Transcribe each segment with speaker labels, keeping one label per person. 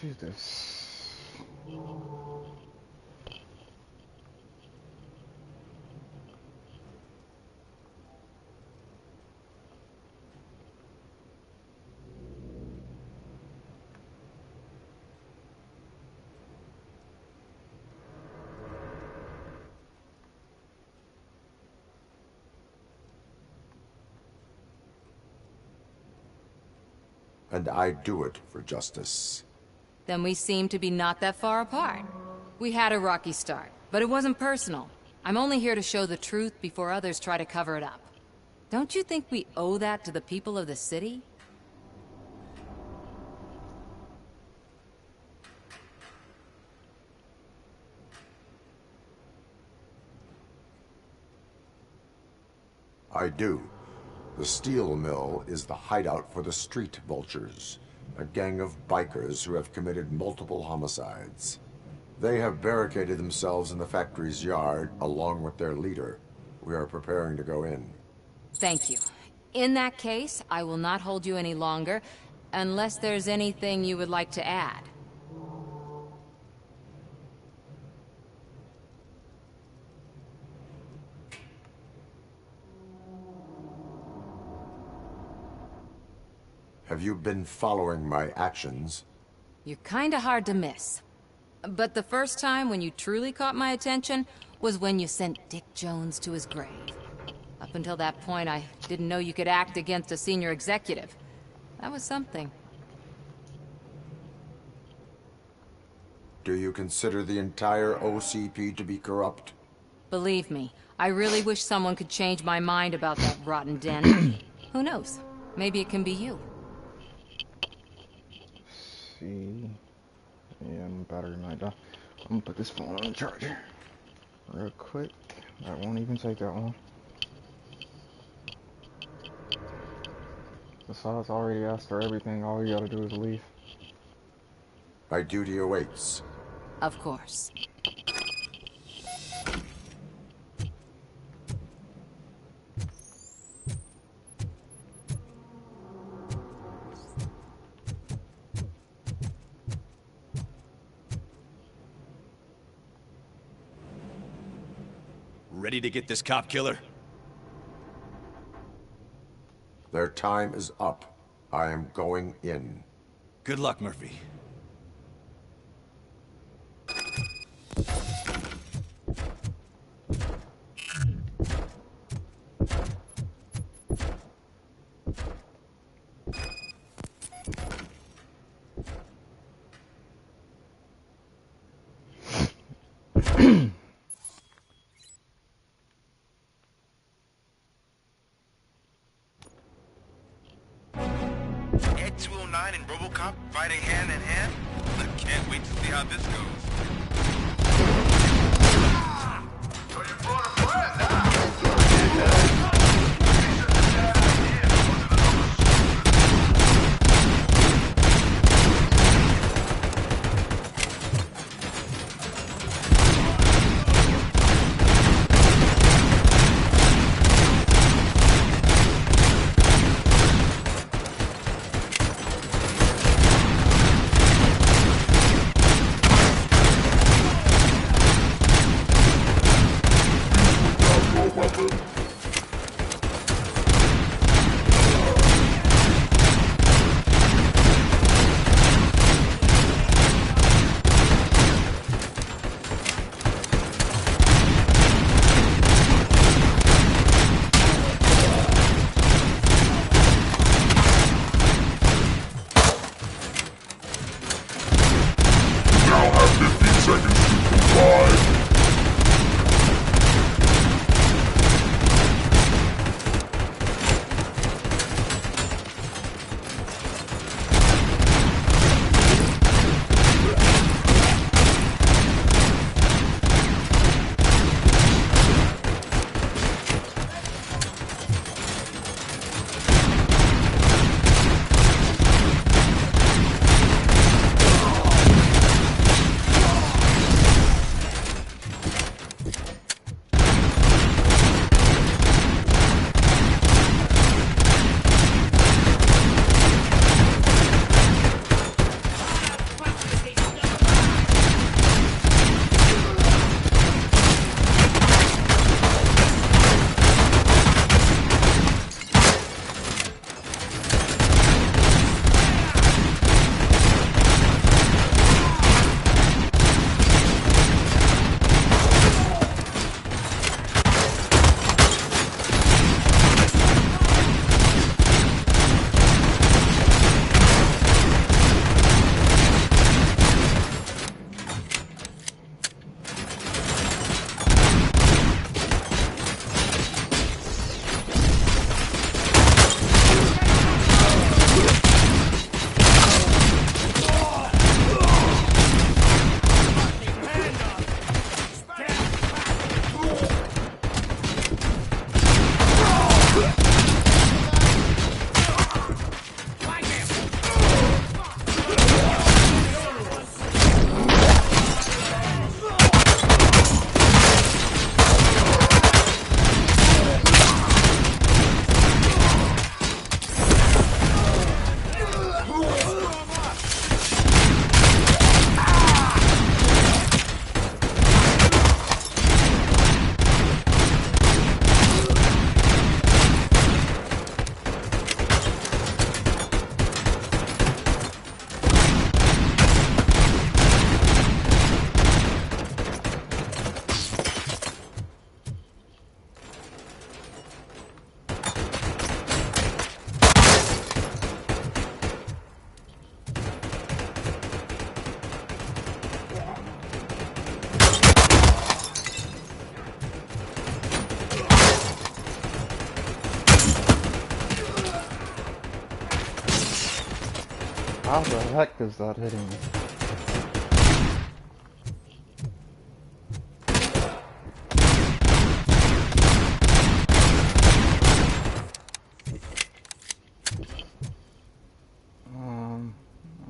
Speaker 1: use this.
Speaker 2: And I do it for justice.
Speaker 3: Then we seem to be not that far apart. We had a rocky start, but it wasn't personal. I'm only here to show the truth before others try to cover it up. Don't you think we owe that to the people of the city?
Speaker 2: I do. The steel mill is the hideout for the street vultures, a gang of bikers who have committed multiple homicides. They have barricaded themselves in the factory's yard, along with their leader. We are preparing to go in.
Speaker 3: Thank you. In that case, I will not hold you any longer, unless there's anything you would like to add.
Speaker 2: Have you been following my actions?
Speaker 3: You're kinda hard to miss. But the first time when you truly caught my attention was when you sent Dick Jones to his grave. Up until that point, I didn't know you could act against a senior executive. That was something.
Speaker 2: Do you consider the entire OCP to be corrupt?
Speaker 3: Believe me, I really wish someone could change my mind about that rotten den. Who knows? Maybe it can be you.
Speaker 1: See. Yeah, my battery might die. I'm gonna put this phone on the charger real quick. That won't even take that long. Besides, I already asked for everything. All you gotta do is leave.
Speaker 2: My duty awaits.
Speaker 3: Of course.
Speaker 4: Ready to get this cop killer?
Speaker 2: Their time is up. I am going in.
Speaker 4: Good luck, Murphy.
Speaker 5: Ed 209 and Robocop fighting hand in hand? I can't wait to see how this goes. So you brought a friend, huh?
Speaker 1: How the heck is that hitting me?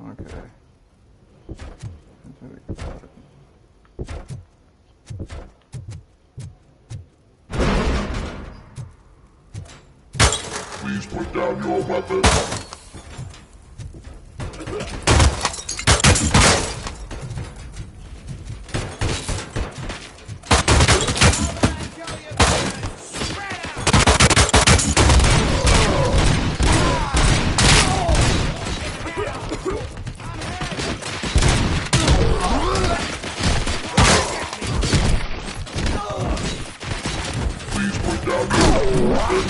Speaker 1: Okay.
Speaker 6: Please put down your weapon. Please put down your weapon.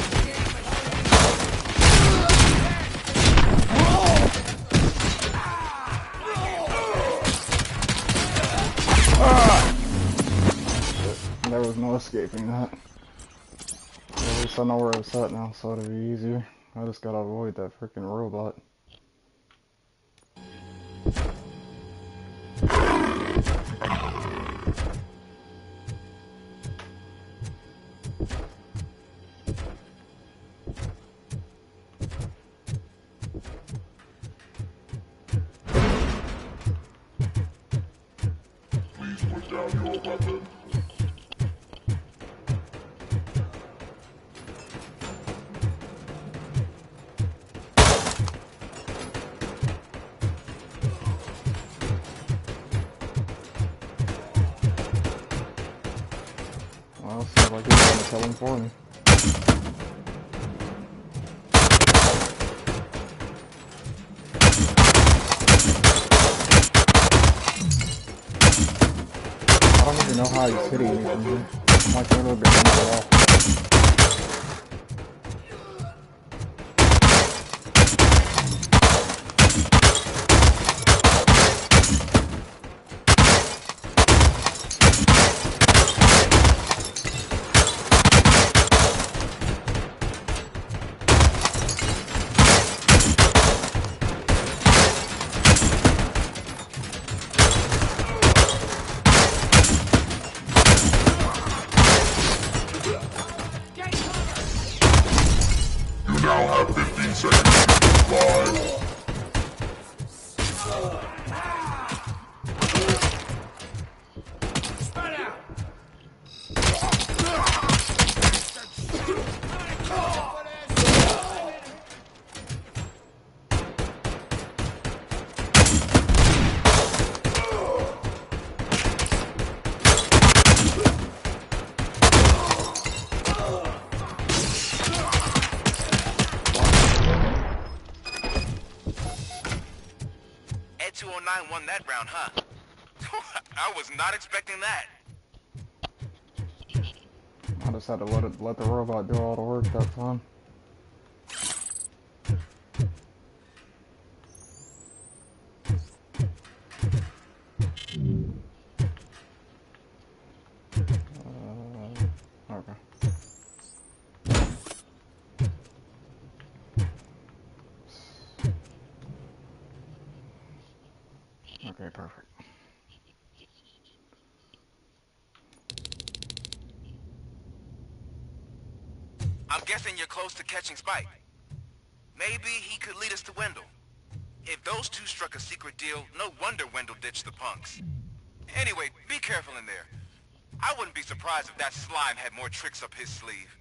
Speaker 1: There was no escaping that. At least I know where it's at now, so it'll be easier. I just gotta avoid that freaking robot.
Speaker 6: Please put down your weapon.
Speaker 1: Well, seems like he's gonna kill him for me. I don't even know how he's hitting me from here. I'm like literally behind the wall.
Speaker 6: You now have 15 seconds to comply.
Speaker 5: Ed 209 won that round, huh? I was not expecting that.
Speaker 1: I just had to let the robot do all the work that time. Okay. Okay, perfect.
Speaker 5: I'm guessing you're close to catching Spike. Maybe he could lead us to Wendell. If those two struck a secret deal, no wonder Wendell ditched the punks. Anyway, be careful in there. I wouldn't be surprised if that slime had more tricks up his sleeve.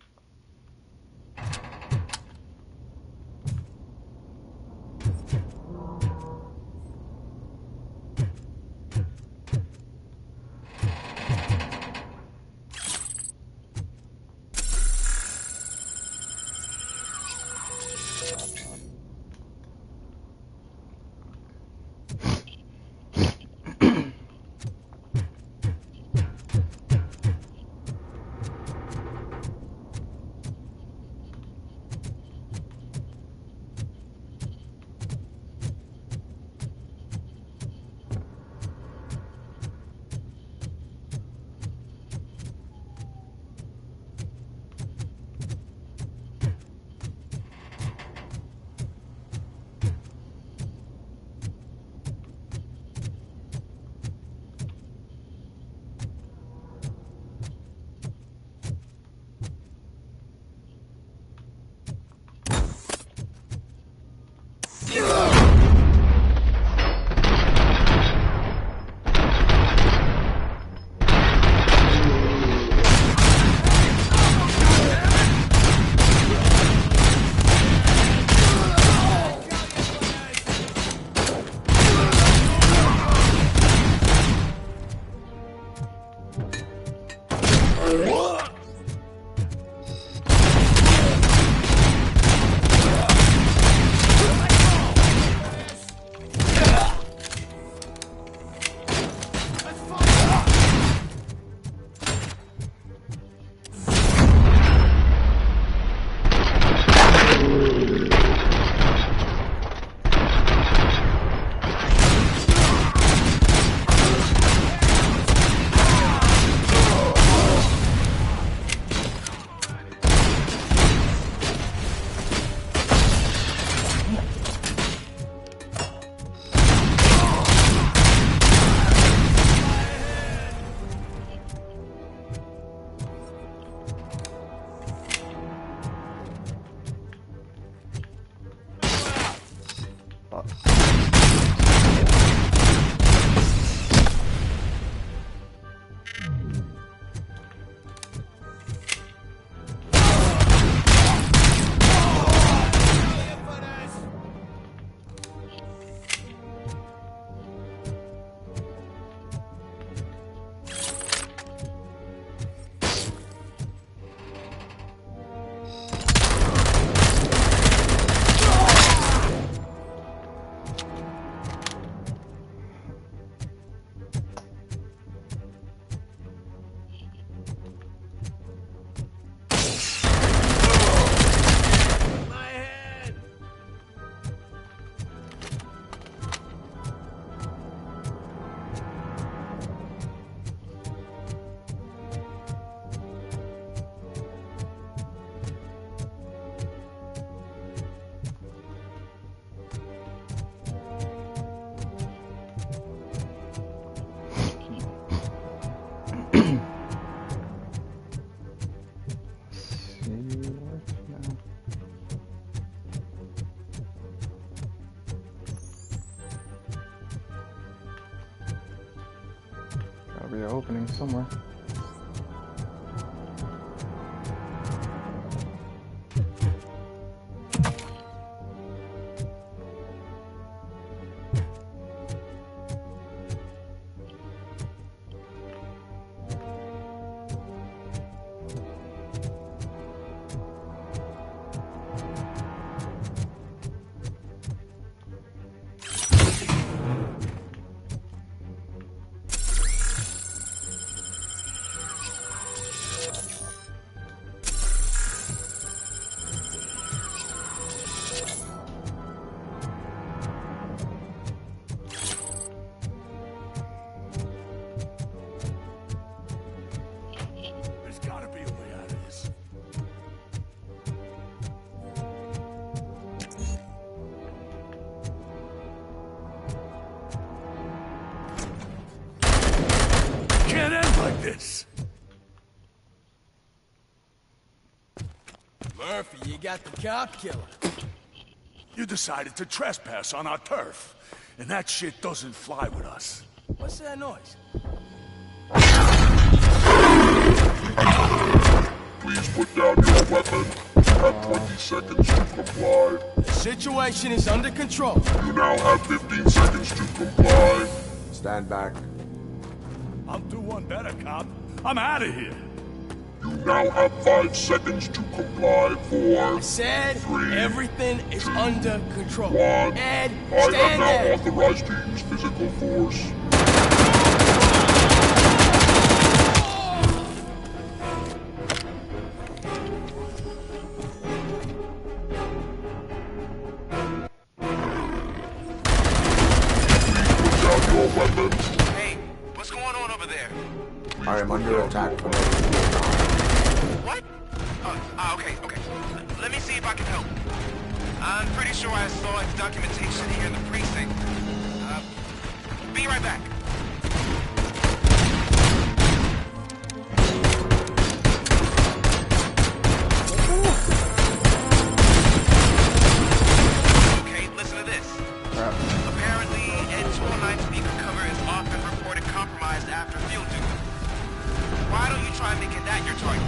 Speaker 1: Gotta be an opening somewhere.
Speaker 4: This.
Speaker 7: Murphy, you got the cop killer.
Speaker 4: You decided to trespass on our turf, and that shit doesn't fly with us.
Speaker 7: What's that noise?
Speaker 6: Please put down your weapon. You have 20 seconds to comply.
Speaker 7: The situation is under control.
Speaker 6: You now have 15 seconds to comply.
Speaker 2: Stand back.
Speaker 4: I'll do one better, cop. I'm out of here.
Speaker 6: You now have 5 seconds to comply. 4,
Speaker 7: I said
Speaker 6: 3,
Speaker 7: everything is
Speaker 6: 2,
Speaker 7: under control.
Speaker 6: 1.
Speaker 7: Ed,
Speaker 6: I am
Speaker 7: stand
Speaker 6: now
Speaker 7: there.
Speaker 6: authorized to use physical force. Please put down your weapons.
Speaker 5: Hey, what's going on over there?
Speaker 2: I am under attack from
Speaker 5: What? Okay. Let me see if I can help. I'm pretty sure I saw its documentation here in the precinct. Be right back. Okay, listen to this. Apparently, Ed 209 speaker cover is often reported compromised after field duty. Why don't you try making that your target?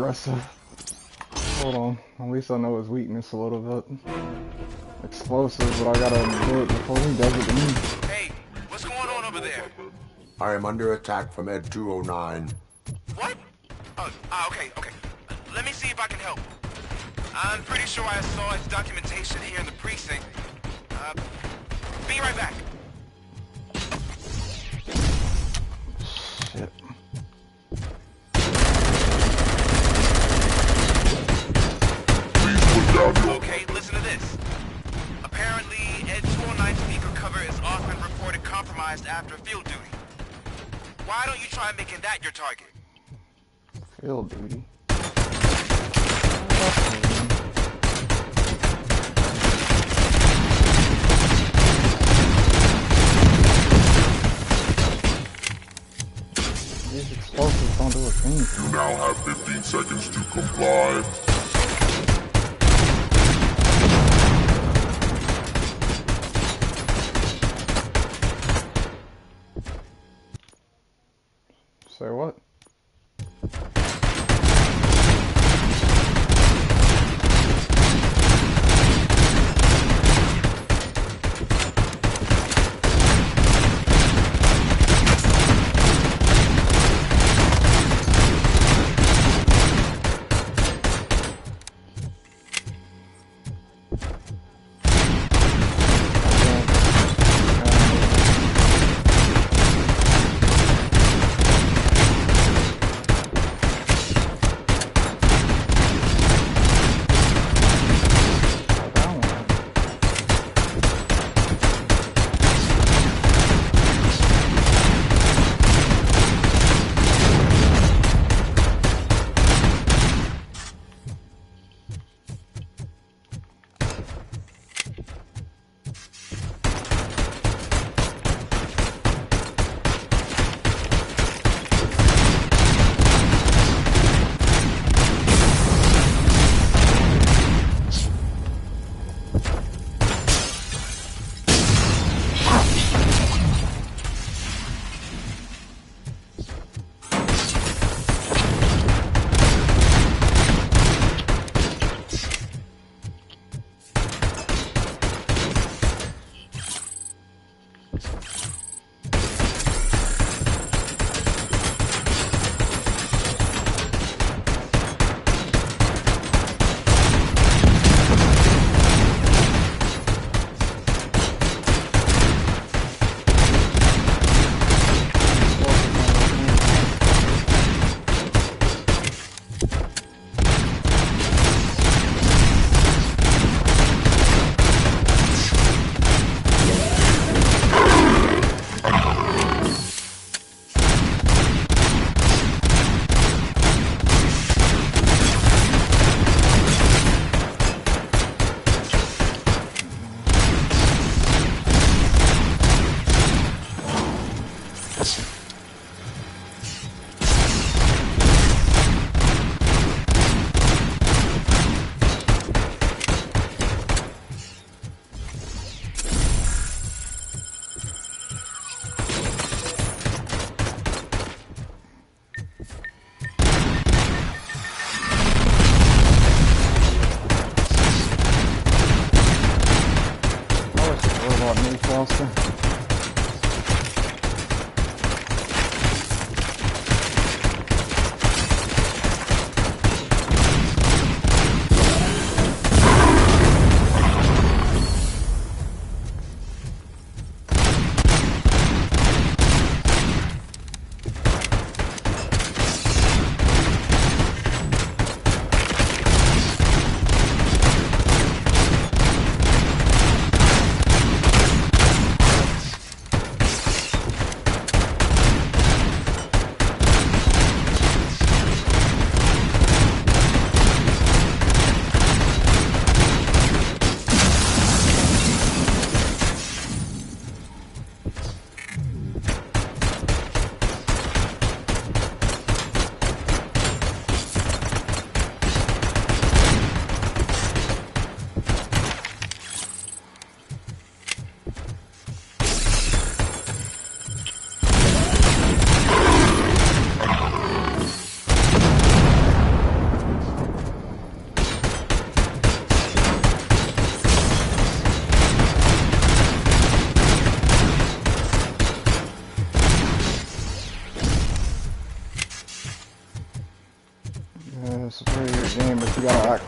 Speaker 1: aggressive. Hold on. At least I know his weakness a little bit. Explosive, but I gotta do it before he does it to me.
Speaker 5: Hey, what's going on over there?
Speaker 2: I am under attack from Ed 209.
Speaker 5: What? Okay. Let me see if I can help. I'm pretty sure I saw its documentation here in the precinct. Be right back.
Speaker 1: Shit.
Speaker 5: Okay, listen to this. Apparently, Ed 209 speaker cover is often reported compromised after field duty. Why don't you try making that your target?
Speaker 1: Field duty. These explosives don't do a thing.
Speaker 6: You now have 15 seconds to comply.
Speaker 1: Say what?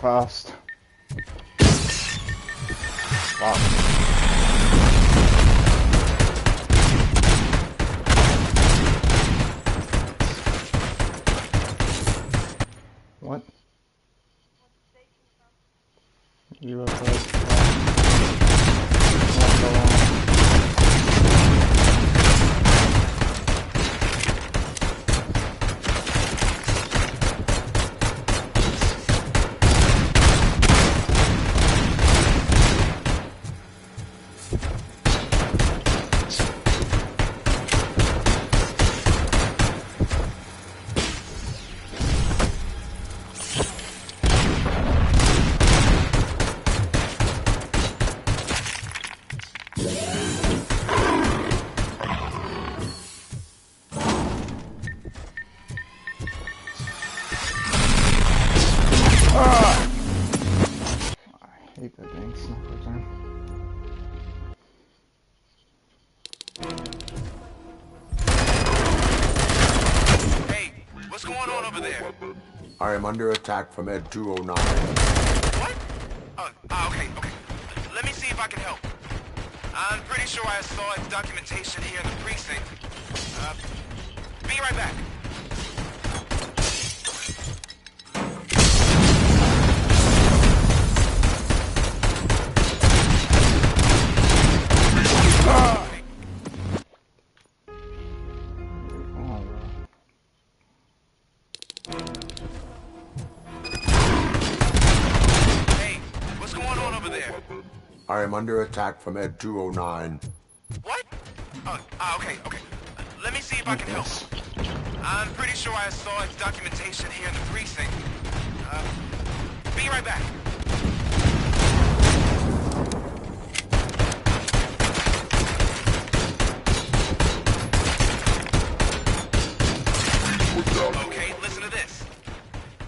Speaker 1: fast. Wow. What? You look like... I hate that dang sniper thing.
Speaker 5: Hey, what's going on over there?
Speaker 2: I am under attack from Ed 209.
Speaker 5: What? Okay. Let me see if I can help. I'm pretty sure I saw its documentation here in the precinct. Be right back. Hey, what's going on over there?
Speaker 2: I am under attack from Ed 209.
Speaker 5: What? Okay. Let me see if I can help. I'm pretty sure I saw its documentation here in the precinct. Be right back. Okay, listen to this.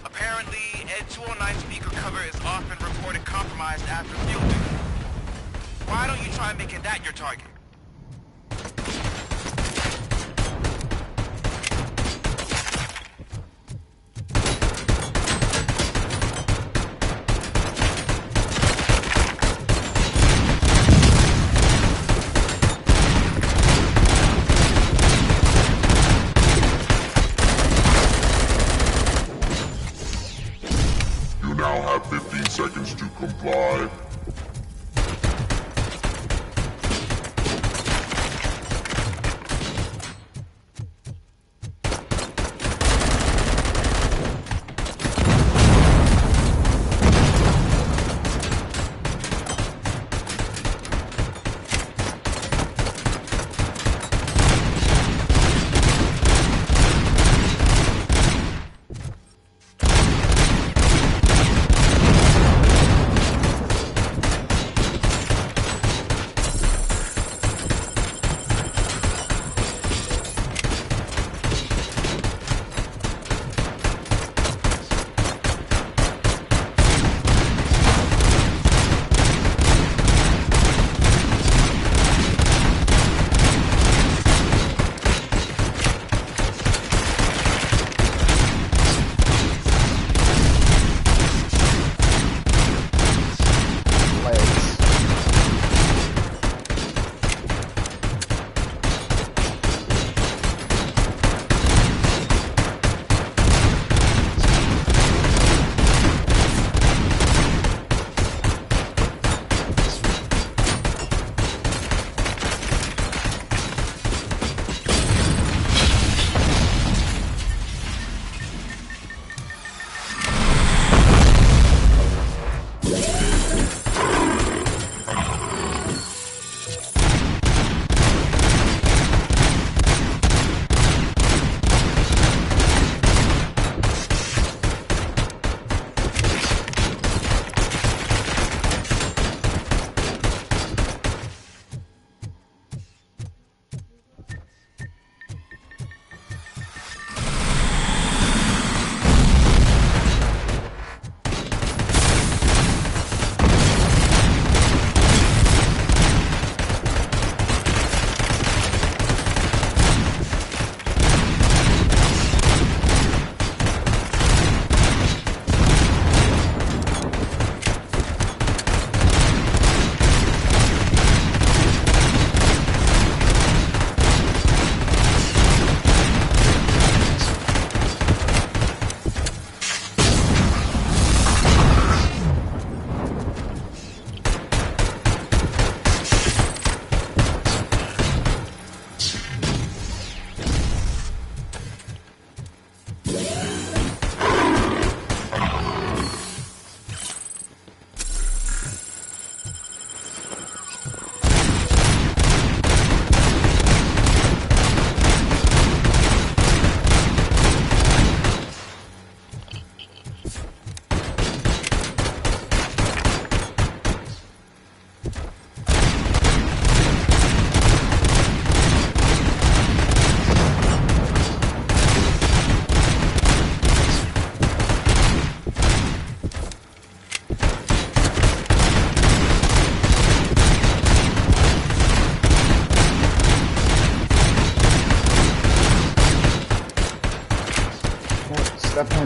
Speaker 5: Apparently, Ed 209 speaker cover is often reported compromised after fuel duty. Why don't you try making that your target?
Speaker 6: You now have 15 seconds to comply.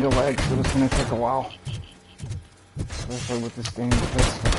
Speaker 1: going to lag, so it's going to take a while. Especially with this damn pistol.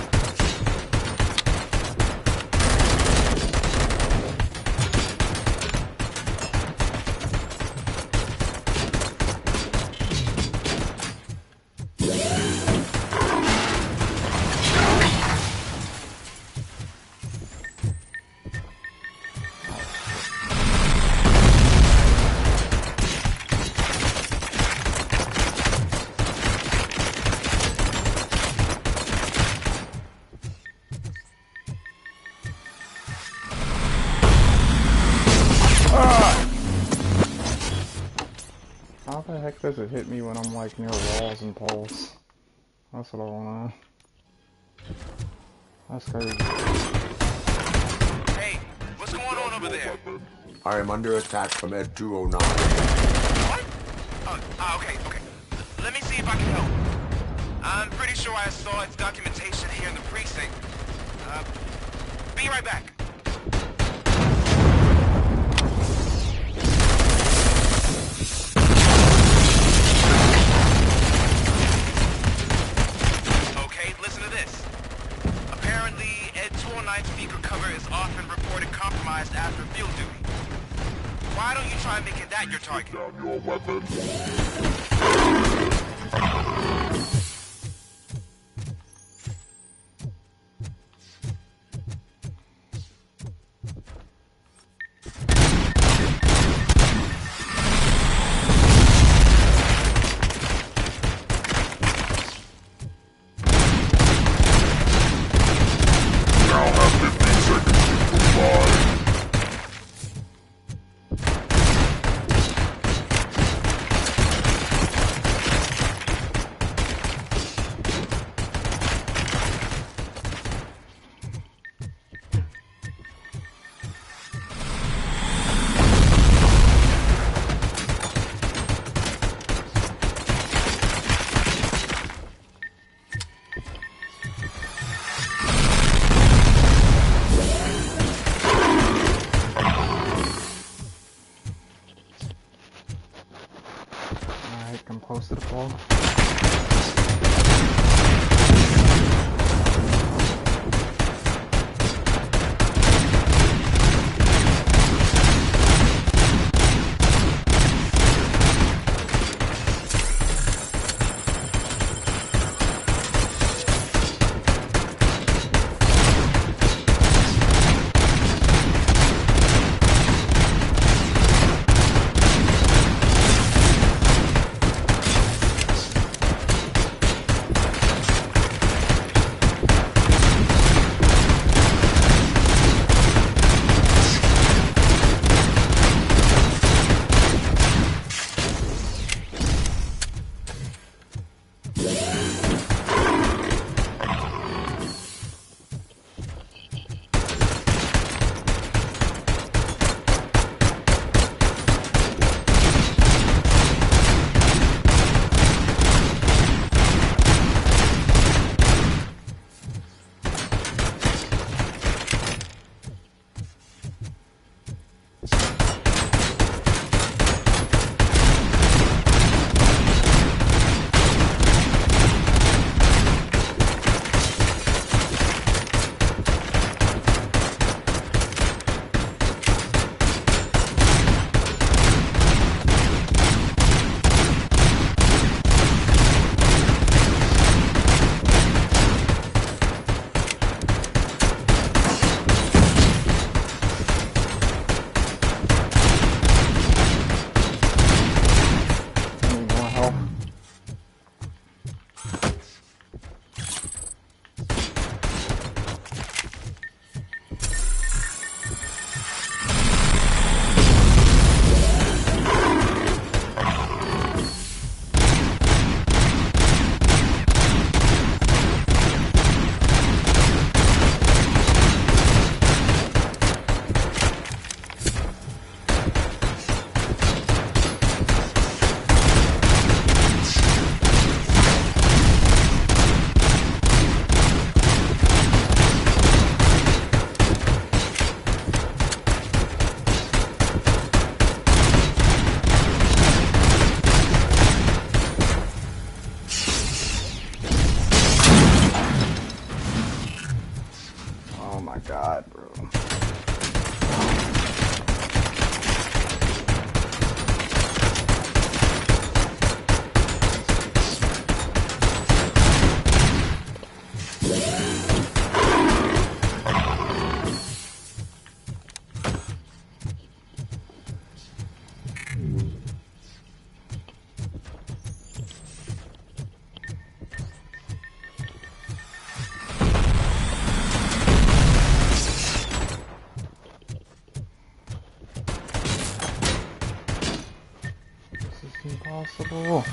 Speaker 1: How the heck does it hit me when I'm like near walls and poles? That's what I wanna know. That's crazy.
Speaker 5: Hey, what's going on over there?
Speaker 2: I am under attack from Ed 209.
Speaker 5: What? Okay. Let me see if I can help. I'm pretty sure I saw its documentation here in the precinct. Be right back. Okay, listen to this. Apparently, Ed 209 speaker cover is often reported compromised after field duty. Why don't you try making that your target?
Speaker 6: Down your weapon. Now have 15 seconds to comply.
Speaker 1: Alright, come close to the pole. God, bro. Impossible.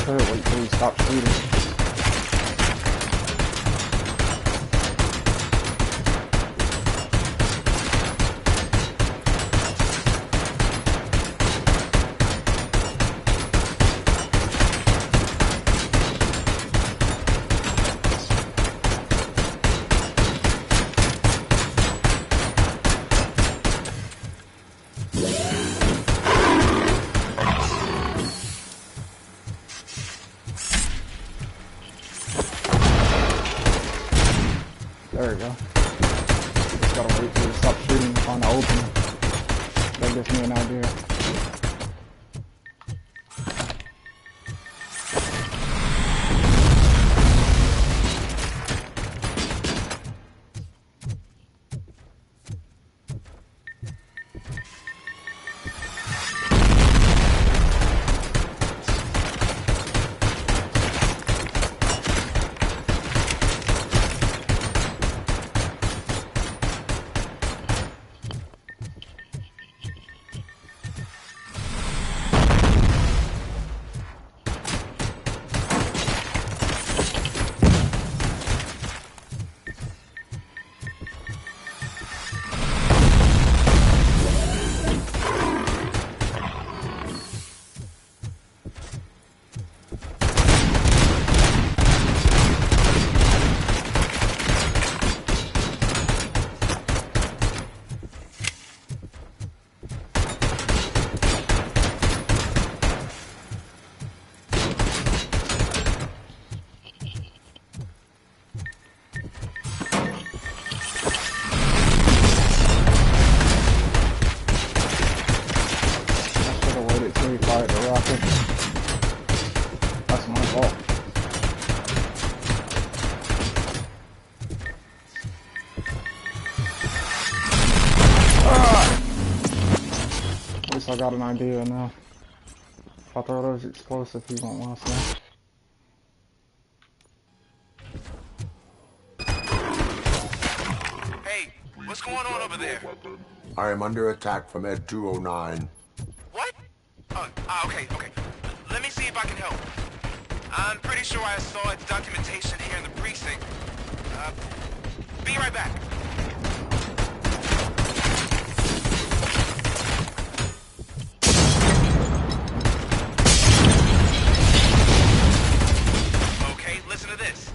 Speaker 1: Wait till he stops shooting. There we go. Just gotta wait till he stops shooting on the open. That gives me an idea. guess I got an idea now. If I throw those explosives, he won't last long.
Speaker 5: Hey, what's going on over there?
Speaker 2: I am under attack from Ed 209.
Speaker 5: What? Okay. Let me see if I can help. I'm pretty sure I saw its documentation here in the precinct. Be right back. Okay, listen to this.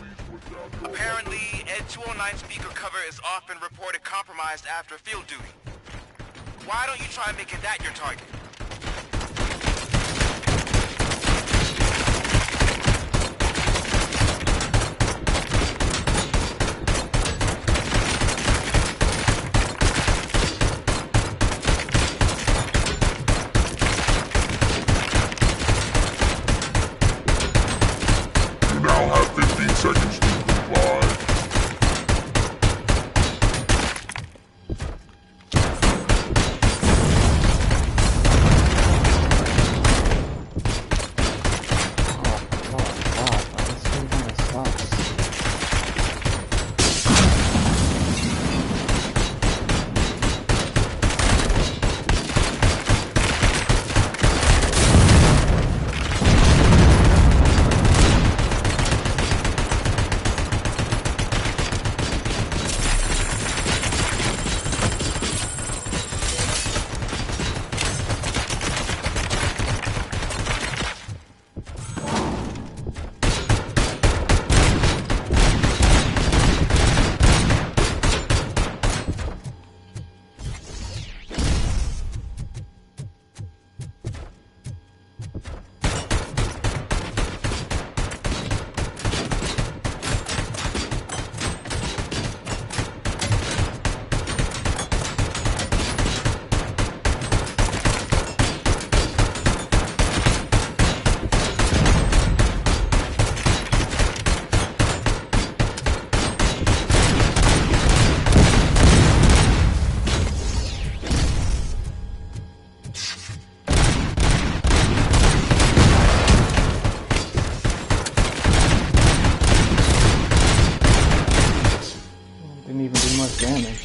Speaker 5: Apparently, Ed 209 speaker cover is often reported compromised after field duty. Why don't you try making that your target?
Speaker 6: You now have 15 seconds to comply.
Speaker 1: Didn't even do much damage.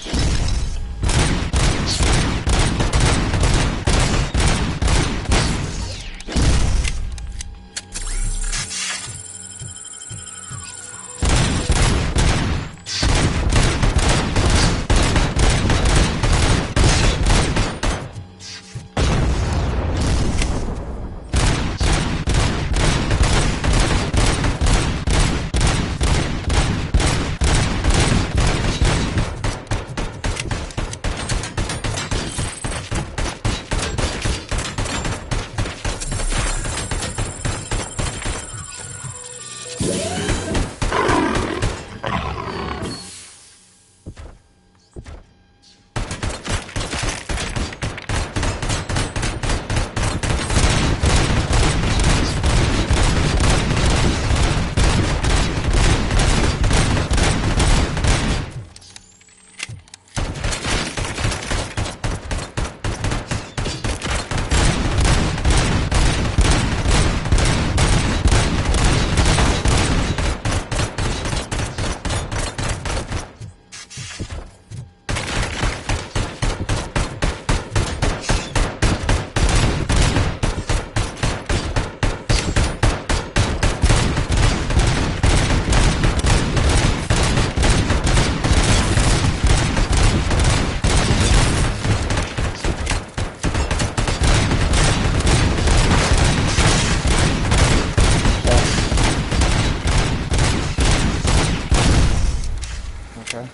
Speaker 1: Okay.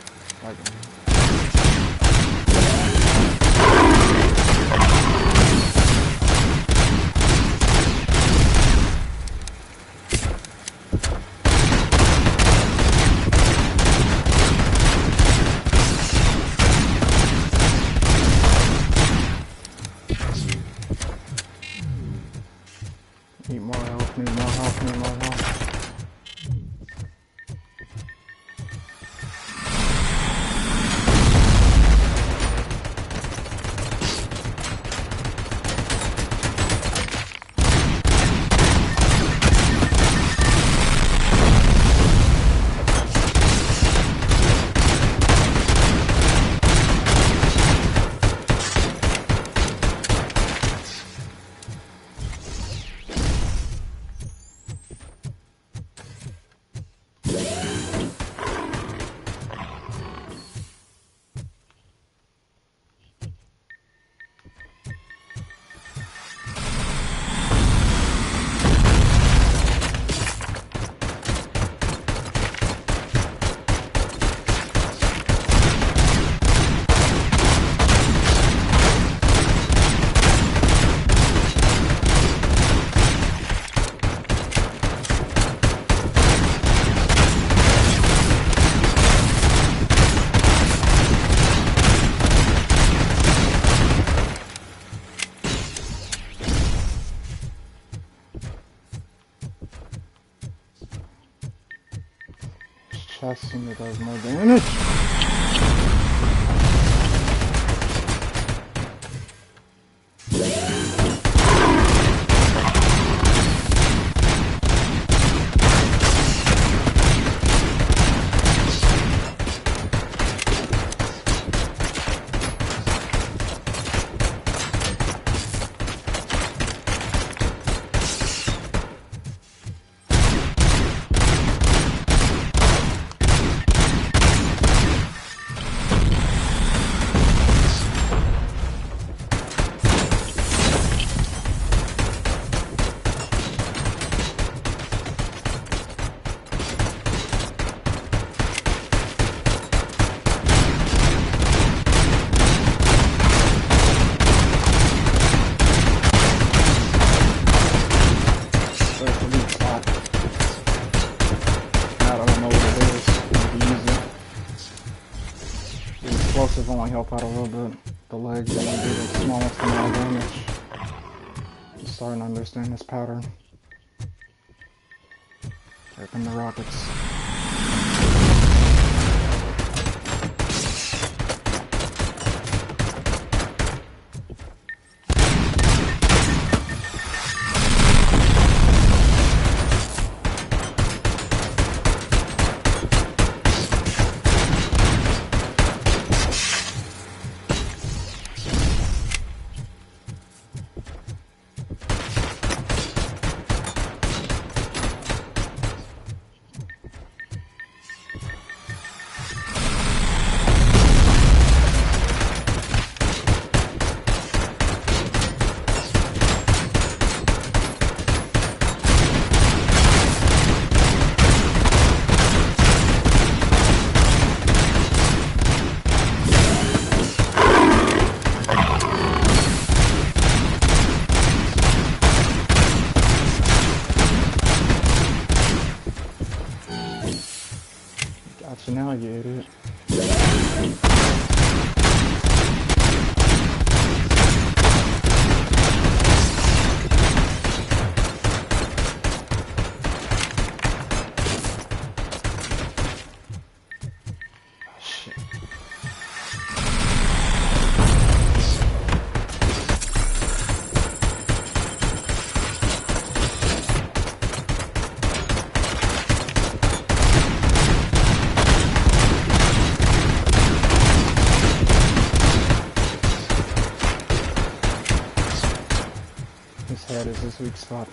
Speaker 1: Need more health, need more health, need more health. assassin that does more damage. Explosive only help out a little bit. The legs only do the smallest amount of damage. I'm starting to understand this pattern. Here come the rockets. Gotcha now, you idiot. His head is his weak spot.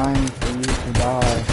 Speaker 1: Time for you to die.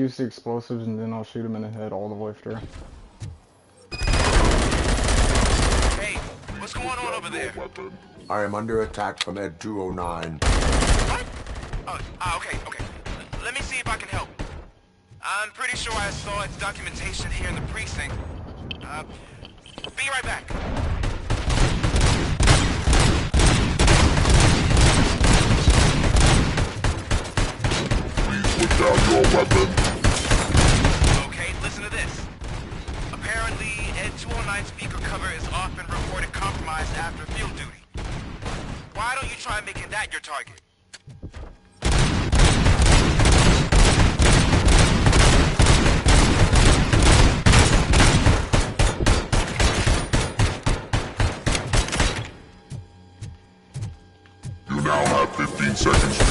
Speaker 1: use the explosives and then I'll shoot him in the head all the way through.
Speaker 5: Hey, what's going on over there?
Speaker 2: I am under attack from Ed 209.
Speaker 5: What? Oh, okay. Let me see if I can help. I'm pretty sure I saw its documentation here in the precinct. Be right back.
Speaker 6: Please put down your weapon.
Speaker 5: Okay, listen to this. Apparently, Ed 209 speaker cover is often reported compromised after field duty. Why don't you try making that your target?
Speaker 6: You now have 15 seconds to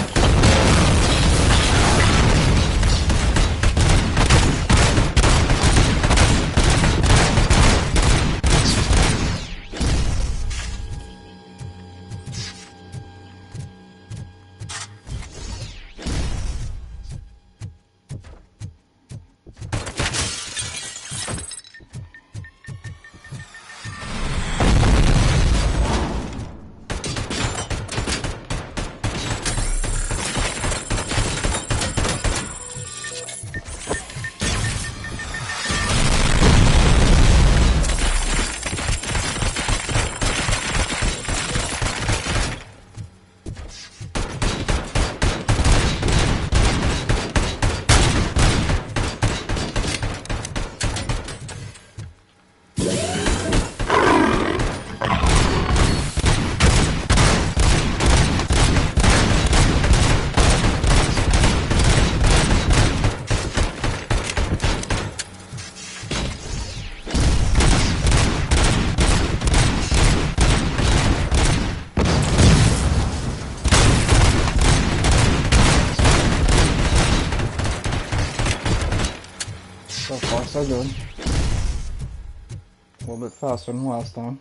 Speaker 1: So far, so good. A little bit faster than last time.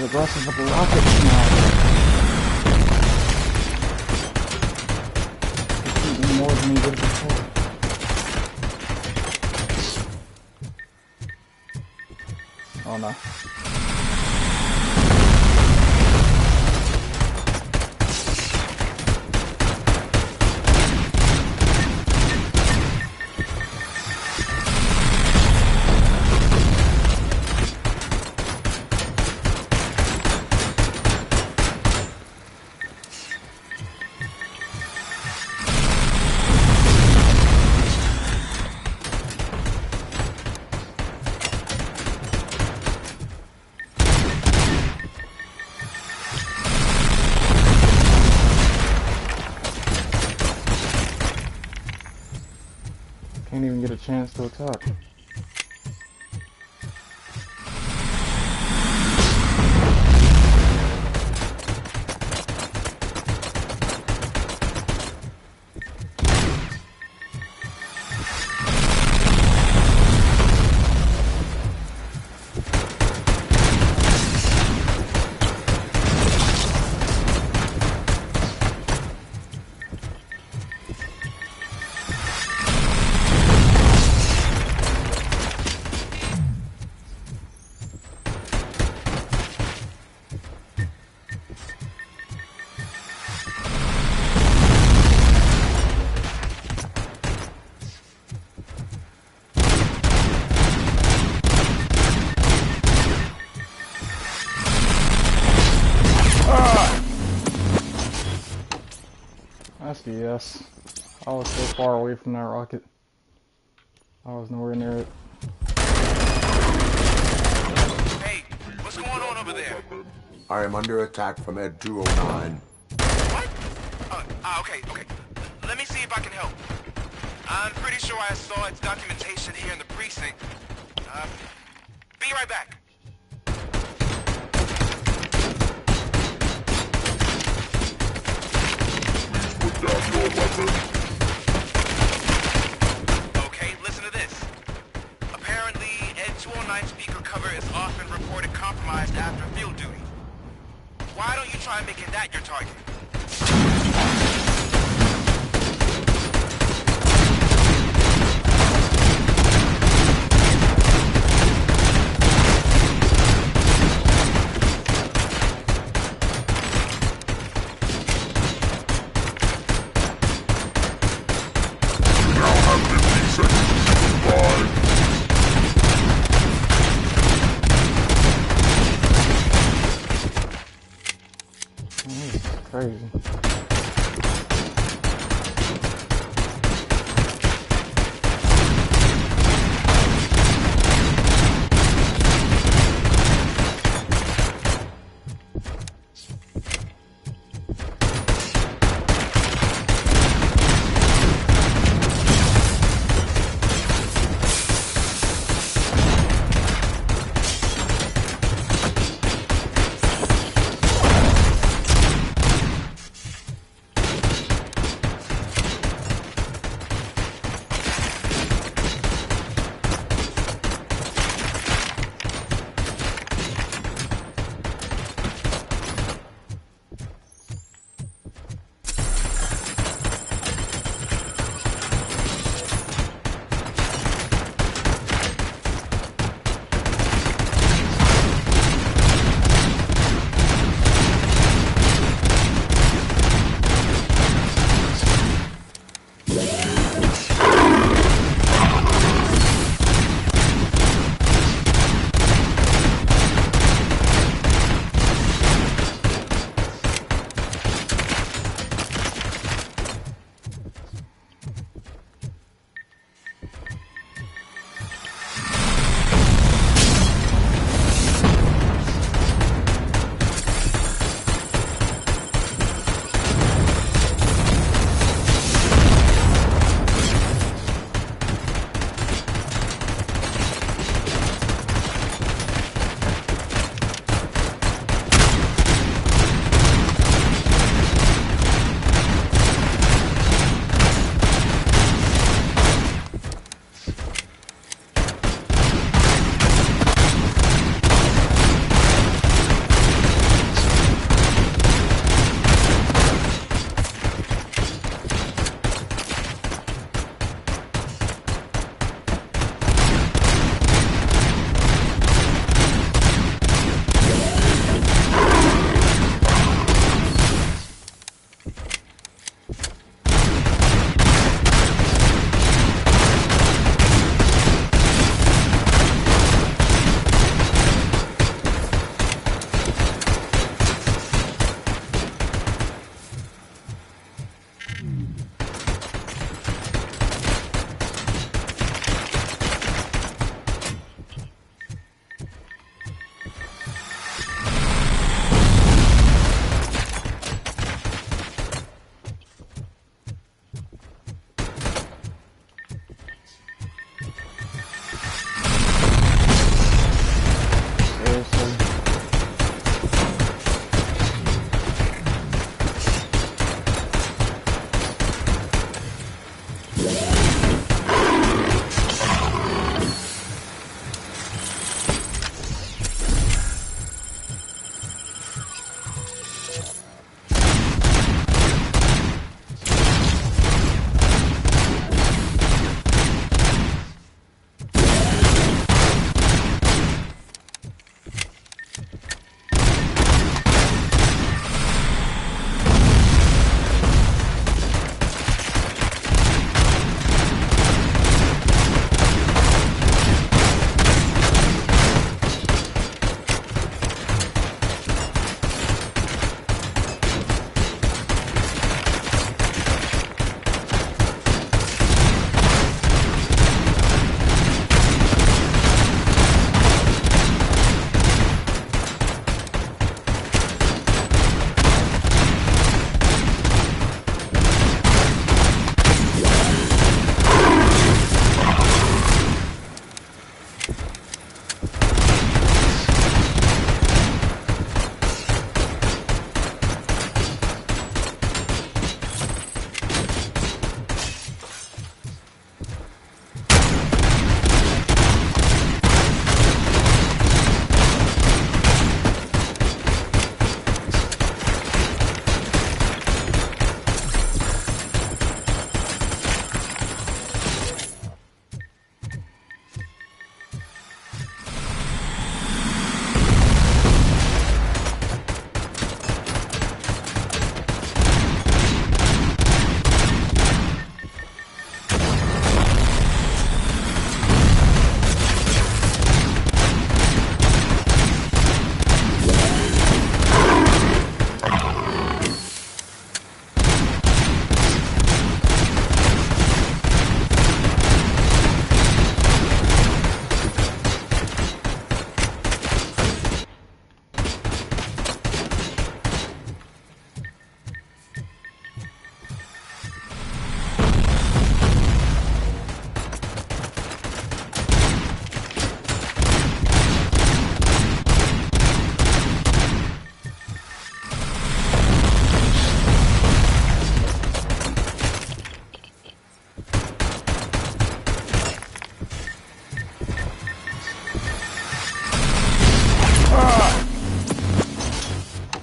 Speaker 1: as aggressive with the rockets now. He's shooting more than he did before. Oh no. Can't even get a chance to attack. That's BS. I was so far away from that rocket. I was nowhere near it.
Speaker 5: Hey, what's going on over there?
Speaker 2: I am under attack from Ed 209.
Speaker 5: What? Okay. Let me see if I can help. I'm pretty sure I saw its documentation here in the precinct. Be right back.
Speaker 6: Put down your weapon.
Speaker 5: Okay, listen to this. Apparently, Ed 209 speaker cover is often reported compromised after field duty. Why don't you try making that your target?
Speaker 1: Crazy.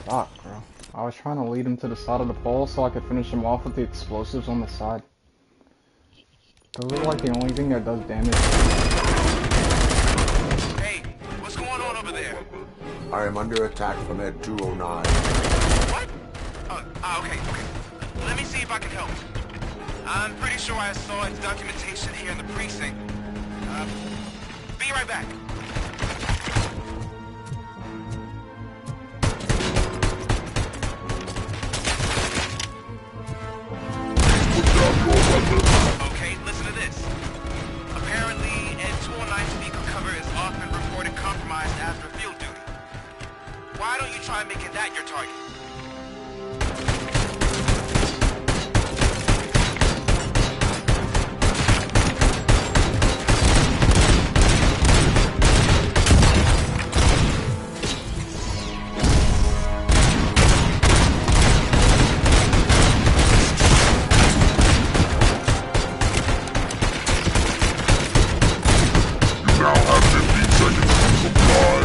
Speaker 1: Fuck, bro. I was trying to lead him to the side of the pole so I could finish him off with the explosives on the side. Those are like the only thing that does damage.
Speaker 5: Hey, what's going on over there?
Speaker 2: I am under attack from Ed 209.
Speaker 5: What? Okay. Let me see if I can help. I'm pretty sure I saw its documentation here in the precinct. Be right back. Okay, listen to this. Apparently, Ed 209's vehicle cover is often reported compromised after field duty. Why don't you try making that your target?
Speaker 6: Now have 15 seconds to comply.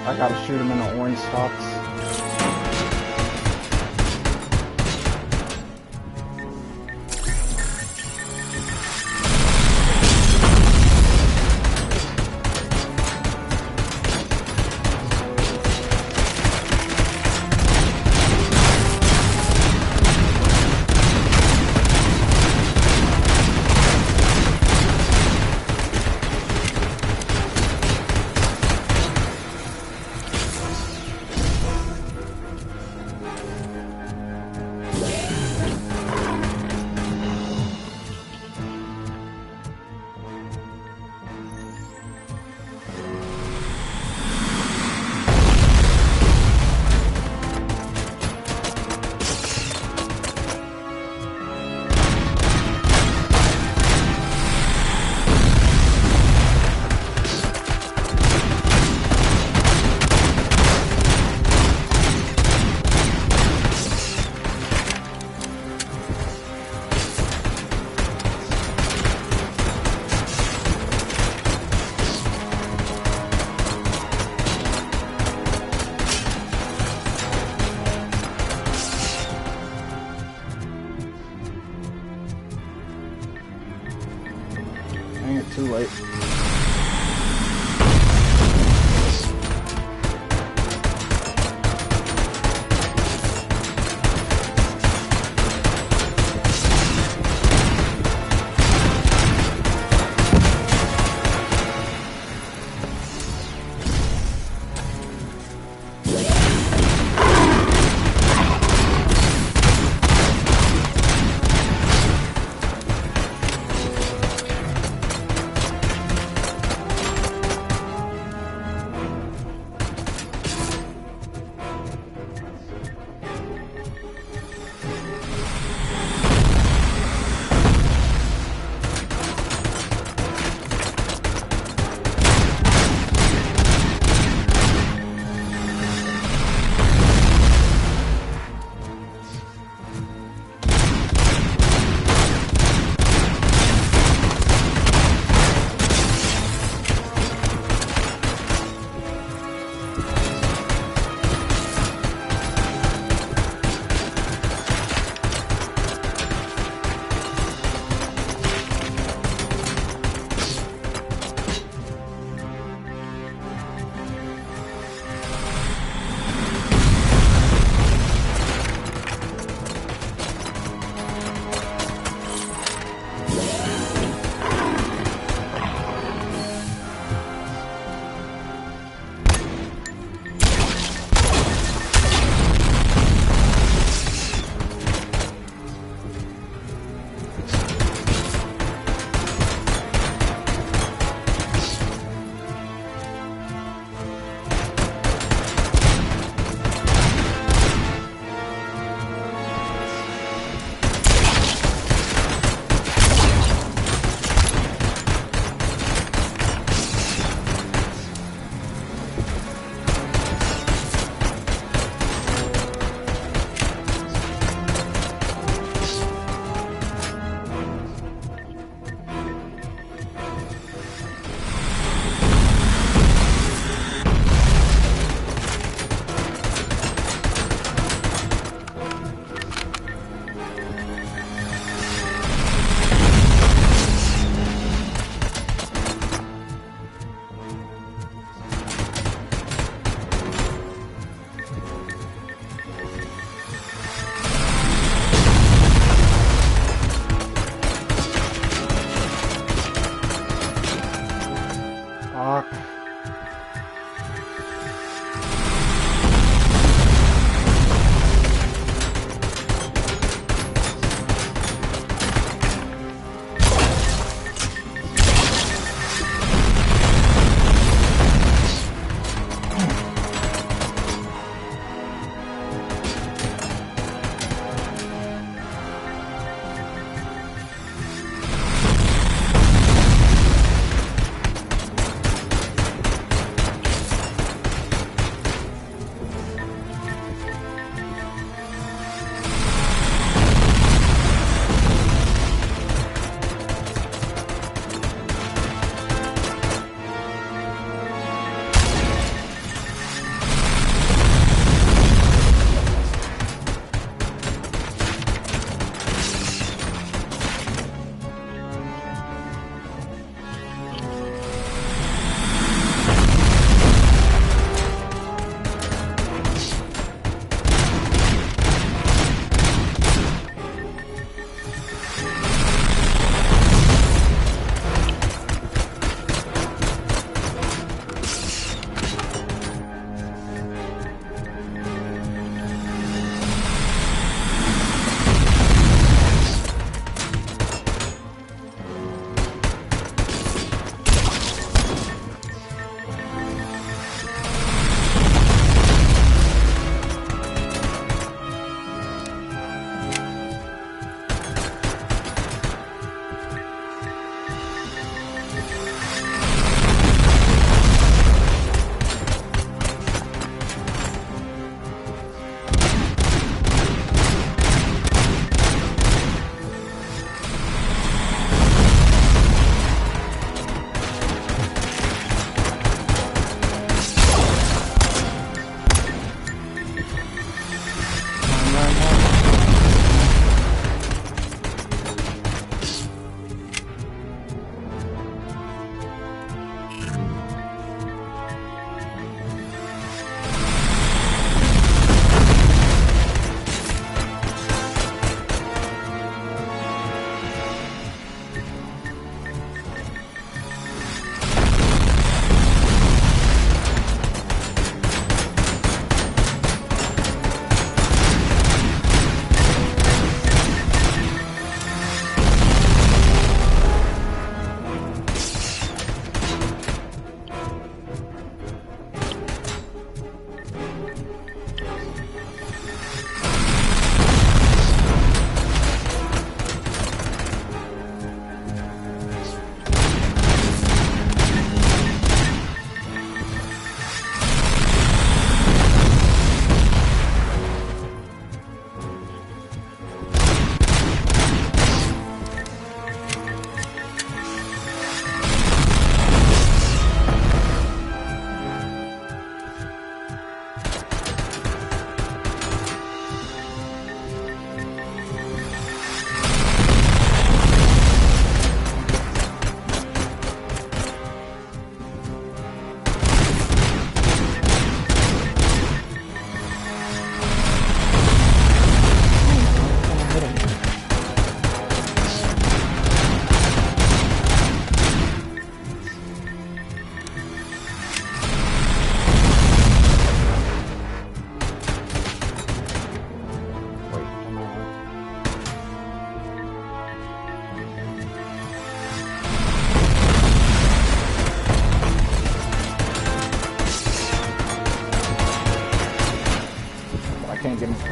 Speaker 1: I gotta shoot him in the orange spots. Dang it, too late.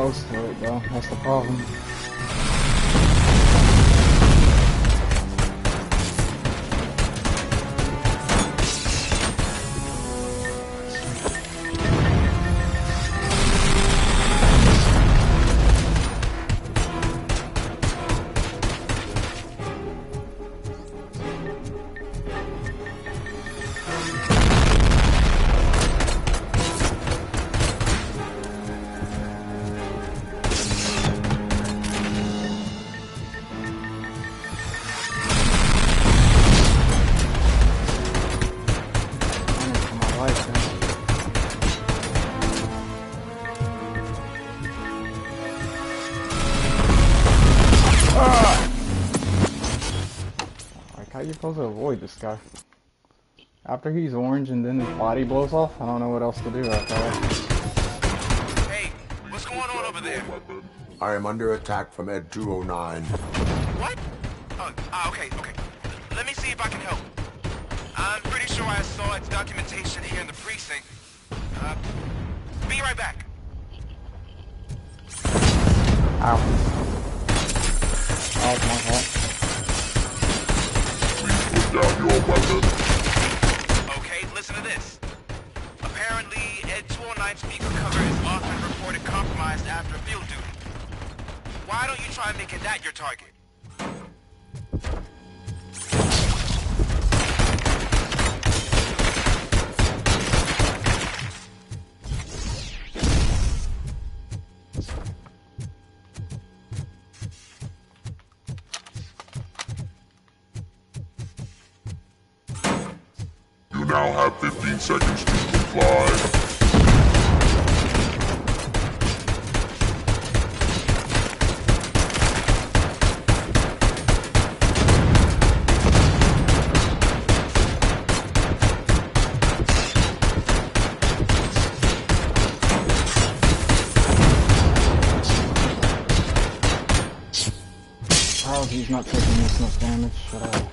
Speaker 1: close to it, though. That's the problem. How you supposed to avoid this guy? After he's orange and then his body blows off, I don't know what else to do after that.
Speaker 5: Hey, what's going on over there?
Speaker 2: I am under attack from Ed 209.
Speaker 5: What? Okay. Let me see if I can help. I'm pretty sure I saw its documentation here in the precinct. Be right back.
Speaker 1: Ow. Oh, my fault.
Speaker 6: Down your weapon.
Speaker 5: Okay, listen to this. Apparently, Ed 209 speaker cover is often reported compromised after field duty. Why don't you try making that your target?
Speaker 6: You now have 15 seconds to comply.
Speaker 1: How he's not taking this much damage at all.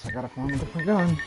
Speaker 1: I gotta find a different gun.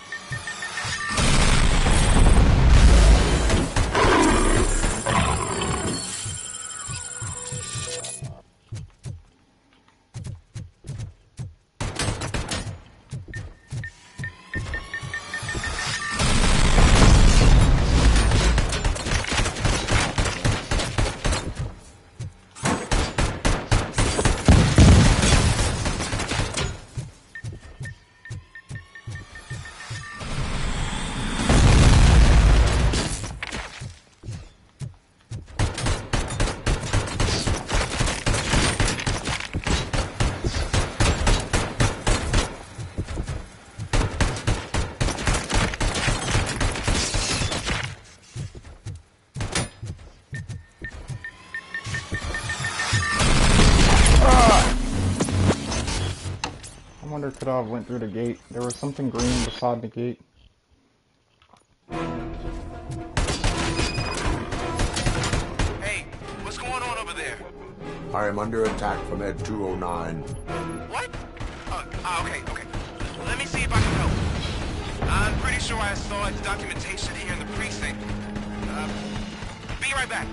Speaker 1: Thunder could have went through the gate. There was something green beside the gate.
Speaker 5: Hey, what's going on over there?
Speaker 2: I am under attack from Ed 209.
Speaker 5: What? Okay. Let me see if I can help. I'm pretty sure I saw its documentation here in the precinct. Be right back.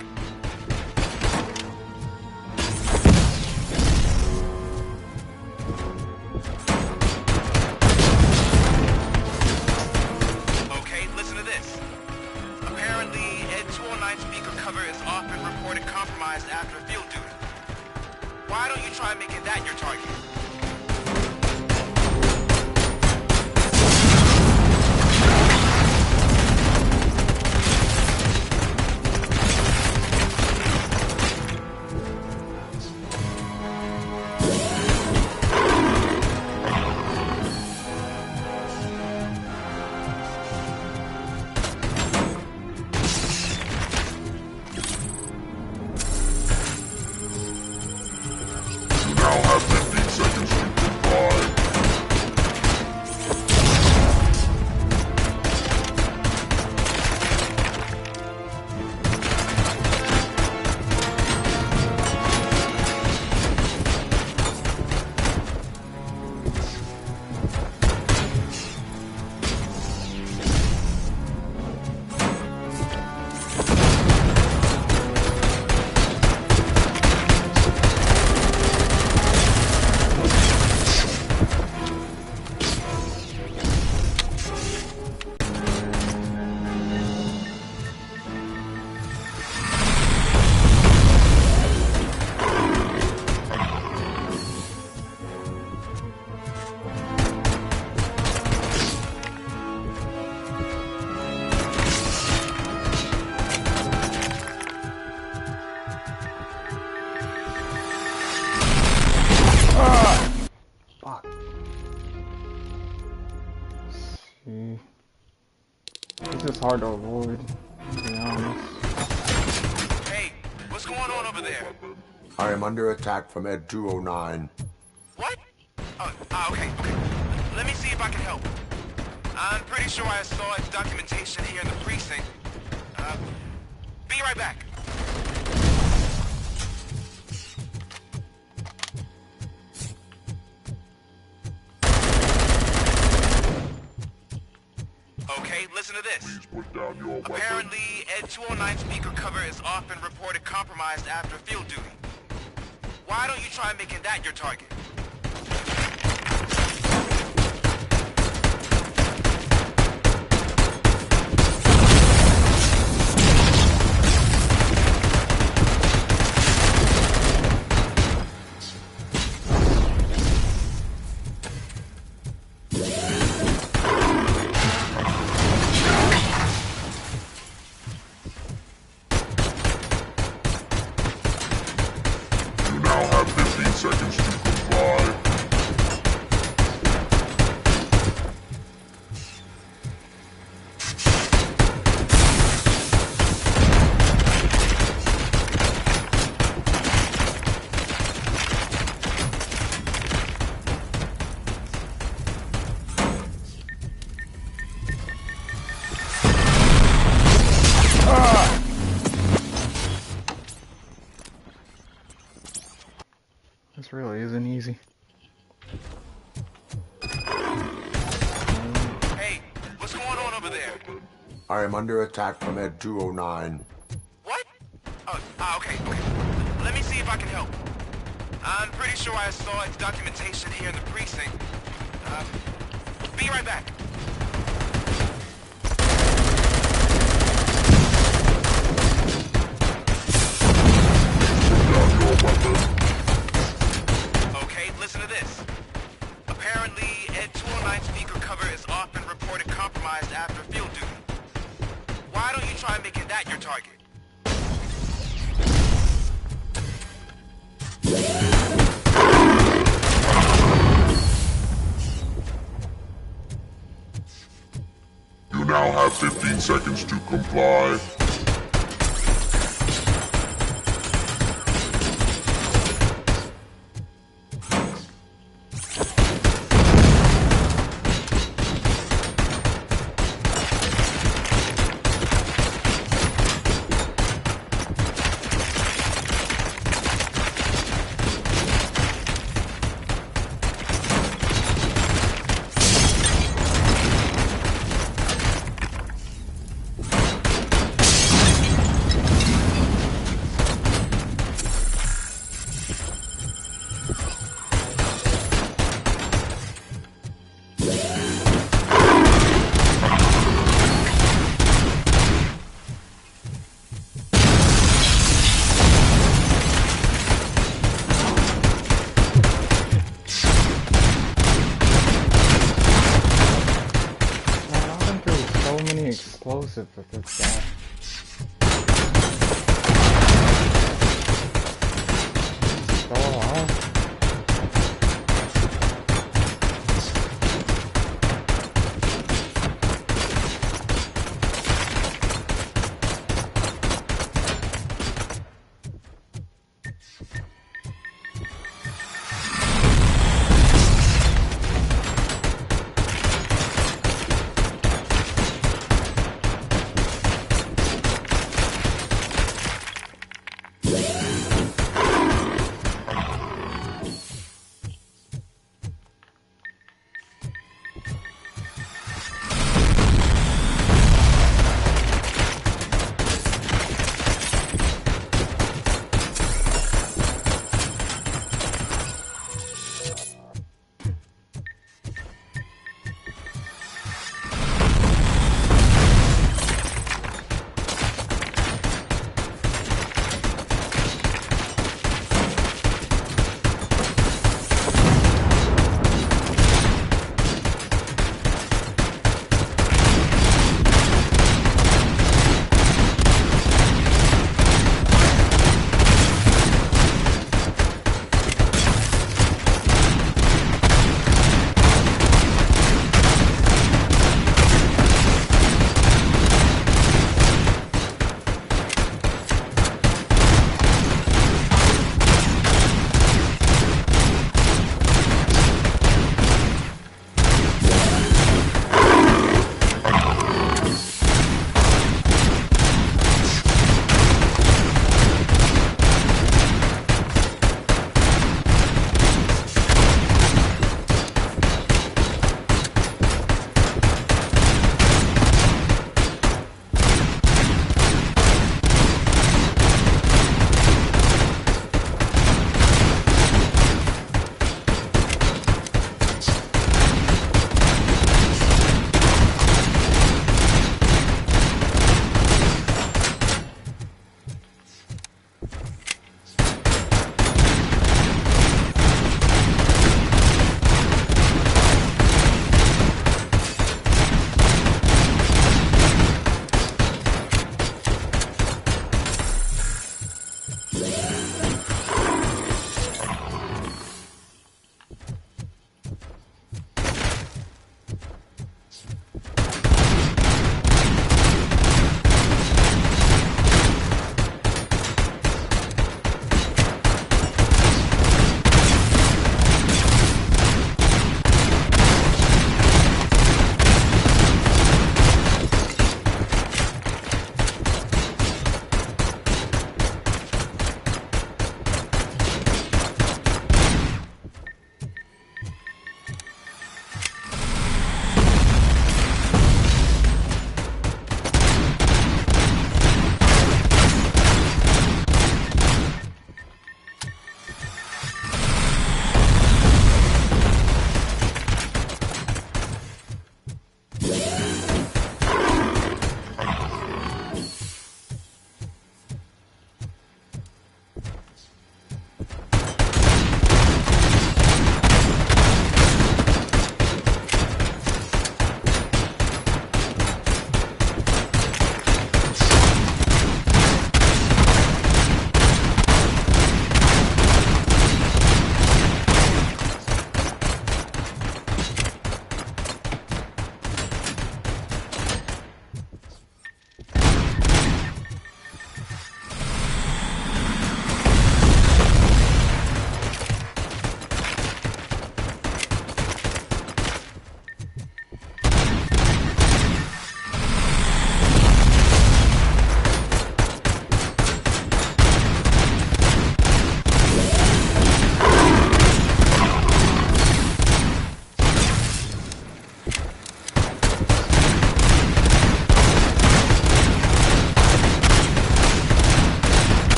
Speaker 5: Okay, listen to this. Apparently, Ed 209 speaker cover is often reported compromised after field duty. Why don't you try making that your target?
Speaker 6: Now have 15 seconds to comply.
Speaker 1: Fuck. See. This is hard to avoid, to be honest.
Speaker 5: Hey, what's going on over there?
Speaker 2: I am under attack from Ed 209.
Speaker 5: What? Okay. Let me see if I can help. I'm pretty sure I saw its documentation here in the precinct. Be right back. Okay, listen to this.
Speaker 6: Please put down your weapon.
Speaker 5: Apparently, Ed 209 speaker cover is often reported compromised after field duty. Why don't you try making that your target?
Speaker 6: You now have 15 seconds to comply.
Speaker 1: This really isn't easy.
Speaker 5: Hey, what's going on over there?
Speaker 2: I am under attack from Ed 209.
Speaker 5: What? Okay. Let me see if I can help. I'm pretty sure I saw its documentation here in the precinct. Be right back.
Speaker 6: Put down your weapon.
Speaker 5: Okay, listen to this. Apparently, Ed 209 speaker cover is often reported compromised after field duty. Why don't you try making that your target?
Speaker 6: You now have 15 seconds to comply.
Speaker 1: explosive with this guy. Still alive?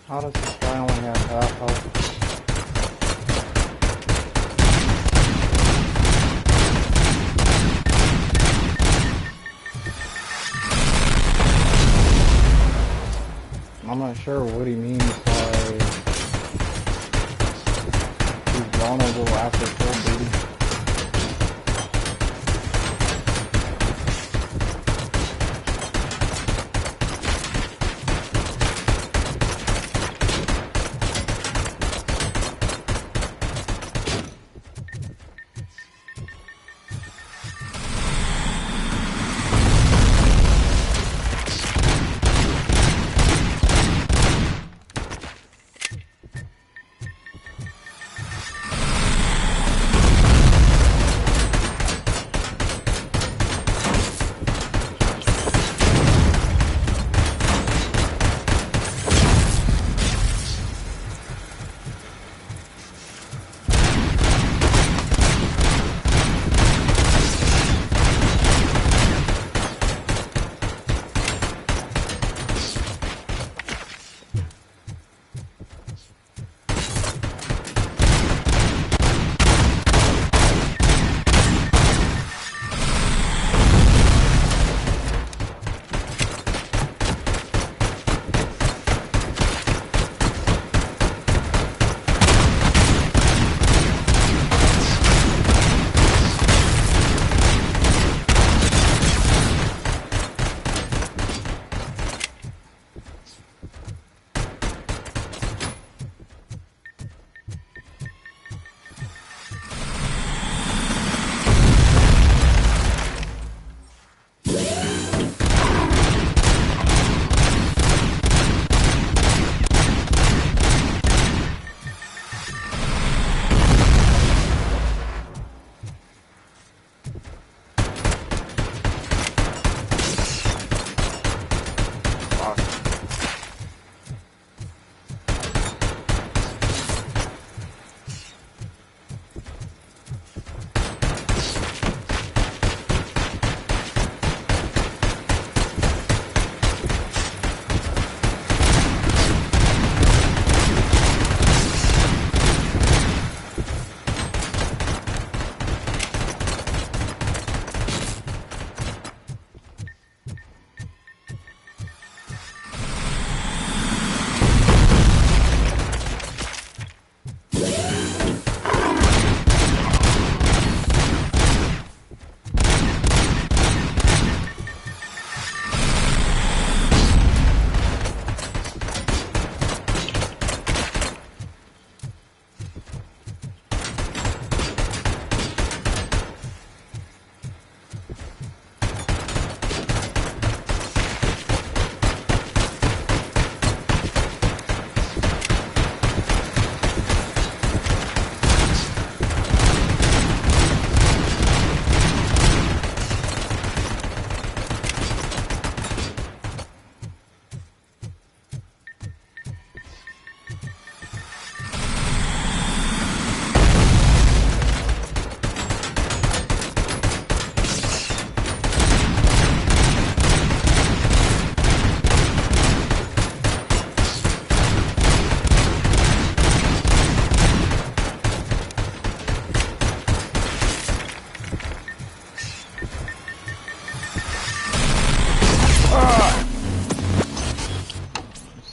Speaker 1: How does this guy only have half health? I'm not sure what he means by he's vulnerable after full duty.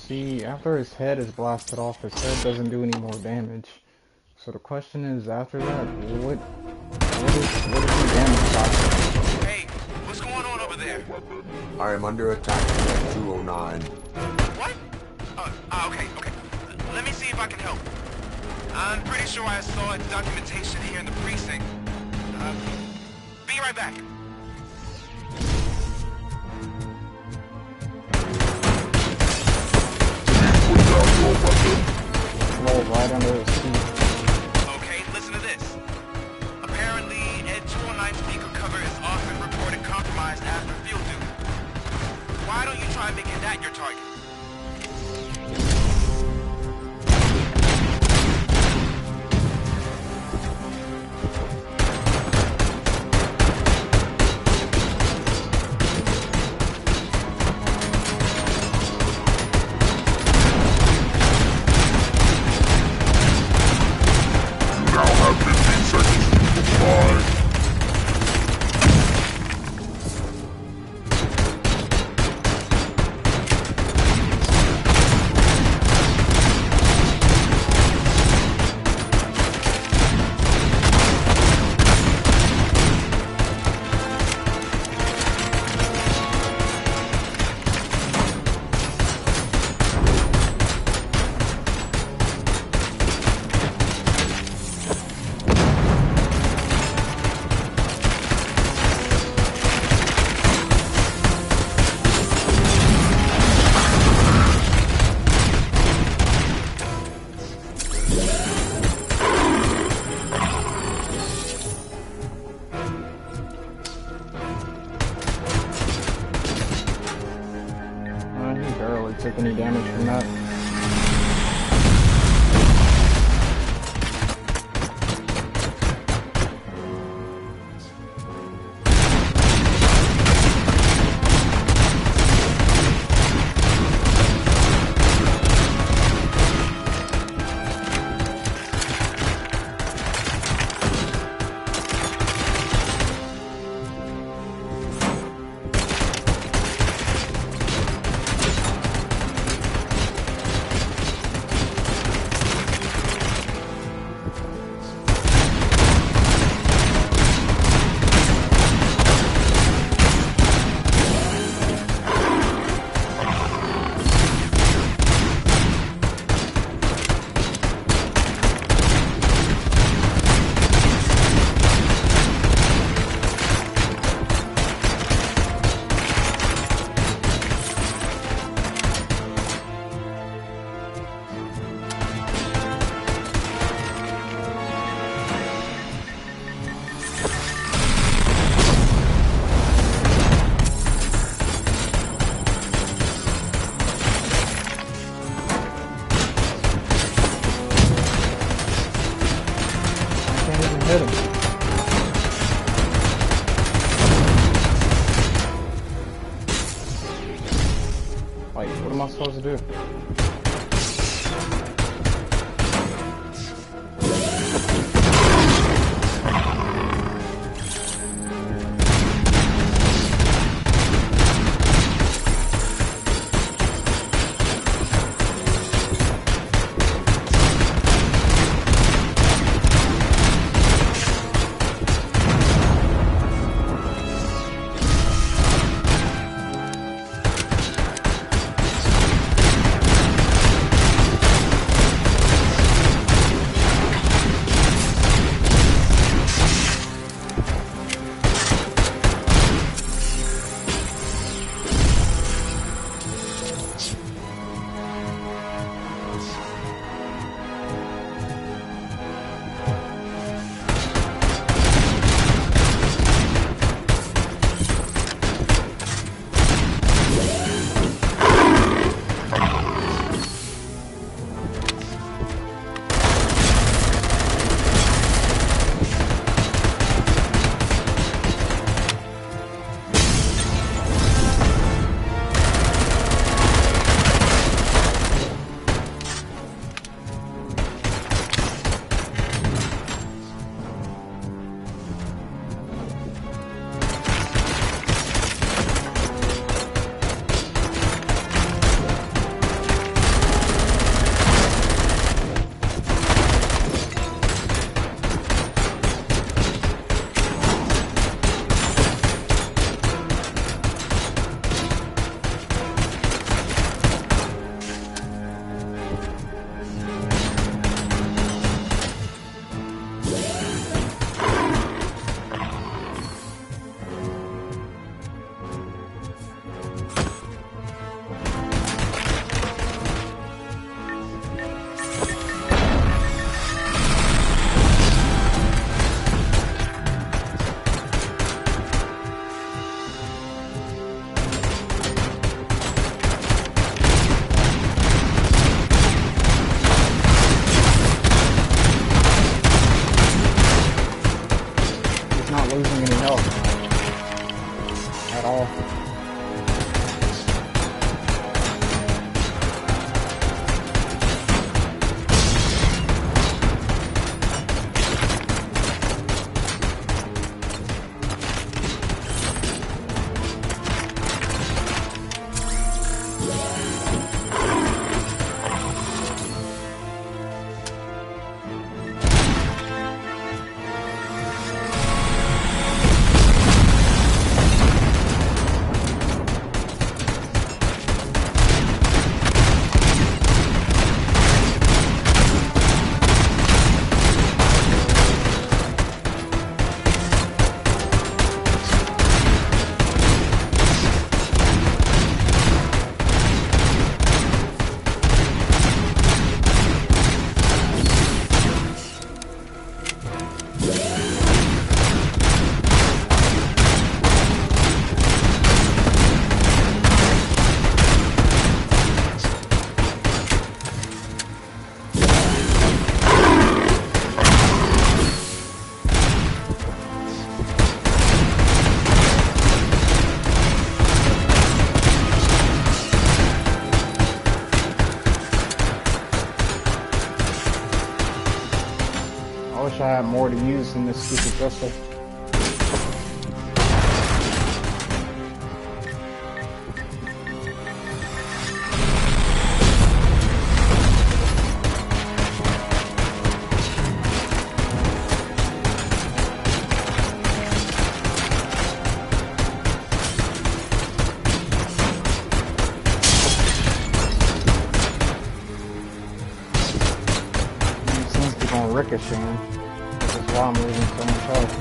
Speaker 1: See, after his head is blasted off, his head doesn't do any more damage. So the question is, after that, what is the damage factor?
Speaker 5: Hey, what's going on over there?
Speaker 2: I am under attack at 209.
Speaker 5: What? Okay. Let me see if I can help. I'm pretty sure I saw documentation here in the precinct. Be right back.
Speaker 1: Roll right under his feet.
Speaker 5: Okay, listen to this. Apparently, Ed 209's speaker cover is often reported compromised after field duty. Why don't you try making that your target?
Speaker 1: hit him. Like, what am I supposed to do? Losing any health at all. I wish I had more to use in this stupid pistol. It seems to be going ricocheting. This is why I'm losing so much health.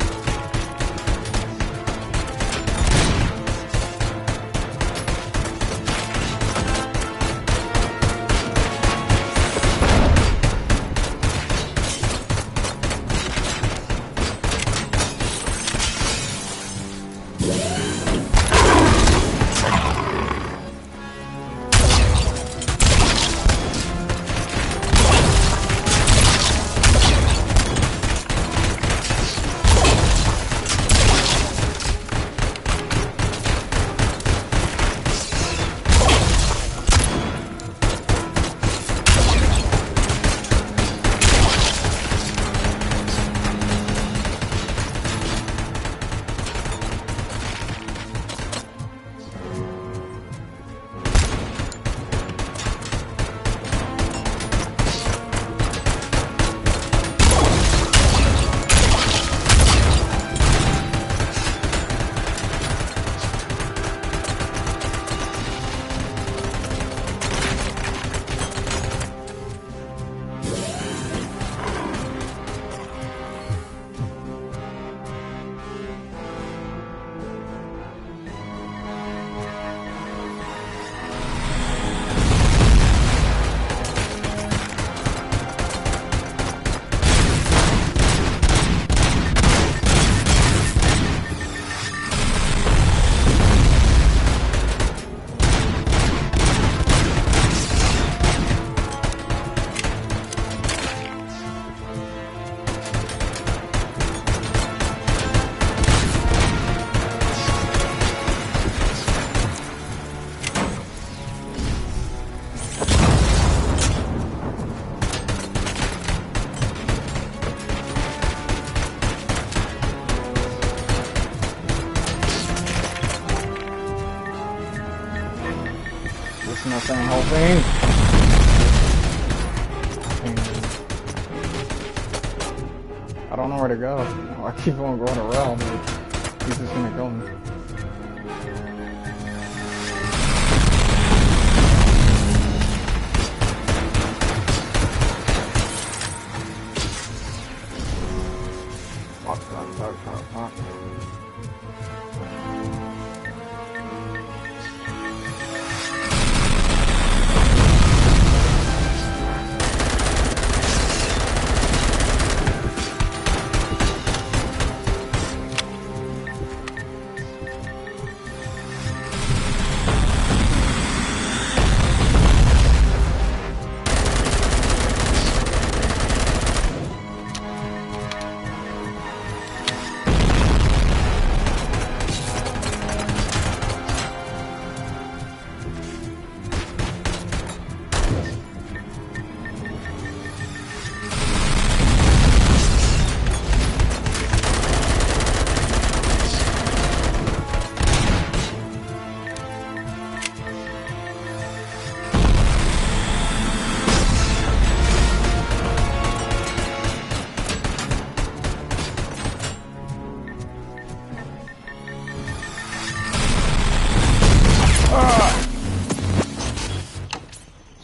Speaker 1: Nothing helping. I don't know where to go. I keep on going around, but he's just gonna kill me. Fuck.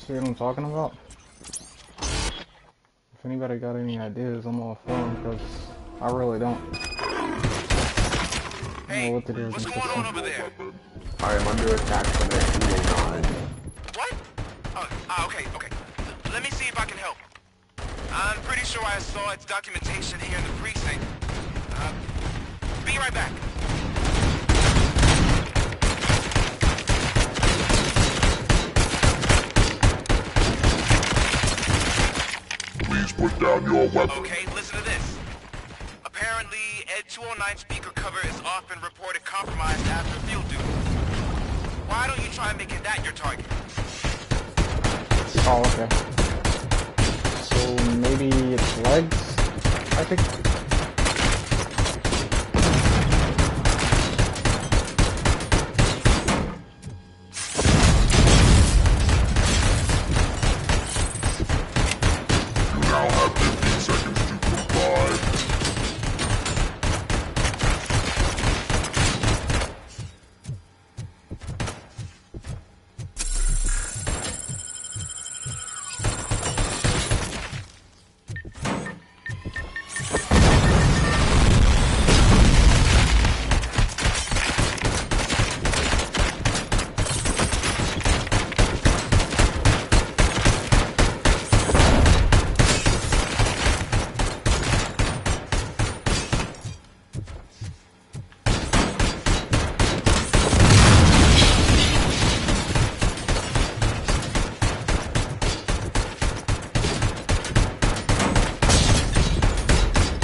Speaker 1: See what I'm talking about? If anybody got any ideas, I'm all for them, because I really don't. I don't know what to do
Speaker 5: What's
Speaker 1: against
Speaker 5: going
Speaker 1: this
Speaker 5: on
Speaker 1: thing.
Speaker 5: over there?
Speaker 2: I am under attack from SDA-9.
Speaker 5: What? Okay. Let me see if I can help. I'm pretty sure I saw its documentation here in the precinct. Be right back.
Speaker 6: Please put down your weapon.
Speaker 5: Okay, listen to this. Apparently, Ed 209 speaker cover is often reported compromised after field duty. Why don't you try making that your target?
Speaker 1: Oh, okay. So maybe it's legs, I think.
Speaker 6: You now have 15 seconds to comply.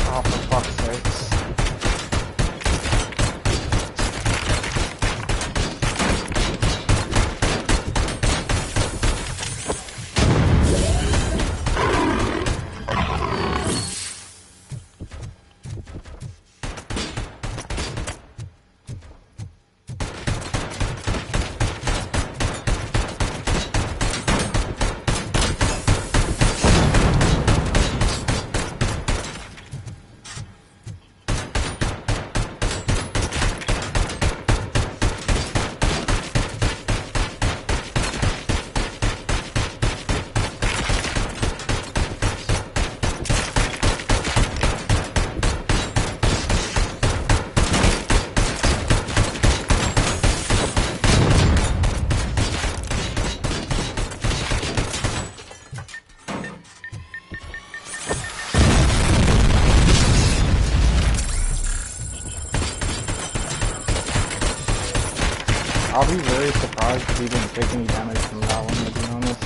Speaker 1: Oh, for fuck's sakes. I'll be very surprised if he didn't take any damage from that one, to be honest.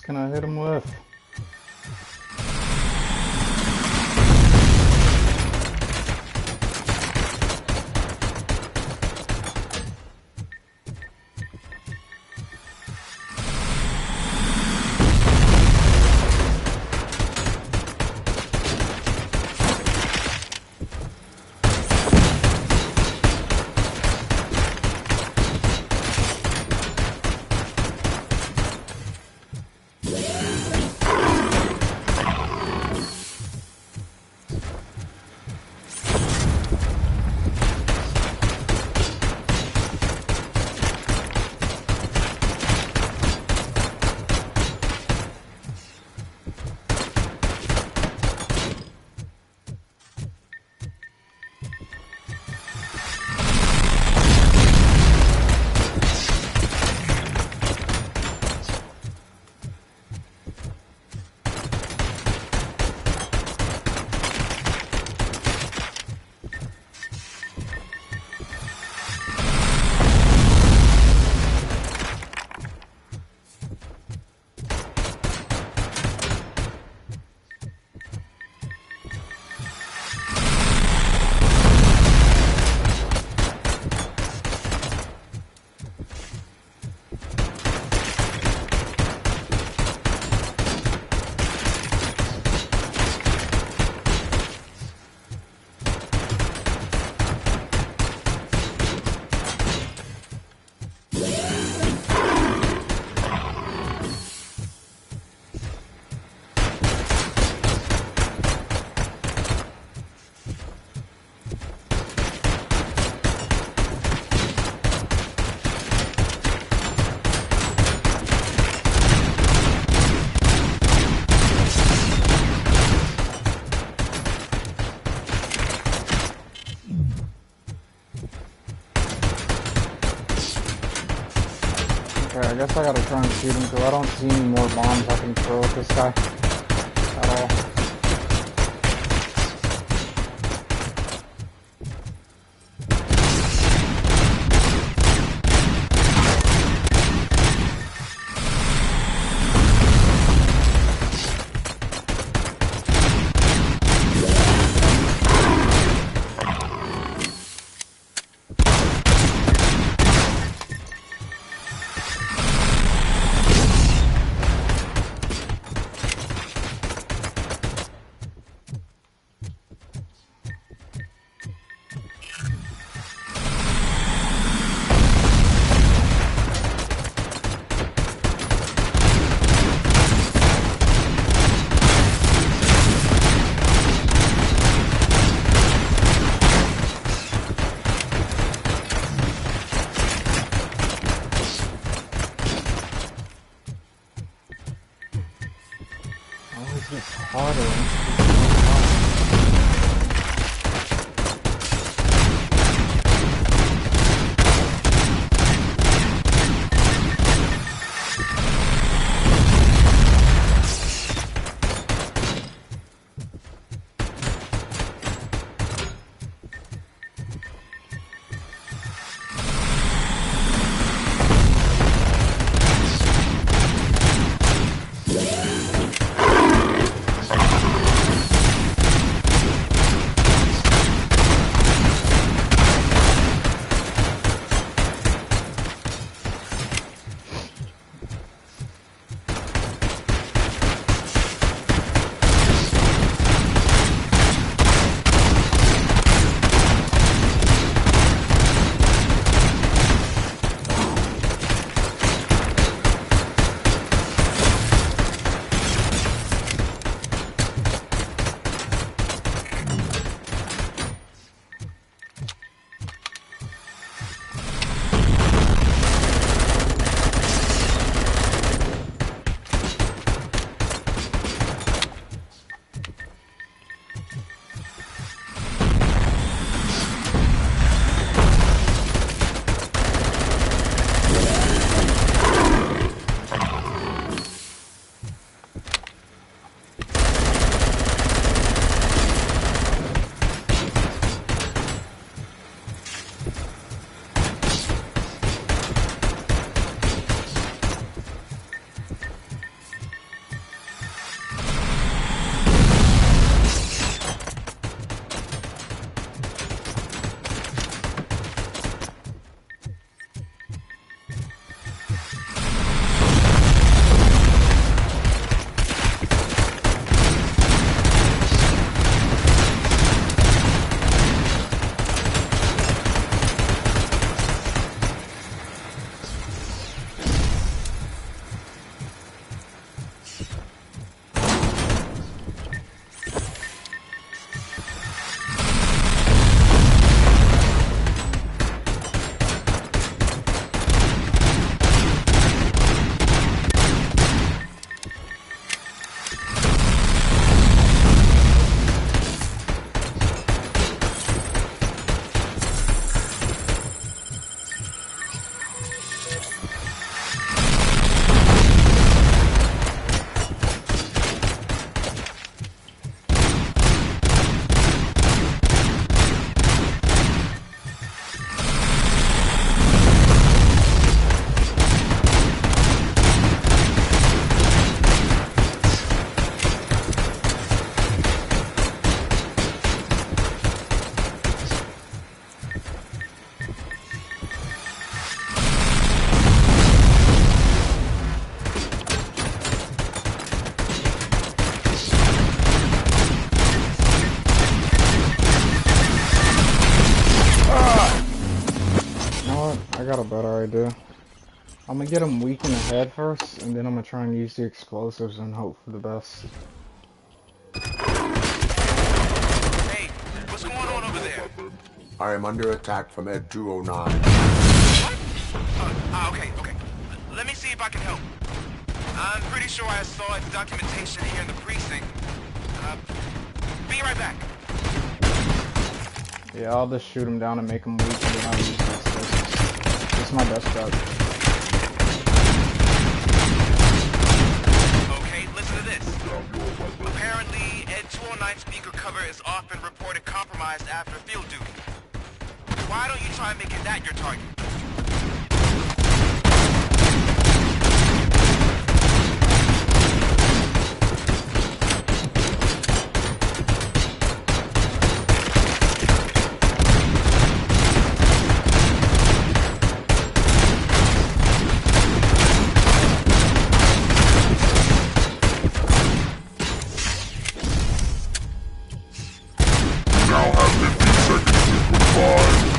Speaker 1: can I hit him with? Okay, I guess I gotta try and shoot him because I don't see any more bombs I can throw at this guy at all. Always gets harder. I got a better idea. I'm gonna get him weak in the head first, and then I'm gonna try and use the explosives and hope for the best.
Speaker 5: Hey, what's going on over there?
Speaker 2: I am under attack from Ed 209.
Speaker 5: What? Okay. Let me see if I can help. I'm pretty sure I saw its documentation here in the precinct. Be right back.
Speaker 1: Yeah, I'll just shoot him down and make him weak, and then I'll use the explosives. It's my best bet.
Speaker 5: Okay, listen to this. Apparently, Ed 209 speaker cover is often reported compromised after field duty. Why don't you try making that your target?
Speaker 6: Now have 15 seconds to comply.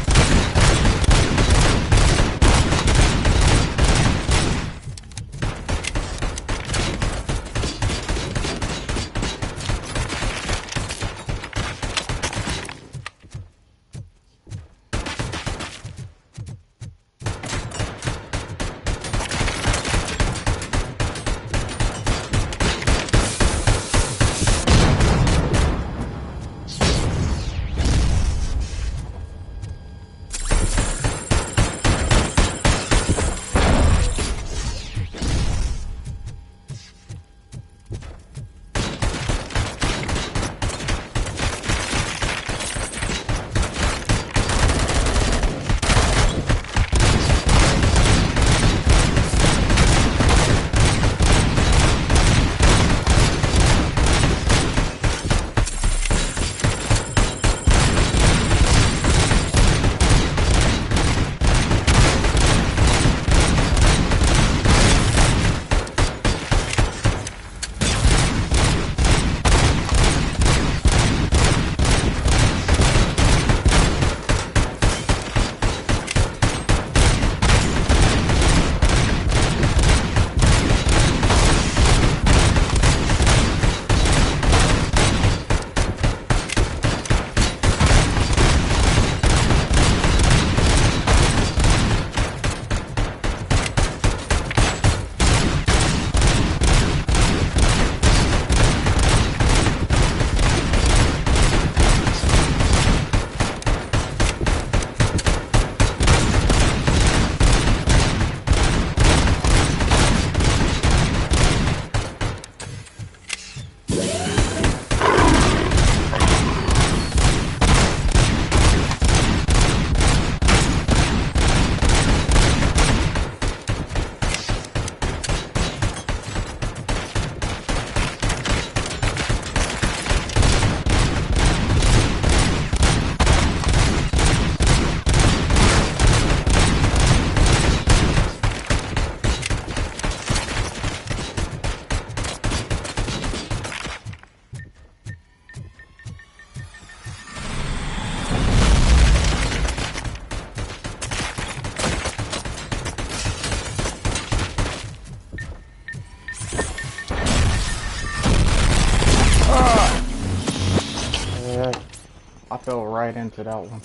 Speaker 1: I fell right into that one.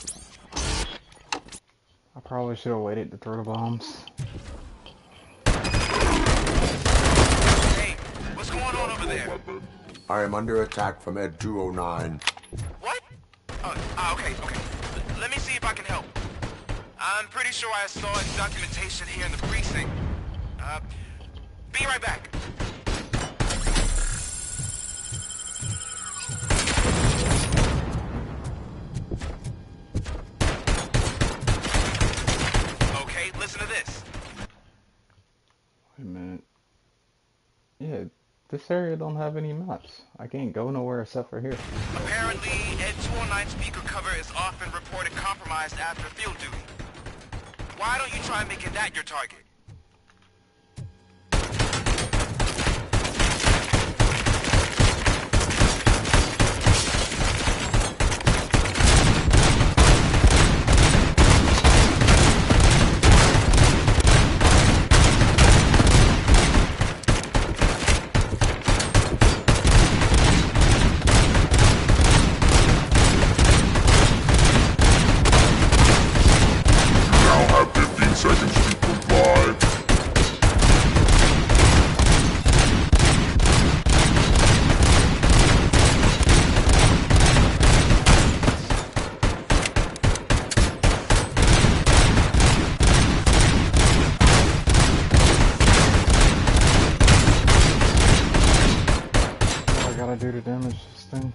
Speaker 1: I probably should have waited to throw the bombs.
Speaker 5: Hey, what's going on over there?
Speaker 2: I am under attack from Ed 209.
Speaker 5: What? Okay. Let me see if I can help. I'm pretty sure I saw its documentation here in the precinct. Be right back. Okay, listen to this.
Speaker 1: Wait a minute. Yeah, this area don't have any maps. I can't go nowhere except for here.
Speaker 5: Apparently, Ed 209 speaker cover is often reported compromised after field duty. Why don't you try making that your target?
Speaker 1: do to damage this thing?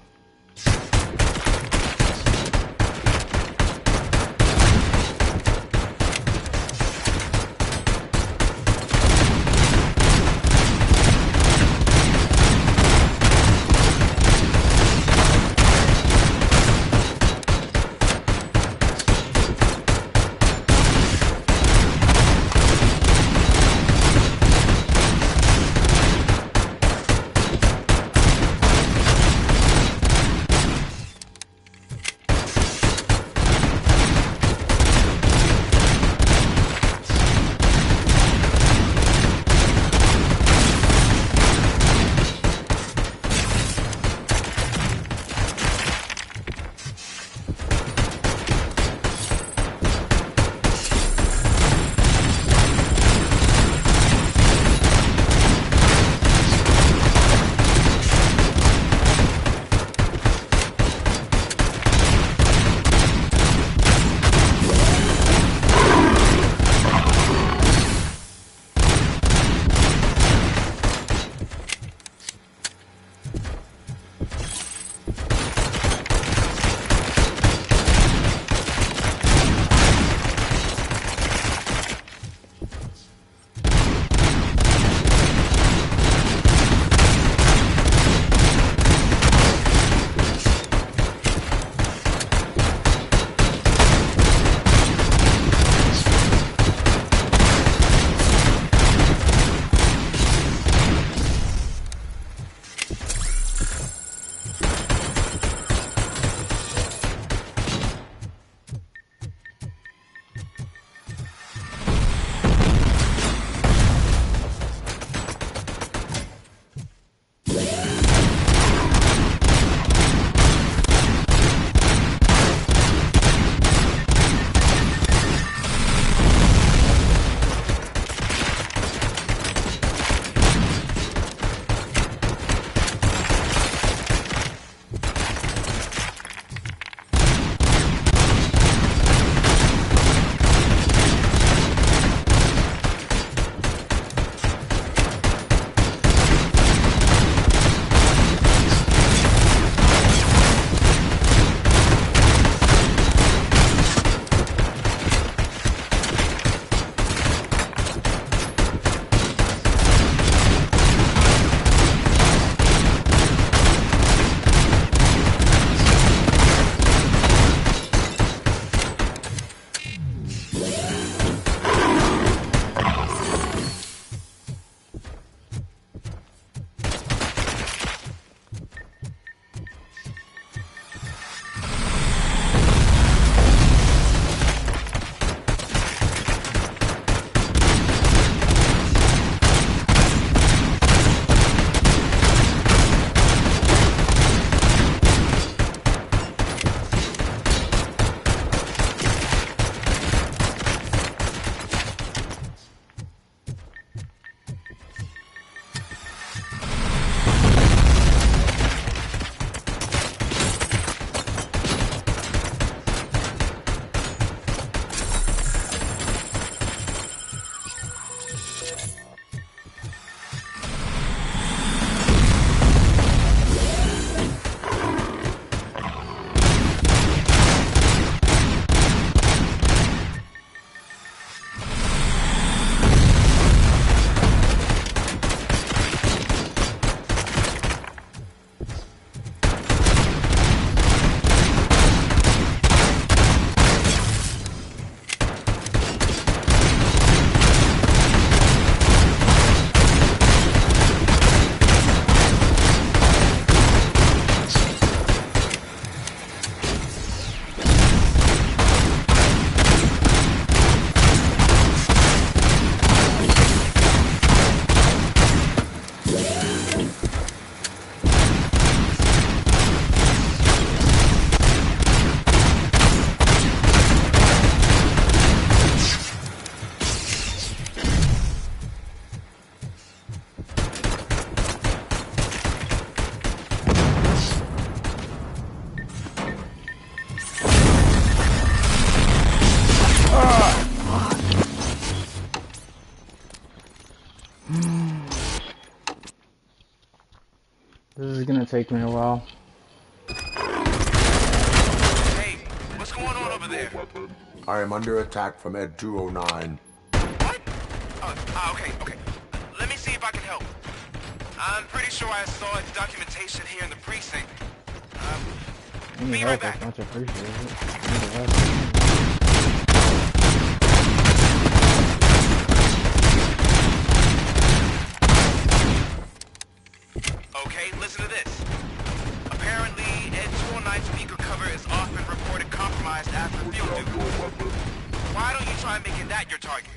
Speaker 1: This is gonna take me a while.
Speaker 5: Hey, what's going on over there?
Speaker 2: I am under attack from Ed 209.
Speaker 5: What? Okay. Let me see if I can help. I'm pretty sure I saw its documentation here in the precinct.
Speaker 1: Any
Speaker 5: Be
Speaker 1: help
Speaker 5: right
Speaker 1: is
Speaker 5: back.
Speaker 1: much appreciated. Need the help.
Speaker 5: Okay, listen to this. Apparently, Ed 209 speaker cover is often reported compromised after field duty. Why don't you try making that your target?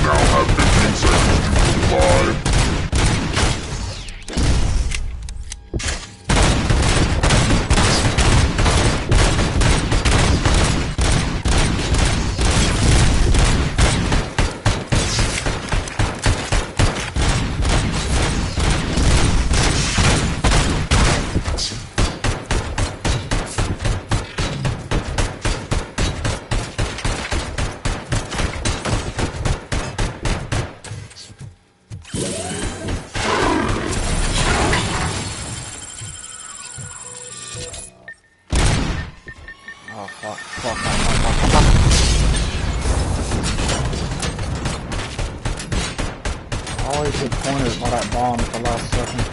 Speaker 6: Now have 15 seconds to comply.
Speaker 1: Oh, fuck. I always get cornered by that bomb at the last second.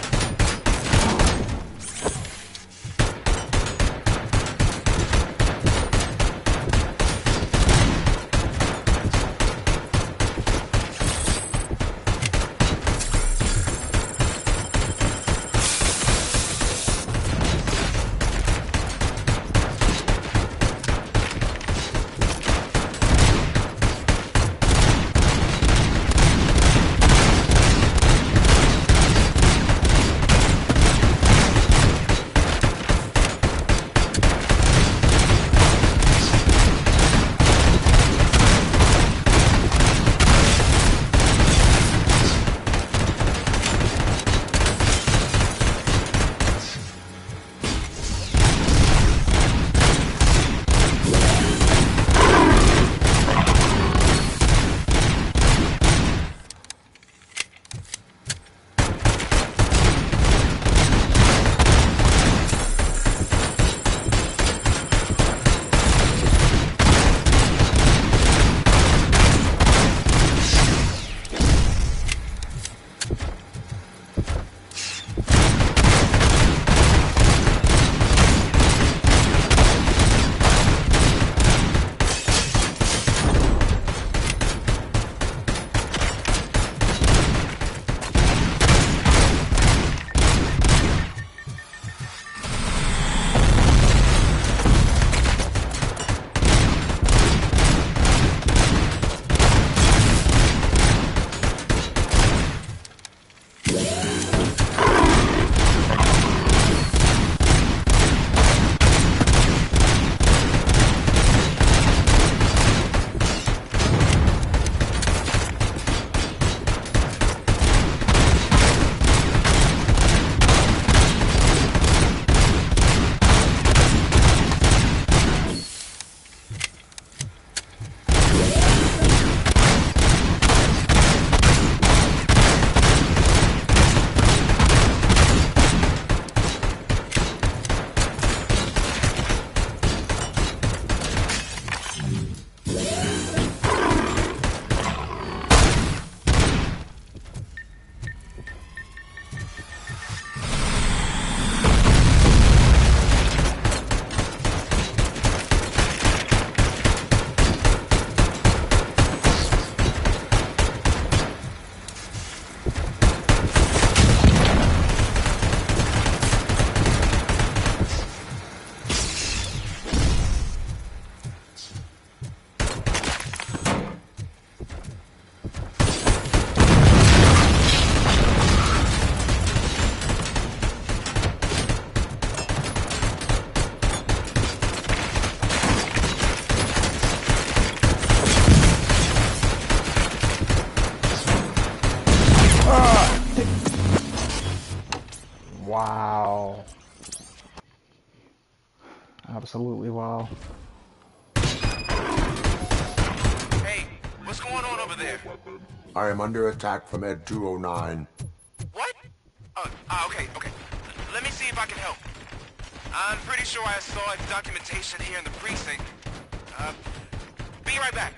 Speaker 1: Wow. Absolutely wow.
Speaker 5: Hey, what's going on over there?
Speaker 2: I am under attack from Ed 209.
Speaker 5: What? Okay. Let me see if I can help. I'm pretty sure I saw documentation here in the precinct. Be right back.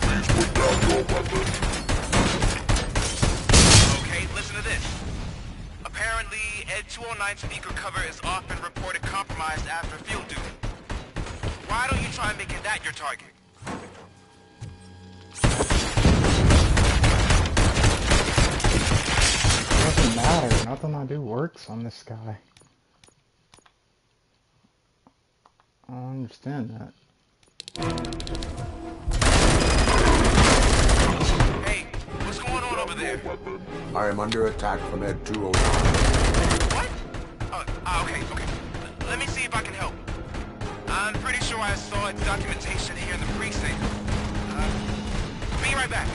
Speaker 6: Please put down your weapon.
Speaker 5: Okay, listen to this. Apparently, Ed 209 speaker cover is off and reported compromised after field duty. Why don't you try making that your target?
Speaker 1: Doesn't matter. Nothing I do works on this guy. I don't understand that.
Speaker 5: Hey, what's going on over there?
Speaker 2: I am under attack from Ed 209.
Speaker 5: What? Okay. Let me see if I can help. I'm pretty sure I saw documentation here in the precinct. Be right back.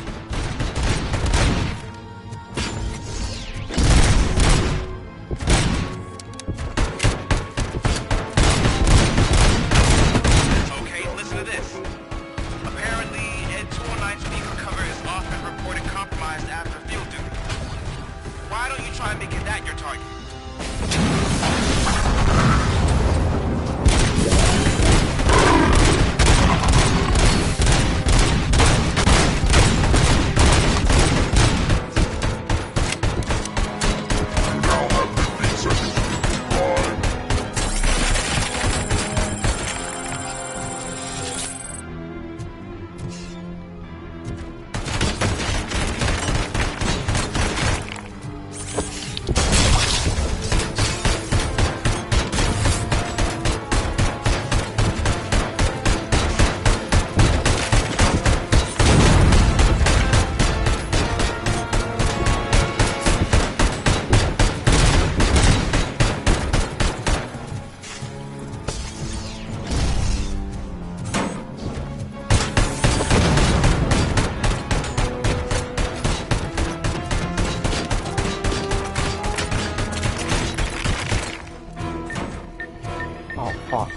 Speaker 5: Okay, listen to this. Apparently, Ed 209 speaker cover is off and reported compromised after field duty. Why don't you try making that your target?
Speaker 6: Now have 15 seconds to comply.
Speaker 1: Oh, fuck.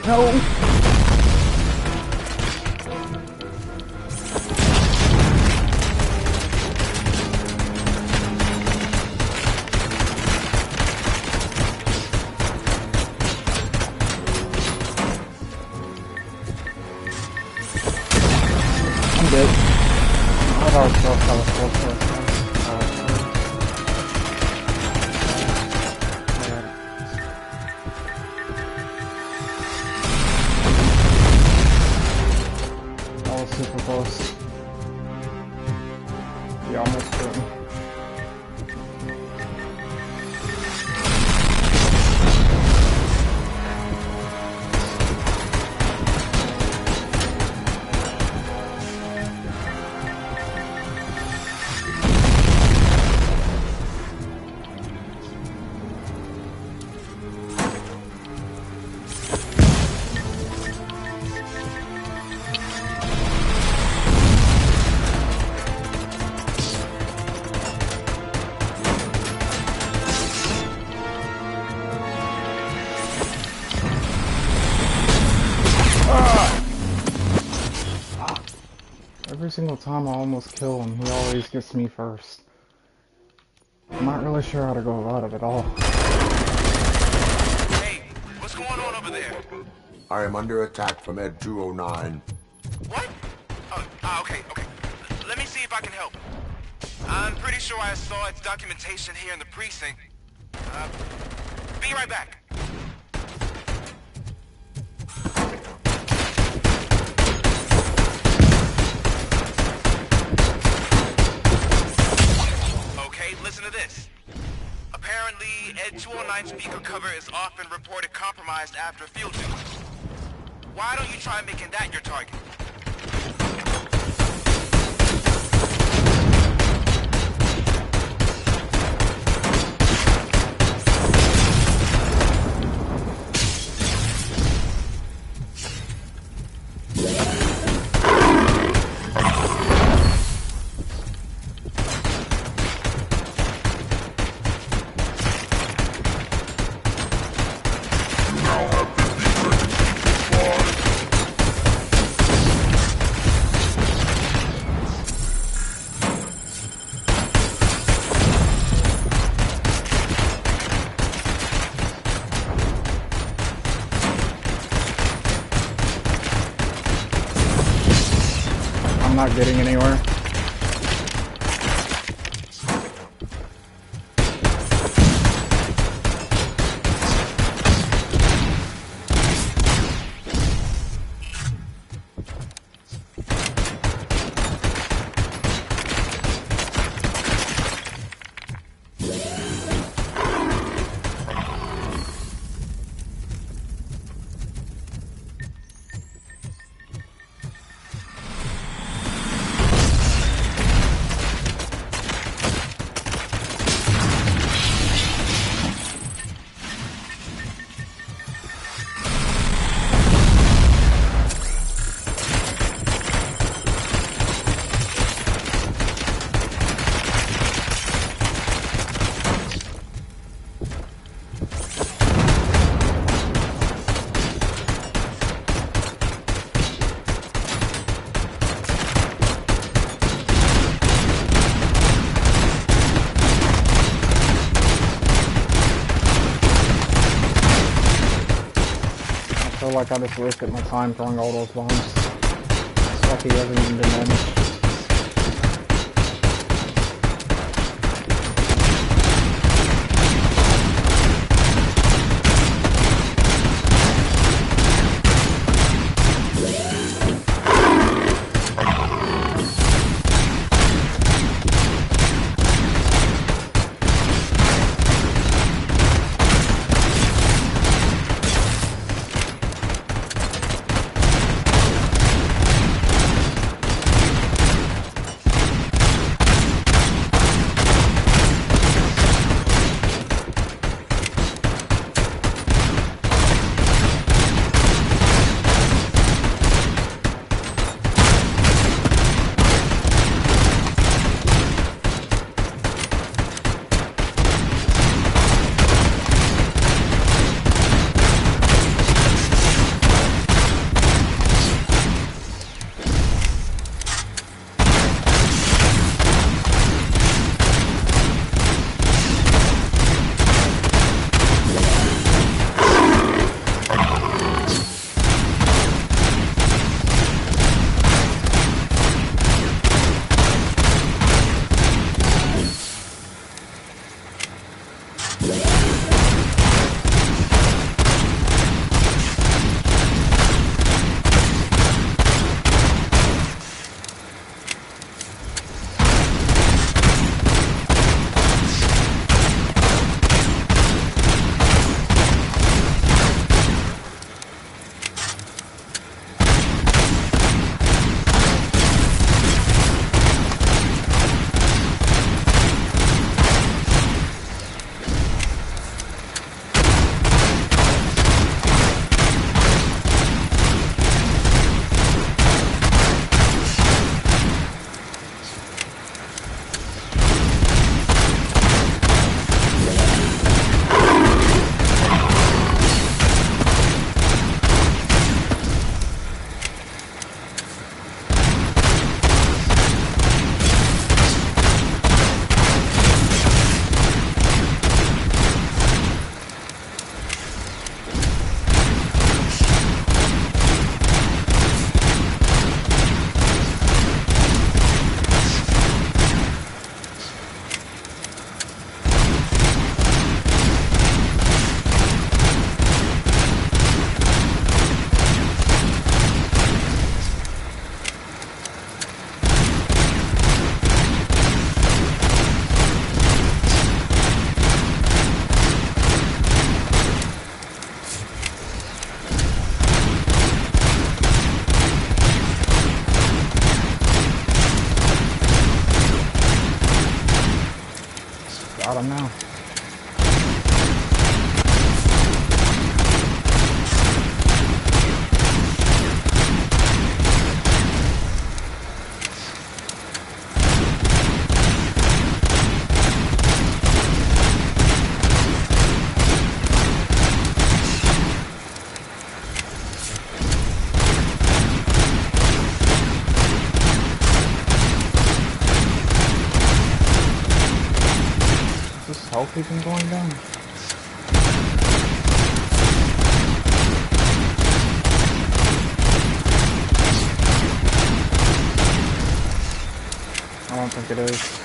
Speaker 1: No! I'm dead. I thought I was close to it. That was super close. Yeah, almost killed me. Every single time I almost kill him, he always gets me first. I'm not really sure how to go about it at all.
Speaker 5: Hey, what's going on over there?
Speaker 2: I am under attack from Ed 209.
Speaker 5: What? Okay. Let me see if I can help. I'm pretty sure I saw its documentation here in the precinct. Be right back. Okay, listen to this. Apparently, Ed 209 speaker cover is often reported compromised after a field duty. Why don't you try making that your target?
Speaker 1: I'm not getting anywhere. I feel like I just wasted my time throwing all those bombs. It's like he hasn't even been damaged. What now? Health even going down? I don't think it is.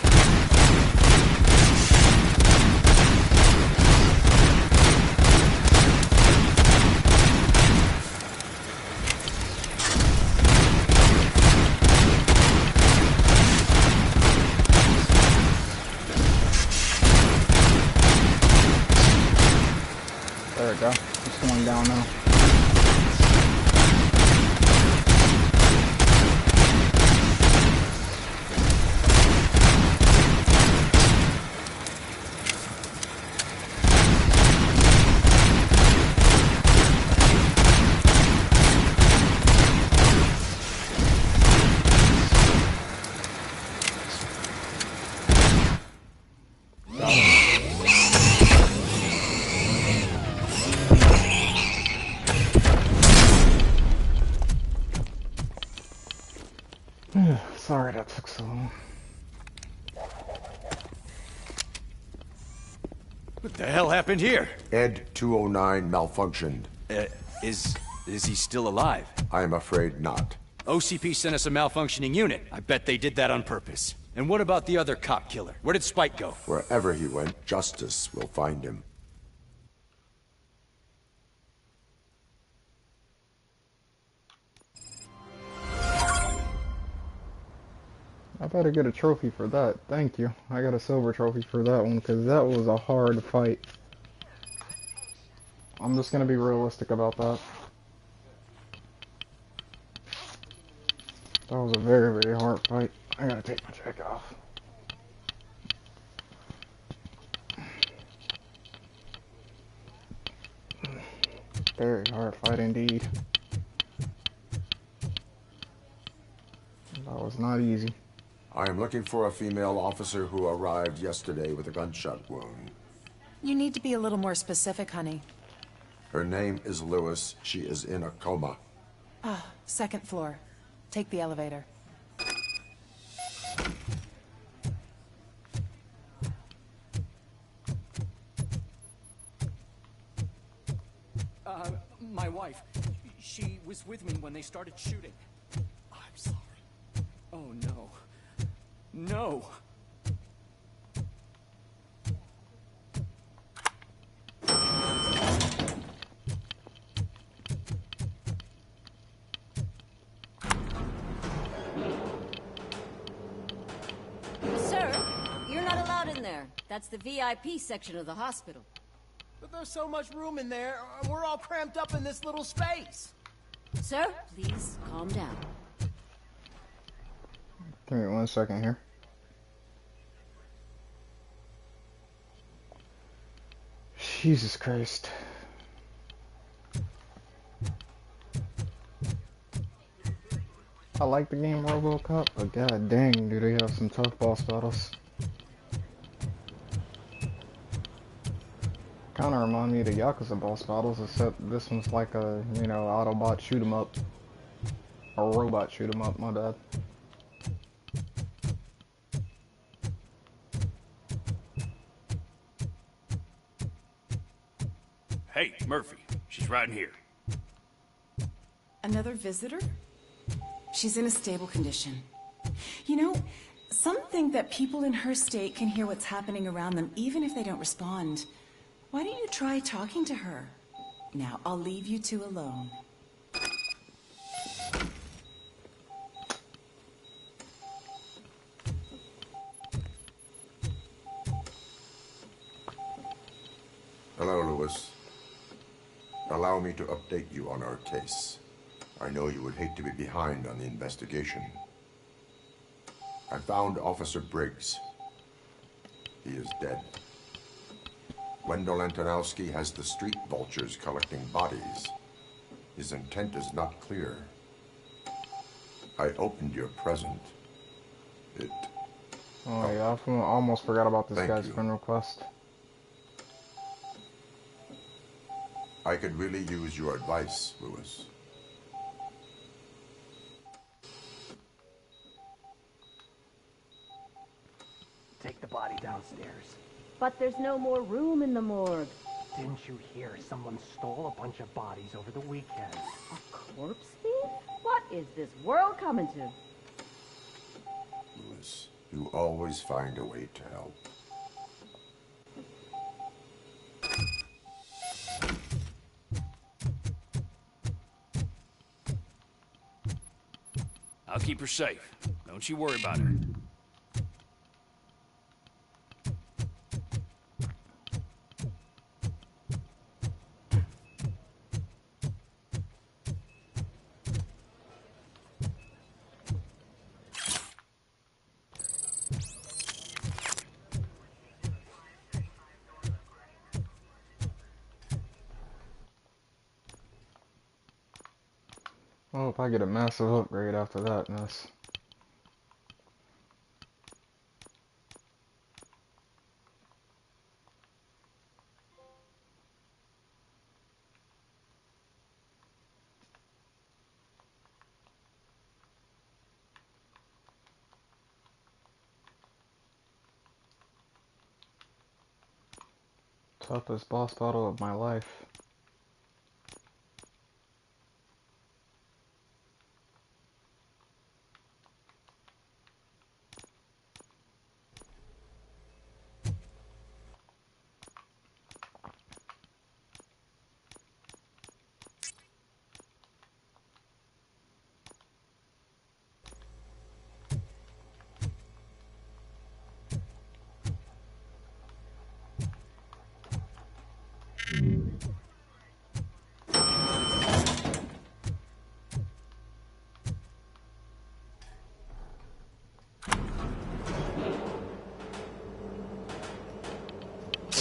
Speaker 1: There we go. It's going down now. Sorry that took so long.
Speaker 8: What the hell happened here?
Speaker 2: Ed 209 malfunctioned.
Speaker 8: Is he still alive?
Speaker 2: I am afraid not.
Speaker 8: OCP sent us a malfunctioning unit. I bet they did that on purpose. And what about the other cop killer? Where did Spike go?
Speaker 2: Wherever he went, justice will find him.
Speaker 1: I better get a trophy for that. Thank you. I got a silver trophy for that one because that was a hard fight. I'm just gonna be realistic about that. That was a very, very hard fight. I gotta take my check off. Very hard fight indeed. That was not easy.
Speaker 2: I am looking for a female officer who arrived yesterday with a gunshot wound.
Speaker 9: You need to be a little more specific, honey.
Speaker 2: Her name is Lewis. She is in a coma.
Speaker 9: Ah, second floor. Take the elevator.
Speaker 10: My wife. She was with me when they started shooting. I'm sorry. Oh, no. No!
Speaker 11: Sir, you're not allowed in there. That's the VIP section of the hospital.
Speaker 7: But there's so much room in there, we're all cramped up in this little space.
Speaker 11: Sir, please calm down.
Speaker 1: Give me 1 second here. Jesus Christ. I like the game Robocop, but god dang, do they have some tough boss battles. Kinda remind me of the Yakuza boss battles, except this one's like a, you know, Autobot shoot 'em up. Or robot shoot 'em up, my bad.
Speaker 8: Hey, Murphy. She's right in here.
Speaker 9: Another visitor? She's in a stable condition. You know, some think that people in her state can hear what's happening around them even if they don't respond. Why don't you try talking to her? Now, I'll leave you two alone.
Speaker 2: Hello, Lewis. Allow me to update you on our case. I know you would hate to be behind on the investigation. I found Officer Briggs. He is dead. Wendell Antonowski has the street vultures collecting bodies. His intent is not clear. I opened your present.
Speaker 1: Oh yeah, I almost forgot about this
Speaker 2: Thank
Speaker 1: guy's
Speaker 2: you.
Speaker 1: friend request.
Speaker 2: I could really use your advice, Lewis.
Speaker 12: Take the body downstairs.
Speaker 11: But there's no more room in the morgue.
Speaker 12: Didn't you hear someone stole a bunch of bodies over the weekend?
Speaker 11: A corpse thief? What is this world coming to?
Speaker 2: Lewis, you always find a way to help.
Speaker 8: I'll keep her safe. Don't you worry about her.
Speaker 1: I hope I get a massive upgrade after that mess. Toughest boss battle of my life.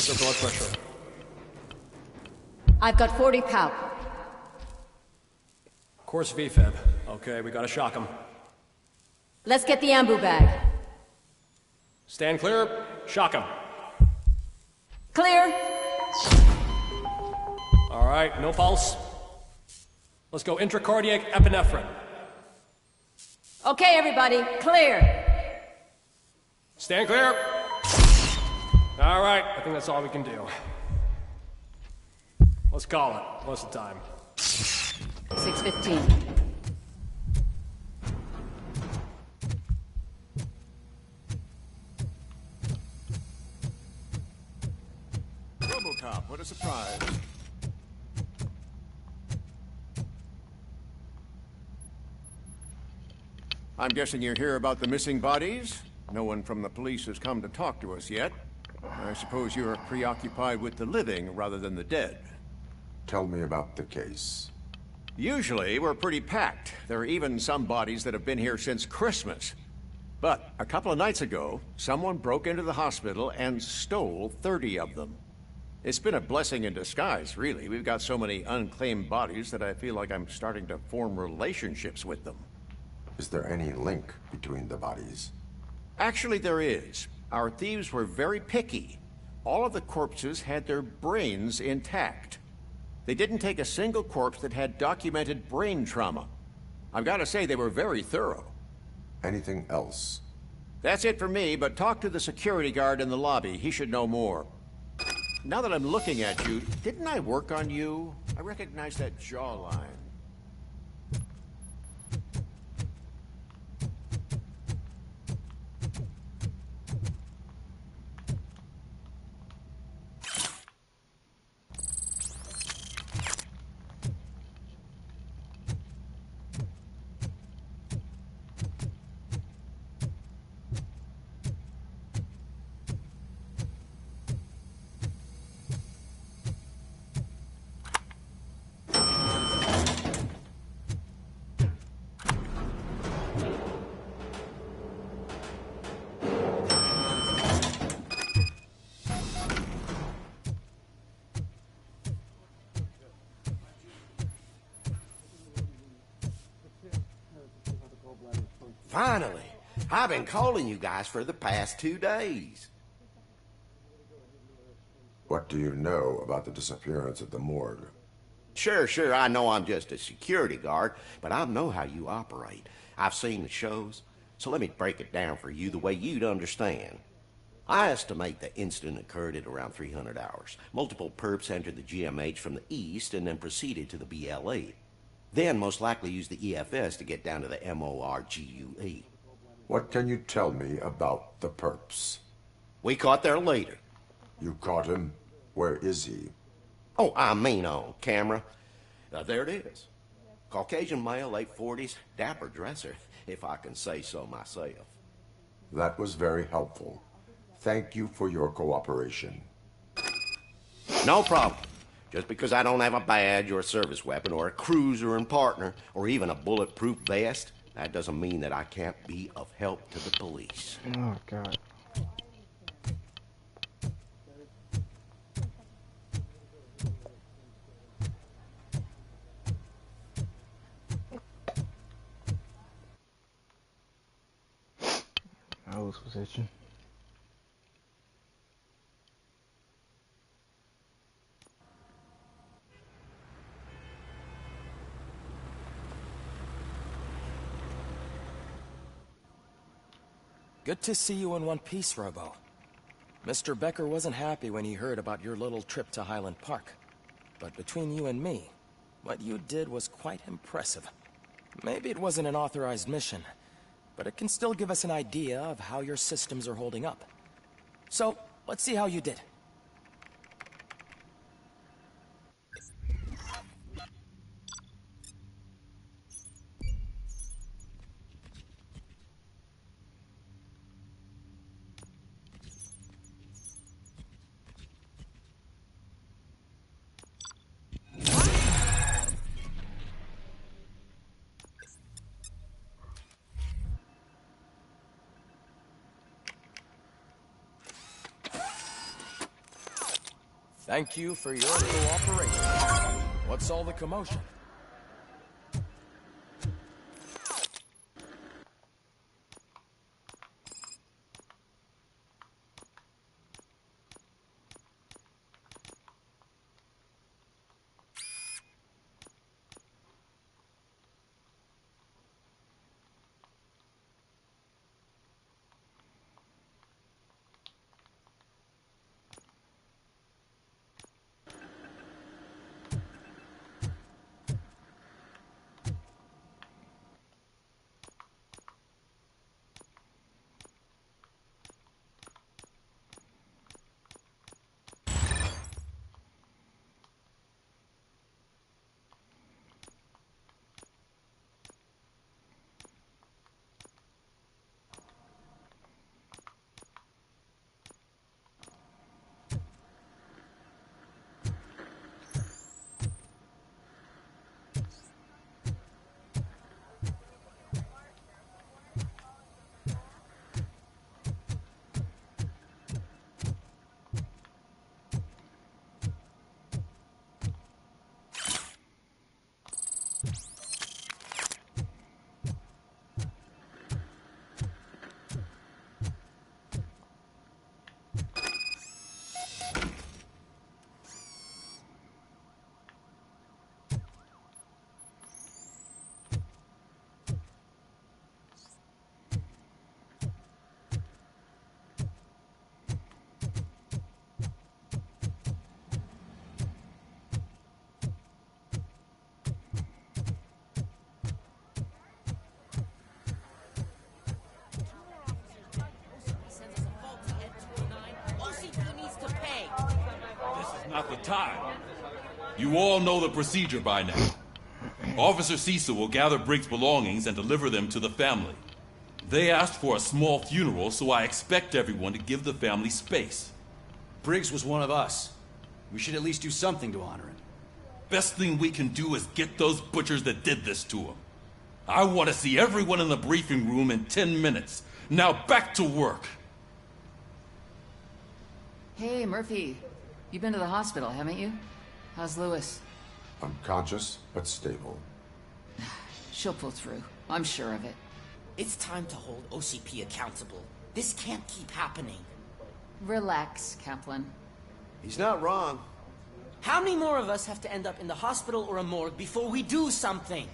Speaker 13: What's your blood pressure?
Speaker 11: I've got 40 pow.
Speaker 13: Course VFib. Okay, we gotta shock him.
Speaker 11: Let's get the ambu bag.
Speaker 13: Stand clear. Shock him.
Speaker 11: Clear.
Speaker 13: All right, no pulse. Let's go intracardiac epinephrine.
Speaker 11: Okay, everybody, clear.
Speaker 13: Stand clear. All right, I think that's all we can do. Let's call it. What's the time?
Speaker 11: 6:15.
Speaker 4: Robocop, what a surprise.
Speaker 14: I'm guessing you're here about the missing bodies? No one from the police has come to talk to us yet. I suppose you're preoccupied with the living rather than the dead.
Speaker 2: Tell me about the case.
Speaker 14: Usually, we're pretty packed. There are even some bodies that have been here since Christmas. But a couple of nights ago, someone broke into the hospital and stole 30 of them. It's been a blessing in disguise, really. We've got so many unclaimed bodies that I feel like I'm starting to form relationships with them.
Speaker 2: Is there any link between the bodies?
Speaker 14: Actually, there is. Our thieves were very picky. All of the corpses had their brains intact. They didn't take a single corpse that had documented brain trauma. I've got to say, they were very thorough.
Speaker 2: Anything else?
Speaker 14: That's it for me, but talk to the security guard in the lobby. He should know more. Now that I'm looking at you, didn't I work on you? I recognize that jawline.
Speaker 15: Finally. I've been calling you guys for the past 2 days.
Speaker 2: What do you know about the disappearance at the morgue?
Speaker 15: Sure, I know I'm just a security guard, but I know how you operate. I've seen the shows, so let me break it down for you the way you'd understand. I estimate the incident occurred at around 300 hours. Multiple perps entered the GMH from the east and then proceeded to the BLE. Then most likely used the EFS to get down to the MORGUE.
Speaker 2: What can you tell me about the perps?
Speaker 15: We caught their leader.
Speaker 2: You caught him? Where is he?
Speaker 15: Oh, I mean on camera. There it is. Caucasian male, late 40s, dapper dresser, if I can say so myself.
Speaker 2: That was very helpful. Thank you for your cooperation.
Speaker 15: No problem. Just because I don't have a badge or a service weapon or a cruiser and partner or even a bulletproof vest, that doesn't mean that I can't be of help to the police.
Speaker 1: Oh, God. Nose was itching.
Speaker 10: Good to see you in one piece, Robo. Mr. Becker wasn't happy when he heard about your little trip to Highland Park. But between you and me, what you did was quite impressive. Maybe it wasn't an authorized mission, but it can still give us an idea of how your systems are holding up. So, let's see how you did. Thank you for your cooperation. What's all the commotion?
Speaker 16: Not the time. You all know the procedure by now. Officer Cecil will gather Briggs' belongings and deliver them to the family. They asked for a small funeral, so I expect everyone to give the family space.
Speaker 8: Briggs was one of us. We should at least do something to honor him.
Speaker 16: Best thing we can do is get those butchers that did this to him. I want to see everyone in the briefing room in 10 minutes. Now back to work.
Speaker 17: Hey, Murphy. You've been to the hospital, haven't you? How's Lewis?
Speaker 2: Unconscious, but stable.
Speaker 17: She'll pull through. I'm sure of it.
Speaker 7: It's time to hold OCP accountable. This can't keep happening.
Speaker 17: Relax, Kaplan.
Speaker 15: He's not wrong.
Speaker 7: How many more of us have to end up in the hospital or a morgue before we do something?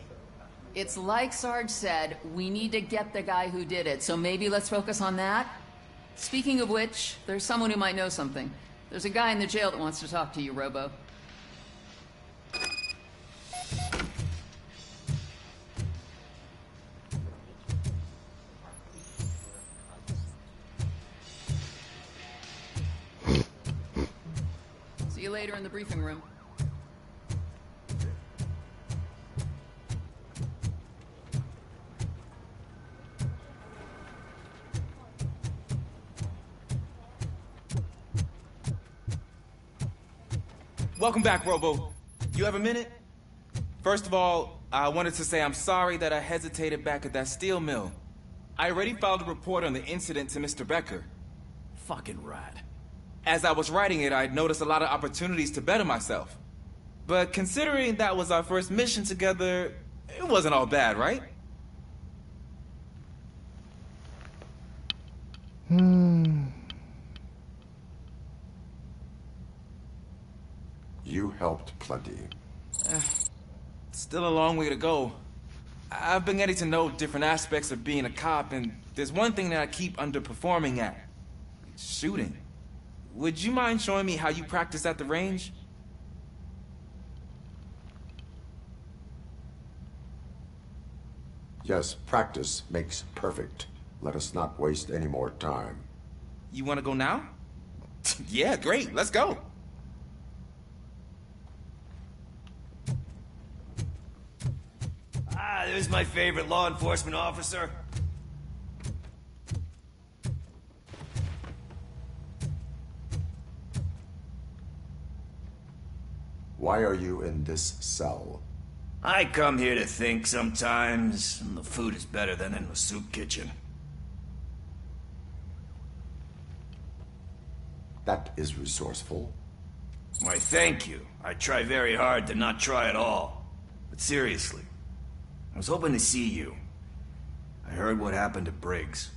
Speaker 17: It's like Sarge said, we need to get the guy who did it, so maybe let's focus on that? Speaking of which, there's someone who might know something. There's a guy in the jail that wants to talk to you, Robo. See you later in the briefing room.
Speaker 18: Welcome back, Robo. You have a minute? First of all, I wanted to say I'm sorry that I hesitated back at that steel mill. I already filed a report on the incident to Mr. Becker.
Speaker 8: Fucking rat.
Speaker 18: As I was writing it, I'd noticed a lot of opportunities to better myself. But considering that was our first mission together, it wasn't all bad, right?
Speaker 2: You helped plenty.
Speaker 18: Still a long way to go. I've been getting to know different aspects of being a cop, and there's one thing that I keep underperforming at. Shooting. Would you mind showing me how you practice at the range?
Speaker 2: Yes, practice makes perfect. Let us not waste any more time.
Speaker 18: You want to go now? Yeah, great. Let's go.
Speaker 19: Ah, there's my favorite law enforcement officer.
Speaker 2: Why are you in this cell?
Speaker 19: I come here to think sometimes, and the food is better than in the soup kitchen.
Speaker 2: That is resourceful.
Speaker 19: Why, thank you. I try very hard to not try at all. But seriously, I was hoping to see you. I heard what happened to Briggs.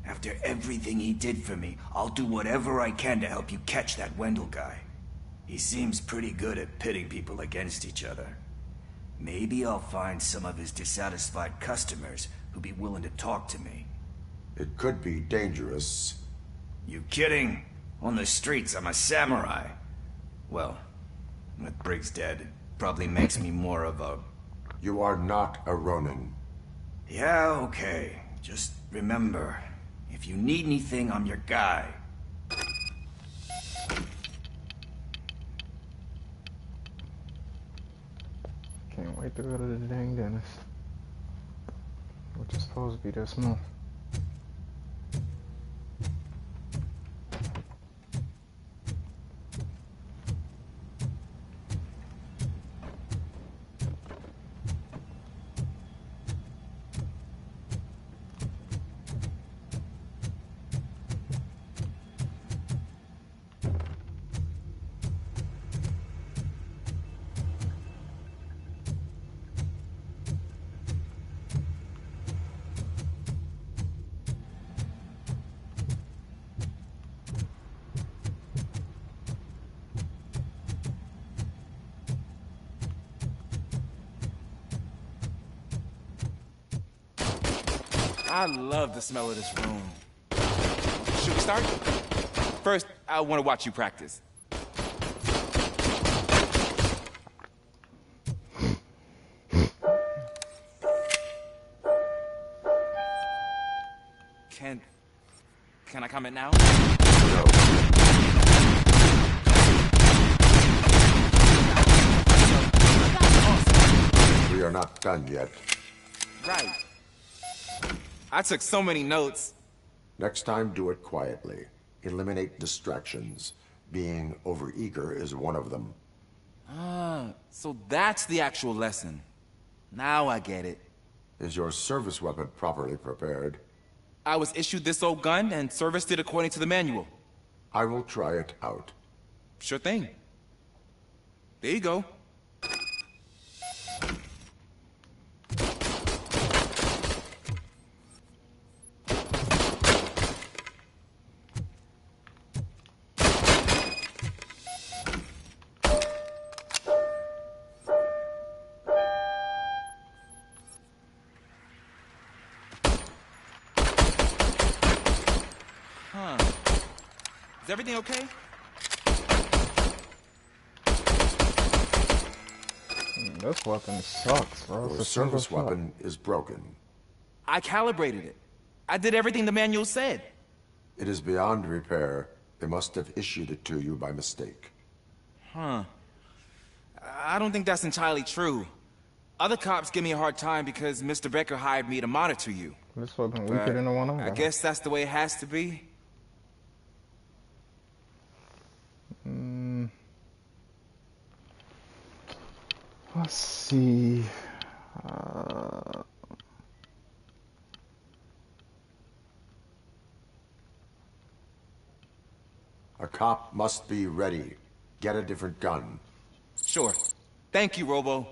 Speaker 19: After everything he did for me, I'll do whatever I can to help you catch that Wendell guy. He seems pretty good at pitting people against each other. Maybe I'll find some of his dissatisfied customers who'd be willing to talk to me.
Speaker 2: It could be dangerous.
Speaker 19: You kidding? On the streets, I'm a samurai. Well, with Briggs dead, it probably makes me more of a...
Speaker 2: You are not a Ronin.
Speaker 19: Yeah, okay. Just remember, if you need anything, I'm your guy.
Speaker 1: Can't wait to go to the dang dentist. Which is supposed to be this month.
Speaker 18: I love the smell of this room. Should we start? First, I want to watch you practice. Can I comment now?
Speaker 2: No. We are not done yet.
Speaker 18: Right. I took so many notes.
Speaker 2: Next time, do it quietly. Eliminate distractions. Being overeager is one of them.
Speaker 18: Ah, so that's the actual lesson. Now I get it.
Speaker 2: Is your service weapon properly prepared?
Speaker 18: I was issued this old gun and serviced it according to the manual.
Speaker 2: I will try it out.
Speaker 18: Sure thing. There you go. Is everything okay?
Speaker 1: This weapon sucks, bro.
Speaker 2: Your
Speaker 1: It's a single
Speaker 2: service
Speaker 1: shot.
Speaker 2: weapon is broken.
Speaker 18: I calibrated it. I did everything the manual said.
Speaker 2: It is beyond repair. They must have issued it to you by mistake.
Speaker 18: Huh. I don't think that's entirely true. Other cops give me a hard time because Mr. Becker hired me to monitor you.
Speaker 1: This weapon weaker than the one I
Speaker 18: I
Speaker 1: got.
Speaker 18: guess that's the way it has to be.
Speaker 1: Let's see.
Speaker 2: A cop must be ready. Get a different gun.
Speaker 18: Sure. Thank you, Robo.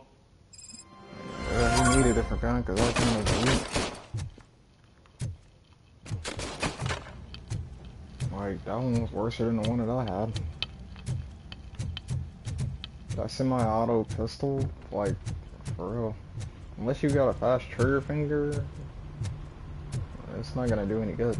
Speaker 1: Yeah, we need a different gun because that gun is weak. Like, that one was worse than the one that I had. That semi-auto pistol, like, for real. Unless you got a fast trigger finger, it's not gonna do any good.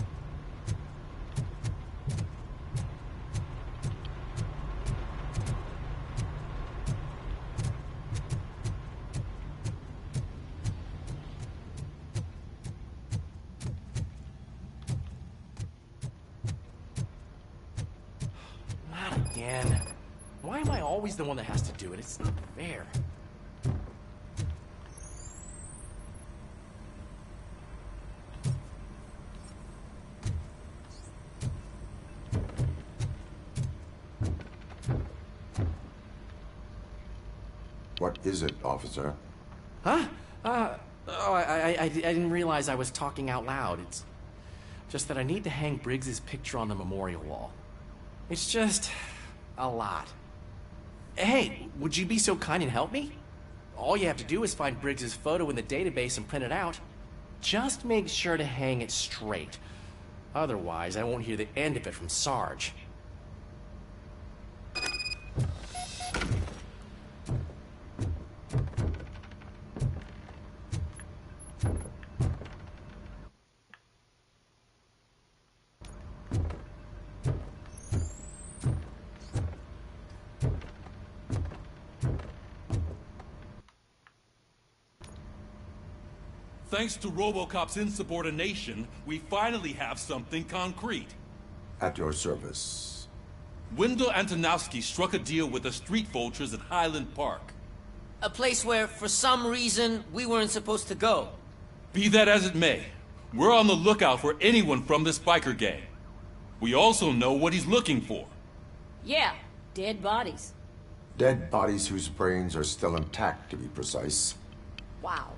Speaker 20: Not again. Why am I always the one that has to do it? It's not fair.
Speaker 2: What is it, officer?
Speaker 20: Huh? I didn't realize I was talking out loud. It's just that I need to hang Briggs's picture on the memorial wall. It's just a lot. Hey, would you be so kind and help me? All you have to do is find Briggs's photo in the database and print it out. Just make sure to hang it straight. Otherwise, I won't hear the end of it from Sarge.
Speaker 16: Thanks to Robocop's insubordination, we finally have something concrete.
Speaker 2: At your service.
Speaker 16: Wendell Antonowski struck a deal with the street vultures at Highland Park.
Speaker 7: A place where, for some reason, we weren't supposed to go.
Speaker 16: Be that as it may, we're on the lookout for anyone from this biker gang. We also know what he's looking for.
Speaker 11: Yeah, dead bodies.
Speaker 2: Dead bodies whose brains are still intact, to be precise.
Speaker 11: Wow,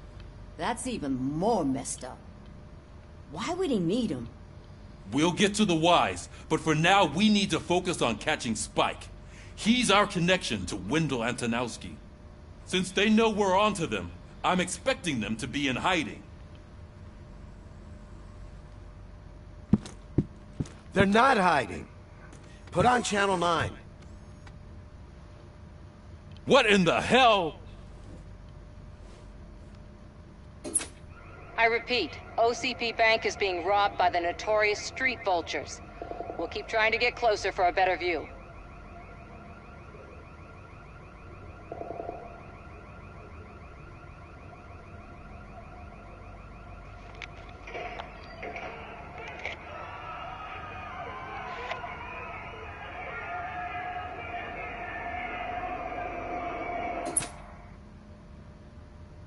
Speaker 11: that's even more messed up. Why would he need them?
Speaker 16: We'll get to the whys, but for now we need to focus on catching Spike. He's our connection to Wendell Antonowski. Since they know we're onto them, I'm expecting them to be in hiding.
Speaker 15: They're not hiding. Put on Channel 9.
Speaker 16: What in the hell?
Speaker 3: I repeat, OCP Bank is being robbed by the notorious street vultures. We'll keep trying to get closer for a better view.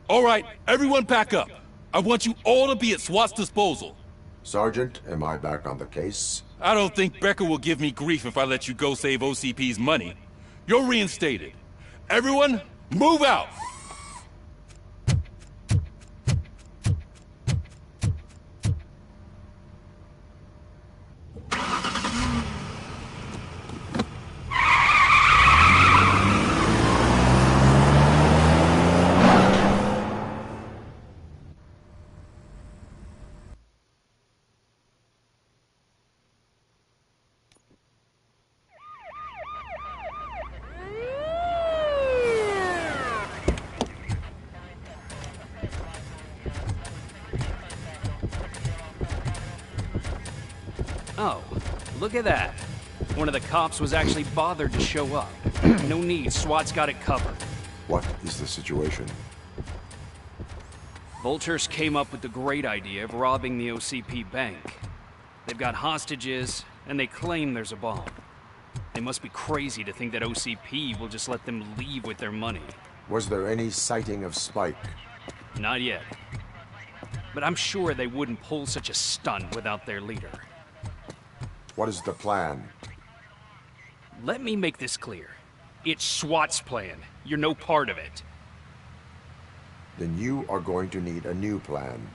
Speaker 16: All right, everyone pack up. I want you all to be at SWAT's disposal.
Speaker 2: Sergeant, am I back on the case?
Speaker 16: I don't think Becker will give me grief if I let you go save OCP's money. You're reinstated. Everyone, move out!
Speaker 21: Oh, look at that. One of the cops was actually bothered to show up. No need, SWAT's got it covered.
Speaker 2: What is the situation?
Speaker 21: Vultures came up with the great idea of robbing the OCP bank. They've got hostages, and they claim there's a bomb. They must be crazy to think that OCP will just let them leave with their money.
Speaker 2: Was there any sighting of Spike?
Speaker 21: Not yet. But I'm sure they wouldn't pull such a stunt without their leader.
Speaker 2: What is the plan?
Speaker 21: Let me make this clear. It's SWAT's plan. You're no part of it.
Speaker 2: Then you are going to need a new plan.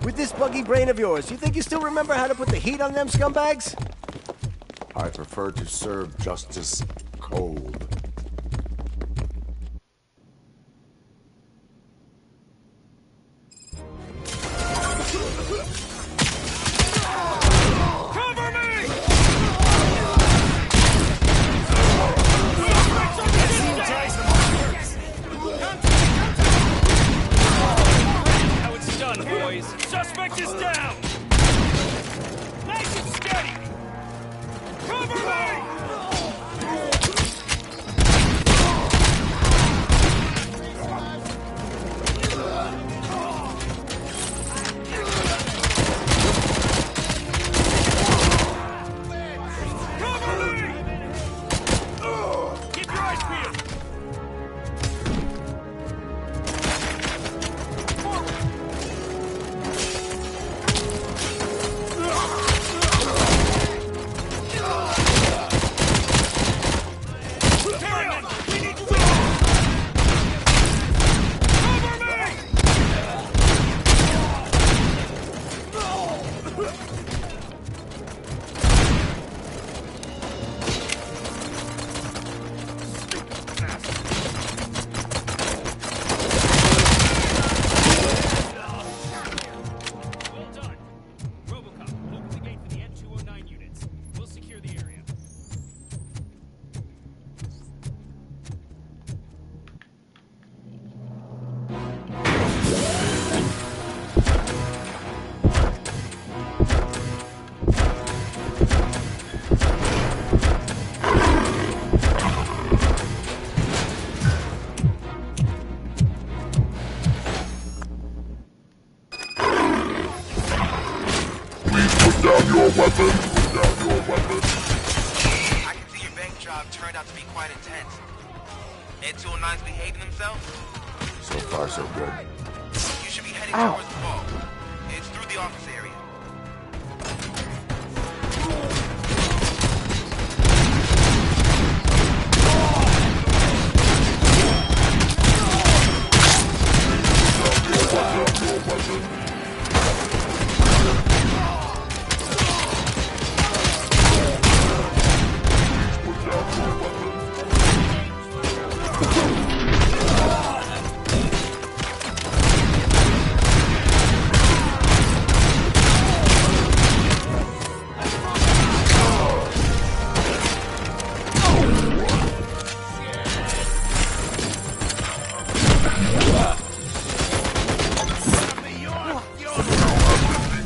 Speaker 7: With this buggy brain of yours, you think you still remember how to put the heat on them scumbags?
Speaker 2: I prefer to serve justice cold.
Speaker 21: How it's done, boys. Suspect is down! Nice and steady! Cover me! Robocop, open the gate for the N209 units. We'll secure the area.
Speaker 6: Put down your weapon. Put down your weapon.
Speaker 5: I can see your bank job turned out to be quite intense. N209's behaving themselves?
Speaker 2: So far, so good.
Speaker 5: You should be heading towards the vault. It's through the office area.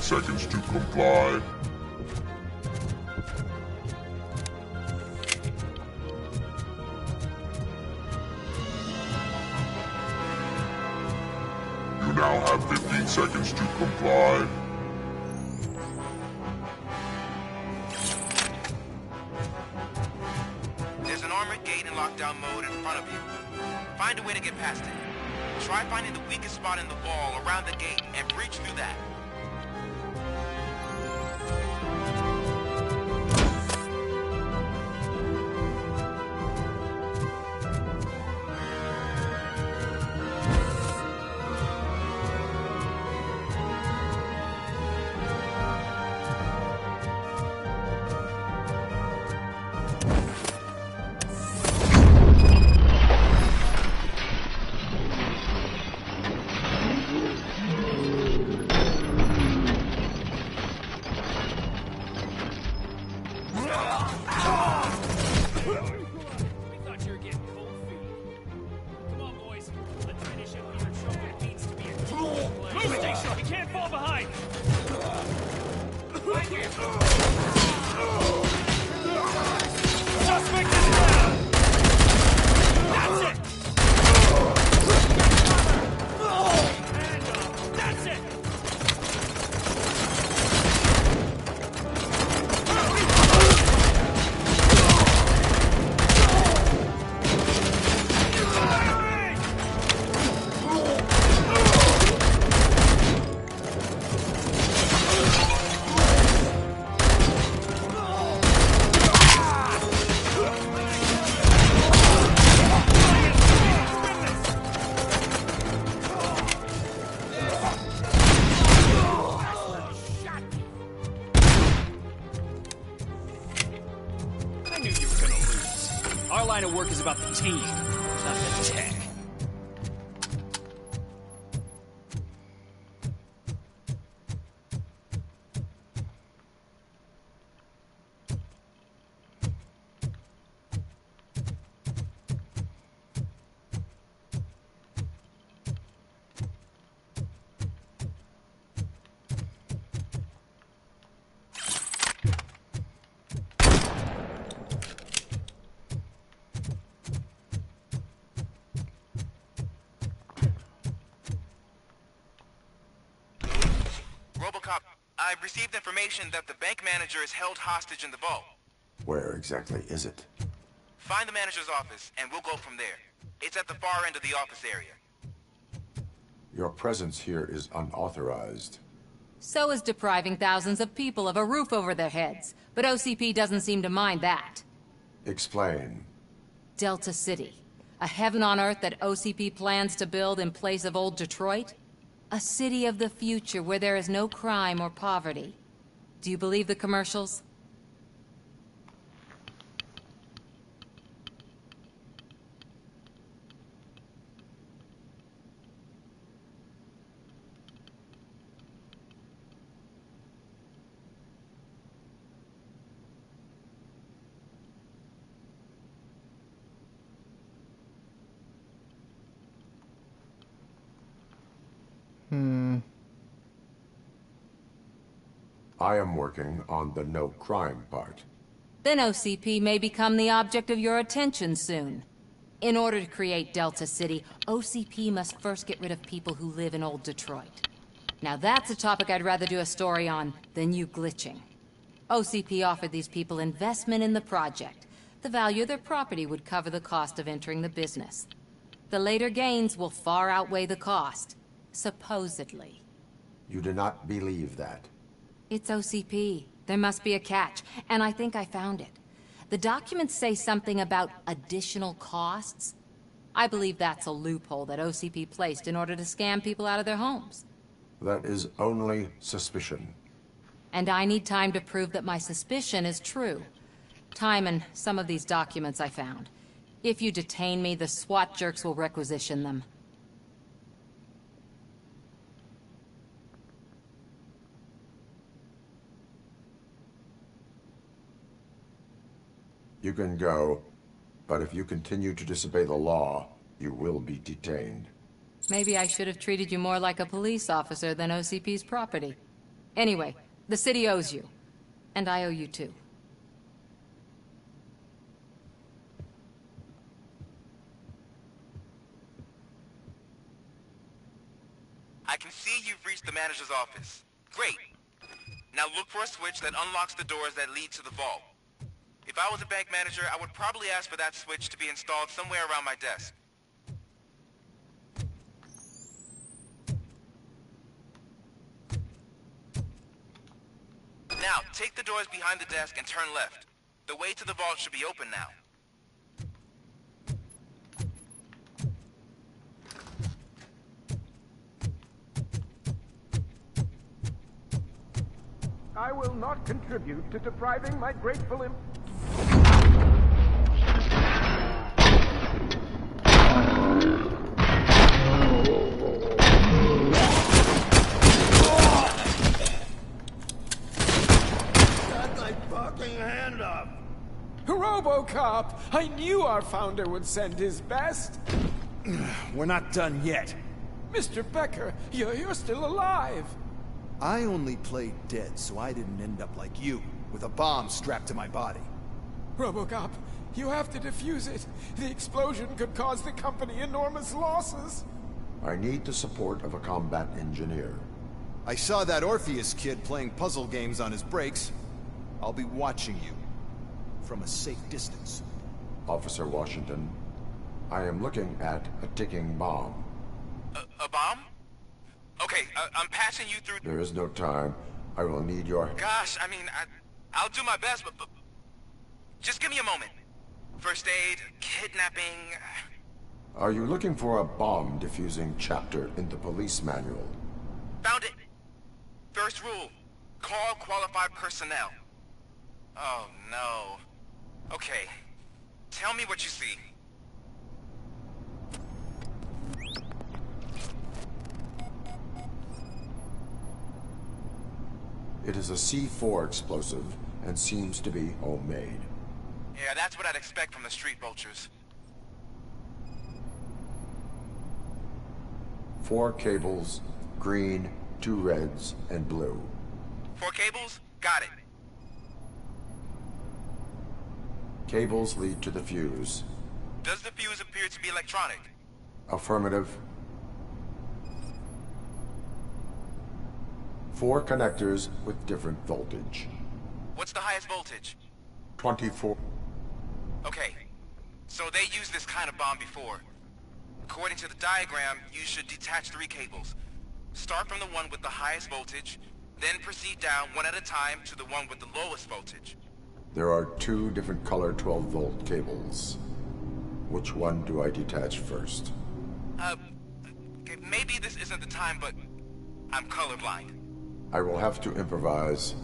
Speaker 6: Seconds to comply. You now have 15 seconds to comply.
Speaker 5: There's an armored gate in lockdown mode in front of you. Find a way to get past it. Try finding the weakest spot in the wall around the gate and breach through that.
Speaker 21: Our line of work is about the team, not the tech.
Speaker 5: Robocop, I've received information that the bank manager is held hostage in the vault.
Speaker 2: Where exactly is it?
Speaker 5: Find the manager's office, and we'll go from there. It's at the far end of the office area.
Speaker 2: Your presence here is unauthorized.
Speaker 3: So is depriving thousands of people of a roof over their heads. But OCP doesn't seem to mind that.
Speaker 2: Explain.
Speaker 3: Delta City. A heaven on earth that OCP plans to build in place of old Detroit? A city of the future where there is no crime or poverty. Do you believe the commercials?
Speaker 2: I am working on the no crime part.
Speaker 3: Then OCP may become the object of your attention soon. In order to create Delta City, OCP must first get rid of people who live in old Detroit. Now that's a topic I'd rather do a story on than you glitching. OCP offered these people investment in the project. The value of their property would cover the cost of entering the business. The later gains will far outweigh the cost. Supposedly.
Speaker 2: You do not believe that?
Speaker 3: It's OCP. There must be a catch, and I think I found it. The documents say something about additional costs. I believe that's a loophole that OCP placed in order to scam people out of their homes.
Speaker 2: That is only suspicion.
Speaker 3: And I need time to prove that my suspicion is true. Time and some of these documents I found. If you detain me, the SWAT jerks will requisition them.
Speaker 2: You can go, but if you continue to disobey the law, you will be detained.
Speaker 3: Maybe I should have treated you more like a police officer than OCP's property. Anyway, the city owes you. And I owe you too.
Speaker 5: I can see you've reached the manager's office. Great. Now look for a switch that unlocks the doors that lead to the vault. If I was a bank manager, I would probably ask for that switch to be installed somewhere around my desk. Now, take the doors behind the desk and turn left. The way to the vault should be open now.
Speaker 12: I will not contribute to depriving my grateful
Speaker 7: Robocop! I knew our founder would send his best!
Speaker 4: We're not done yet.
Speaker 7: Mr. Becker, you're still alive!
Speaker 9: I only played dead so I didn't end up like you, with a bomb strapped to my body.
Speaker 7: Robocop, you have to defuse it. The explosion could cause the company enormous losses.
Speaker 2: I need the support of a combat engineer.
Speaker 9: I saw that Orpheus kid playing puzzle games on his breaks. I'll be watching you. From a safe distance.
Speaker 2: Officer Washington, I am looking at a ticking bomb.
Speaker 5: A bomb? Okay, I'm passing you through...
Speaker 2: There is no time. I will need your...
Speaker 5: Gosh, I mean, I'll do my best, but... Just give me a moment. First aid, kidnapping...
Speaker 2: Are you looking for a bomb defusing chapter in the police manual?
Speaker 5: Found it. First rule, call qualified personnel. Oh, no. Okay. Tell me what you see.
Speaker 2: It is a C4 explosive and seems to be homemade.
Speaker 5: Yeah, that's what I'd expect from the street vultures.
Speaker 2: 4 cables, green, 2 reds, and blue.
Speaker 5: 4 cables? Got it.
Speaker 2: Cables lead to the fuse.
Speaker 5: Does the fuse appear to be electronic?
Speaker 2: Affirmative. 4 connectors with different voltage.
Speaker 5: What's the highest voltage?
Speaker 2: 24.
Speaker 5: Okay, so they used this kind of bomb before. According to the diagram, you should detach 3 cables. Start from the one with the highest voltage, then proceed down one at a time to the one with the lowest voltage.
Speaker 2: There are 2 different color 12-volt cables. Which one do I detach first?
Speaker 5: Okay, maybe this isn't the time, but I'm colorblind.
Speaker 2: I will have to improvise.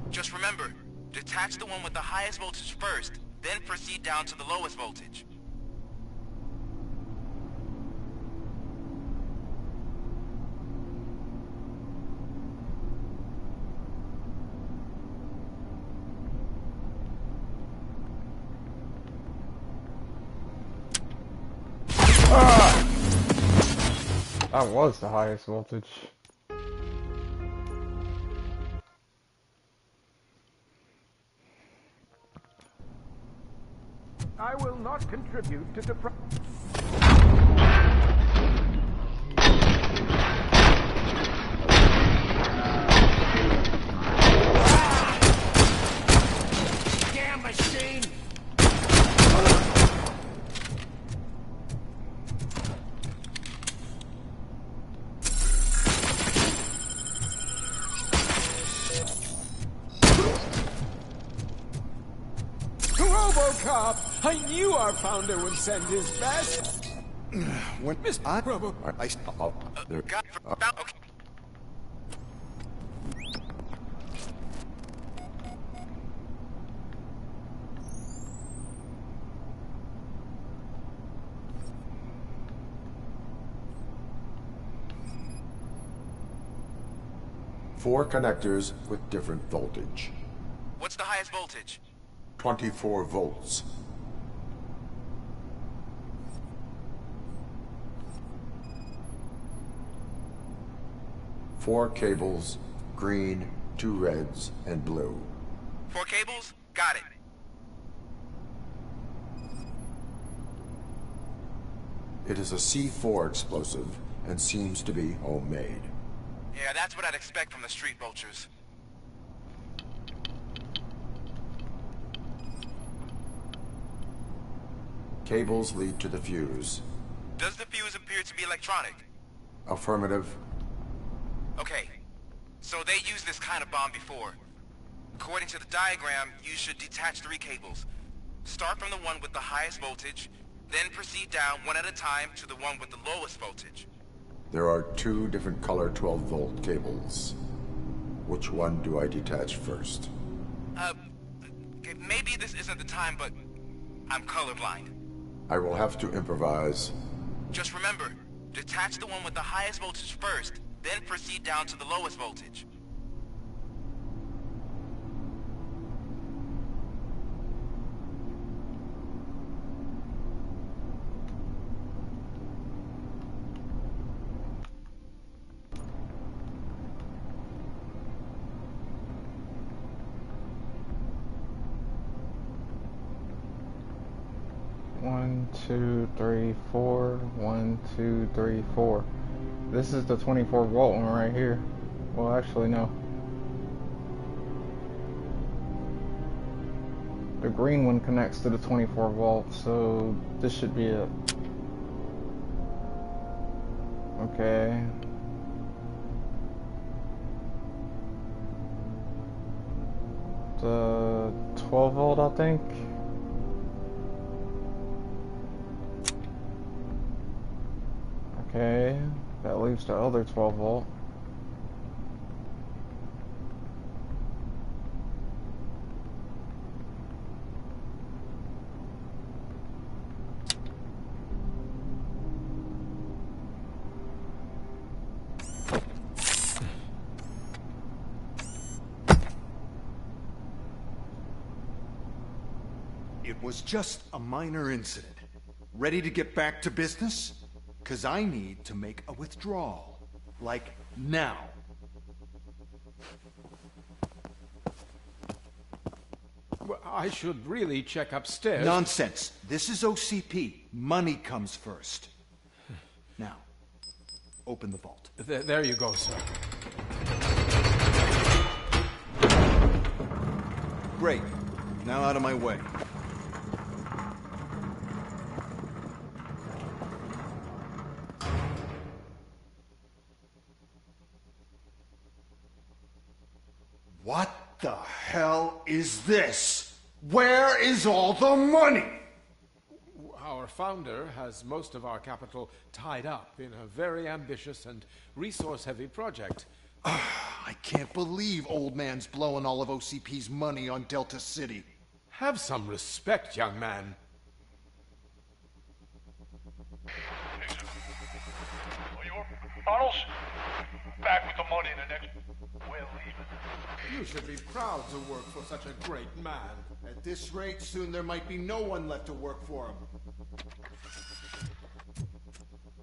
Speaker 5: Just remember, detach the one with the highest voltage first, then proceed down to the lowest voltage.
Speaker 1: That was the highest voltage.
Speaker 12: I will not contribute to the
Speaker 15: Damn machine!
Speaker 7: Robocop! I knew our founder would send his best.
Speaker 9: When
Speaker 7: Miss Robo...
Speaker 2: There.
Speaker 5: Okay.
Speaker 2: 4 connectors with different voltage.
Speaker 5: What's the highest voltage?
Speaker 2: 24 volts. Four cables, green, 2 reds, and blue.
Speaker 5: 4 cables? Got it.
Speaker 2: It is a C4 explosive and seems to be homemade.
Speaker 5: Yeah, that's what I'd expect from the street vultures.
Speaker 2: Cables lead to the fuse.
Speaker 5: Does the fuse appear to be electronic?
Speaker 2: Affirmative.
Speaker 5: Okay, so they used this kind of bomb before. According to the diagram, you should detach 3 cables. Start from the one with the highest voltage, then proceed down one at a time to the one with the lowest voltage.
Speaker 2: There are 2 different color 12-volt cables. Which one do I detach first?
Speaker 5: Okay, maybe this isn't the time, but I'm colorblind.
Speaker 2: I will have to improvise.
Speaker 5: Just remember, detach the one with the highest voltage first, then proceed down to the lowest voltage.
Speaker 1: One, two, three, 4. 1, 2, 3, 4. This is the 24-volt one right here. Well, actually, no. The green one connects to the 24-volt, so this should be it. Okay. The 12-volt, I think. Okay, that leaves the other 12-volt.
Speaker 13: It was just a minor incident. Ready to get back to business? 'Cause I need to make a withdrawal. Like, now.
Speaker 7: Well, I should really check upstairs.
Speaker 13: Nonsense. This is OCP. Money comes first. Now, open the vault.
Speaker 7: There you go, sir.
Speaker 13: Great. Now out of my way. What the hell is this? Where is all the money?
Speaker 7: Our founder has most of our capital tied up in a very ambitious and resource-heavy project.
Speaker 13: I can't believe old man's blowing all of OCP's money on Delta City.
Speaker 7: Have some respect, young man.
Speaker 6: Bottles? Back with the money in the next... We're leaving.
Speaker 7: You should be proud to work for such a great man.
Speaker 13: At this rate, soon there might be no one left to work for him.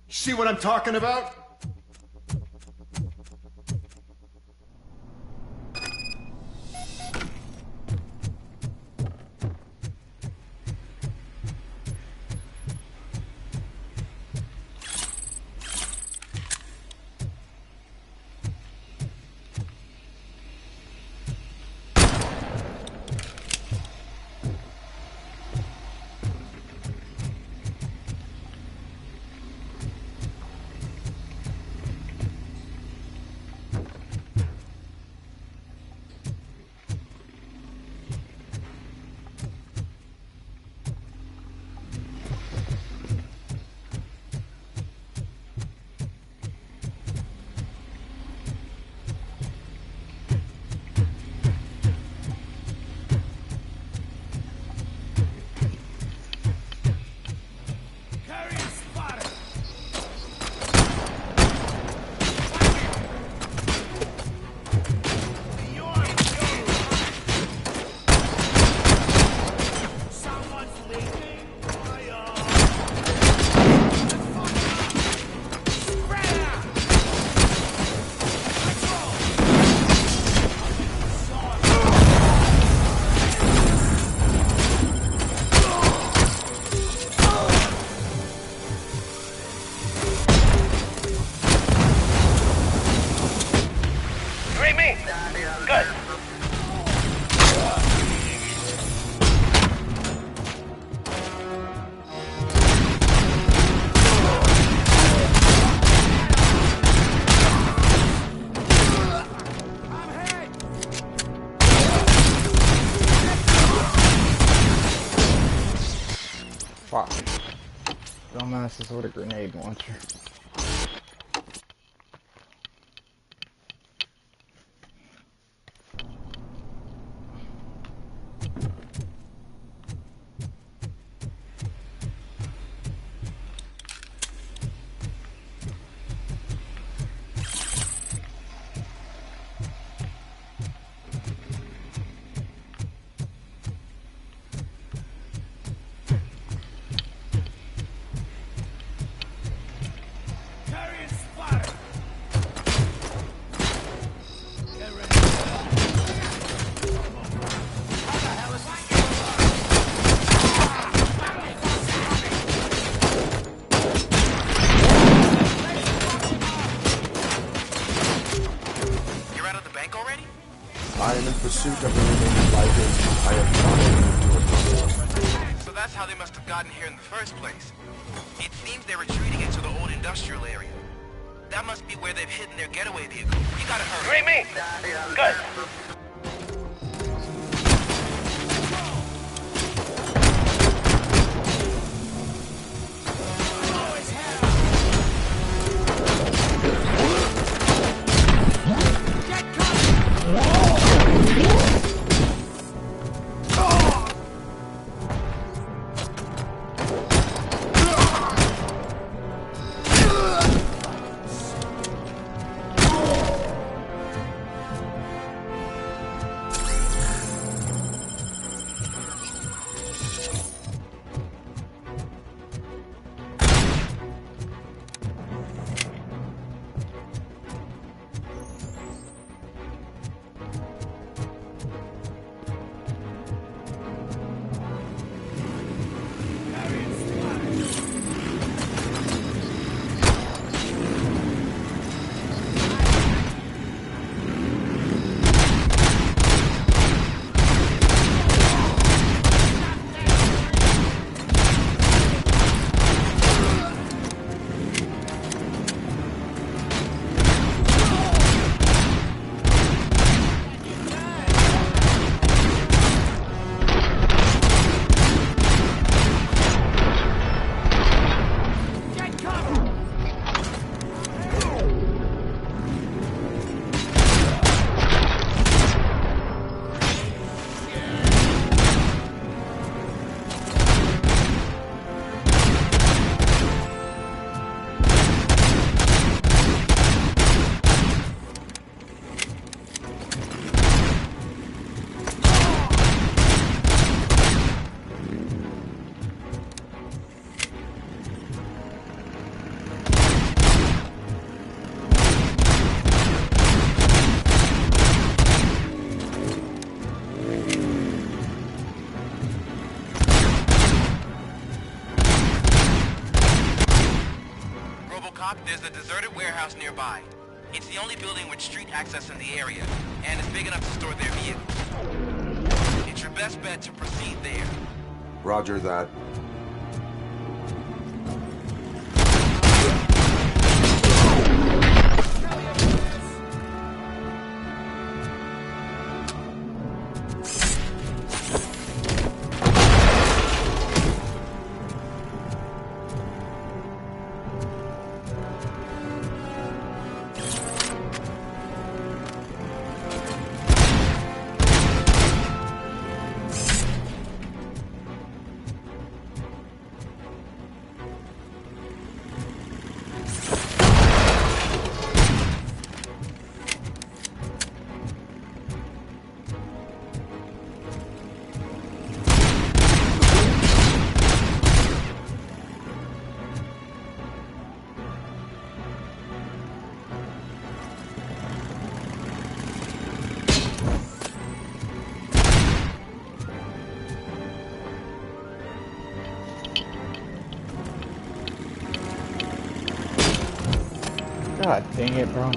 Speaker 13: See what I'm talking about?
Speaker 1: Fuck. Dumbasses with a grenade launcher.
Speaker 2: I am in pursuit of the remaining fighters. I have followed you to a tunnel.
Speaker 5: So that's how they must have gotten here in the first place. It seems they're retreating into the old industrial area. That must be where they've hidden their getaway vehicle. You gotta hurry.
Speaker 6: You ain't me? Good.
Speaker 5: Robocop, there's a deserted warehouse nearby. It's the only building with street access in the area, and it's big enough to store their vehicles. It's your best bet to proceed there.
Speaker 2: Roger that.
Speaker 1: God dang it, bro.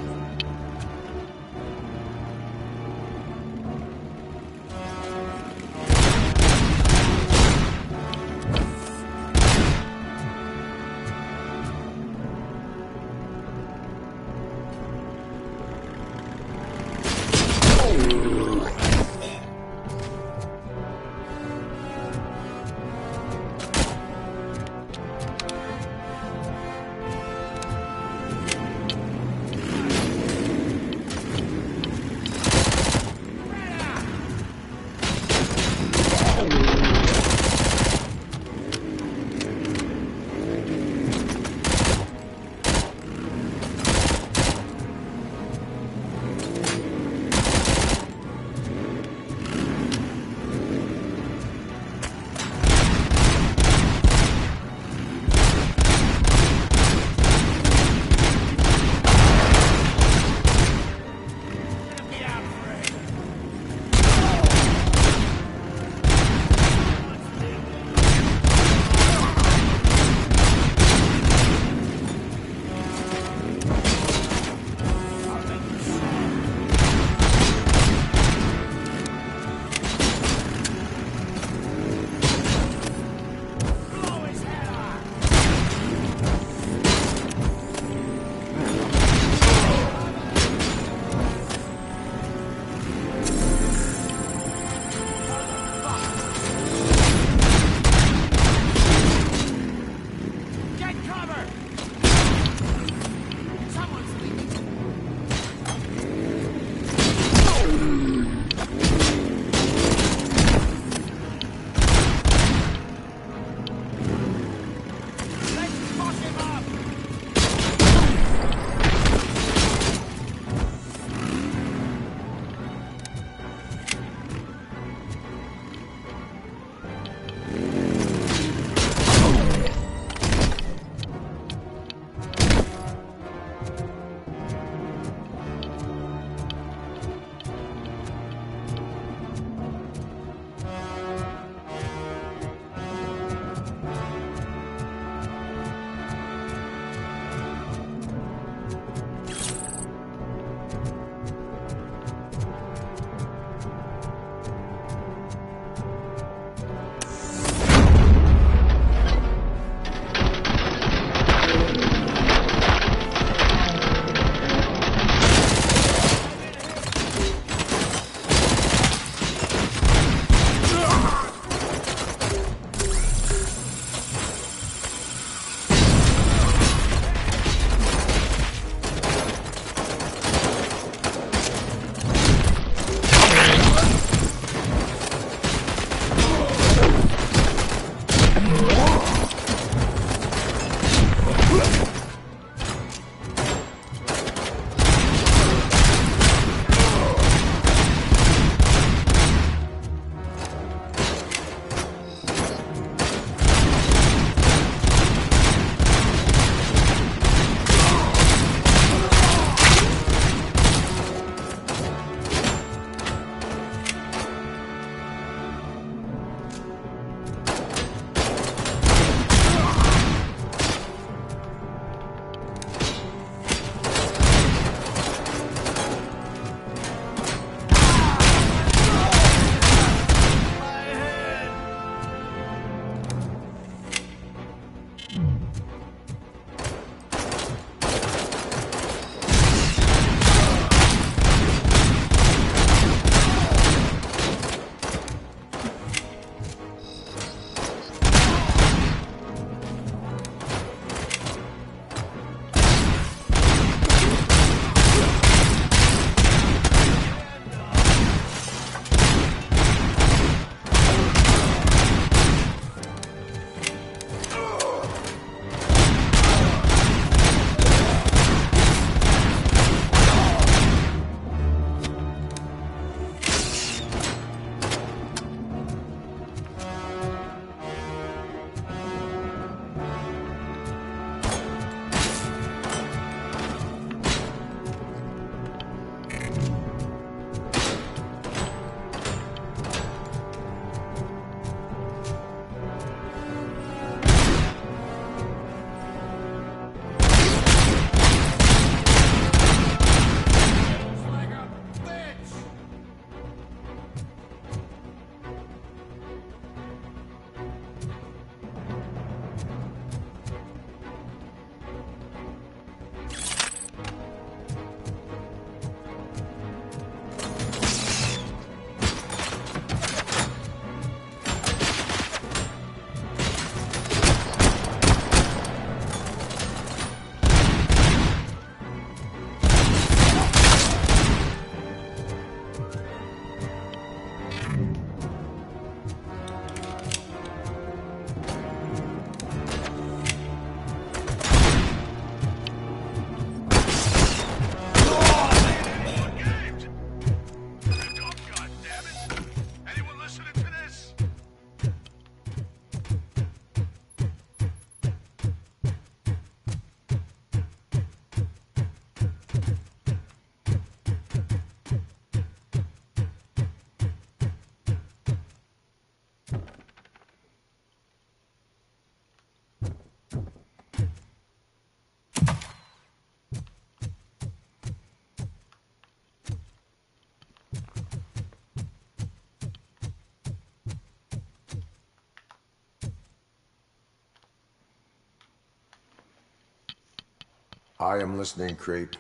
Speaker 2: I am listening, creep.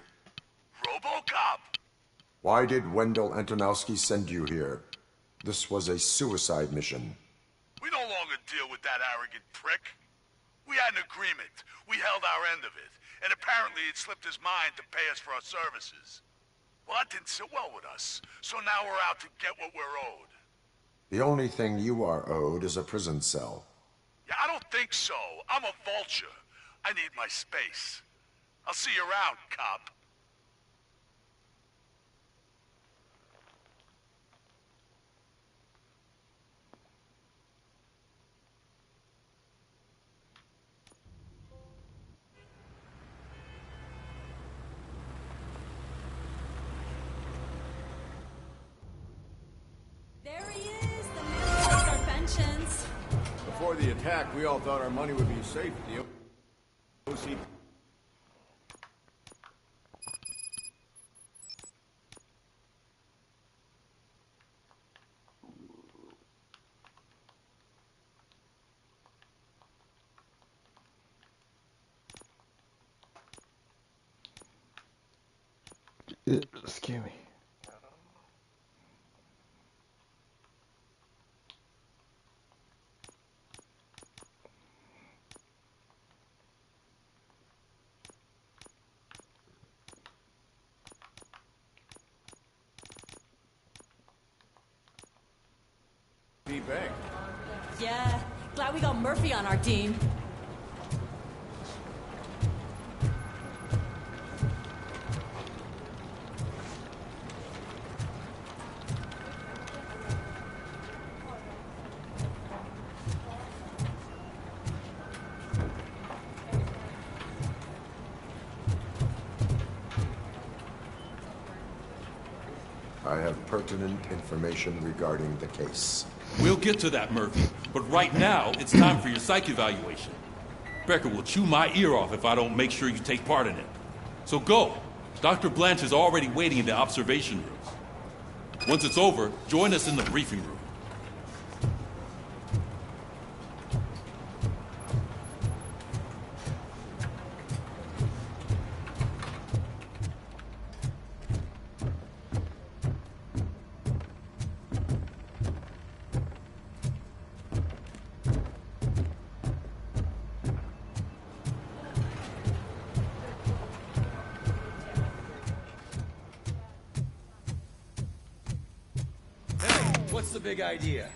Speaker 4: Robocop!
Speaker 2: Why did Wendell Antonowski send you here? This was a suicide mission.
Speaker 4: We no longer deal with that arrogant prick. We had an agreement. We held our end of it. And apparently it slipped his mind to pay us for our services. Well, that didn't sit well with us. So now we're out to get what we're owed.
Speaker 2: The only thing you are owed is a prison cell.
Speaker 4: Yeah, I don't think so. I'm a vulture. I need my space. I'll see you around, cop.
Speaker 11: There he is, the man who takes our pensions.
Speaker 9: Before the attack, we all thought our money would be safe. The OC.
Speaker 1: Excuse me.
Speaker 9: Bank.
Speaker 11: Yeah, glad we got Murphy on our team.
Speaker 2: I have pertinent information regarding the case.
Speaker 16: We'll get to that, Murphy. But right now, it's time for your psych evaluation. Becker will chew my ear off if I don't make sure you take part in it. So go. Dr. Blanche is already waiting in the observation rooms. Once it's over, join us in the briefing room.
Speaker 8: What's the big idea?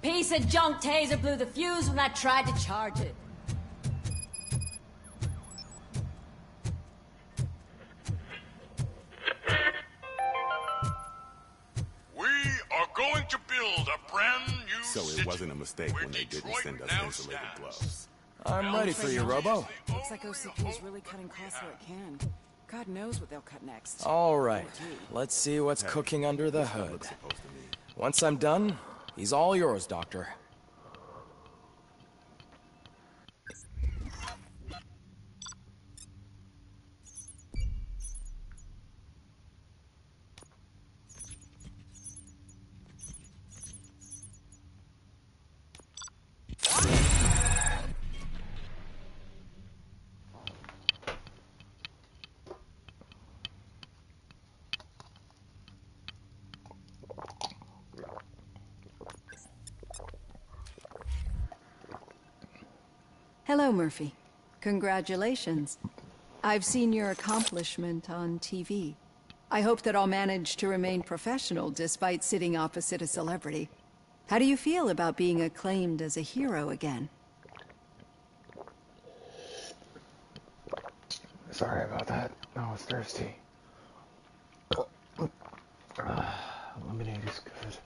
Speaker 11: Piece of junk taser blew the fuse when I tried to charge it.
Speaker 4: We are going to build a brand new
Speaker 14: So it wasn't a mistake when they didn't send us insulated gloves.
Speaker 10: I'm ready for you, Robo.
Speaker 22: Looks like OCP is really cutting costs where it can. God knows what they'll cut next.
Speaker 10: All right, let's see what's cooking under the hood. Once I'm done, he's all yours, Doctor.
Speaker 23: Hello, Murphy. Congratulations. I've seen your accomplishment on TV. I hope that I'll manage to remain professional despite sitting opposite a celebrity. How do you feel about being acclaimed as a hero again?
Speaker 1: Sorry about that. I was thirsty. Lemonade is good.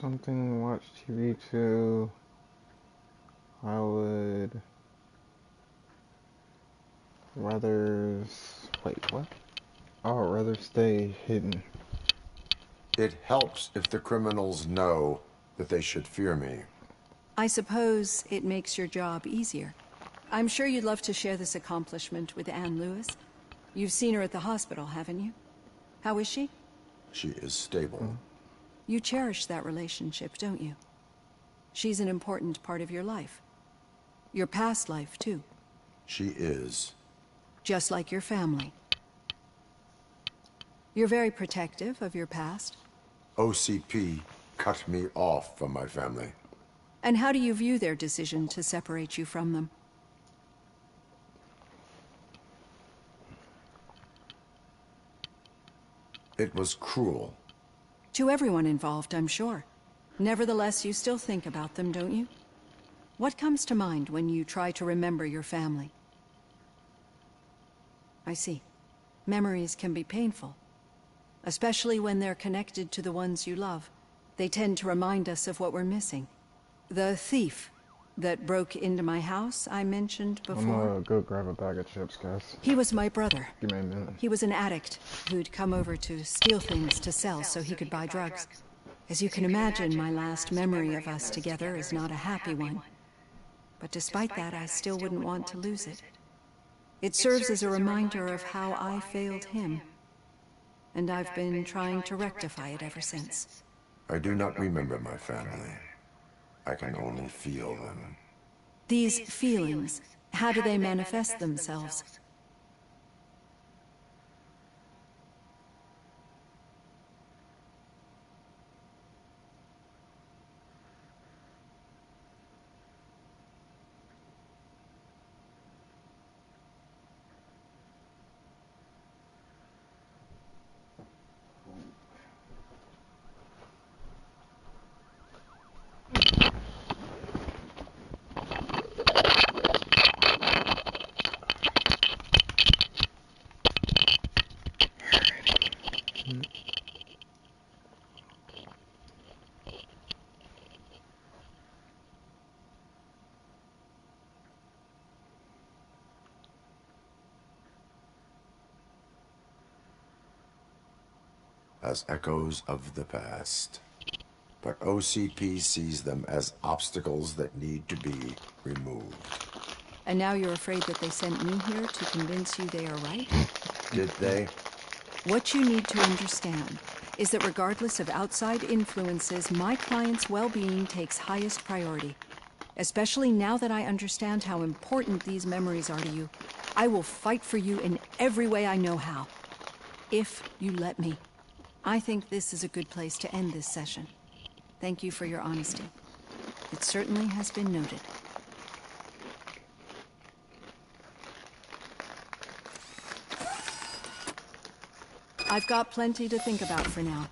Speaker 1: Something to watch TV too. I would rather... Wait, what? I would rather stay hidden.
Speaker 2: It helps if the criminals know that they should fear me.
Speaker 23: I suppose it makes your job easier. I'm sure you'd love to share this accomplishment with Anne Lewis. You've seen her at the hospital, haven't you? How is she?
Speaker 2: She is stable.
Speaker 23: You cherish that relationship, don't you? She's an important part of your life. Your past life, too.
Speaker 2: She is.
Speaker 23: Just like your family. You're very protective of your past.
Speaker 2: OCP cut me off from my family.
Speaker 23: And how do you view their decision to separate you from them?
Speaker 2: It was cruel.
Speaker 23: To everyone involved, I'm sure. Nevertheless, you still think about them, don't you? What comes to mind when you try to remember your family? I see. Memories can be painful, especially when they're connected to the ones you love. They tend to remind us of what we're missing. The thief that broke into my house I mentioned before.
Speaker 1: I'm gonna go grab a bag of chips, guys.
Speaker 23: He was my brother.
Speaker 1: Give me a minute.
Speaker 23: He was an addict who'd come over to steal things to sell so he could buy drugs. As you can imagine, my last memory of us together is not a happy one. But despite that, I still wouldn't want to lose it. It serves as a reminder of how I failed him. And I've been trying to rectify it ever since.
Speaker 2: I do not remember my family. I can only feel them.
Speaker 23: These feelings, how do they manifest themselves?
Speaker 2: As echoes of the past. But OCP sees them as obstacles that need to be removed.
Speaker 23: And now you're afraid that they sent me here to convince you they are right?
Speaker 2: Did they?
Speaker 23: What you need to understand is that regardless of outside influences, my client's well-being takes highest priority. Especially now that I understand how important these memories are to you. I will fight for you in every way I know how. If you let me. I think this is a good place to end this session. Thank you for your honesty. It certainly has been noted. I've got plenty to think about for now.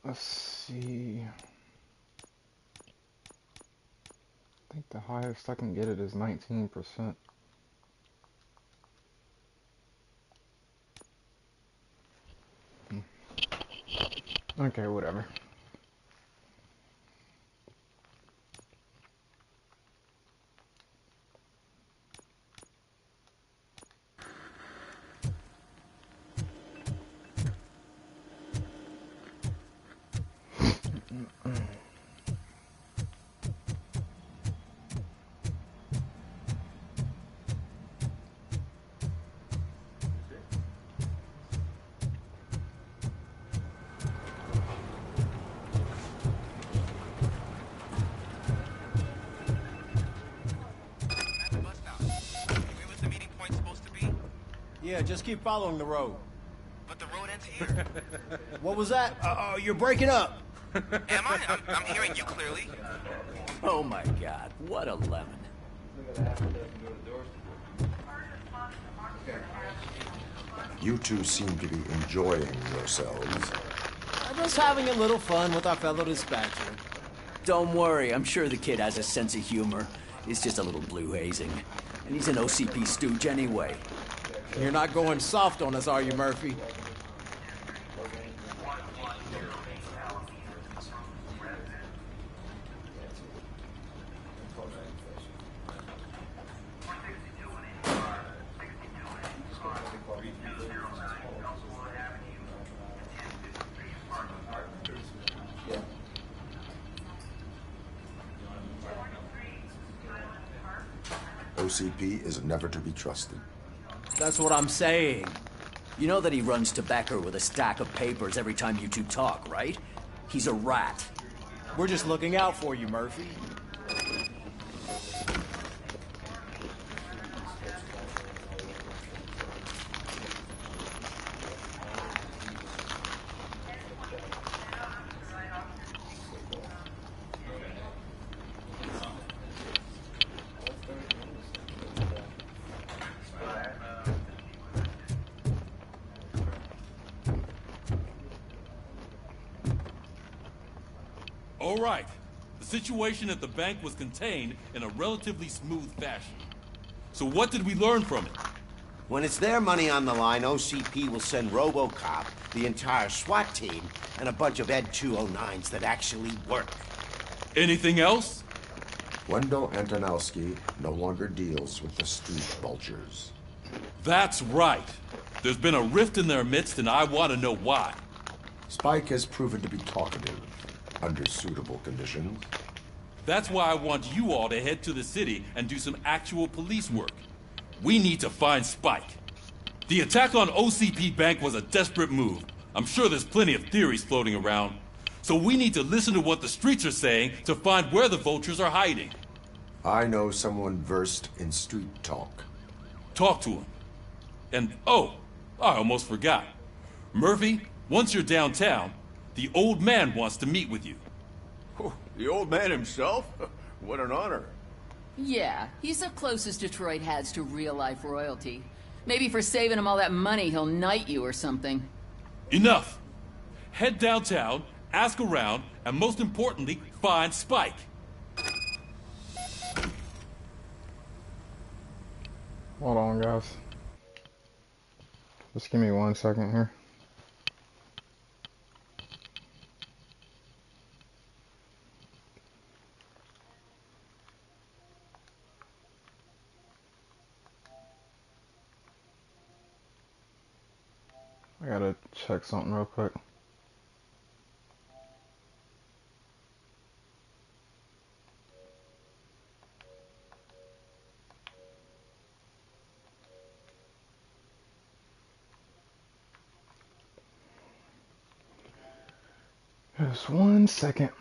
Speaker 1: Let's see. I think the highest I can get it is 19%. Okay, whatever.
Speaker 9: Yeah, just keep following the road.
Speaker 5: But the road ends here.
Speaker 9: What was that? Uh-oh, you're breaking up.
Speaker 5: Am I? I'm hearing you clearly.
Speaker 17: Oh my god, what a lemon.
Speaker 2: You two seem to be enjoying yourselves.
Speaker 9: Just having a little fun with our fellow dispatcher.
Speaker 17: Don't worry, I'm sure the kid has a sense of humor. It's just a little blue hazing. And he's an OCP stooge anyway.
Speaker 9: You're not going soft on us, are you, Murphy?
Speaker 2: OCP is never to be trusted.
Speaker 17: That's what I'm saying. You know that he runs to Becker with a stack of papers every time you two talk, right? He's a rat.
Speaker 9: We're just looking out for you, Murphy.
Speaker 16: All right. The situation at the bank was contained in a relatively smooth fashion. So what did we learn from it?
Speaker 15: When it's their money on the line, OCP will send Robocop, the entire SWAT team, and a bunch of Ed 209s that actually work.
Speaker 16: Anything else?
Speaker 2: Wendell Antonowski no longer deals with the street vultures.
Speaker 16: That's right. There's been a rift in their midst, and I want to know why.
Speaker 2: Spike has proven to be talkative, under suitable conditions.
Speaker 16: That's why I want you all to head to the city and do some actual police work. We need to find Spike. The attack on OCP Bank was a desperate move. I'm sure there's plenty of theories floating around. So we need to listen to what the streets are saying to find where the vultures are hiding.
Speaker 2: I know someone versed in street talk.
Speaker 16: Talk to him. And, oh, I almost forgot. Murphy, once you're downtown, the old man wants to meet with you.
Speaker 13: Oh, the old man himself? What an honor.
Speaker 18: Yeah, he's the closest Detroit has to real-life royalty. Maybe for saving him all that money, he'll knight you or something.
Speaker 16: Enough! Head downtown, ask around, and most importantly, find Spike.
Speaker 1: Hold on, guys. Just give me 1 second here. I gotta check something real quick. Just 1 second.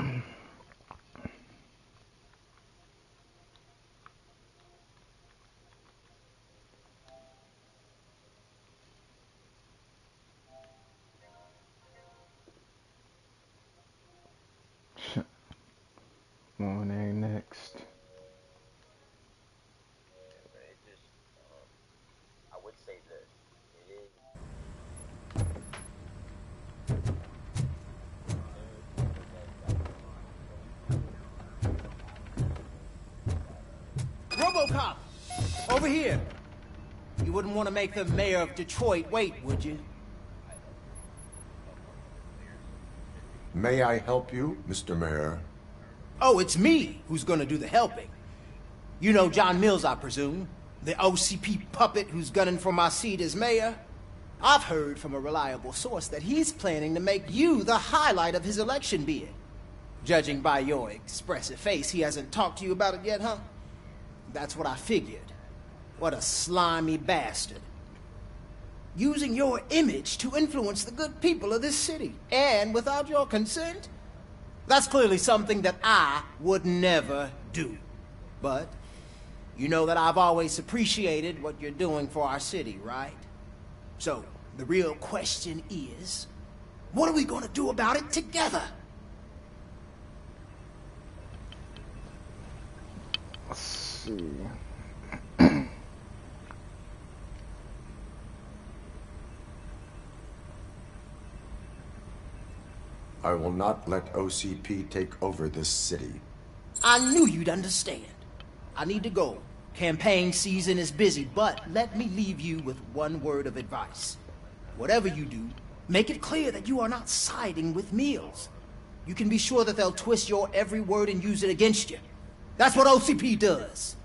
Speaker 1: Morning next.
Speaker 19: I would say this. It is.
Speaker 3: Robocop! Over here! You wouldn't want to make the mayor of Detroit wait, would you?
Speaker 2: May I help you, Mr. Mayor?
Speaker 3: Oh, it's me who's gonna do the helping. You know John Mills, I presume? The OCP puppet who's gunning for my seat as mayor? I've heard from a reliable source that he's planning to make you the highlight of his election bid. Judging by your expressive face, he hasn't talked to you about it yet, huh? That's what I figured. What a slimy bastard. Using your image to influence the good people of this city, and without your consent? That's clearly something that I would never do. But you know that I've always appreciated what you're doing for our city, right? So, the real question is, what are we gonna do about it together?
Speaker 1: Let's see.
Speaker 2: I will not let OCP take over this city.
Speaker 3: I knew you'd understand. I need to go. Campaign season is busy, but let me leave you with one word of advice. Whatever you do, make it clear that you are not siding with Mills. You can be sure that they'll twist your every word and use it against you. That's what OCP does.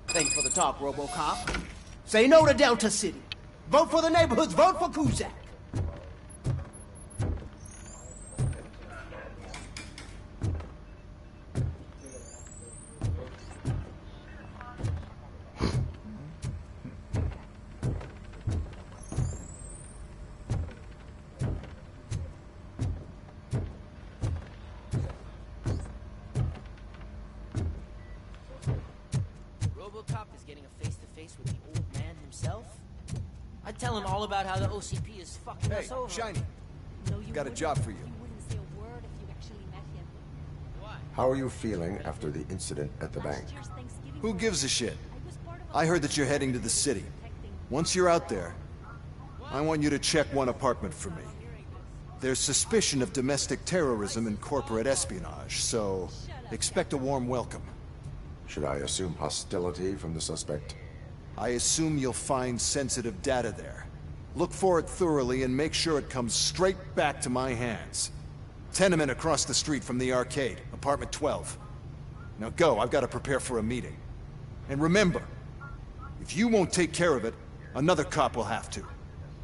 Speaker 3: Thanks for the talk, Robocop. Say no to Delta City. Vote for the neighborhoods. Vote for Kuzak.
Speaker 20: Robocop is getting a face-to-face with the old man himself? I'd tell him all about how the OCP is fucking us over.
Speaker 9: Hey, Shiny. Got a job for you.
Speaker 2: How are you feeling after the incident at the bank?
Speaker 9: Who gives a shit? I heard that you're heading to the city. Once you're out there, I want you to check one apartment for me. There's suspicion of domestic terrorism and corporate espionage, so expect a warm welcome.
Speaker 2: Should I assume hostility from the suspect?
Speaker 9: I assume you'll find sensitive data there. Look for it thoroughly and make sure it comes straight back to my hands. Tenement across the street from the arcade, apartment 12. Now go, I've got to prepare for a meeting. And remember, if you won't take care of it, another cop will have to.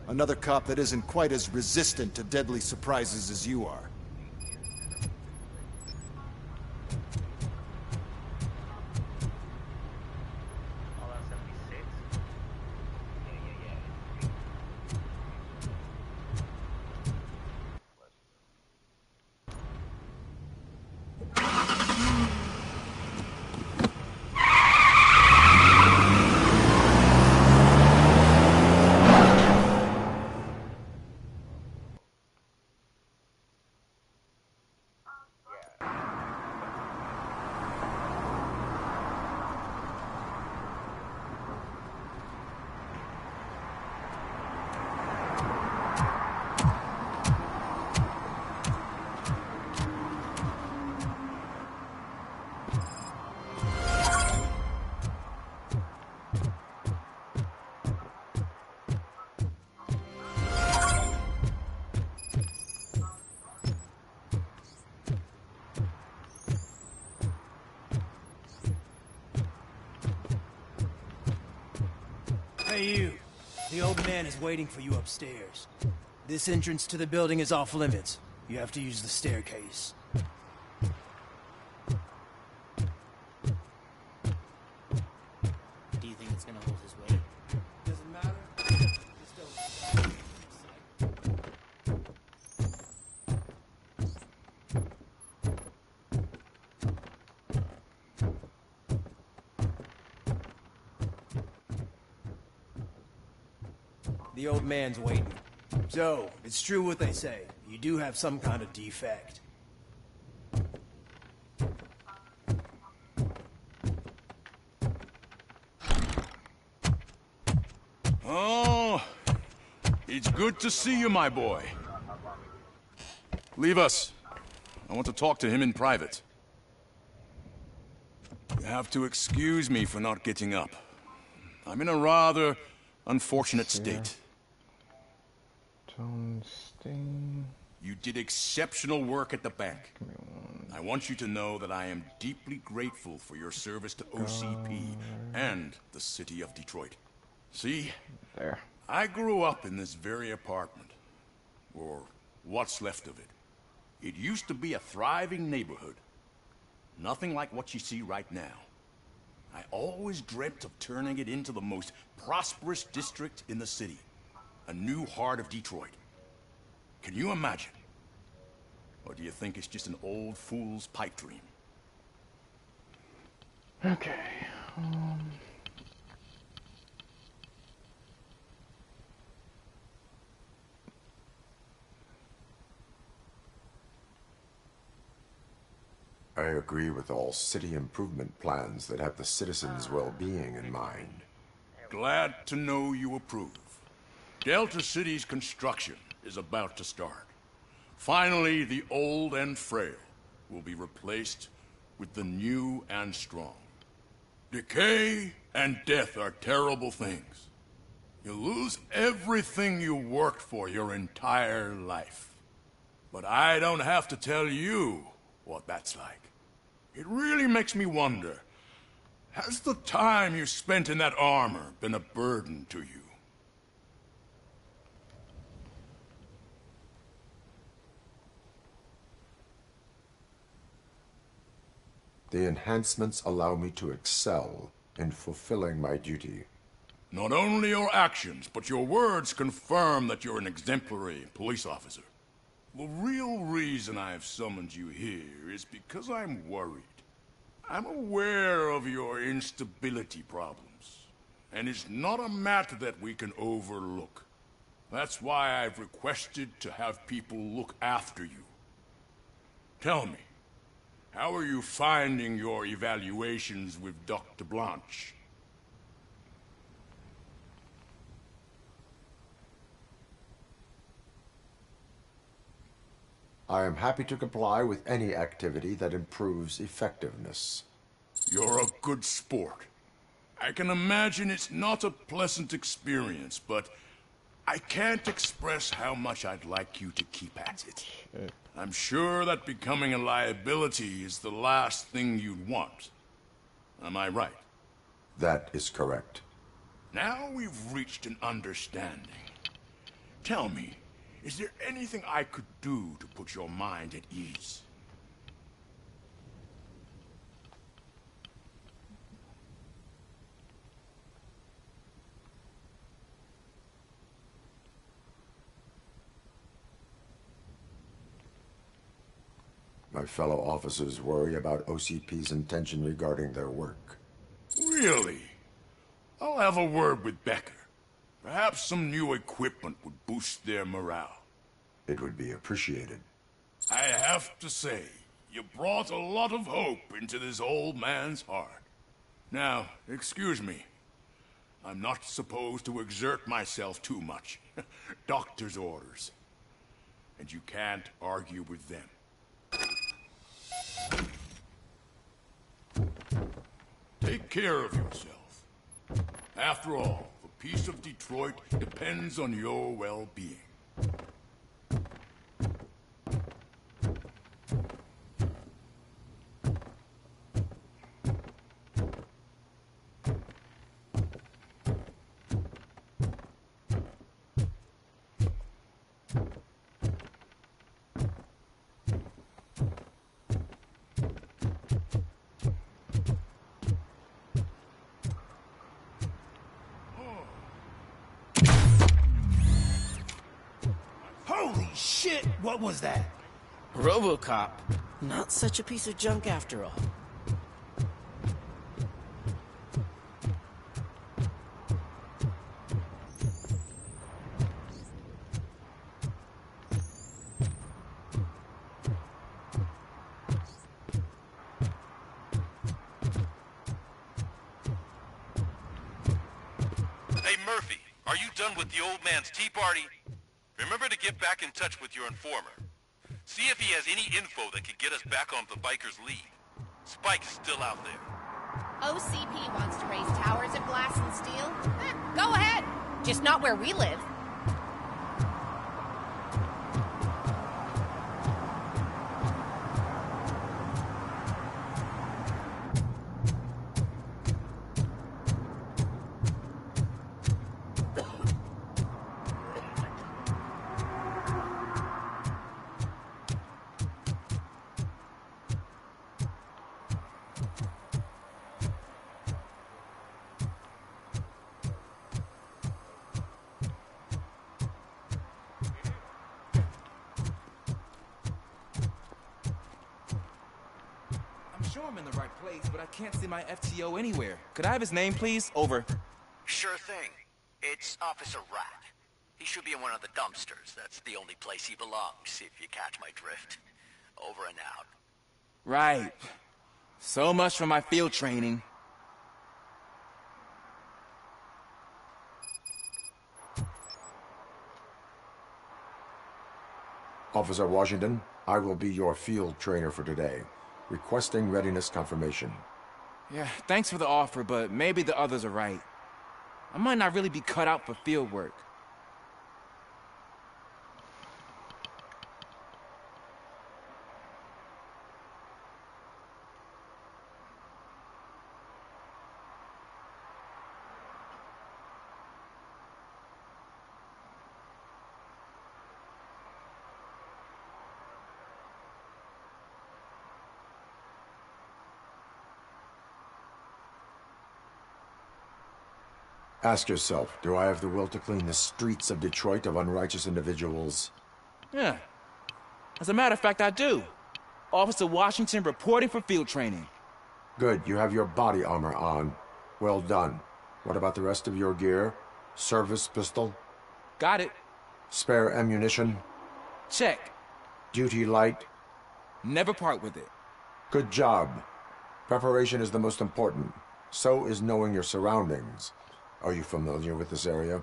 Speaker 9: Another cop that isn't quite as resistant to deadly surprises as you are.
Speaker 3: Hey you, the old man is waiting for you upstairs. This entrance to the building is off limits. You have to use the staircase.
Speaker 20: Do you think it's gonna hold his weight?
Speaker 3: Doesn't matter. The old man's waiting. So, it's true what they say. You do have some kind of defect.
Speaker 4: Oh, it's good to see you, my boy. Leave us. I want to talk to him in private.
Speaker 7: have to excuse me for not getting up. I'm in a rather unfortunate state.
Speaker 1: Tone Stain.
Speaker 7: You did exceptional work at the bank. I want you to know that I am deeply grateful for your service to OCP and the city of Detroit. See,
Speaker 1: there.
Speaker 7: I grew up in this very apartment, or what's left of it. It used to be a thriving neighborhood. Nothing like what you see right now. I always dreamt of turning it into the most prosperous district in the city. A new heart of Detroit. Can you imagine? Or do you think it's just an old fool's pipe dream?
Speaker 1: Okay.
Speaker 2: I agree with all city improvement plans that have the citizens' well-being in mind.
Speaker 7: Glad to know you approve. Delta City's construction is about to start. Finally, the old and frail will be replaced with the new and strong. Decay and death are terrible things. You lose everything you worked for your entire life. But I don't have to tell you what that's like. It really makes me wonder, has the time you spent in that armor been a burden to you?
Speaker 2: The enhancements allow me to excel in fulfilling my duty.
Speaker 7: Not only your actions, but your words confirm that you're an exemplary police officer. The real reason I've summoned you here is because I'm worried. I'm aware of your instability problems, and it's not a matter that we can overlook. That's why I've requested to have people look after you. Tell me, how are you finding your evaluations with Dr. Blanche?
Speaker 2: I am happy to comply with any activity that improves effectiveness.
Speaker 7: You're a good sport. I can imagine it's not a pleasant experience, but I can't express how much I'd like you to keep at it. I'm sure that becoming a liability is the last thing you'd want. Am I right?
Speaker 2: That is correct.
Speaker 7: Now we've reached an understanding. Tell me, is there anything I could do to put your mind at ease?
Speaker 2: My fellow officers worry about OCP's intention regarding their work.
Speaker 7: Really? I'll have a word with Becker. Perhaps some new equipment would boost their morale.
Speaker 2: It would be appreciated.
Speaker 7: I have to say, you brought a lot of hope into this old man's heart. Now, excuse me. I'm not supposed to exert myself too much. Doctor's orders. And you can't argue with them. Take care of yourself. After all, the peace of Detroit depends on your well-being.
Speaker 3: Holy shit! What was that?
Speaker 20: Robocop. Not such a piece of junk after all.
Speaker 5: Hey, Murphy, are you done with the old man's tea party? Remember to get back in touch with your informer. See if he has any info that could get us back on the biker's lead. Spike's still out there.
Speaker 6: OCP wants to raise towers of glass and steel? Go ahead. Just not where we live.
Speaker 12: I'm sure I'm in the right place, but I can't see my FTO anywhere. Could I have his name, please? Over.
Speaker 5: Sure thing. It's Officer Rat. He should be in one of the dumpsters. That's the only place he belongs, if you catch my drift. Over and out.
Speaker 12: Right. So much for my field training.
Speaker 2: Officer Washington, I will be your field trainer for today. Requesting readiness confirmation.
Speaker 12: Yeah, thanks for the offer, but maybe the others are right. I might not really be cut out for field work.
Speaker 2: Ask yourself, do I have the will to clean the streets of Detroit of unrighteous individuals?
Speaker 12: Yeah. As a matter of fact, I do. Officer Washington reporting for field training.
Speaker 2: Good, you have your body armor on. Well done. What about the rest of your gear? Service pistol?
Speaker 12: Got it.
Speaker 2: Spare ammunition?
Speaker 12: Check.
Speaker 2: Duty light?
Speaker 12: Never part with it.
Speaker 2: Good job. Preparation is the most important. So is knowing your surroundings. Are you familiar with this area?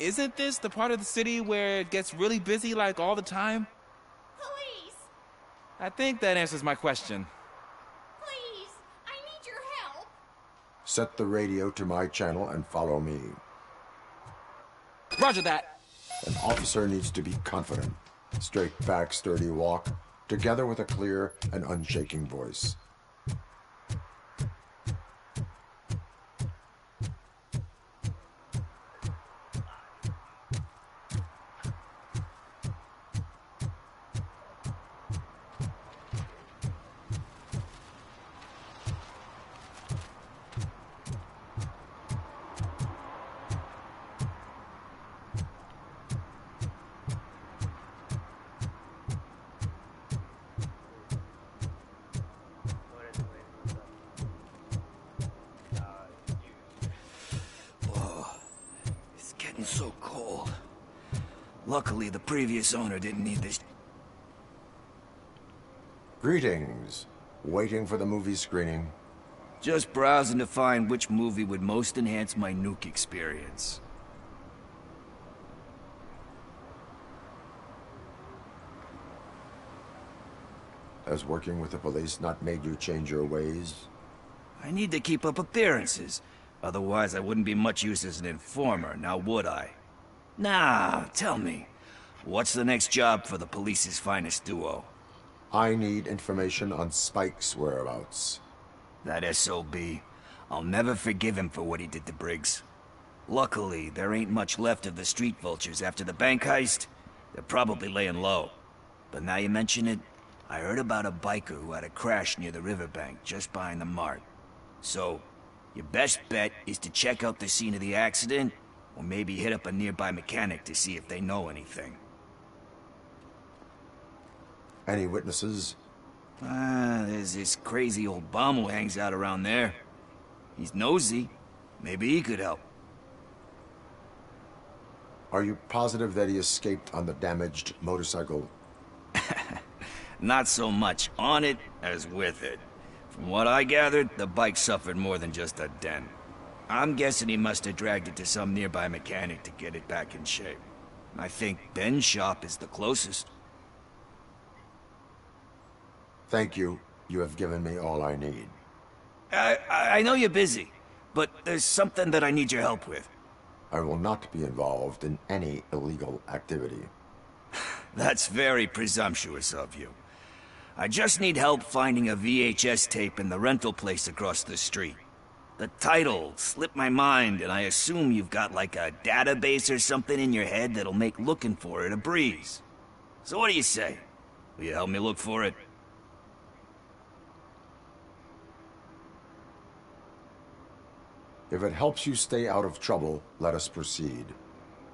Speaker 12: Isn't this the part of the city where it gets really busy like all the time?
Speaker 6: Police!
Speaker 12: I think that answers my question.
Speaker 6: Please! I need your help!
Speaker 2: Set the radio to my channel and follow me.
Speaker 12: Roger that.
Speaker 2: An officer needs to be confident. Straight back, sturdy walk, together with a clear and unshaking voice.
Speaker 21: So cold. Luckily, the previous owner didn't need this.
Speaker 2: Greetings. Waiting for the movie screening.
Speaker 21: Just browsing to find which movie would most enhance my nuke experience.
Speaker 2: Has working with the police not made you change your ways?
Speaker 21: I need to keep up appearances. Otherwise, I wouldn't be much use as an informer, now would I? Now, tell me, what's the next job for the police's finest duo?
Speaker 2: I need information on Spike's whereabouts.
Speaker 21: That SOB. I'll never forgive him for what he did to Briggs. Luckily, there ain't much left of the street vultures after the bank heist. They're probably laying low. But now you mention it, I heard about a biker who had a crash near the riverbank just behind the mart. So, your best bet is to check out the scene of the accident, or maybe hit up a nearby mechanic to see if they know anything.
Speaker 2: Any witnesses?
Speaker 21: There's this crazy old bum who hangs out around there. He's nosy. Maybe he could help.
Speaker 2: Are you positive that he escaped on the damaged motorcycle?
Speaker 21: Not so much on it as with it. From what I gathered, the bike suffered more than just a dent. I'm guessing he must have dragged it to some nearby mechanic to get it back in shape. I think Ben's shop is the closest.
Speaker 2: Thank you. You have given me all I need.
Speaker 21: I know you're busy, but there's something that I need your help with.
Speaker 2: I will not be involved in any illegal activity.
Speaker 21: That's very presumptuous of you. I just need help finding a VHS tape in the rental place across the street. The title slipped my mind, and I assume you've got like a database or something in your head that'll make looking for it a breeze. So what do you say? Will you help me look for it?
Speaker 2: If it helps you stay out of trouble, let us proceed.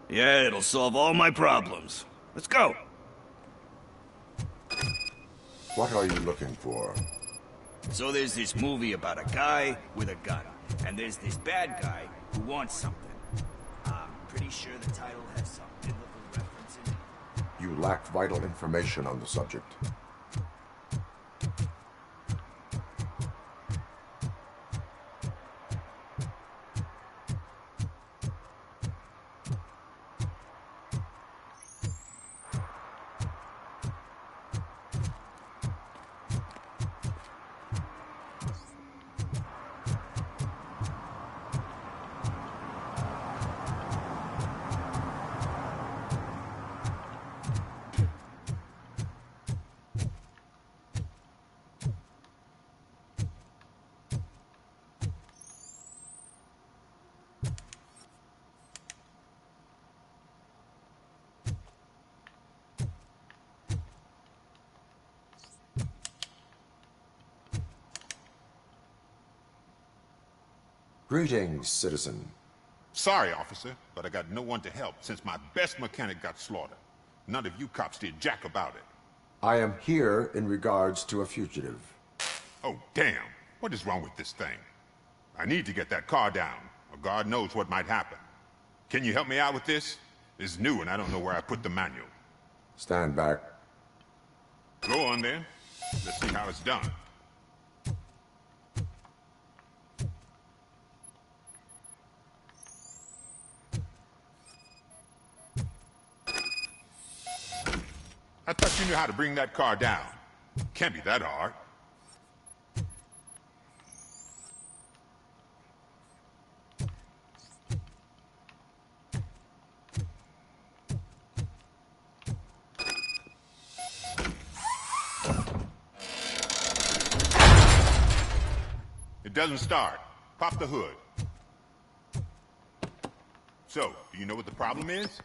Speaker 21: Yeah, it'll solve all my problems. Let's go!
Speaker 2: What are you looking for?
Speaker 21: So there's this movie about a guy with a gun, and there's this bad guy who wants something. I'm pretty sure the title has some biblical reference in it.
Speaker 2: You lack vital information on the subject. Greetings, citizen.
Speaker 8: Sorry, officer, but I got no one to help since my best mechanic got slaughtered. None of you cops did jack about it.
Speaker 2: I am here in regards to a fugitive.
Speaker 8: Oh, damn. What is wrong with this thing? I need to get that car down, or God knows what might happen. Can you help me out with this? It's new and I don't know where I put the manual.
Speaker 2: Stand back.
Speaker 8: Go on then. Let's see how it's done. I thought you knew how to bring that car down. Can't be that hard. It doesn't start. Pop the hood. So, do you know what the problem is?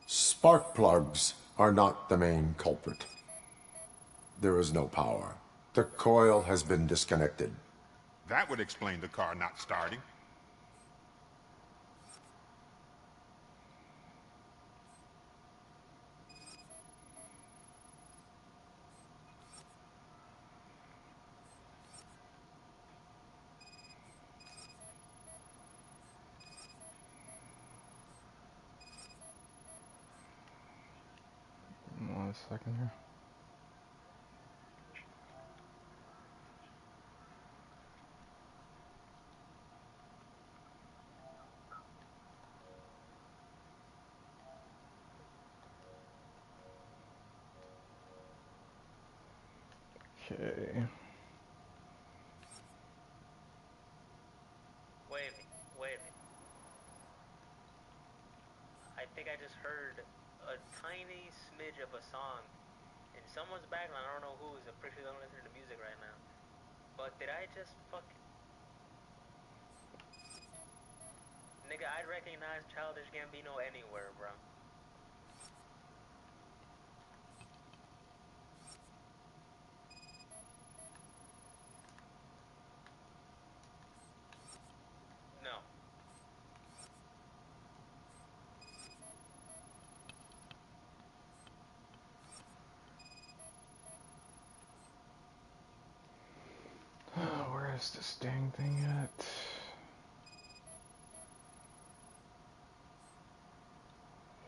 Speaker 2: Spark plugs are not the main culprit. There is no power. The coil has been disconnected.
Speaker 8: That would explain the car not starting.
Speaker 1: One second here. Okay.
Speaker 11: Wait, wait. I think I just heard a tiny smidge of a song in someone's background. I don't know who. I'm pretty sure they don't listen to music right now. But did I just fucking... Nigga, I'd recognize Childish Gambino anywhere, bro. No.
Speaker 1: dang thing yet.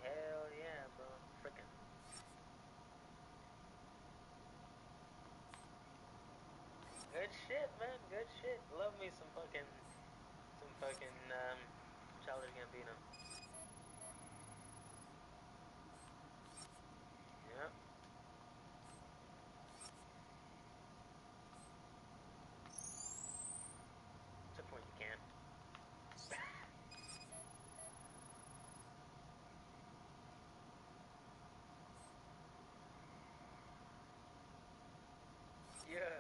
Speaker 11: Hell yeah, bro. Frickin'. Good shit, man. Good shit. Love me some fucking Childish Gambino. Yep. Except when you can. Yeah.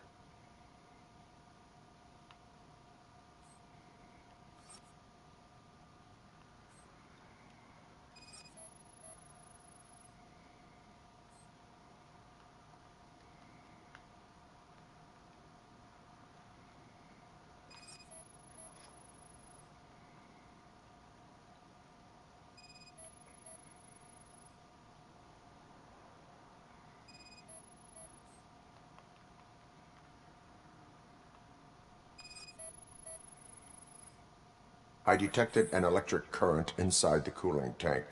Speaker 2: I detected an electric current inside the cooling tank.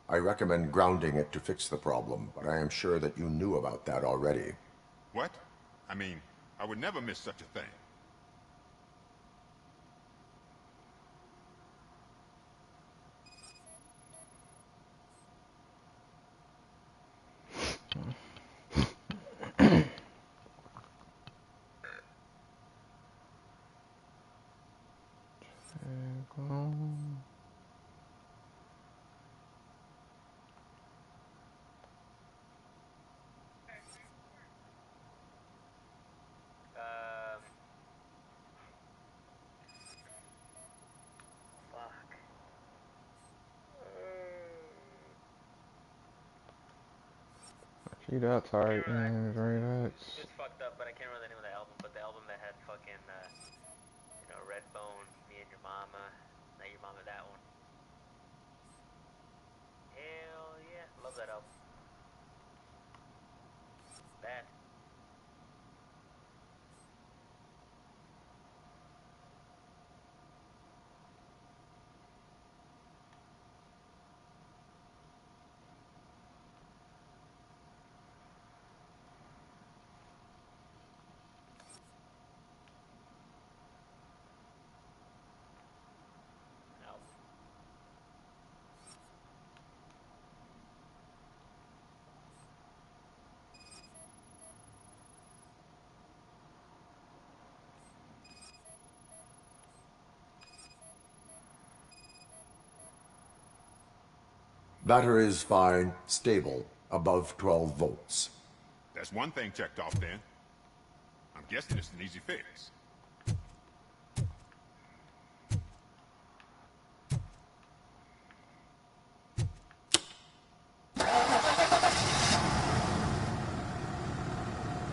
Speaker 2: I recommend grounding it to fix the problem, but I am sure that you knew about that already.
Speaker 8: What? I mean, I would never miss such a thing.
Speaker 11: Fuck.
Speaker 1: Gee, that's alright, man. Relax.
Speaker 11: It's fucked up, but I can't remember the name of the album. But the album that had fucking, Redbone, Me and Your Mama, Not Your Mama, that one. Hell yeah, love that album. Bad.
Speaker 2: Battery is fine, stable, above 12 volts.
Speaker 8: That's one thing checked off then. I'm guessing it's an easy fix.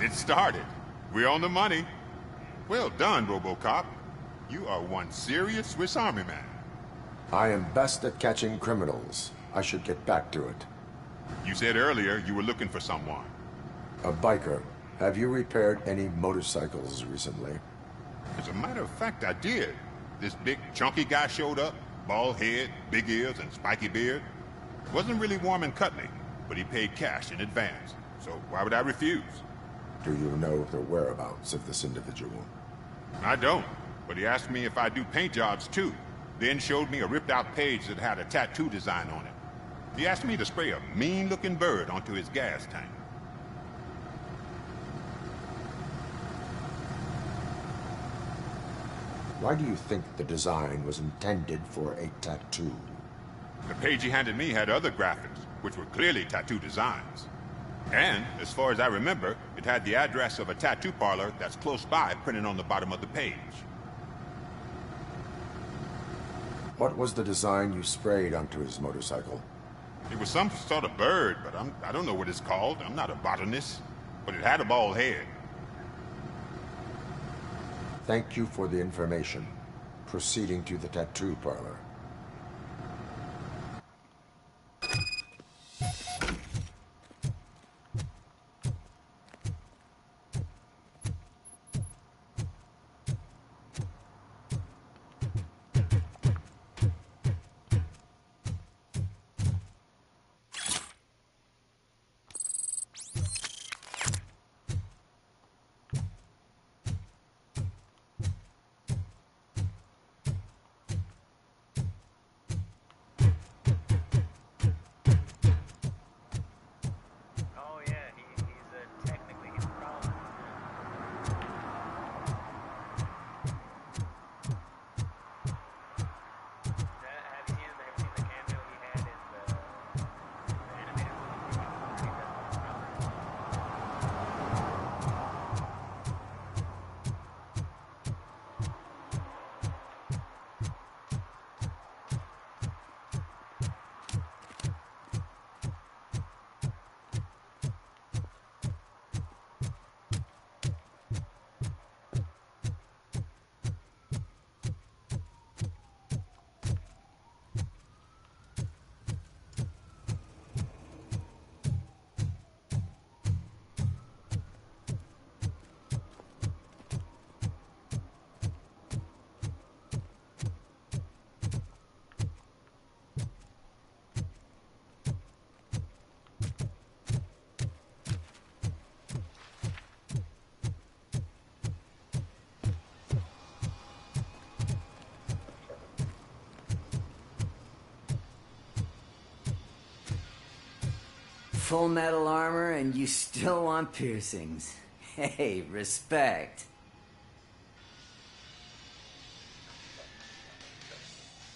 Speaker 8: It started. We're on the money. Well done, Robocop. You are one serious Swiss Army man.
Speaker 2: I am best at catching criminals. I should get back to it.
Speaker 8: You said earlier you were looking for someone.
Speaker 2: A biker. Have you repaired any motorcycles recently?
Speaker 8: As a matter of fact, I did. This big, chunky guy showed up. Bald head, big ears, and spiky beard. Wasn't really warm and cuddly, but he paid cash in advance. So why would I refuse?
Speaker 2: Do you know the whereabouts of this individual?
Speaker 8: I don't, but he asked me if I do paint jobs too. Then showed me a ripped-out page that had a tattoo design on it. He asked me to spray a mean-looking bird onto his gas tank.
Speaker 2: Why do you think the design was intended for a tattoo?
Speaker 8: The page he handed me had other graphics, which were clearly tattoo designs. And, as far as I remember, it had the address of a tattoo parlor that's close by printed on the bottom of the page.
Speaker 2: What was the design you sprayed onto his motorcycle?
Speaker 8: It was some sort of bird, but I don't know what it's called. I'm not a botanist. But it had a bald head.
Speaker 2: Thank you for the information. Proceeding to the tattoo parlor.
Speaker 17: full metal armor and you still want piercings. Hey, respect.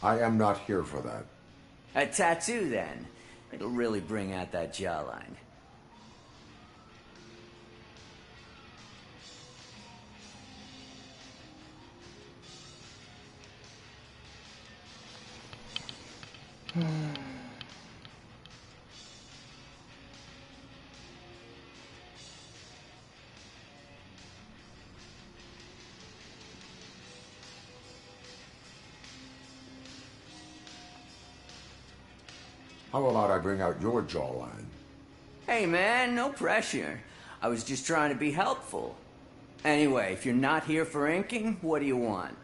Speaker 2: I am not here for that.
Speaker 17: A tattoo, then. It'll really bring out that jawline.
Speaker 2: How about I bring out your jawline?
Speaker 17: Hey man, no pressure. I was just trying to be helpful. Anyway, if you're not here for inking, what do you want?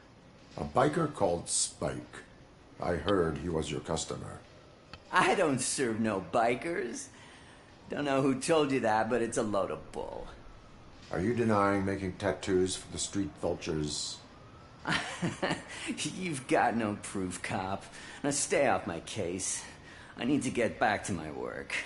Speaker 2: A biker called Spike. I heard he was your customer.
Speaker 17: I don't serve no bikers. Don't know who told you that, but it's a load of bull.
Speaker 2: Are you denying making tattoos for the street vultures?
Speaker 17: You've got no proof, cop. Now stay off my case. I need to get back to my work.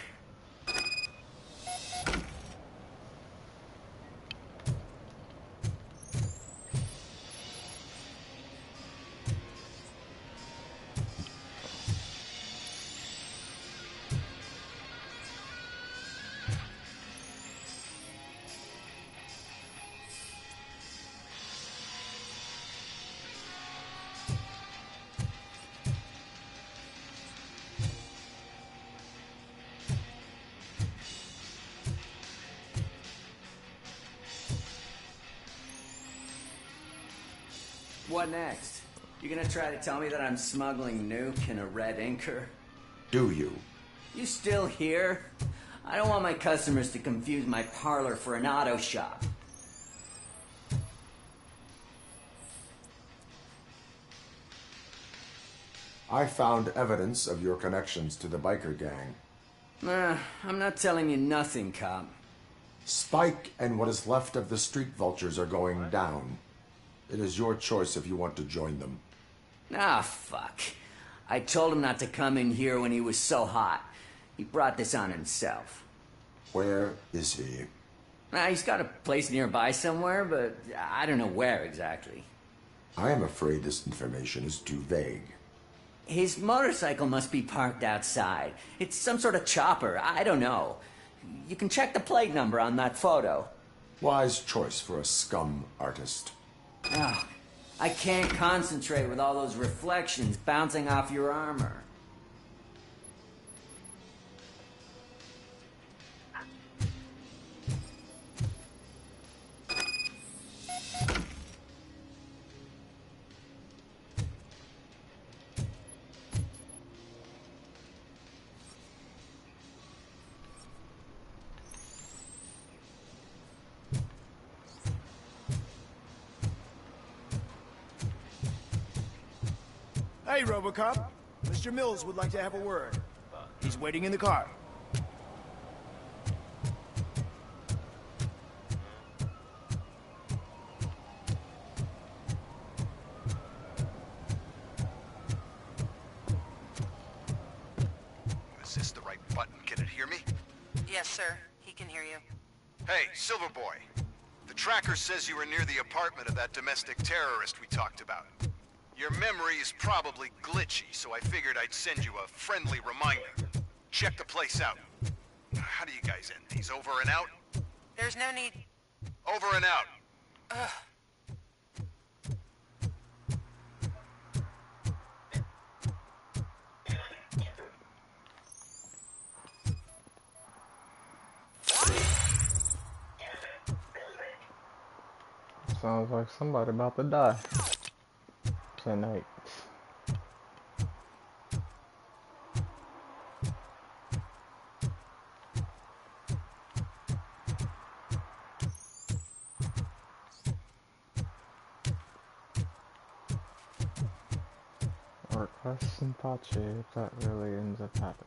Speaker 17: What next? You gonna try to tell me that I'm smuggling nuke in a red inker?
Speaker 2: Do you?
Speaker 17: You still here? I don't want my customers to confuse my parlor for an auto shop.
Speaker 2: I found evidence of your connections to the biker gang.
Speaker 17: I'm not telling you nothing, cop.
Speaker 2: Spike and what is left of the street vultures are going down. It is your choice if you want to join them.
Speaker 17: Ah, fuck. I told him not to come in here when he was so hot. He brought this on himself.
Speaker 2: Where is he?
Speaker 17: He's got a place nearby somewhere, but I don't know where exactly.
Speaker 2: I am afraid this information is too vague.
Speaker 17: His motorcycle must be parked outside. It's some sort of chopper. I don't know. You can check the plate number on that photo.
Speaker 2: Wise choice for a scum artist.
Speaker 17: Oh, I can't concentrate with all those reflections bouncing off your armor.
Speaker 3: Hey, Robocop. Mr. Mills would like to have a word. He's waiting in the car.
Speaker 10: Is this the right button? Can it hear me?
Speaker 6: Yes, sir. He can hear you.
Speaker 10: Hey, Silverboy. The tracker says you were near the apartment of that domestic terrorist we talked about. Your memory is probably glitchy, so I figured I'd send you a friendly reminder. Check the place out. How do you guys end these? Over and out?
Speaker 6: There's no need.
Speaker 10: Over and out.
Speaker 6: Ugh.
Speaker 1: Sounds like somebody about to die tonight. Or question Pache if that really ends up happening.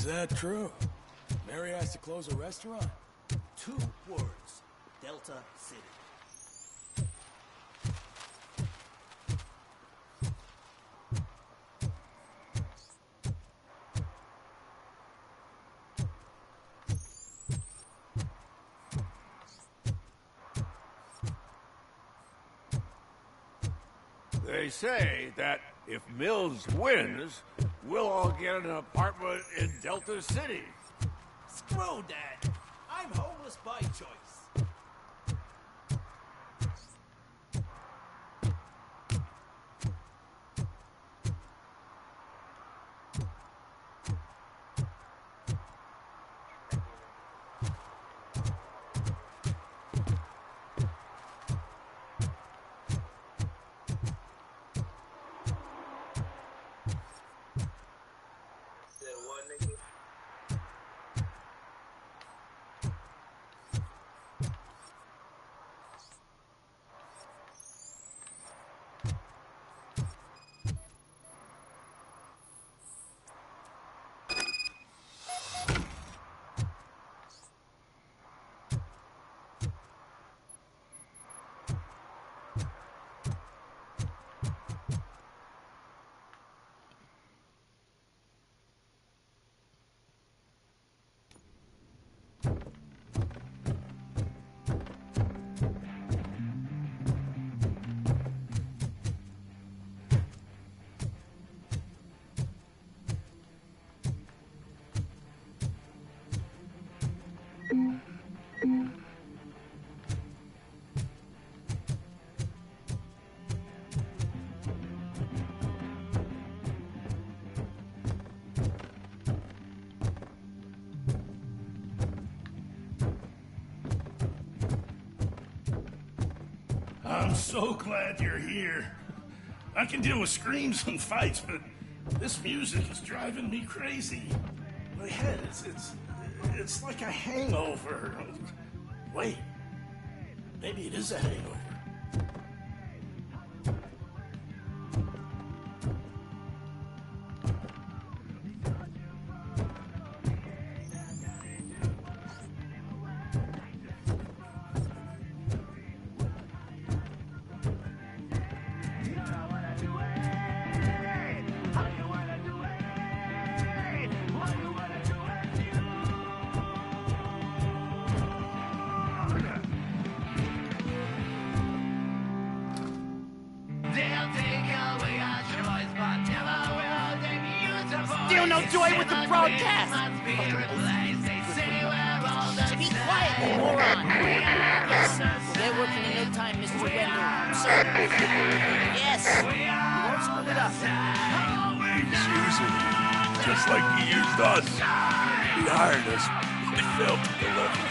Speaker 14: Is that true? Mary has to close a restaurant?
Speaker 20: 2 words. Delta City.
Speaker 22: They say that if Mills wins, we'll all get an apartment in Delta City.
Speaker 20: Screw that. I'm homeless by choice.
Speaker 4: I'm so glad you're here. I can deal with screams and fights, but this music is driving me crazy. My head, it's like a hangover. Wait, maybe it is a hangover.
Speaker 20: Still no joy with the broadcast!
Speaker 6: Be quiet, you moron! Yes, they're working in no time, Mr. Wendell. So, yes, we won't screw it up.
Speaker 4: He's using you, just like he used us. He hired us, but he failed to deliver.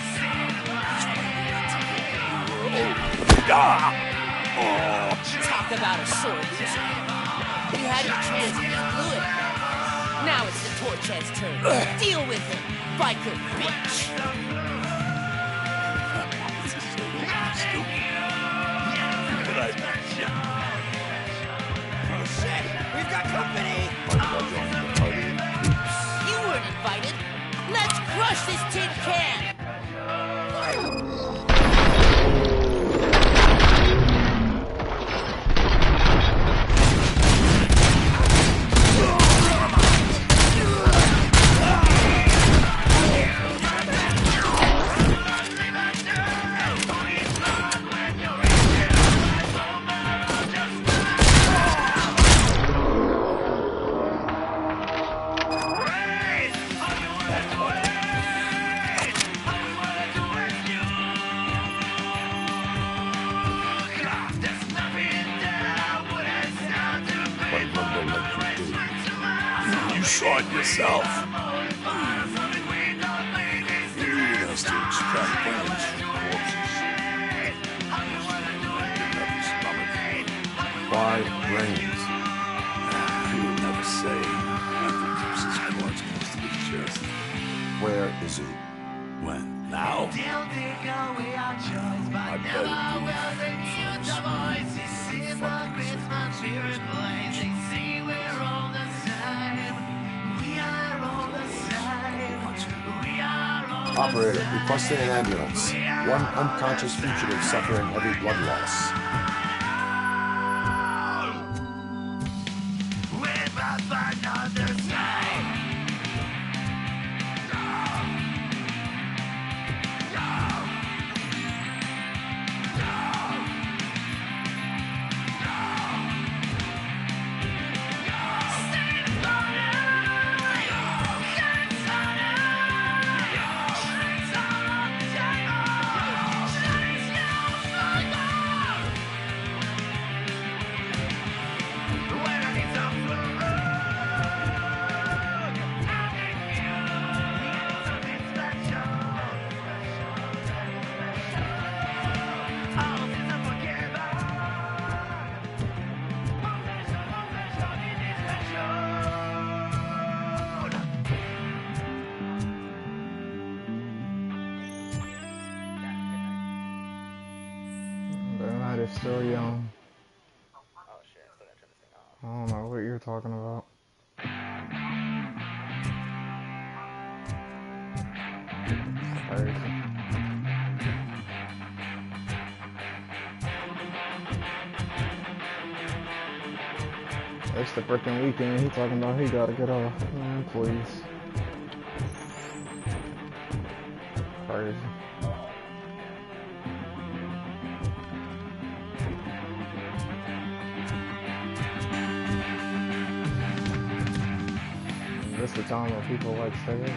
Speaker 6: Talk about a sore loser. You had your chance and you blew it. Now it's the Torchhead's turn. Deal with him, biker bitch.
Speaker 20: Oh shit! We've got company!
Speaker 6: You weren't invited. Let's crush this tin can!
Speaker 4: You saw it yourself. You needed us to extract bones from corpses. Didn't have the stomach. 5 brains. He would never say. Nothing keeps his corpse close to his chest.
Speaker 2: Where is he?
Speaker 4: When? Now? I bet
Speaker 2: Operator, requesting an ambulance. One unconscious fugitive suffering heavy blood loss.
Speaker 1: They're still young. I don't know what you're talking about. Crazy. It's the freaking weekend. He talking about he gotta get off. Man, please. Crazy. Is this the time when people like stay up?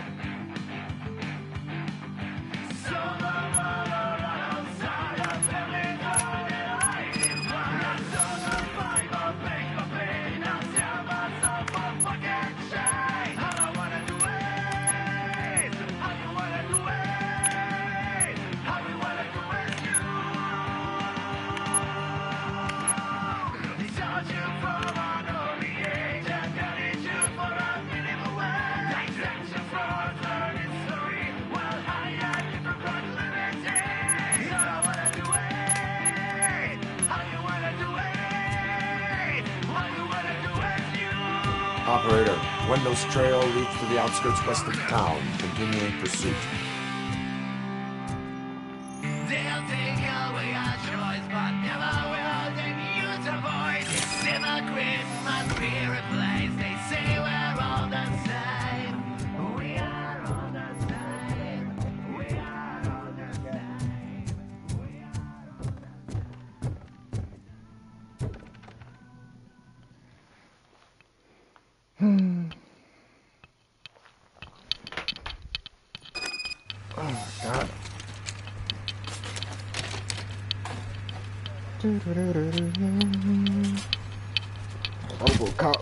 Speaker 2: Operator, Wendell's trail leads to the outskirts west of town, continuing pursuit.
Speaker 13: They'll take away our choice, but never will take you to voice. Hypocrites must be replaced. They say we're all the same. We are all the same. We are all the same. We are all the same.
Speaker 1: Oh my god. Robocop.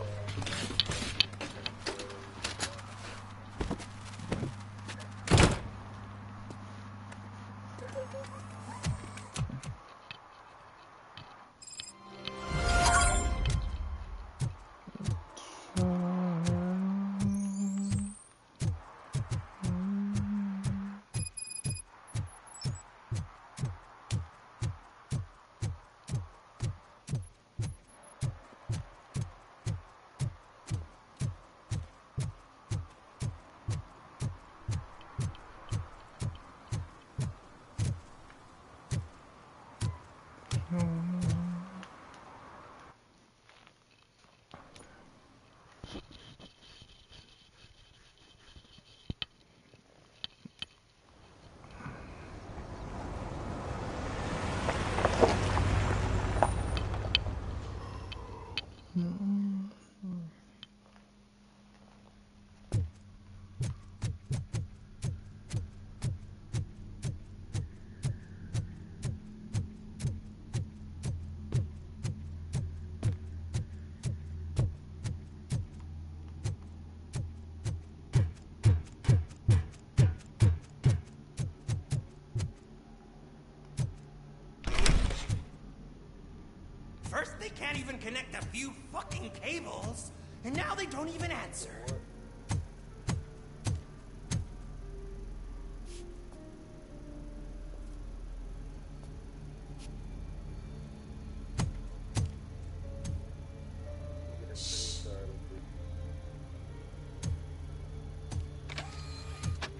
Speaker 3: First, they can't even connect a few fucking cables, and now they don't even answer.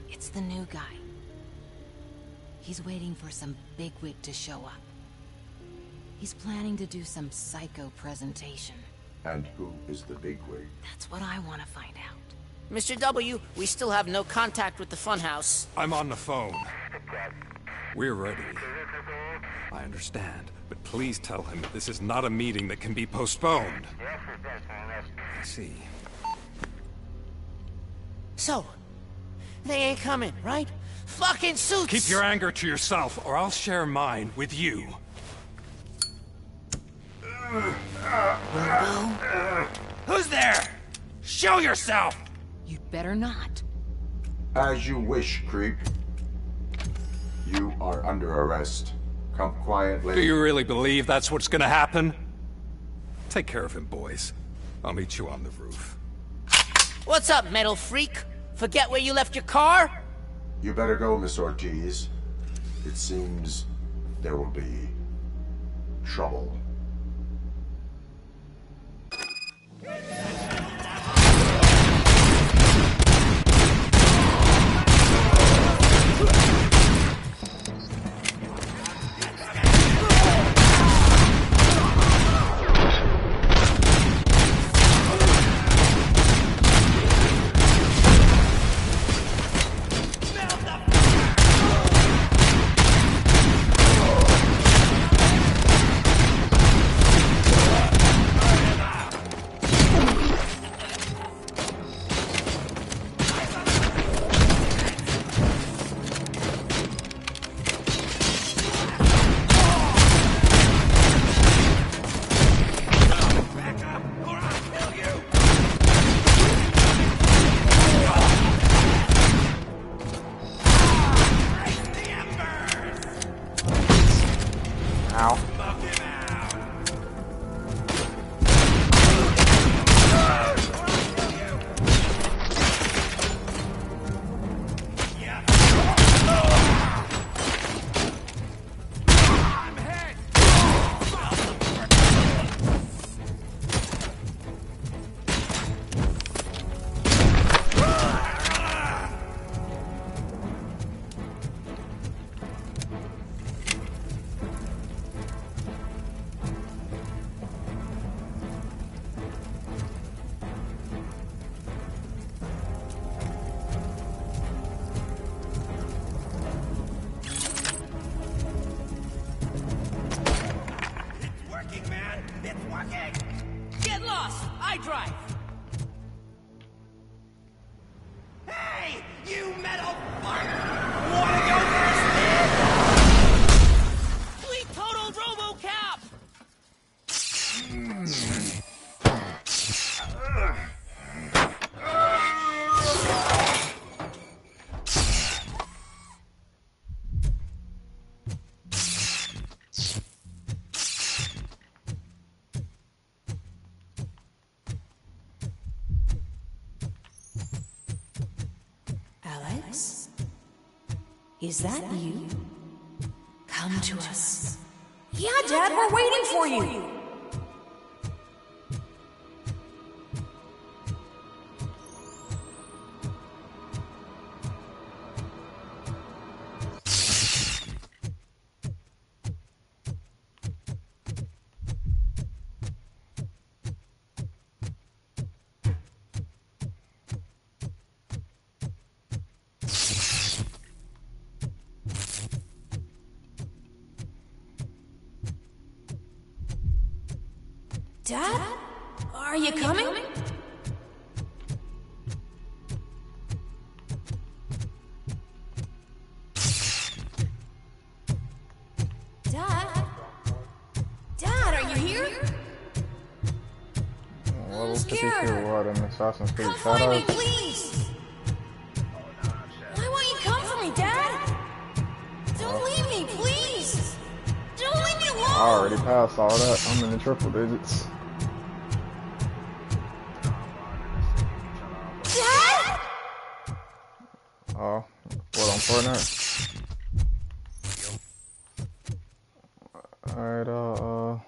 Speaker 6: It's the new guy.
Speaker 15: He's waiting for some bigwig to show up. He's planning to do some psycho presentation.
Speaker 2: And who is the bigwig?
Speaker 15: That's what I want to find out.
Speaker 20: Mr. W, we still have no contact with the funhouse.
Speaker 18: I'm on the phone. We're ready. I understand, but please tell him that this is not a meeting that can be postponed. I see.
Speaker 20: So, they ain't coming, right? Fucking suits!
Speaker 18: Keep your anger to yourself, or I'll share mine with you.
Speaker 12: Who's there? Show yourself!
Speaker 15: You'd better not.
Speaker 2: As you wish, creep. You are under arrest. Come quietly.
Speaker 18: Do you really believe that's what's gonna happen? Take care of him, boys. I'll meet you on the roof.
Speaker 20: What's up, metal freak? Forget where you left your car?
Speaker 2: You better go, Miss Ortiz. It seems there will be trouble.
Speaker 6: Get lost! I drive! Hey! You metal fuck! Wanna go first, man? We total Robocop!
Speaker 15: Alex? Is that you? Come to us.
Speaker 23: Yeah, Dad, we're waiting for you. Dad? Are you coming? Dad? Dad, are you here?
Speaker 1: Level 52 what in Assassin's Creed
Speaker 23: Come find me,
Speaker 1: Shadows?
Speaker 23: please! Why won't you come for me, Dad? Don't leave me, please! Don't leave me alone!
Speaker 1: I already passed all that. I'm in the triple digits.
Speaker 23: Dad?
Speaker 1: Oh, what on Fortnite? Alright, I'll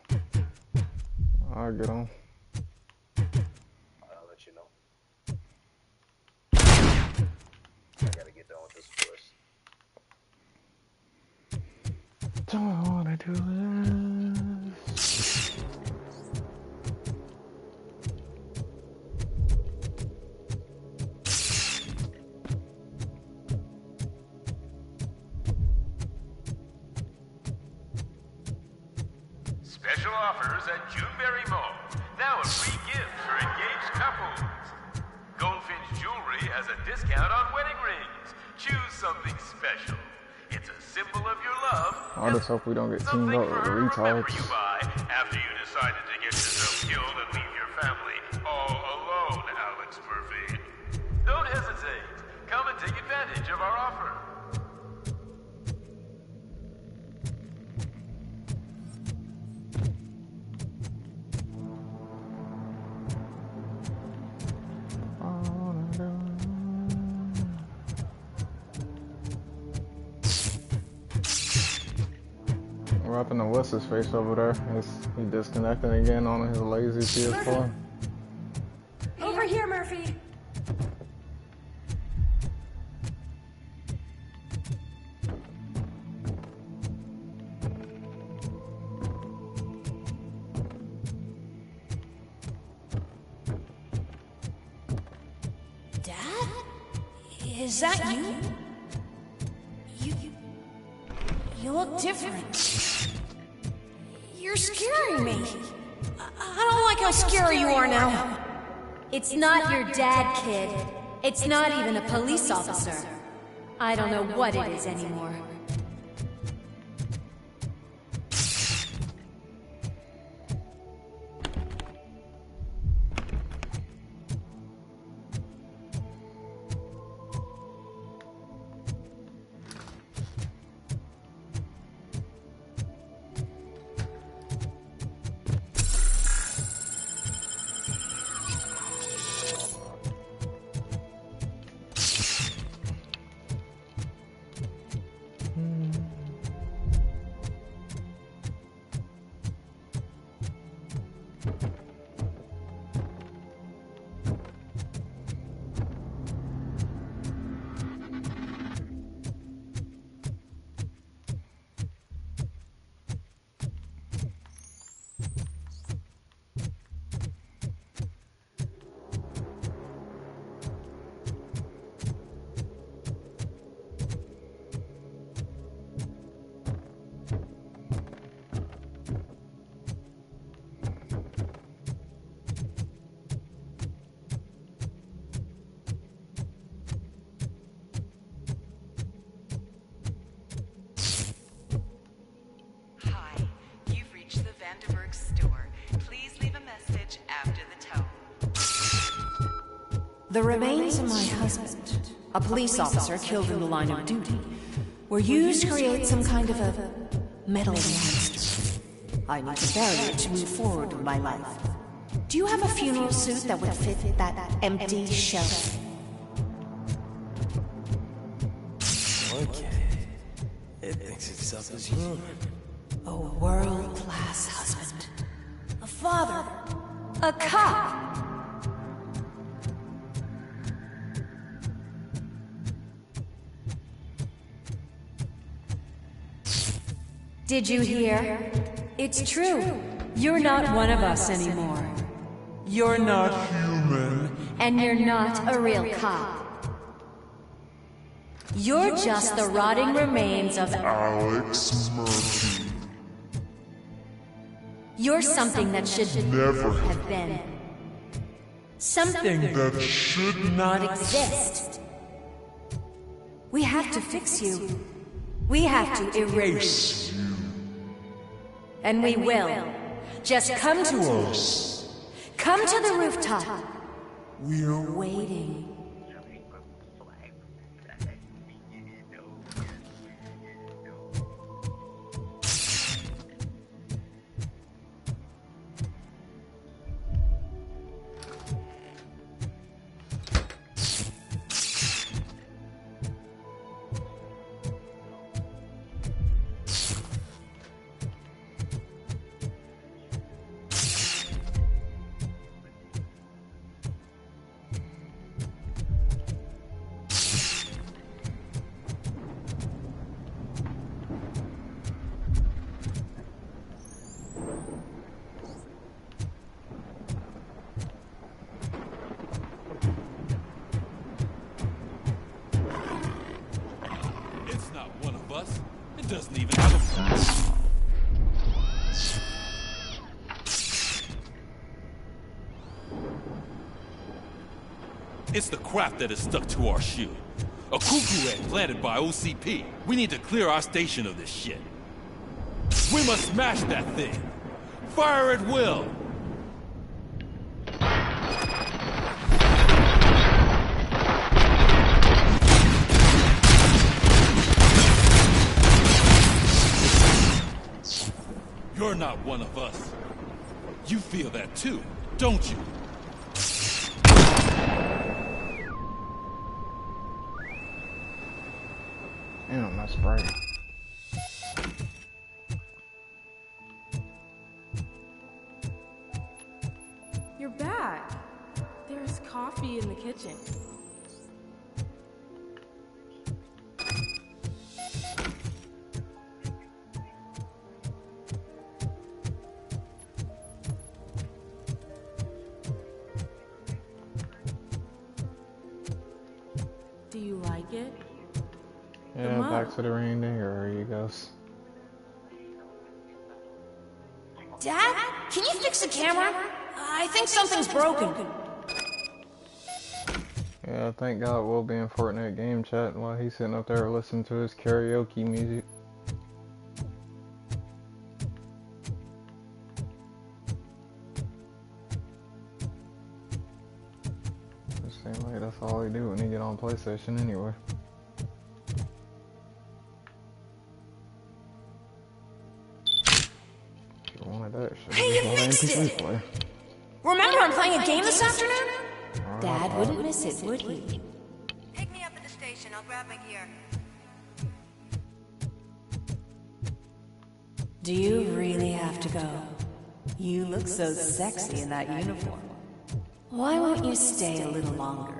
Speaker 1: get on.
Speaker 19: I'll let you know. I gotta get done with this first.
Speaker 7: Special offers at Juneberry Mall. Now a free gift for engaged couples. Goldfinch Jewelry has a discount on wedding rings. Choose something special. It's a symbol of your love.
Speaker 1: I just hope we don't get teamed up with retards.
Speaker 7: You buy after you decided to get yourself killed and leave your family all alone, Alex Murphy. Don't hesitate. Come and take advantage of our offer.
Speaker 1: What happened to what's his face over there? He disconnected again on his lazy PS4.
Speaker 23: Over here, Murphy. Dad? Is that you? You look different. You're scaring me. I don't like how scary you are now.
Speaker 9: It's not your dad, kid. It's not even a police officer. I don't know what it is anymore.
Speaker 16: The remains of my husband, a police officer killed in the line of duty, were used to create some kind of a metal monster. I need to bury it to move forward with my life. Do you have a funeral suit that would fit that empty shelf?
Speaker 14: Okay. It thinks itself as human.
Speaker 16: A world-class husband. A father. A cop. Did you hear? It's true. You're not one of us anymore. You're not human. And you're not a real cop. You're just the rotting remains of
Speaker 24: Alex Murphy.
Speaker 16: You're something that should
Speaker 24: never
Speaker 16: have been. Something
Speaker 24: that should
Speaker 16: not exist. We have to fix you. We have to erase you. And we will. Just come to us. Come to the rooftop. We're waiting.
Speaker 18: It doesn't even have a...
Speaker 5: It's the crap that is stuck to our shoe. A cuckoo egg planted by OCP. We need to clear our station of this shit. We must smash that thing. Fire at will. You're not one of us. You feel that too, don't you?
Speaker 1: Damn, that's bright.
Speaker 8: You're back. There's coffee in the kitchen. Do you like it?
Speaker 1: Yeah, back to the reindeer. Here he goes.
Speaker 23: Dad, can you fix the camera? I think something's broken.
Speaker 1: Yeah, thank God we'll be in Fortnite game chat while he's sitting up there listening to his karaoke music. It seems like that's all he do when he get on PlayStation anyway.
Speaker 23: Hey, you fixed it! Remember I'm playing a game this afternoon?
Speaker 16: Dad wouldn't miss it, would he?
Speaker 23: Pick me up at the station. I'll grab my gear.
Speaker 16: Do you really have to go? You look so sexy in that uniform. Why won't you stay a little longer?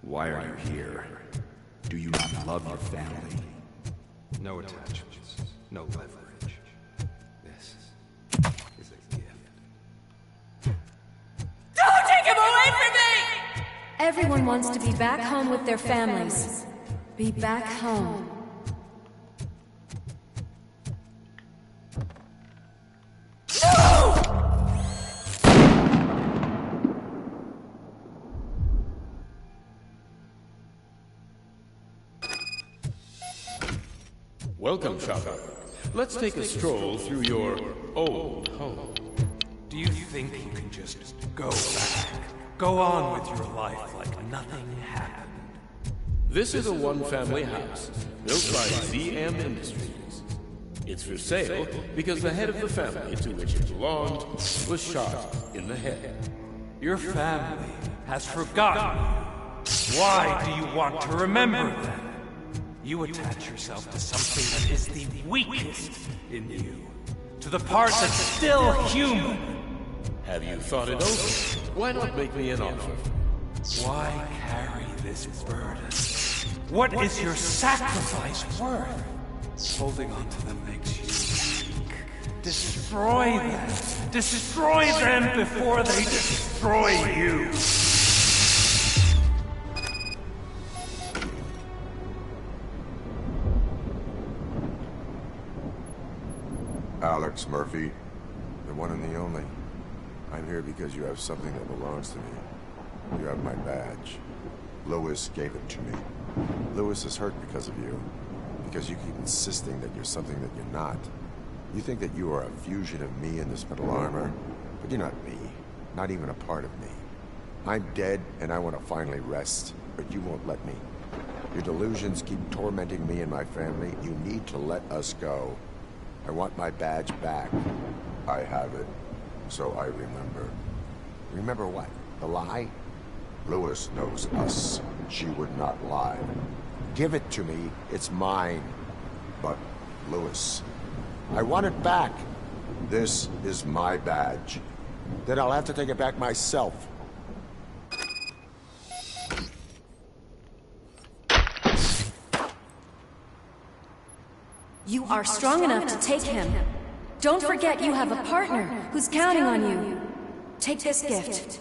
Speaker 18: Why are you here? Do you not love your family? No attachments, no leverage. This is a gift.
Speaker 23: Don't take him away from me!
Speaker 9: Everyone wants to be back home with their families. Be back home.
Speaker 11: Welcome, Chaka. Let's take a stroll through your old home.
Speaker 18: Do you think you can just go back? Go on with your life like nothing happened?
Speaker 11: This is a one-family house built by ZM Industries. It's for sale because the head of the family to which it belonged was shot in the head.
Speaker 18: Your family has forgotten you. Why do you want to remember them? You attach yourself to something that is the weakest in you. To the part that's still human.
Speaker 11: Have you thought it over? Why not make me an offer?
Speaker 18: Why carry this burden? What is your sacrifice worth? Holding on to them makes you weak. Destroy them. Destroy them before they destroy you.
Speaker 2: Alex Murphy, the one and the only. I'm here because you have something that belongs to me. You have my badge. Lewis gave it to me. Lewis is hurt because of you. Because you keep insisting that you're something that you're not. You think that you are a fusion of me in this metal armor, but you're not me. Not even a part of me. I'm dead, and I want to finally rest, but you won't let me. Your delusions keep tormenting me and my family. You need to let us go. I want my badge back. I have it, so I remember. Remember what? The lie? Lewis knows us. She would not lie. Give it to me. It's mine. But, Lewis, I want it back. This is my badge. Then I'll have to take it back myself.
Speaker 9: You are strong enough to take him. Don't forget you have a partner who's counting on you.
Speaker 16: Take this gift.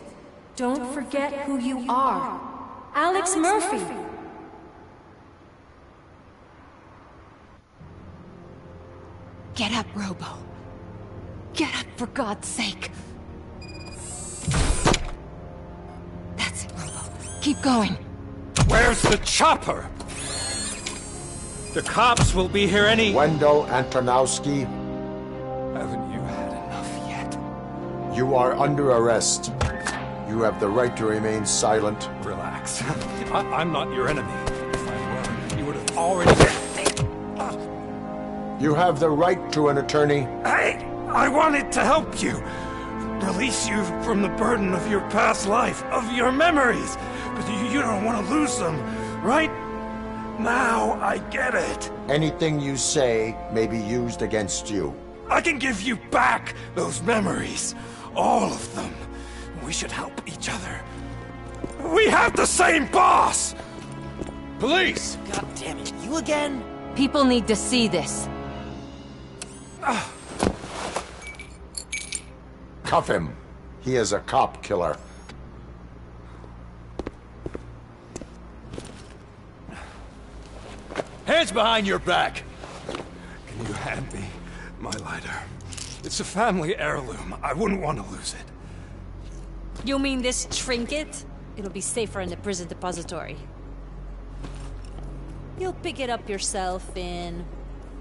Speaker 16: Don't forget who you are. Alex Murphy.
Speaker 15: Get up, Robo. Get up, for God's sake. That's it, Robo. Keep going.
Speaker 18: Where's the chopper? The cops will be here any...
Speaker 2: Wendell Antonowski.
Speaker 18: Haven't you had enough yet?
Speaker 2: You are under arrest. You have the right to remain silent.
Speaker 18: Relax. I'm not your enemy. If I were, you would have already...
Speaker 2: You have the right to an attorney.
Speaker 18: I wanted to help you. Release you from the burden of your past life, of your memories. But you don't want to lose them, right? Now I get it.
Speaker 2: Anything you say may be used against you.
Speaker 18: I can give you back those memories. All of them. We should help each other. We have the same boss!
Speaker 12: Police!
Speaker 20: God damn it, you again?
Speaker 15: People need to see this.
Speaker 2: Cuff him. He is a cop killer.
Speaker 12: Hands behind your back!
Speaker 18: Can you hand me my lighter? It's a family heirloom. I wouldn't want to lose it.
Speaker 9: You mean this trinket? It'll be safer in the prison depository. You'll pick it up yourself in,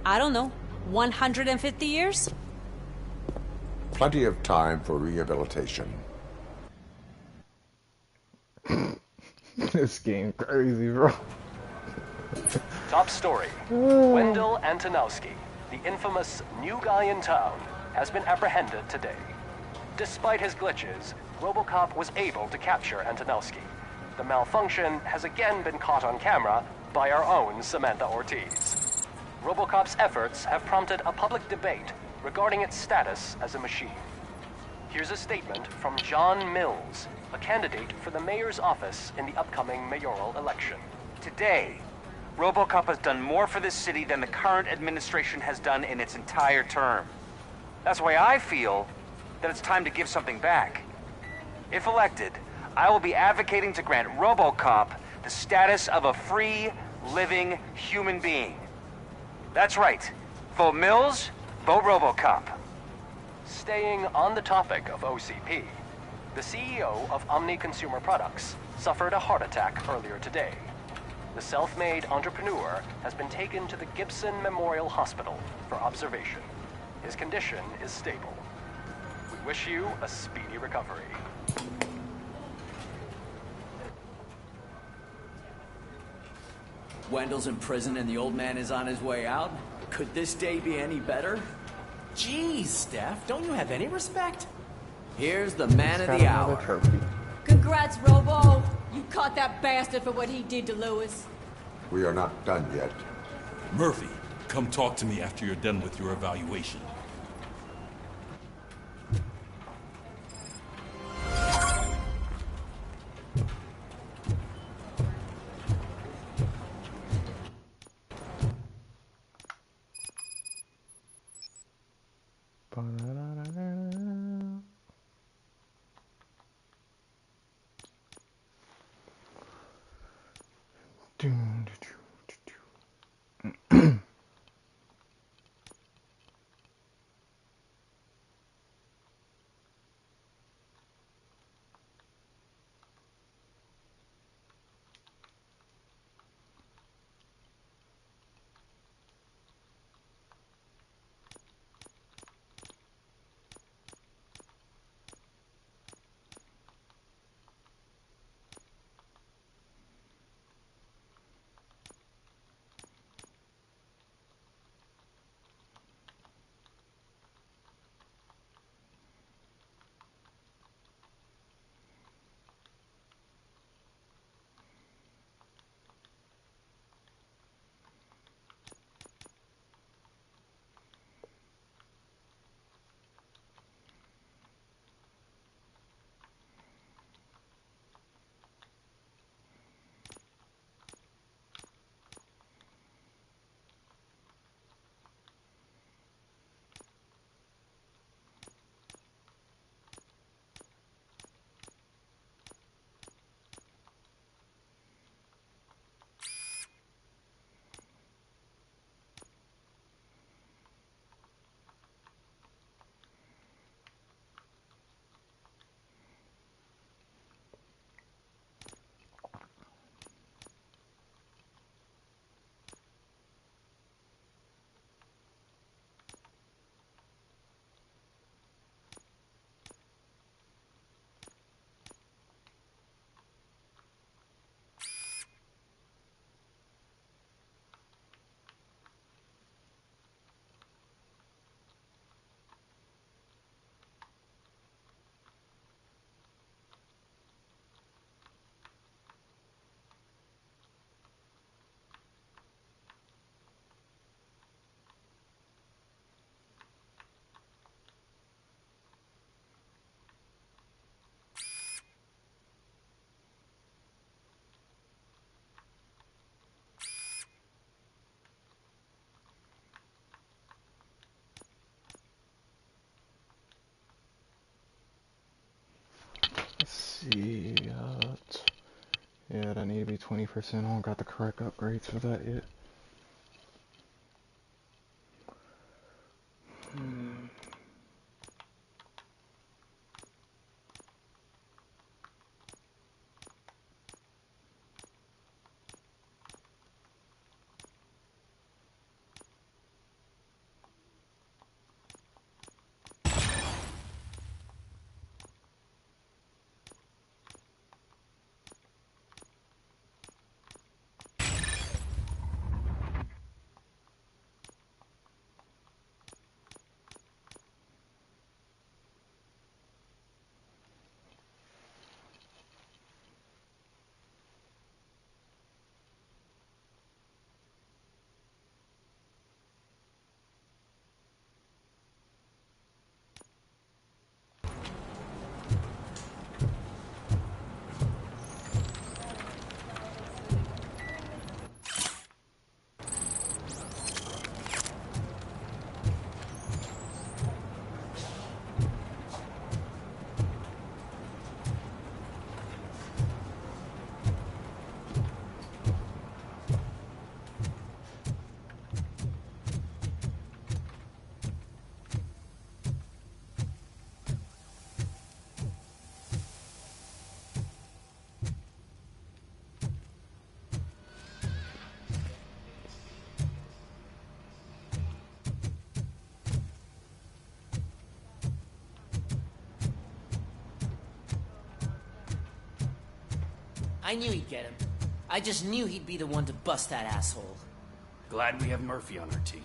Speaker 9: I don't know, 150 years?
Speaker 2: Plenty of time for rehabilitation.
Speaker 1: This game crazy, bro.
Speaker 10: Top story. Wendell Antonowski, the infamous new guy in town, has been apprehended today. Despite his glitches, Robocop was able to capture Antonowski. The malfunction has again been caught on camera by our own Samantha Ortiz. Robocop's efforts have prompted a public debate regarding its status as a machine. Here's a statement from John Mills, a candidate for the mayor's office in the upcoming mayoral election.
Speaker 17: Today, Robocop has done more for this city than the current administration has done in its entire term. That's why I feel that it's time to give something back. If elected, I will be advocating to grant Robocop the status of a free, living human being. That's right. Vote Mills, vote Robocop.
Speaker 10: Staying on the topic of OCP, the CEO of Omni Consumer Products suffered a heart attack earlier today. The self-made entrepreneur has been taken to the Gibson Memorial Hospital for observation. His condition is stable. We wish you a speedy recovery.
Speaker 20: Wendell's in prison and the old man is on his way out? Could this day be any better? Jeez, Steph, don't you have any respect? Here's the man of the hour.
Speaker 23: Congrats, Robo. You caught that bastard for what he did to Lewis.
Speaker 2: We are not done yet.
Speaker 5: Murphy, come talk to me after you're done with your evaluation.
Speaker 1: see. Yeah, that need to be 20%. I don't got the correct upgrades for that yet.
Speaker 6: I knew he'd get him. I just knew he'd be the one to bust that asshole.
Speaker 18: Glad we have Murphy on our team.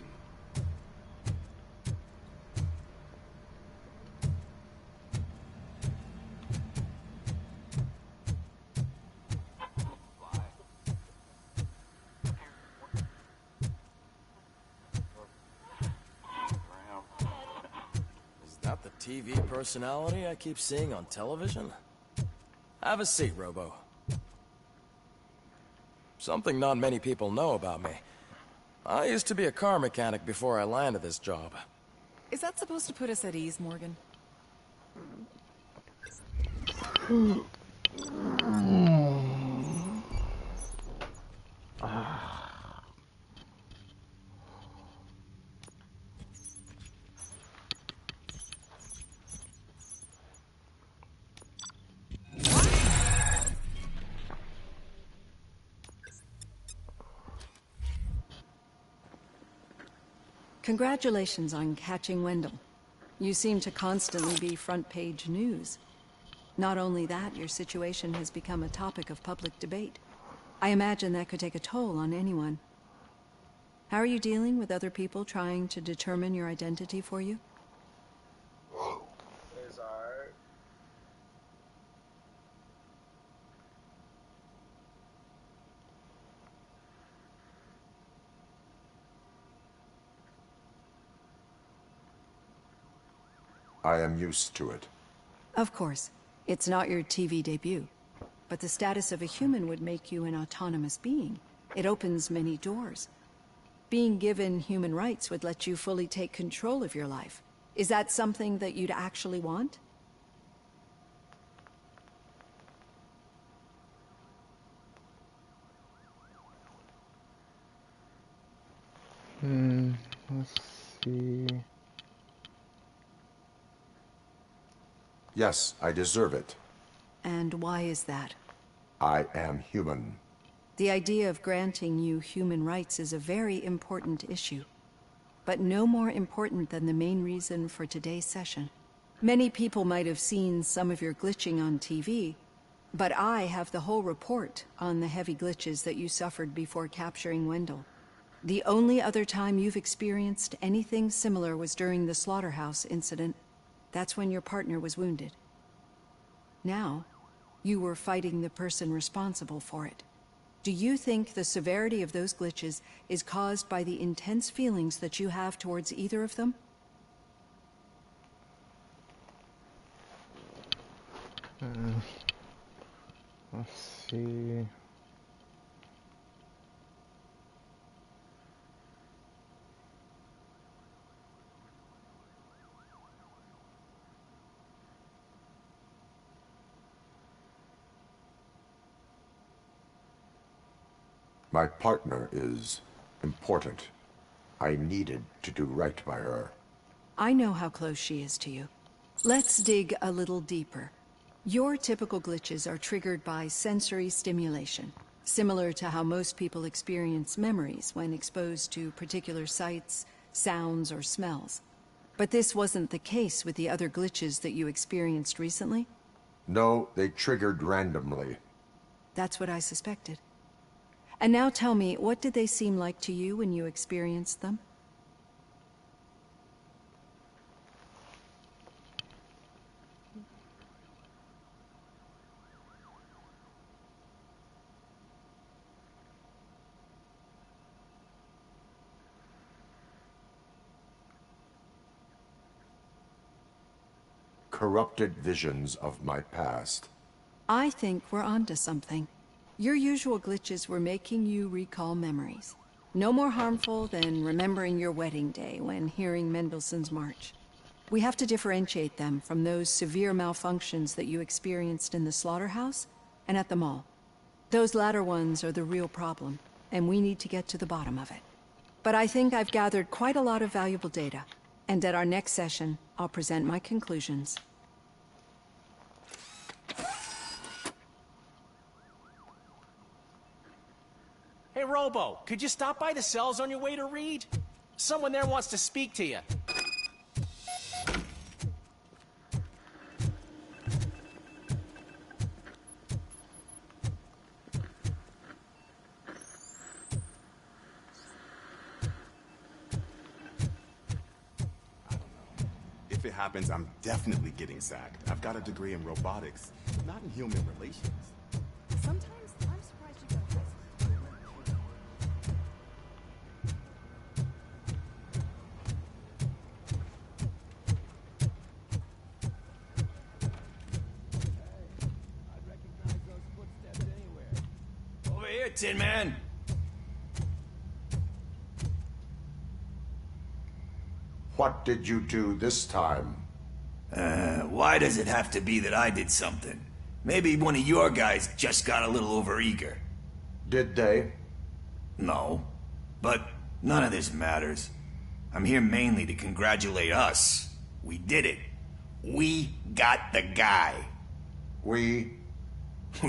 Speaker 14: Is that the TV personality I keep seeing on television? Have a seat, Robo. Something not many people know about me. I used to be a car mechanic before I landed this job.
Speaker 4: Is that supposed to put us at ease, Morgan? Congratulations on catching Wendell. You seem to constantly be front-page news. Not only that, your situation has become a topic of public debate. I imagine that could take a toll on anyone. How are you dealing with other people trying to determine your identity for you?
Speaker 19: It's alright.
Speaker 2: I am used to it.
Speaker 4: Of course. It's not your TV debut. But the status of a human would make you an autonomous being. It opens many doors. Being given human rights would let you fully take control of your life. Is that something that you'd actually want?
Speaker 1: Let's see.
Speaker 2: Yes, I deserve it.
Speaker 4: And why is that?
Speaker 2: I am human.
Speaker 4: The idea of granting you human rights is a very important issue, but no more important than the main reason for today's session. Many people might have seen some of your glitching on TV, but I have the whole report on the heavy glitches that you suffered before capturing Wendell. The only other time you've experienced anything similar was during the slaughterhouse incident. That's when your partner was wounded. Now, you were fighting the person responsible for it. Do you think the severity of those glitches is caused by the intense feelings that you have towards either of them?
Speaker 1: Let's see.
Speaker 2: My partner is important. I needed to do right by her.
Speaker 4: I know how close she is to you. Let's dig a little deeper. Your typical glitches are triggered by sensory stimulation, similar to how most people experience memories when exposed to particular sights, sounds, or smells. But this wasn't the case with the other glitches that you experienced recently?
Speaker 2: No, they triggered randomly.
Speaker 4: That's what I suspected. And now tell me, what did they seem like to you when you experienced them?
Speaker 2: Corrupted visions of my past.
Speaker 4: I think we're onto something. Your usual glitches were making you recall memories. No more harmful than remembering your wedding day when hearing Mendelssohn's March. We have to differentiate them from those severe malfunctions that you experienced in the slaughterhouse and at the mall. Those latter ones are the real problem, and we need to get to the bottom of it. But I think I've gathered quite a lot of valuable data, and at our next session, I'll present my conclusions.
Speaker 20: Hey, Robo, could you stop by the cells on your way to Reed? Someone there wants to speak to you.
Speaker 3: If it happens, I'm definitely getting sacked. I've got a degree in robotics, not in human relations.
Speaker 8: Sometimes I'm surprised you go to high school.
Speaker 20: Over here, Tin Man.
Speaker 2: What did you do this time?
Speaker 13: Why does it have to be that I did something? Maybe one of your guys just got a little overeager.
Speaker 2: Did they?
Speaker 13: No. But none of this matters. I'm here mainly to congratulate us. We did it. We got the guy.
Speaker 2: We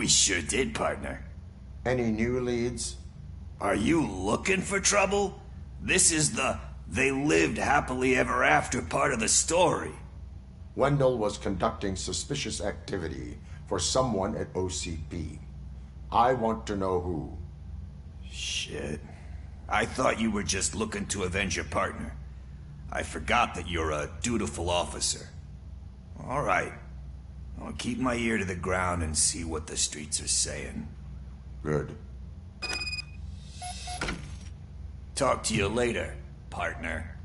Speaker 13: sure did, partner.
Speaker 2: Any new leads?
Speaker 13: Are you looking for trouble? This is the "they lived happily ever after" part of the story.
Speaker 2: Wendell was conducting suspicious activity for someone at OCP. I want to know who.
Speaker 13: Shit. I thought you were just looking to avenge your partner. I forgot that you're a dutiful officer. All right. I'll keep my ear to the ground and see what the streets are saying.
Speaker 2: Good.
Speaker 13: Talk to you later, partner.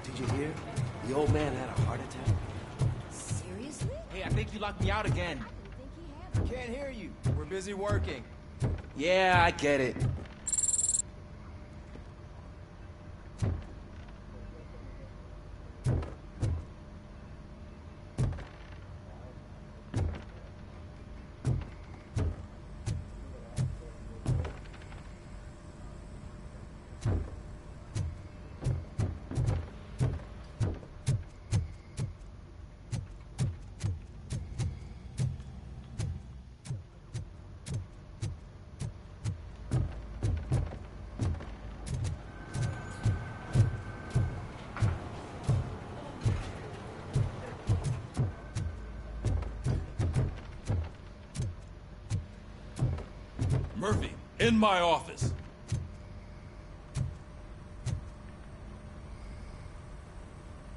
Speaker 20: Did you hear? The old man had a heart attack.
Speaker 8: Seriously?
Speaker 12: Hey, I think you locked me out again.
Speaker 20: Can't hear you. We're busy working.
Speaker 12: Yeah, I get it. Murphy, in my office.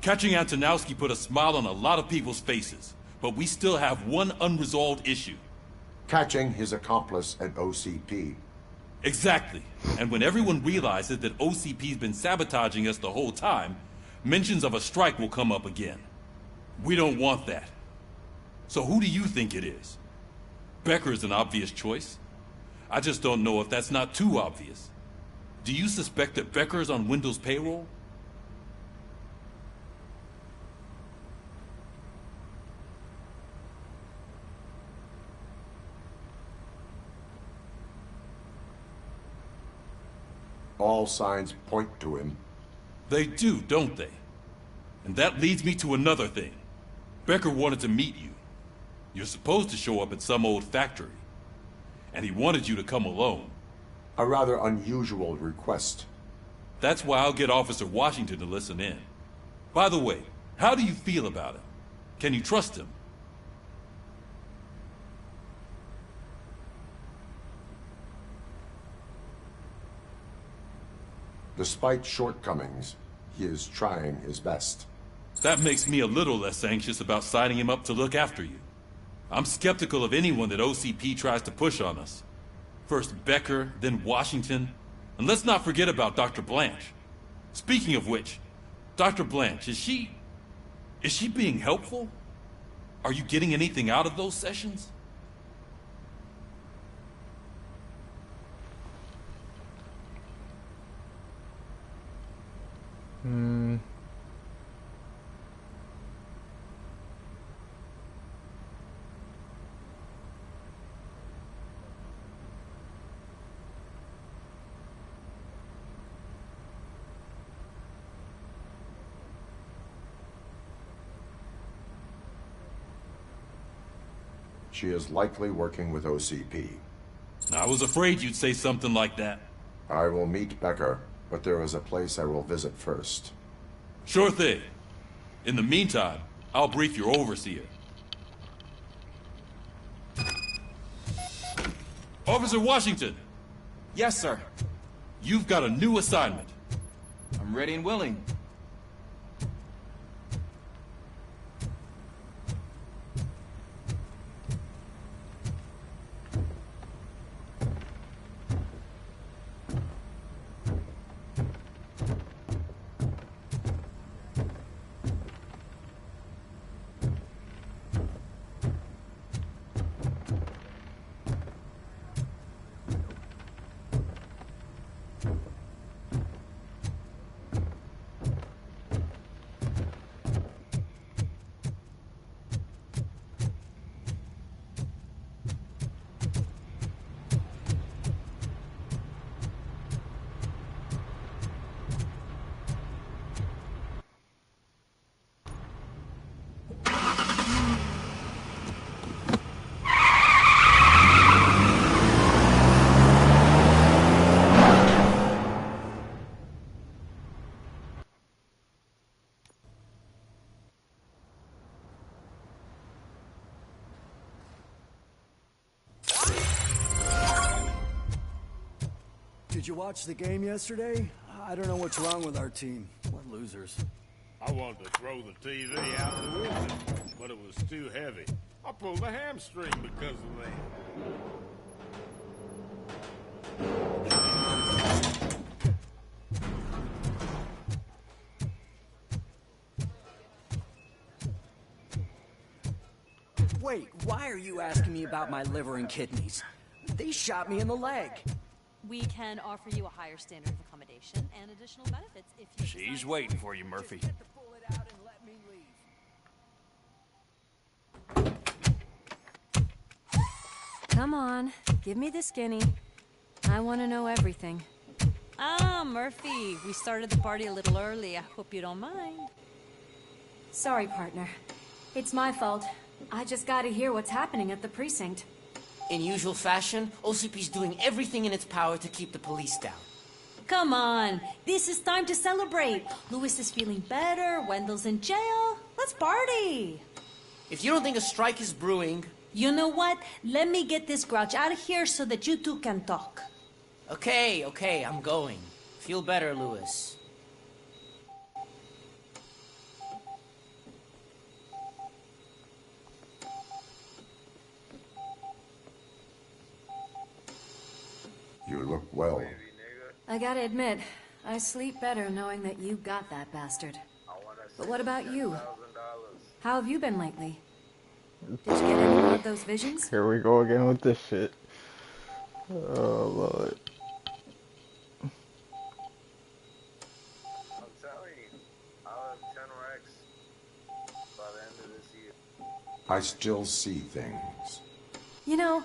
Speaker 12: Catching Antonowski put a smile on a lot of people's faces, but we still have one unresolved issue.
Speaker 2: Catching his accomplice at OCP.
Speaker 5: Exactly. And when everyone realizes that OCP's been sabotaging us the whole time, mentions of a strike will come up again. We don't want that. So who do you think it is? Becker's an obvious choice. I just don't know if that's not too obvious. Do you suspect that Becker's on Wendell's payroll?
Speaker 2: All signs point to him.
Speaker 5: They do, don't they? And that leads me to another thing. Becker wanted to meet you. You're supposed to show up at some old factory. And he wanted you to come alone.
Speaker 2: A rather unusual request.
Speaker 5: That's why I'll get Officer Washington to listen in. By the way, how do you feel about him? Can you trust him?
Speaker 2: Despite shortcomings, he is trying his best.
Speaker 5: That makes me a little less anxious about signing him up to look after you. I'm skeptical of anyone that OCP tries to push on us. First Becker, then Washington. And let's not forget about Dr. Blanche. Speaking of which, Dr. Blanche, is she being helpful? Are you getting anything out of those sessions?
Speaker 2: She is likely working with OCP.
Speaker 5: I was afraid you'd say something like that.
Speaker 2: I will meet Becker, but there is a place I will visit first.
Speaker 5: Sure thing. In the meantime, I'll brief your overseer. Officer Washington!
Speaker 12: Yes, sir.
Speaker 5: You've got a new assignment.
Speaker 12: I'm ready and willing.
Speaker 7: Did you watch the game yesterday? I don't know what's wrong with our team. What losers.
Speaker 11: I wanted to throw the TV out the window, but it was too heavy. I pulled a hamstring because of that.
Speaker 20: Wait, why are you asking me about my liver and kidneys? They shot me in the leg.
Speaker 21: We can offer you a higher standard of accommodation and additional benefits if you...
Speaker 18: She's waiting for you, Murphy.
Speaker 9: Come on, give me the skinny. I want to know everything.
Speaker 21: Ah, Murphy, we started the party a little early. I hope you don't mind.
Speaker 9: Sorry, partner. It's my fault. I just gotta hear what's happening at the precinct.
Speaker 6: In usual fashion, OCP's doing everything in its power to keep the police down.
Speaker 21: Come on, this is time to celebrate. Louis is feeling better, Wendell's in jail. Let's party.
Speaker 6: If you don't think a strike is brewing...
Speaker 21: You know what? Let me get this grouch out of here so that you two can talk.
Speaker 6: Okay, I'm going. Feel better, Louis.
Speaker 2: You look well.
Speaker 9: I gotta admit, I sleep better knowing that you got that bastard. But what about you? How have you been lately? Did you get any more of those visions?
Speaker 1: Here we go again with this shit. Oh, Lord.
Speaker 19: I'm telling you, I'll have 10 racks by the end of this year.
Speaker 2: I still see things.
Speaker 9: You know,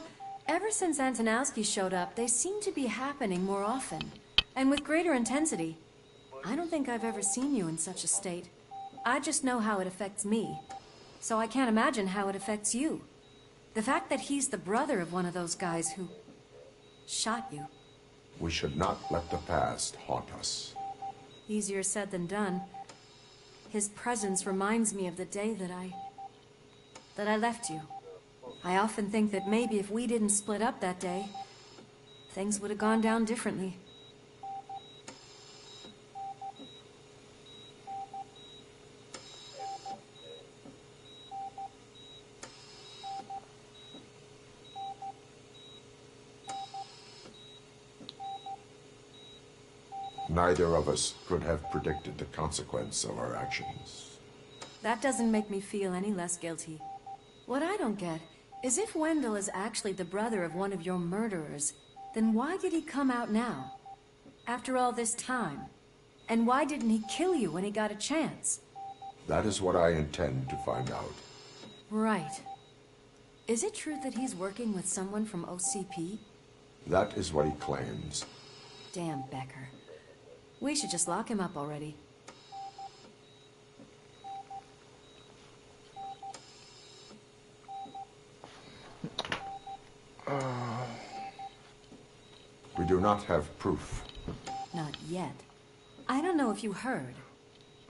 Speaker 9: ever since Antonowski showed up, they seem to be happening more often. And with greater intensity. I don't think I've ever seen you in such a state. I just know how it affects me. So I can't imagine how it affects you. The fact that he's the brother of one of those guys who shot you.
Speaker 2: We should not let the past haunt us.
Speaker 9: Easier said than done. His presence reminds me of the day that I left you. I often think that maybe if we didn't split up that day, things would have gone down differently.
Speaker 2: Neither of us could have predicted the consequence of our actions.
Speaker 9: That doesn't make me feel any less guilty. What I don't get is if Wendell is actually the brother of one of your murderers, then why did he come out now? After all this time? And why didn't he kill you when he got a chance?
Speaker 2: That is what I intend to find out.
Speaker 9: Right. Is it true that he's working with someone from OCP?
Speaker 2: That is what he claims.
Speaker 9: Damn Becker. We should just lock him up already.
Speaker 2: We do not have proof.
Speaker 9: Not yet. I don't know if you heard,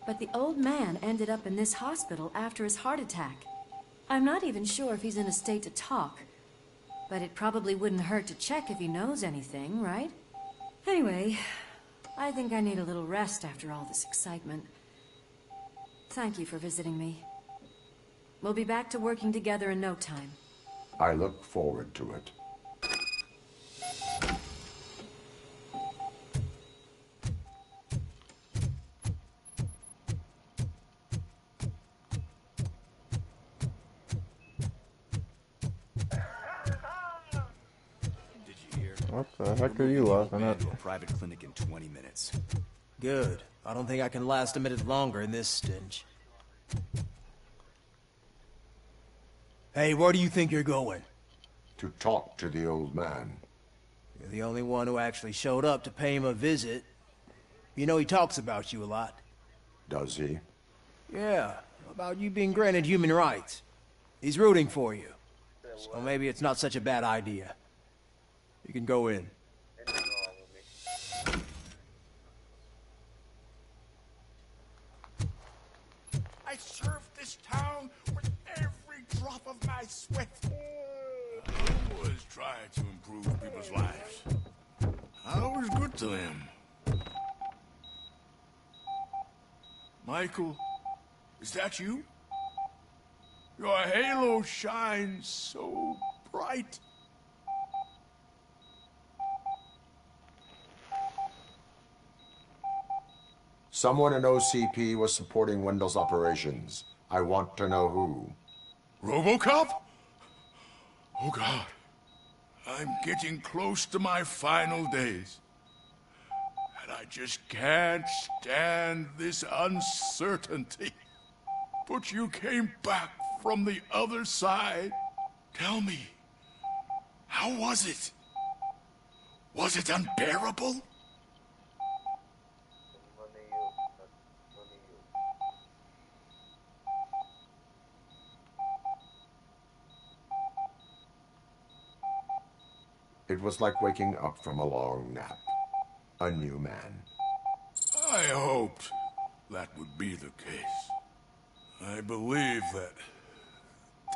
Speaker 9: but the old man ended up in this hospital after his heart attack. I'm not even sure if he's in a state to talk, but it probably wouldn't hurt to check if he knows anything, right? Anyway, I think I need a little rest after all this excitement. Thank you for visiting me. We'll be back to working together in no time.
Speaker 2: I look forward to it.
Speaker 1: What the heck are you laughing at?
Speaker 3: To a private clinic in 20 minutes.
Speaker 14: Good. I don't think I can last a minute longer in this stench. Hey, where do you think you're going?
Speaker 2: To talk to the old man.
Speaker 14: You're the only one who actually showed up to pay him a visit. You know he talks about you a lot.
Speaker 2: Does he?
Speaker 14: Yeah, about you being granted human rights. He's rooting for you. So maybe it's not such a bad idea. You can go in.
Speaker 15: I served this town with every drop of my sweat. I always try to improve people's lives. I was good to them. Michael, is that you? Your halo shines so bright.
Speaker 2: Someone in OCP was supporting Wendell's operations. I want to know who.
Speaker 15: Robocop? Oh God. I'm getting close to my final days. And I just can't stand this uncertainty. But you came back from the other side. Tell me, how was it? Was it unbearable?
Speaker 2: It was like waking up from a long nap. A new man.
Speaker 15: I hoped that would be the case. I believe that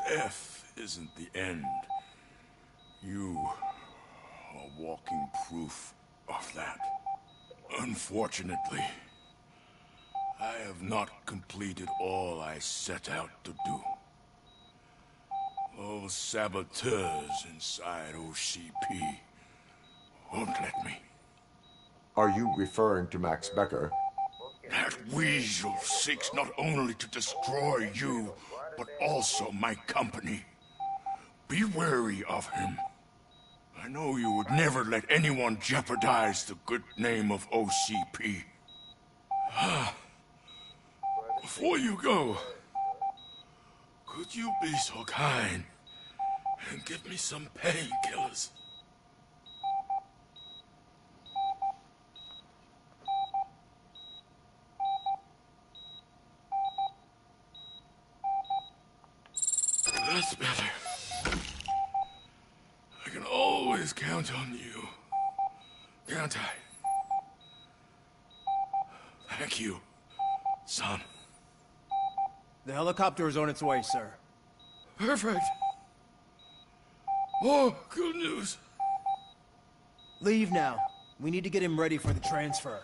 Speaker 15: death isn't the end. You are walking proof of that. Unfortunately, I have not completed all I set out to do. Those saboteurs inside OCP won't let me.
Speaker 2: Are you referring to Max Becker?
Speaker 15: That weasel seeks not only to destroy you, but also my company. Be wary of him. I know you would never let anyone jeopardize the good name of OCP. Before you go, could you be so kind and give me some painkillers? That's better. I can always count on you. Can't I? Thank you, son.
Speaker 14: The helicopter is on its way, sir.
Speaker 15: Perfect. Oh, good news.
Speaker 14: Leave now. We need to get him ready for the transfer.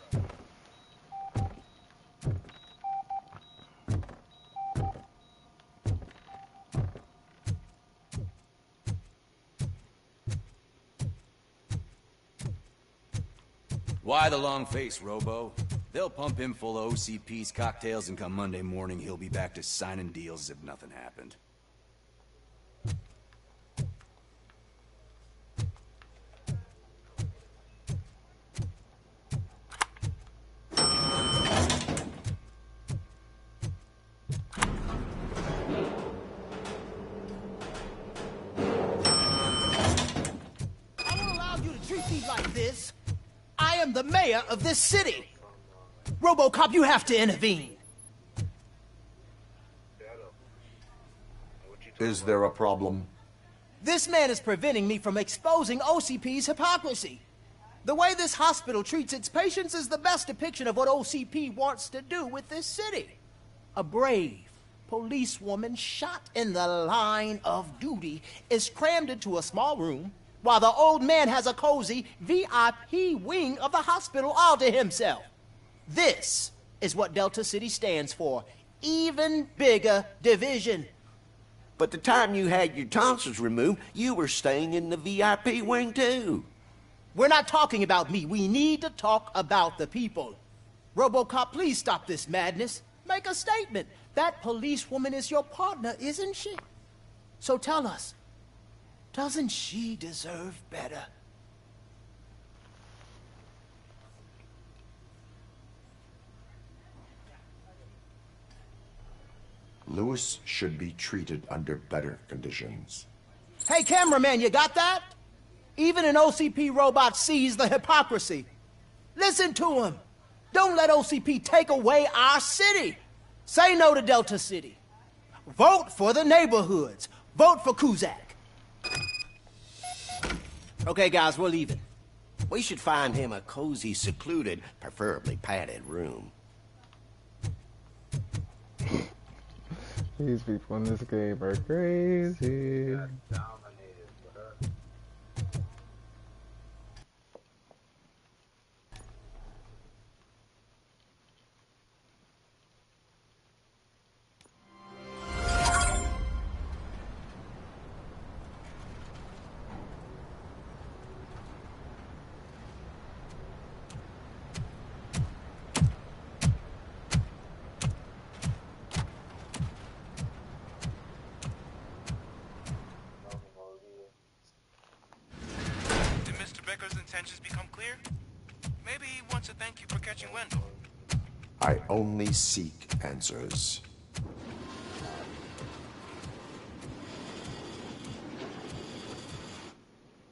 Speaker 20: Why the long face, Robo? They'll pump him full of OCP's cocktails, and come Monday morning, he'll be back to signing deals as if nothing happened.
Speaker 16: I won't allow you to treat me like this. I am the mayor of this city. Robocop, you have to intervene.
Speaker 2: Is there a problem?
Speaker 16: This man is preventing me from exposing OCP's hypocrisy. The way this hospital treats its patients is the best depiction of what OCP wants to do with this city. A brave policewoman shot in the line of duty is crammed into a small room, while the old man has a cozy VIP wing of the hospital all to himself. This is what Delta City stands for. Even bigger division.
Speaker 17: But the time you had your tonsils removed, you were staying in the VIP wing too.
Speaker 16: We're not talking about me. We need to talk about the people. Robocop, please stop this madness. Make a statement. That policewoman is your partner, isn't she? So tell us, doesn't she deserve better?
Speaker 2: Lewis should be treated under better conditions.
Speaker 16: Hey, cameraman, you got that? Even an OCP robot sees the hypocrisy. Listen to him. Don't let OCP take away our city. Say no to Delta City. Vote for the neighborhoods. Vote for Kuzak. Okay, guys, we're leaving.
Speaker 17: We should find him a cozy, secluded, preferably padded room.
Speaker 1: These people in this game are crazy.
Speaker 12: Intentions become clear? Maybe he wants to thank you for catching Wendell.
Speaker 2: I only seek answers.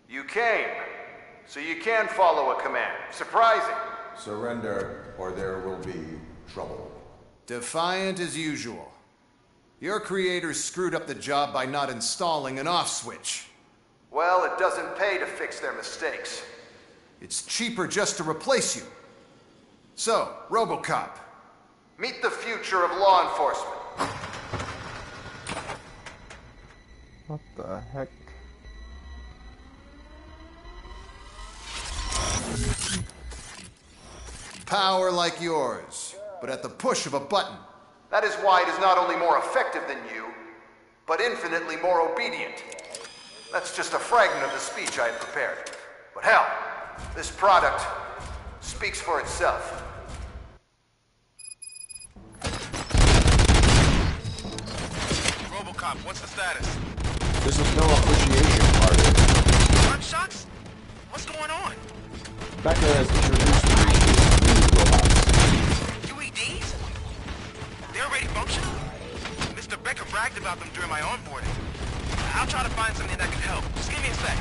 Speaker 22: You came, so you can follow a command. Surprising.
Speaker 2: Surrender, or there will be trouble.
Speaker 24: Defiant as usual. Your creators screwed up the job by not installing an off switch.
Speaker 22: Well, it doesn't pay to fix their mistakes.
Speaker 24: It's cheaper just to replace you. So, Robocop.
Speaker 22: Meet the future of law enforcement.
Speaker 1: What the heck?
Speaker 24: Power like yours, but at the push of a button.
Speaker 22: That is why it is not only more effective than you, but infinitely more obedient. That's just a fragment of the speech I had prepared. But hell, this product speaks for itself.
Speaker 12: Robocop, what's the status?
Speaker 2: This is no appreciation party.
Speaker 12: Gunshots? What's going on?
Speaker 2: Becca has introduced me to robots.
Speaker 12: UEDs? They're already functional? Mr. Becker bragged about them during my onboarding. I'll try to find something that can help. Just give me a sec.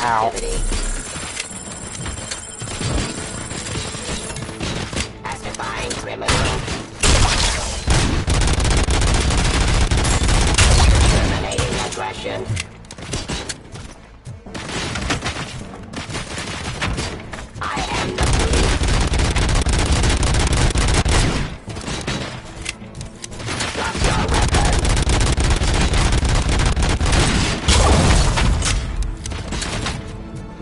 Speaker 6: Ow. Pacifying criminal. Terminating aggression. I am the police. Drop your weapon.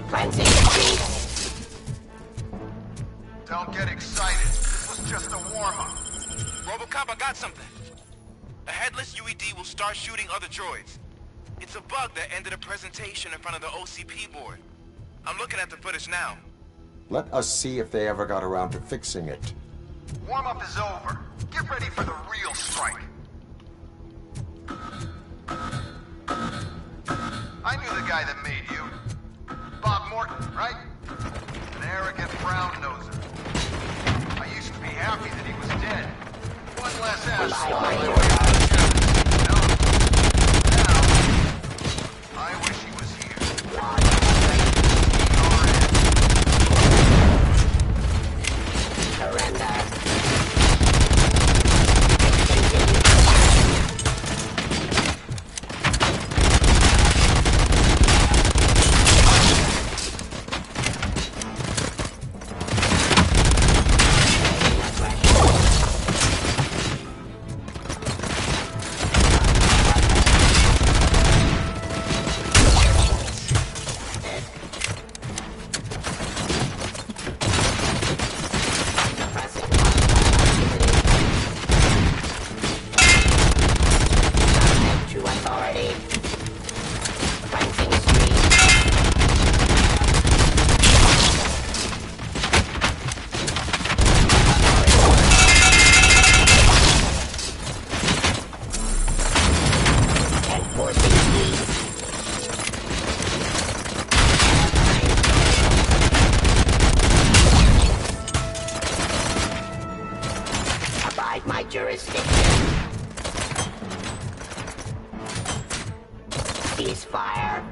Speaker 6: Cleansing the streets.
Speaker 22: Don't get excited. This was just a warm-up.
Speaker 12: Robocop, I got something. A headless UED will start shooting other droids. It's a bug that ended a presentation in front of the OCP board. I'm looking at the footage now.
Speaker 2: Let us see if they ever got around to fixing it.
Speaker 22: Warm-up is over. Get ready for the real strike. I knew the guy that made you. Bob Morton, right? An arrogant brown-noser. I used to be happy that he was dead. One less asshole. Now, I wish he was here.
Speaker 6: Surrender. My jurisdiction. Ceasefire.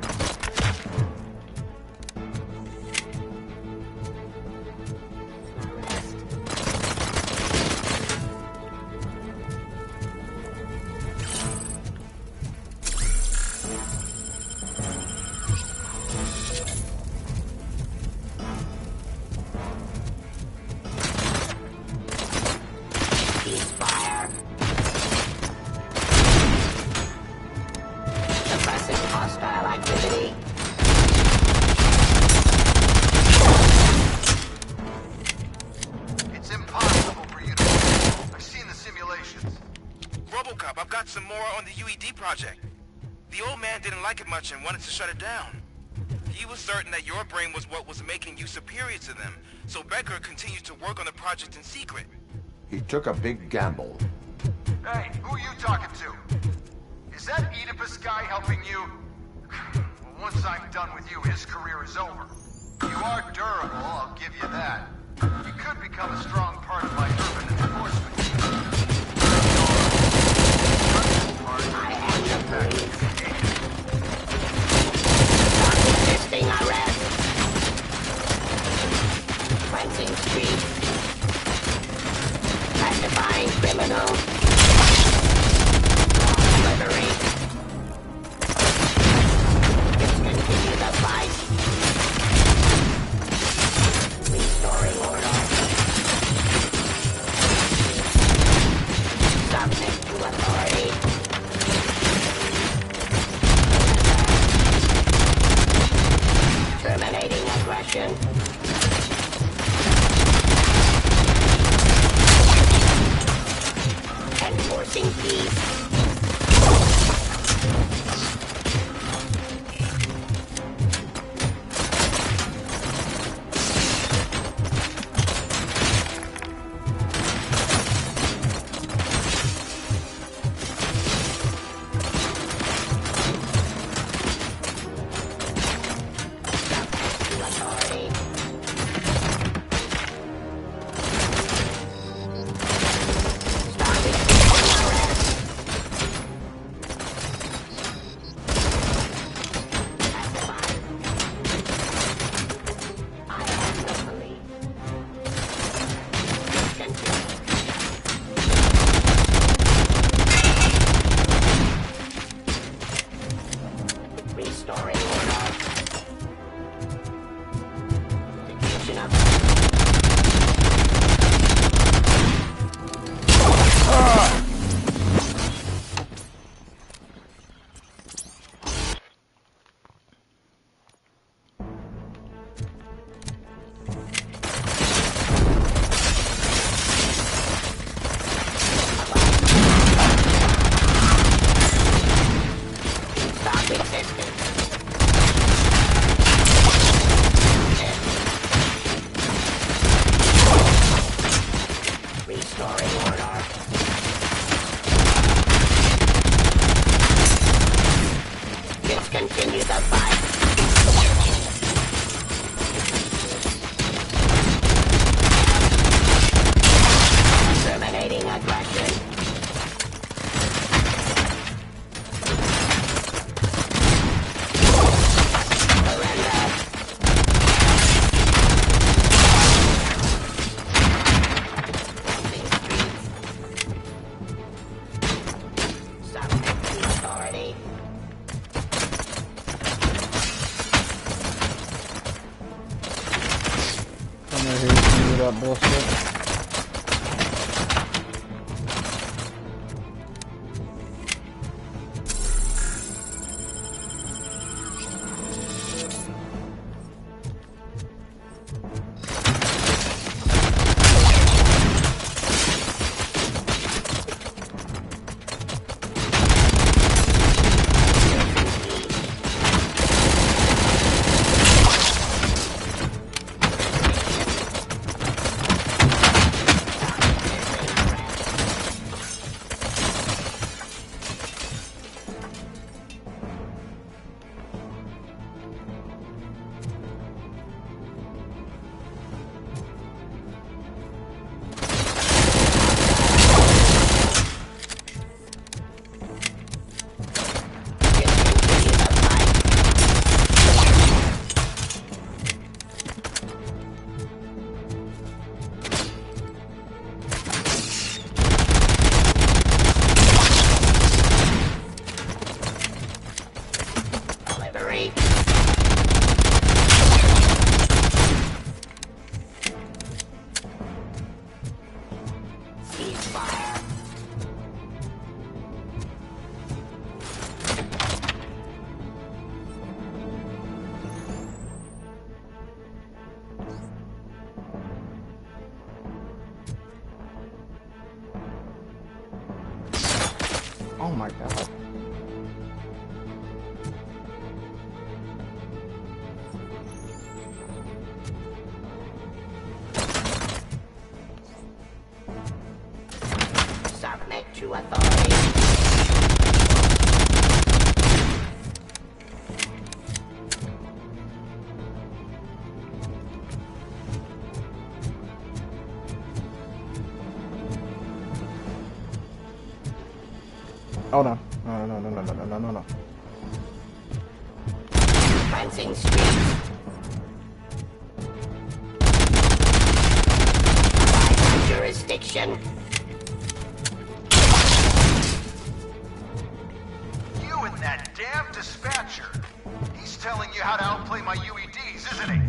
Speaker 6: Hostile activity.
Speaker 22: It's impossible for you to... I've seen the simulations.
Speaker 12: Robocop, I've got some more on the UED project. The old man didn't like it much and wanted to shut it down. He was certain that your brain was what was making you superior to them, so Becker continued to work on the project in secret.
Speaker 2: He took a big gamble.
Speaker 22: Hey, who are you talking to? Is that Oedipus guy helping you? Well, once I'm done with you, his career is over. You are durable, I'll give you that. You could become a strong part of my urban enforcement.
Speaker 6: I am the police. Resisting arrest. Cleansing street. Pacifying criminal. Delivery. Continue the fight. Restoring order.
Speaker 1: that bullshit. Oh my god.
Speaker 6: Submit to authority.
Speaker 1: Oh no. No.
Speaker 6: Cleansing streets. Jurisdiction.
Speaker 22: You and that damn dispatcher. He's telling you how to outplay my UEDs, isn't he?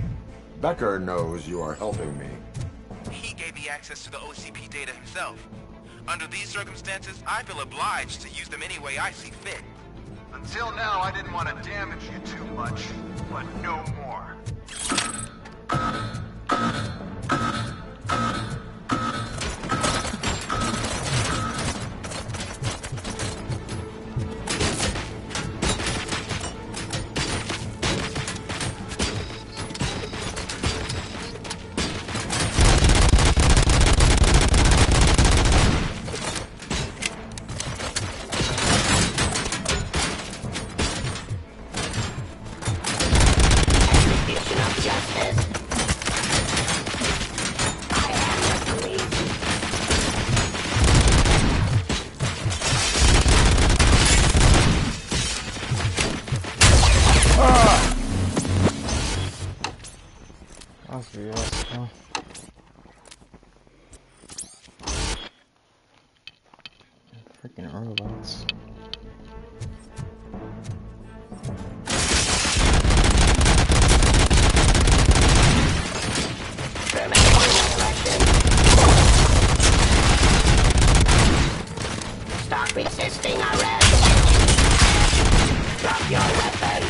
Speaker 2: Becker knows you are helping me.
Speaker 12: He gave me access to the OCP data himself. Under these circumstances, I feel obliged to use them any way I see fit.
Speaker 22: Until now, I didn't want to damage you too much, but no more.
Speaker 1: That's BS, huh? Freaking robots.
Speaker 6: Stop resisting arrest. Drop your weapon.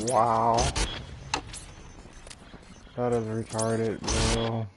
Speaker 1: Wow. That is retarded, bro.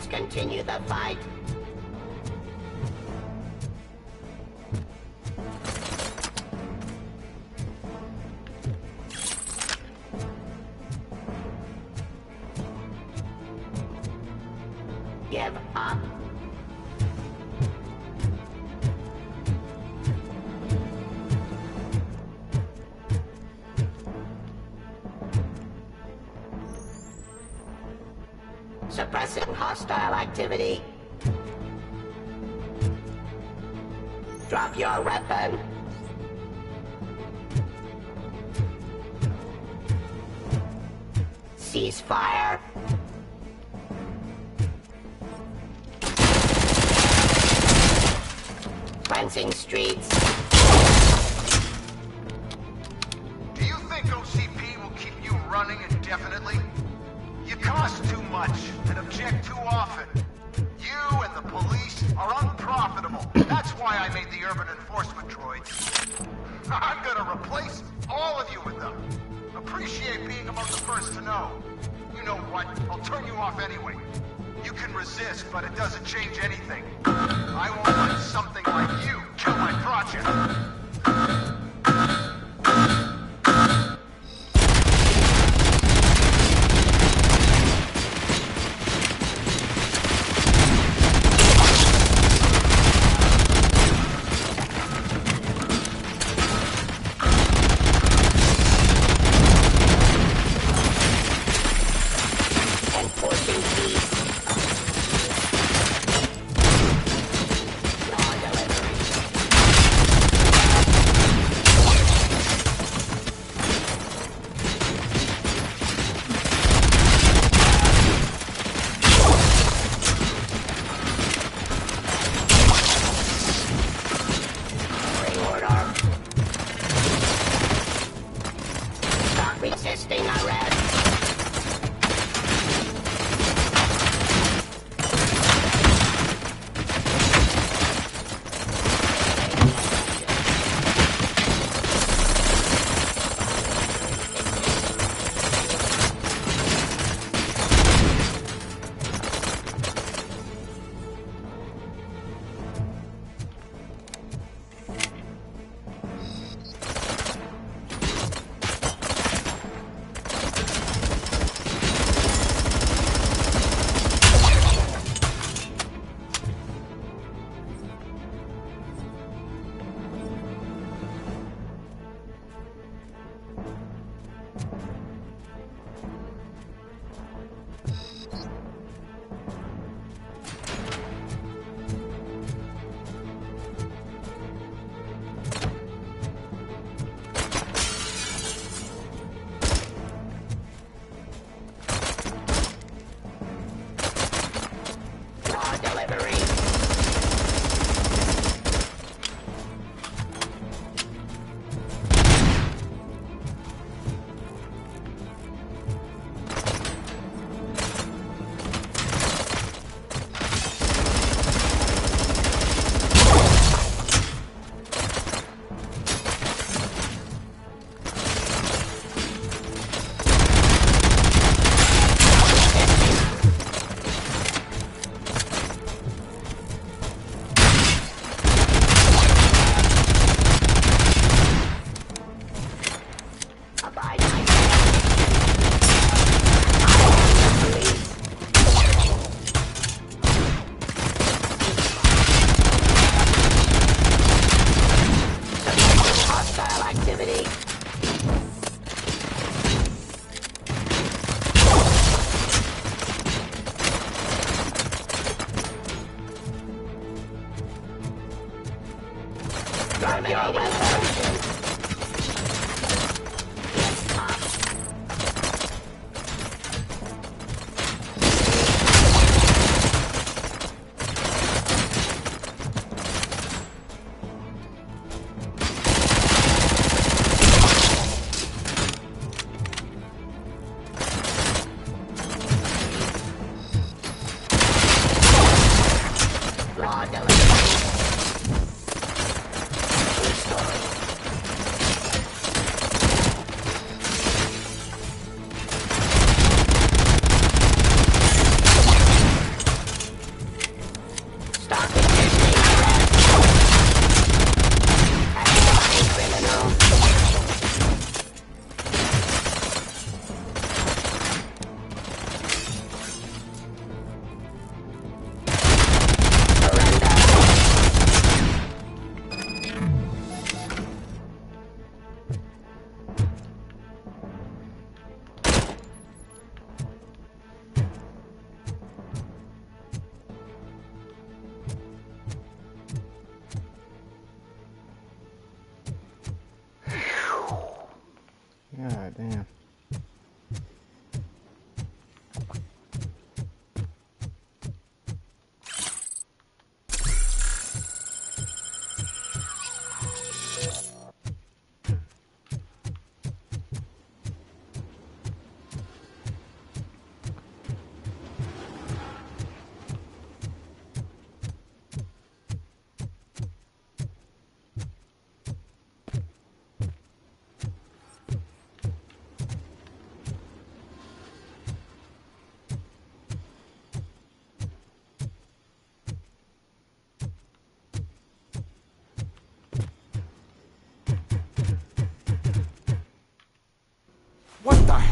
Speaker 6: Continue the fight. Give up. Suppressing hostile activity. Drop your weapon. Cease fire. Cleansing streets.
Speaker 22: Do you think OCP will keep you running indefinitely? You cost too much and object too often. You and the police are unprofitable. That's why I made the urban enforcement droids. I'm gonna replace all of you with them. Appreciate being among the first to know. You know what? I'll turn you off anyway. You can resist, but it doesn't change anything. I won't let something like you kill my project.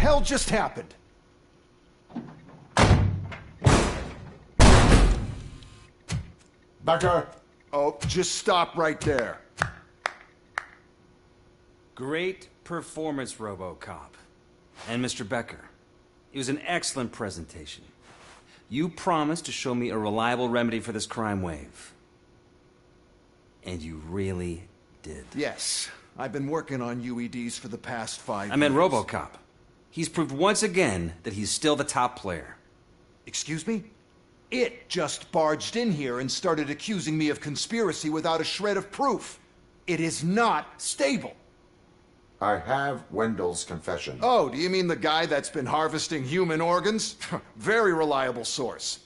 Speaker 24: hell just happened?
Speaker 2: Becker!
Speaker 24: Oh, just stop right there.
Speaker 4: Great performance, Robocop. And Mr. Becker, it was an excellent presentation. You promised to show me a reliable remedy for this crime wave. And you really did.
Speaker 24: Yes, I've been working on UEDs for the past 5 years.
Speaker 4: I meant Robocop. He's proved once again that he's still the top player.
Speaker 24: Excuse me? It just barged in here and started accusing me of conspiracy without a shred of proof. It is not stable.
Speaker 2: I have Wendell's confession.
Speaker 24: Oh, do you mean the guy that's been harvesting human organs? Very reliable source.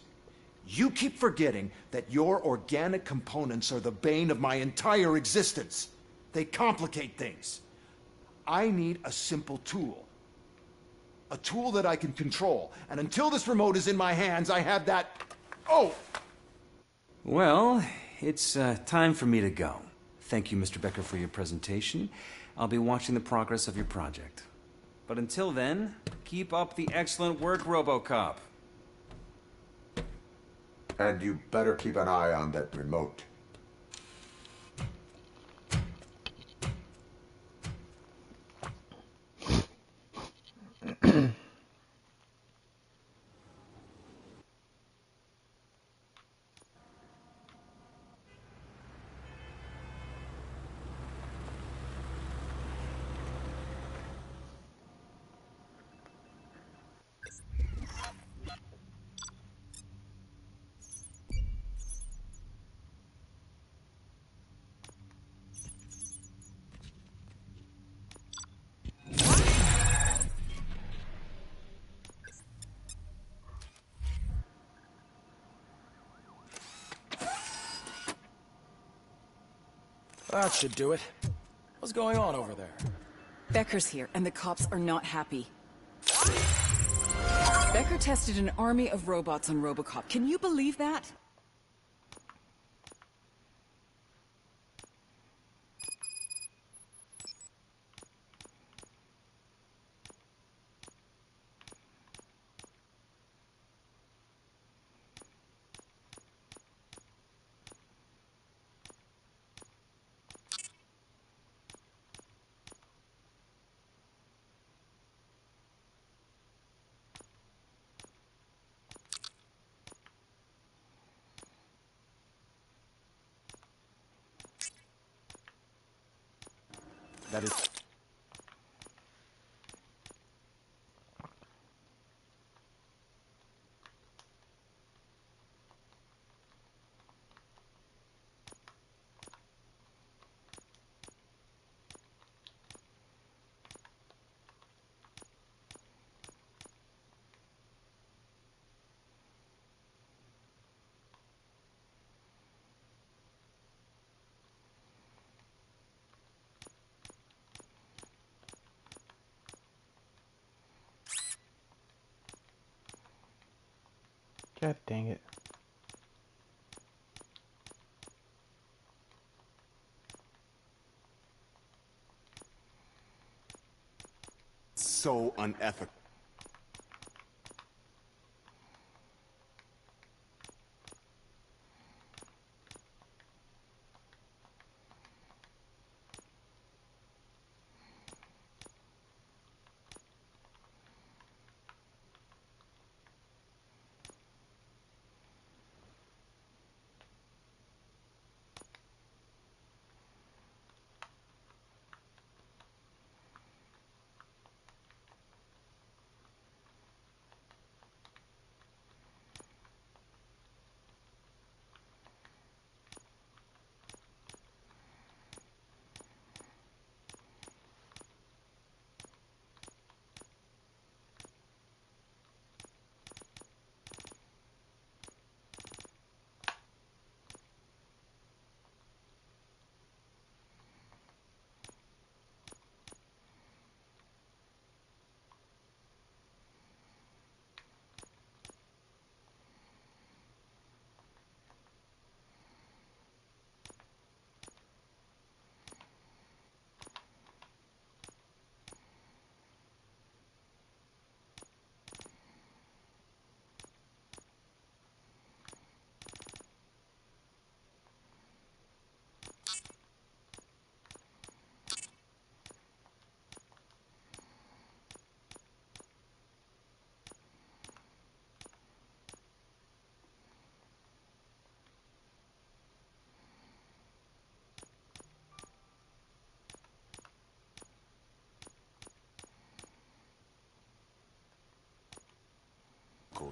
Speaker 24: You keep forgetting that your organic components are the bane of my entire existence. They complicate things. I need a simple tool. A tool that I can control. And until this remote is in my hands, I have that... Oh!
Speaker 4: Well, it's time for me to go. Thank you, Mr. Becker, for your presentation. I'll be watching the progress of your project. But until then, keep up the excellent work, Robocop.
Speaker 2: And you better keep an eye on that remote.
Speaker 10: That should do it. What's going on over there?
Speaker 13: Becker's here, and the cops are not happy. Becker tested an army of robots on Robocop. Can you believe that?
Speaker 10: That is...
Speaker 1: God dang it.
Speaker 3: So unethical.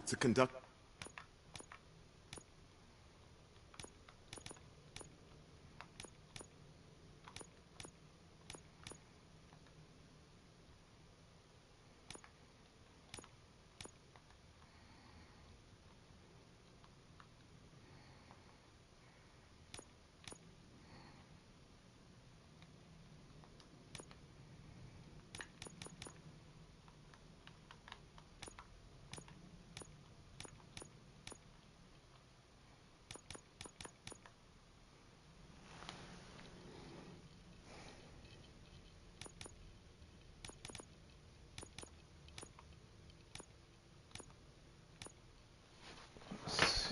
Speaker 3: to conduct.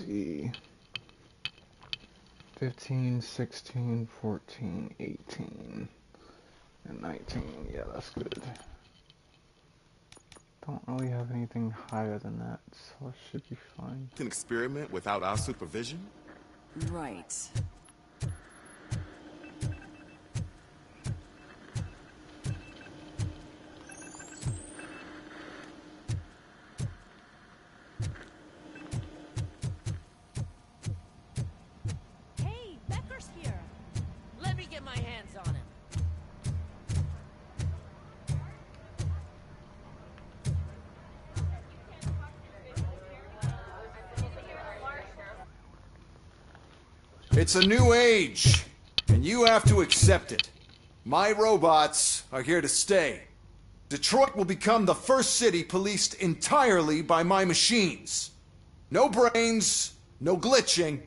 Speaker 1: See. 15, 16, 14, 18, and 19. Yeah, that's good. Don't really have anything higher than that, so it should be fine.
Speaker 3: An experiment without our supervision?
Speaker 13: Right.
Speaker 6: Hey, Becker's here. Let me get my hands on him.
Speaker 24: It's a new age, and you have to accept it. My robots are here to stay. Detroit will become the first city policed entirely by my machines. No brains, no glitching,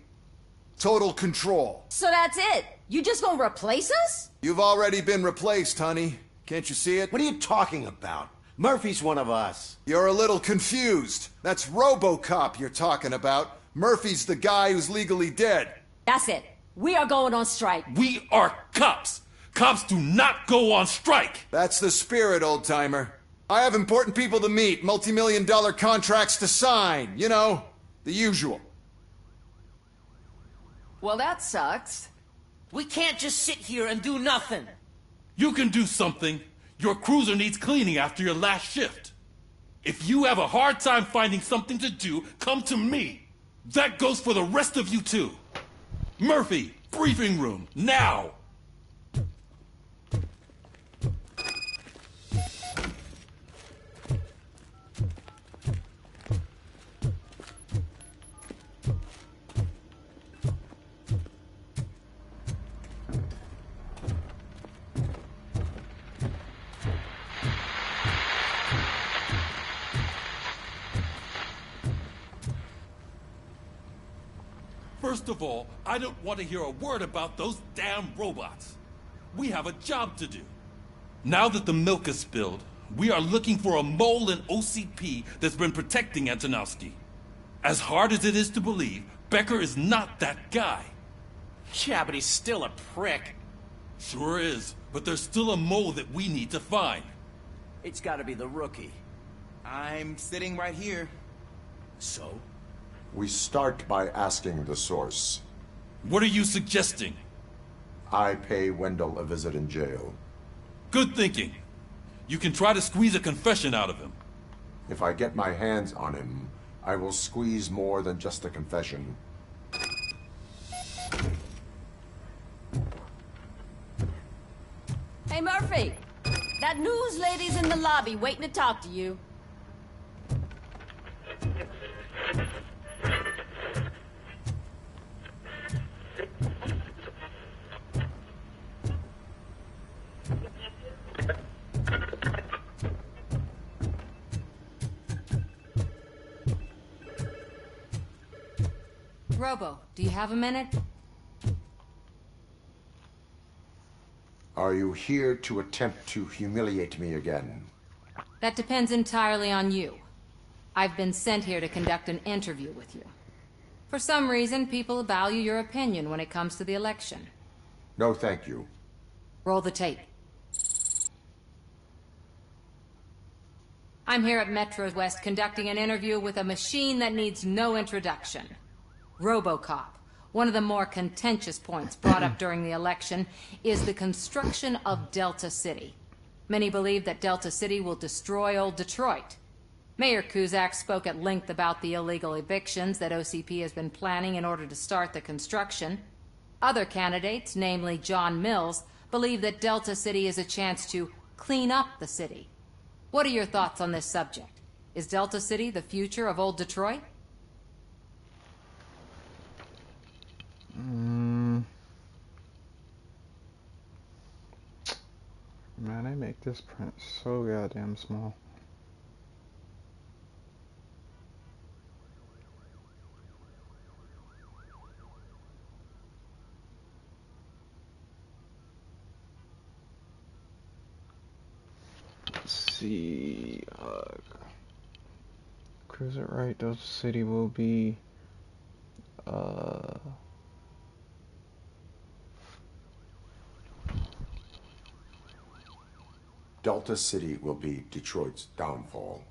Speaker 24: total control.
Speaker 21: So that's it? You just gonna replace us?
Speaker 24: You've already been replaced, honey. Can't you see it?
Speaker 17: What are you talking about? Murphy's one of us.
Speaker 24: You're a little confused. That's Robocop you're talking about. Murphy's the guy who's legally dead.
Speaker 21: That's it. We are going on strike.
Speaker 11: We are cops. Cops do not go on strike.
Speaker 24: That's the spirit, old-timer. I have important people to meet, multi-million-dollar contracts to sign. You know, the usual.
Speaker 13: Well, that sucks.
Speaker 6: We can't just sit here and do nothing.
Speaker 11: You can do something. Your cruiser needs cleaning after your last shift. If you have a hard time finding something to do, come to me. That goes for the rest of you too. Murphy, briefing room, now! First of all, I don't want to hear a word about those damn robots. We have a job to do. Now that the milk is spilled, we are looking for a mole in OCP that's been protecting Antonowski. As hard as it is to believe, Becker is not that guy.
Speaker 6: Yeah, but he's still a prick.
Speaker 11: Sure is, but there's still a mole that we need to find.
Speaker 20: It's gotta be the rookie.
Speaker 12: I'm sitting right here.
Speaker 20: So?
Speaker 2: We start by asking the source.
Speaker 11: What are you suggesting?
Speaker 2: I pay Wendell a visit in jail.
Speaker 11: Good thinking. You can try to squeeze a confession out of him.
Speaker 2: If I get my hands on him, I will squeeze more than just a confession.
Speaker 21: Hey, Murphy. That news lady's in the lobby waiting to talk to you. Robo, do you have a minute?
Speaker 2: Are you here to attempt to humiliate me again?
Speaker 21: That depends entirely on you. I've been sent here to conduct an interview with you. For some reason, people value your opinion when it comes to the election.
Speaker 2: No, thank you.
Speaker 21: Roll the tape. I'm here at Metro West conducting an interview with a machine that needs no introduction. Robocop. One of the more contentious points brought up during the election is the construction of Delta City. Many believe that Delta City will destroy old Detroit. Mayor Kuzak spoke at length about the illegal evictions that OCP has been planning in order to start the construction. Other candidates, namely John Mills, believe that Delta City is a chance to clean up the city. What are your thoughts on this subject? Is Delta City the future of old Detroit?
Speaker 1: Man, they make this print so goddamn small. Let's see. Cruiser right, Delta City will be
Speaker 2: Delta City will be Detroit's downfall.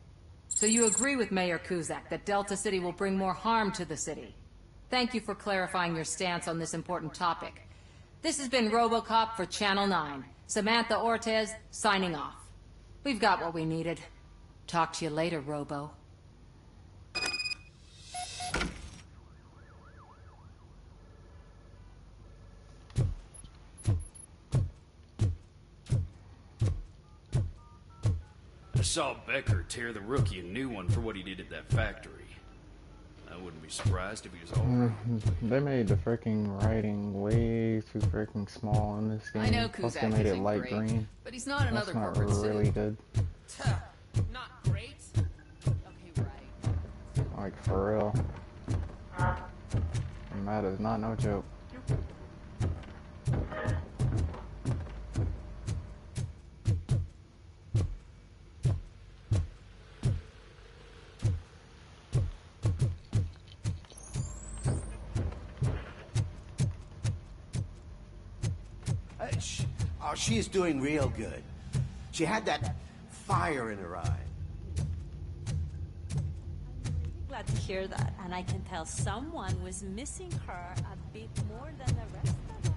Speaker 21: So you agree with Mayor Kuzak that Delta City will bring more harm to the city? Thank you for clarifying your stance on this important topic. This has been Robocop for Channel 9. Samantha Ortez, signing off. We've got what we needed. Talk to you later, Robo.
Speaker 5: I saw Becker tear the rookie a new one for what he did at that factory. I wouldn't be surprised if he was over.
Speaker 1: They made the freaking writing way too freaking small in this game.
Speaker 13: I know
Speaker 1: Plus they
Speaker 13: Kuzak
Speaker 1: made it
Speaker 13: isn't
Speaker 1: light
Speaker 13: great,
Speaker 1: green.
Speaker 13: but he's not another
Speaker 1: That's not
Speaker 13: corporate
Speaker 1: really
Speaker 13: suit.
Speaker 1: good.
Speaker 13: Not great? Okay, right.
Speaker 1: Like for real. And that is not no joke.
Speaker 17: Oh, she is doing real good. She had that fire in her eye.
Speaker 7: Glad to hear that, and I can tell someone was missing her a bit more than the rest of us.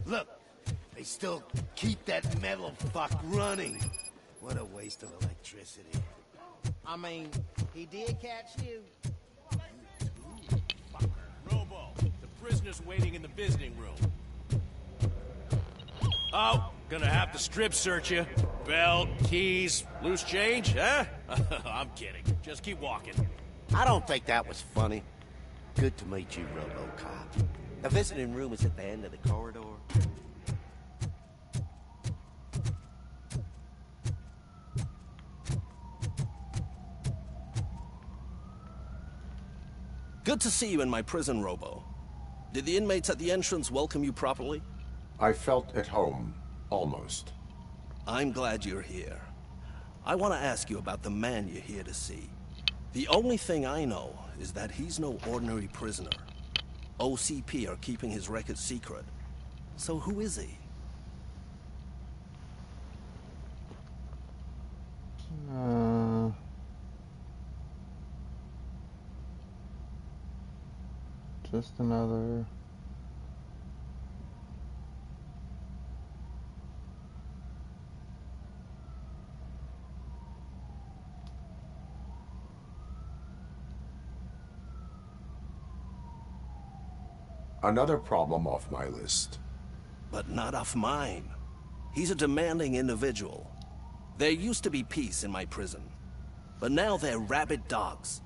Speaker 17: Look, they still keep that metal fuck running. What a waste of electricity.
Speaker 16: I mean, he did catch you.
Speaker 10: Robo, the prisoner's waiting in the visiting room. Oh, gonna have to strip search you. Belt, keys, loose change, huh? I'm kidding. Just keep walking.
Speaker 17: I don't think that was funny. Good to meet you, Robocop. The visiting room is at the end of the corridor.
Speaker 8: Good to see you in my prison, Robo. Did the inmates at the entrance welcome you properly?
Speaker 2: I felt at home, almost.
Speaker 8: I'm glad you're here. I want to ask you about the man you're here to see. The only thing I know is that he's no ordinary prisoner. OCP are keeping his record secret. So who is he?
Speaker 1: Just another...
Speaker 2: Another problem off my list.
Speaker 8: But not off mine. He's a demanding individual. There used to be peace in my prison. But now they're rabid dogs.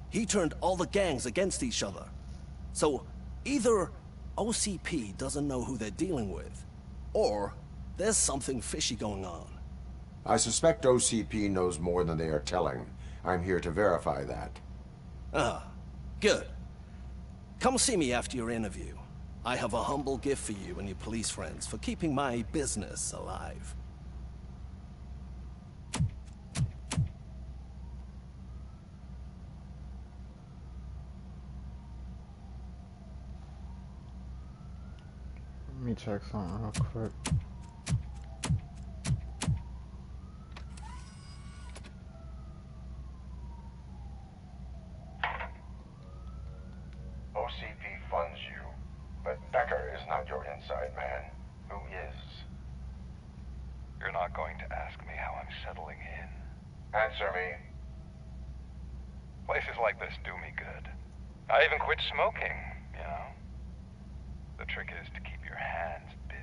Speaker 8: He turned all the gangs against each other. So, either OCP doesn't know who they're dealing with. Or there's something fishy going on.
Speaker 2: I suspect OCP knows more than they are telling. I'm here to verify that.
Speaker 8: Ah, good. Come see me after your interview. I have a humble gift for you and your police friends for keeping my business alive.
Speaker 1: Let me check something real quick.
Speaker 9: OCP funds you, but Becker is not your inside man. Who is? You're not going to ask me how I'm settling in. Answer me. Places like this do me good. I even quit smoking, you know? The trick is to keep your hands busy.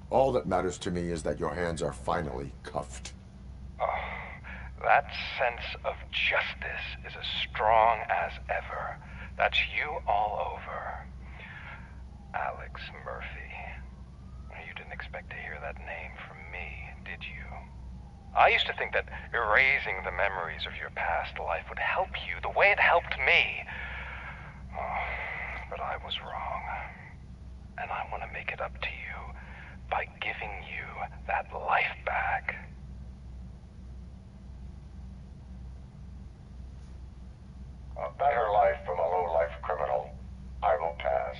Speaker 2: All that matters to me is that your hands are finally cuffed.
Speaker 9: Oh, that sense of justice is as strong as ever. That's you all over. Alex Murphy. You didn't expect to hear that name from me, did you? I used to think that erasing the memories of your past life would help you the way it helped me. Oh, but I was wrong. And I want to make it up to you by giving you that life back. A better life from a low-life criminal. I will pass.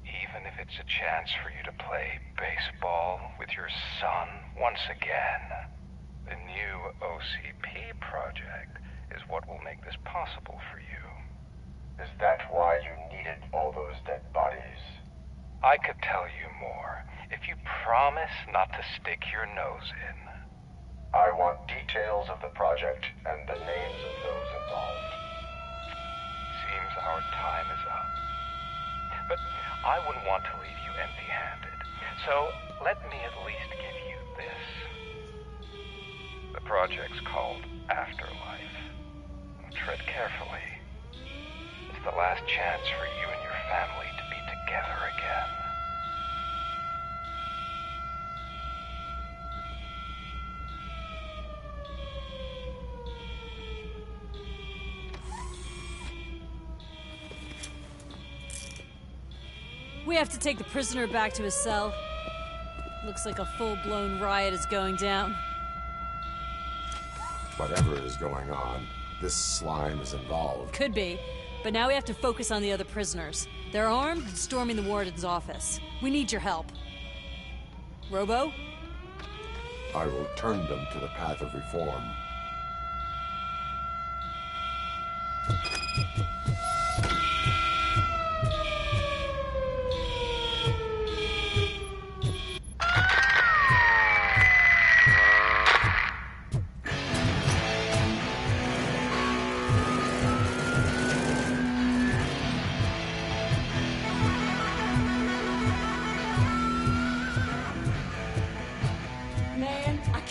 Speaker 9: Even if it's a chance for you to play baseball with your son once again. The new OCP project is what will make this possible for you. Is that why you needed all those dead bodies? I could tell you more, if you promise not to stick your nose in. I want details of the project and the names of those involved. Seems our time is up. But I wouldn't want to leave you empty-handed, so let me at least give you this. The project's called Afterlife. Tread carefully. It's the last chance for you and your family to be together again.
Speaker 7: We have to take the prisoner back to his cell. Looks like a full-blown riot is going down.
Speaker 2: Whatever is going on, this slime is involved.
Speaker 7: Could be, but now we have to focus on the other prisoners. They're armed and storming the warden's office. We need your help. Robo?
Speaker 2: I will turn them to the path of reform.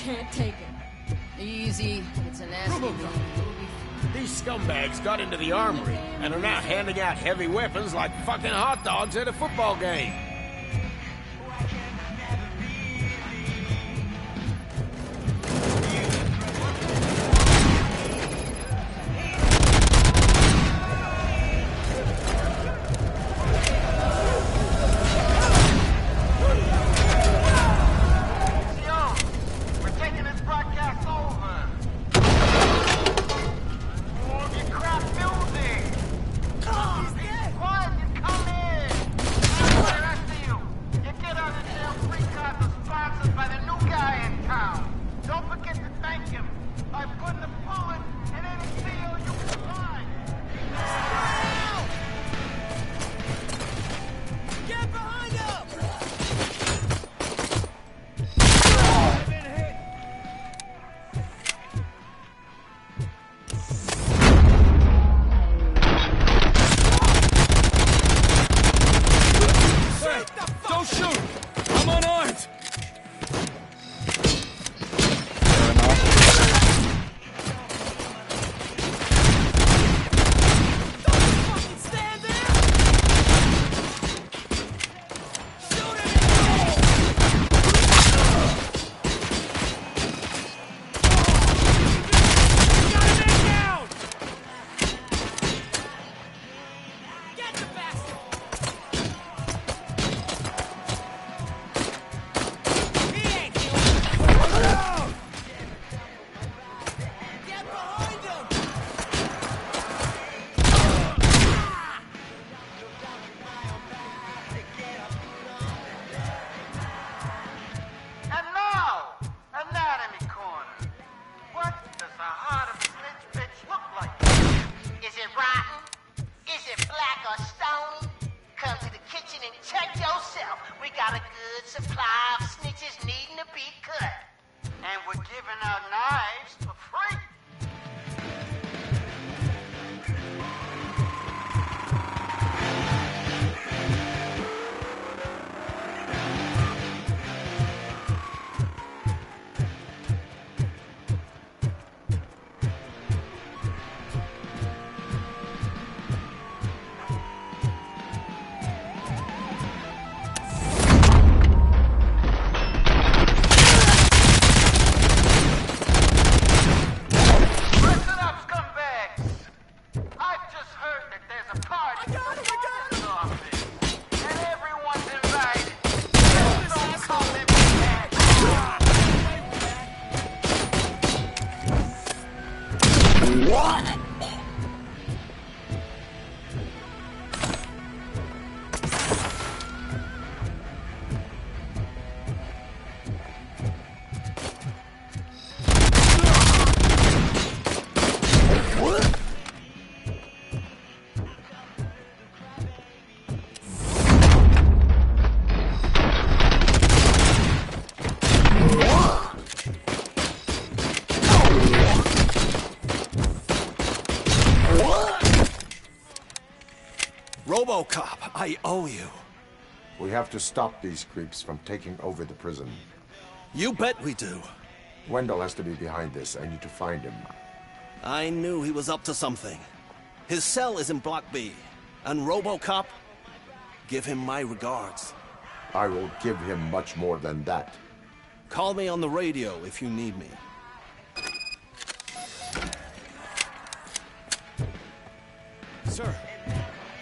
Speaker 7: Can't take it.
Speaker 20: Easy. It's a nasty
Speaker 10: These scumbags got into the armory and are now handing out heavy weapons like fucking hot dogs at a football game.
Speaker 15: heart of a snitch bitch look like? Is it rotten? Is it black or stony? Come to the kitchen and check yourself. We got a good supply of snitches needing to be cut. And we're giving out knives for free.
Speaker 8: Robocop, I owe you.
Speaker 2: We have to stop these creeps from taking over the prison.
Speaker 8: You bet we do.
Speaker 2: Wendell has to be behind this. I need to find him.
Speaker 8: I knew he was up to something. His cell is in Block B. And Robocop, give him my regards.
Speaker 2: I will give him much more than that.
Speaker 8: Call me on the radio if you need me.
Speaker 10: Sir,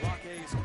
Speaker 10: Block A's.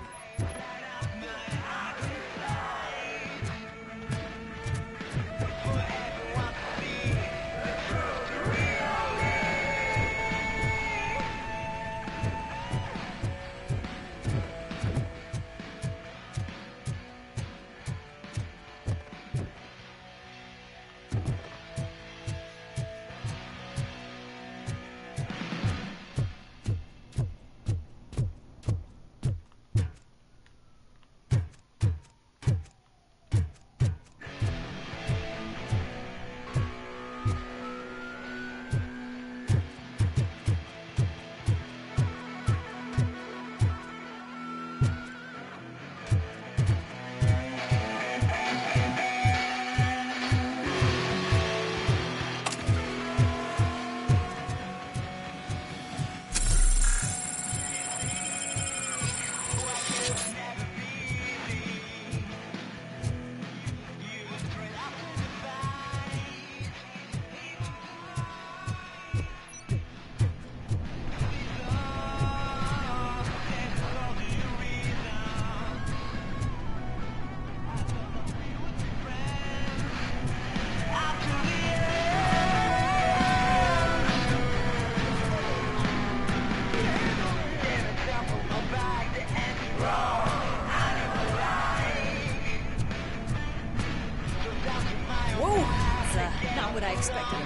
Speaker 7: Not what I expected.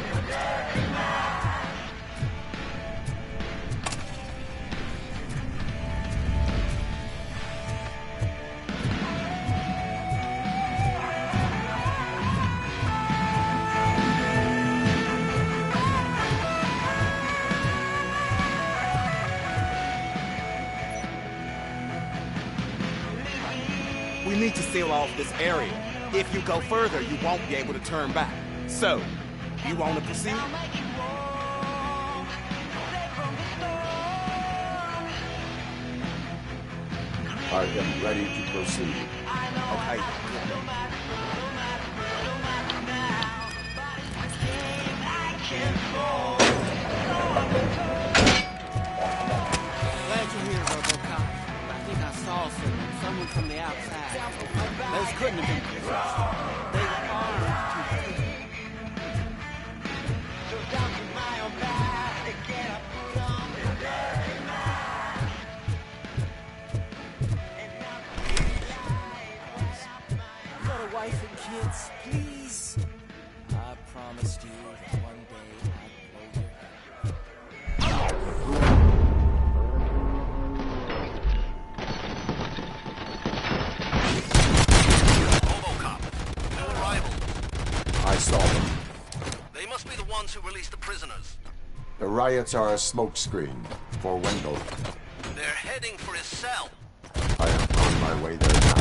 Speaker 3: We need to seal off this area. If you go further, you won't be able to turn back. So, you want to proceed?
Speaker 2: I am ready to proceed.
Speaker 3: Okay.
Speaker 16: Glad you're here, Robocop. I think I saw someone from the outside. Those couldn't have been prisoners. They were armed to kill. You got a wife and kids, please. I promised you that one day I'd blow your head.
Speaker 2: riots are a smokescreen for Wendell.
Speaker 8: They're heading for his cell.
Speaker 2: I am on my way there now.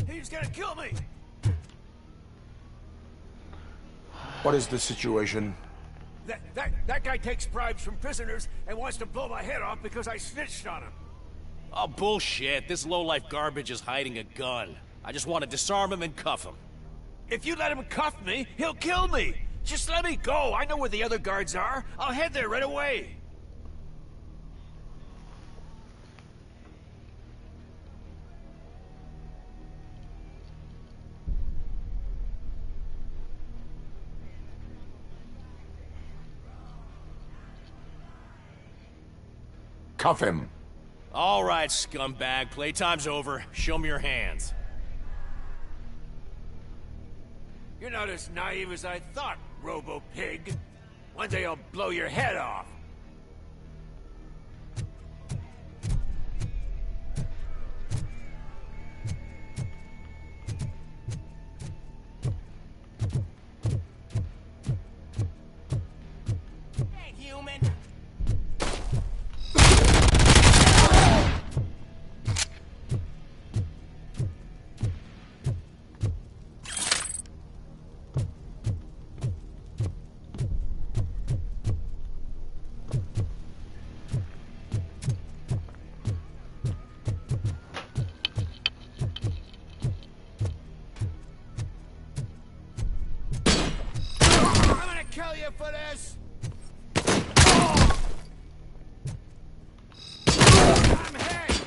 Speaker 10: He's gonna kill me!
Speaker 2: What is the situation?
Speaker 10: That guy takes bribes from prisoners and wants to blow my head off because I snitched on him.
Speaker 5: Oh, bullshit. This lowlife garbage is hiding a gun. I just want to disarm him and cuff him.
Speaker 10: If you let him cuff me, he'll kill me! Just let me go! I know where the other guards are! I'll head there right away!
Speaker 2: Cuff him.
Speaker 5: All right, scumbag. Playtime's over. Show me your hands.
Speaker 10: You're not as naive as I thought, Robo-Pig. One day I'll blow your head off.
Speaker 6: Hey, human!
Speaker 10: Kill you for this! I'm hit!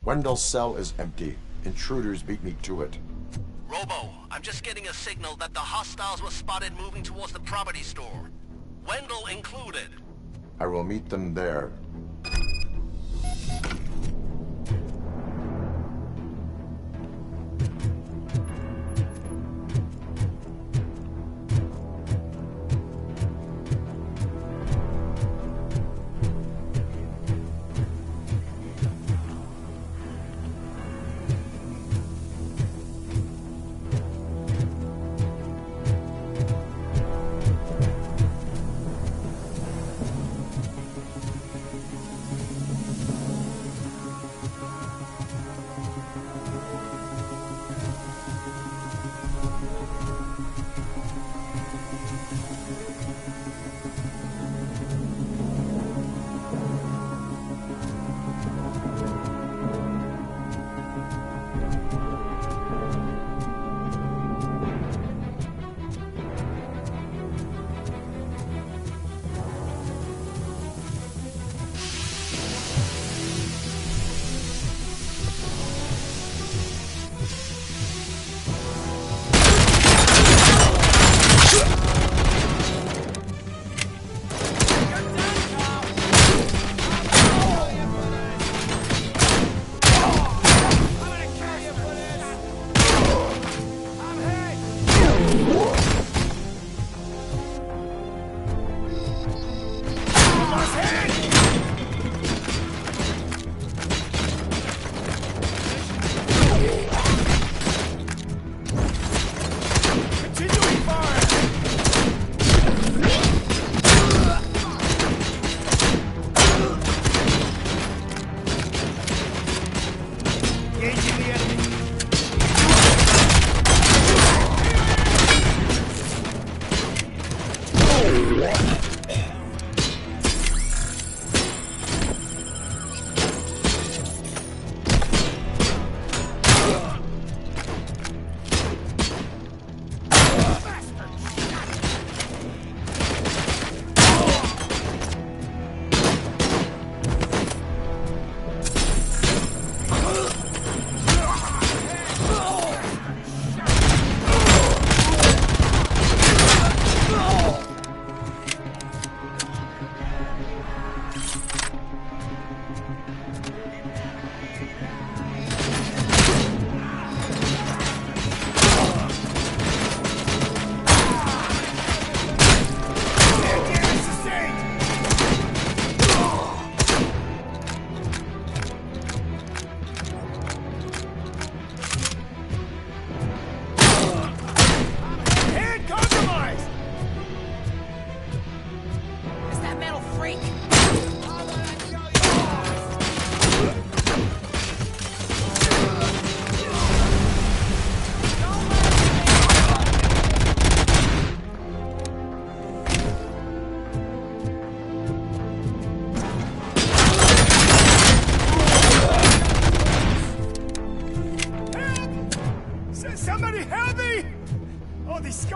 Speaker 2: Wendell's cell is empty. Intruders beat me to it.
Speaker 8: Robo, I'm just getting a signal that the hostiles were spotted moving towards the property store. Wendell included.
Speaker 2: I will meet them there.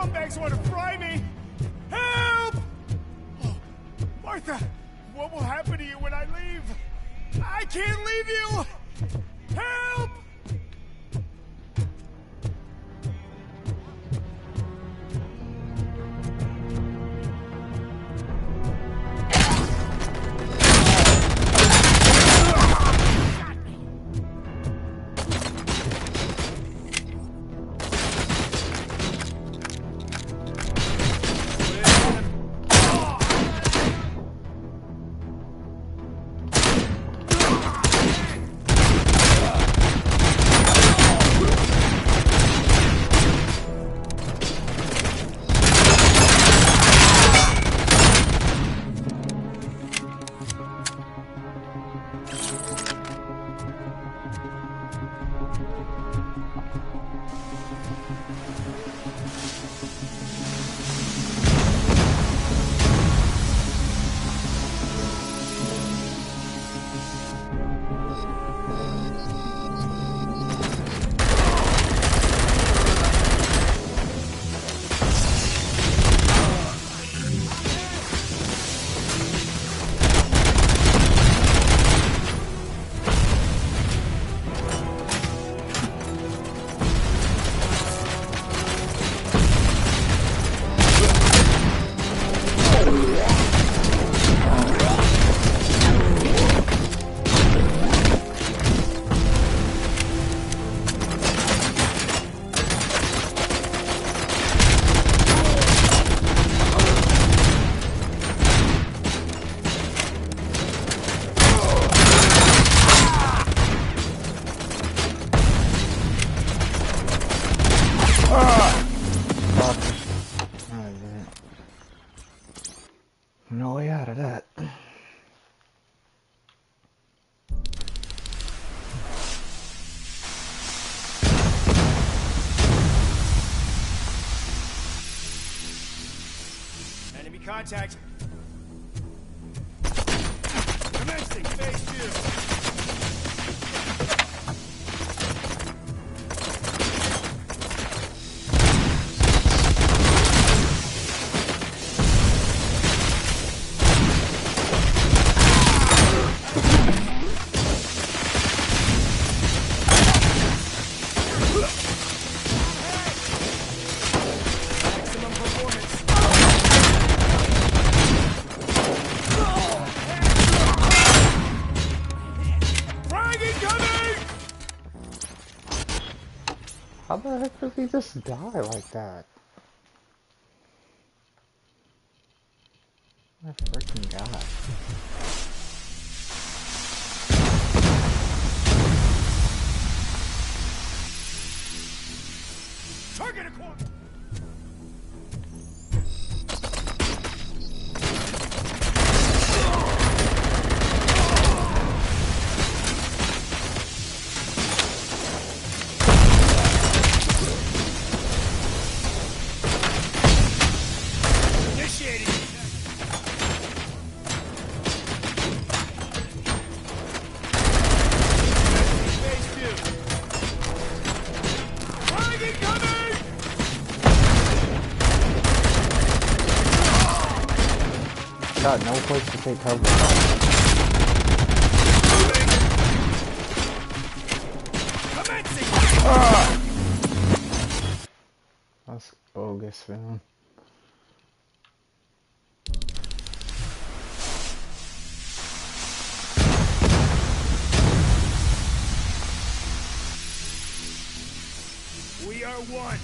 Speaker 10: scumbags want to fry me! Help! Oh, Martha, what will happen to you when I leave? I can't leave you! Help!
Speaker 1: No way out of that.
Speaker 10: Enemy contact. Commencing phase 2.
Speaker 1: How the heck did he just die like that? My freaking god.
Speaker 10: Target acquired!
Speaker 1: Got no place to take cover. That's bogus, man.
Speaker 10: We are one.